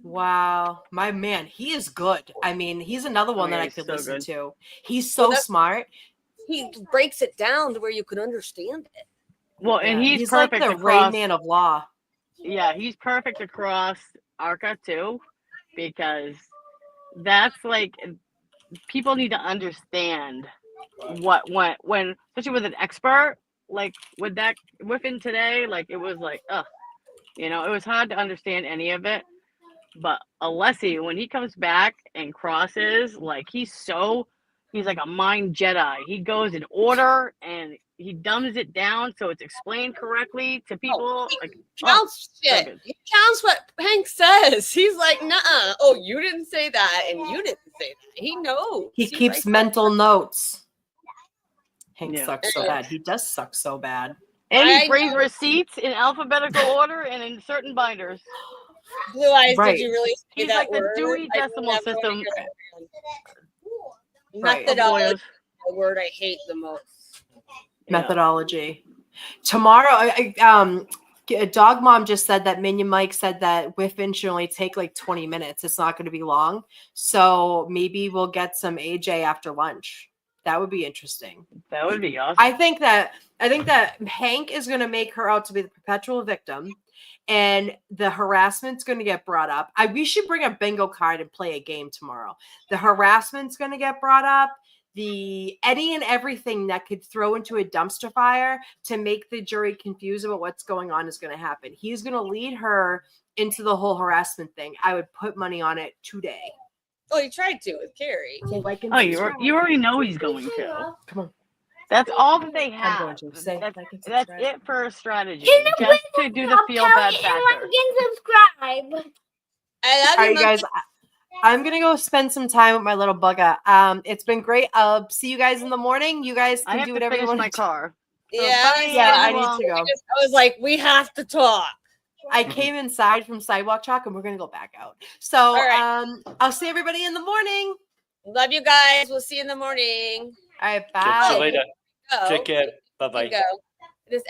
Wow, my man, he is good. I mean, he's another one that I he's could so listen good. to. He's so smart. He breaks it down to where you could understand it. Well, and Yeah, he's like perfect the across. Rain Man of law. Yeah, he's perfect across ARCA too, because that's like people need to understand what when especially with an expert like with him today, like it was like it was hard to understand any of it. But Alessi, when he comes back and crosses, like he's like a mind Jedi. He goes in order and he dumbs it down so it's explained correctly to people. Counts shit. good. He counts what Hank says. He's like, nah. Oh, you didn't say that, and you didn't say that. He knows. He keeps writes mental notes. Hank Yeah. sucks so bad. He does suck so bad. And I he brings know. receipts in alphabetical order and in certain binders. Blue eyes. Right. Did you really say He's that like the word? Dewey I Decimal never wanna System. hear that word. Right. Methodology, the word I hate the most. Methodology. Tomorrow, Dog Mom just said that Minion Mike said that whiffing should only take like 20 minutes. It's not going to be long. So maybe we'll get some AJ after lunch. That would be interesting. That would be awesome. I think that Hank is going to make her out to be the perpetual victim, and the harassment's going to get brought up. We should bring a bingo card and play a game tomorrow. The harassment's going to get brought up. The any and everything that could throw into a dumpster fire to make the jury confused about what's going on is going to happen. He's going to lead her into the whole harassment thing. I would put money on it today. Oh, he tried to with Carrie. Oh, you already know he's going to. Come on. That's all that they I'm have. going to say That's it for a strategy. Just to do the feel bad factor. Subscribe. I love All you, right, guys. I'm gonna go spend some time with my little bugger. It's been great. I'll see you guys in the morning. You guys I can have do to whatever you finish want my to car. Yeah, bye, Yeah, I everyone. need to go. I was like, we have to talk. I came inside from sidewalk chalk, and we're gonna go back out. So, right. I'll see everybody in the morning. Love you guys. We'll see you in the morning. All right, Catch you bye. later. Go. Take care. Bye You bye. go. It is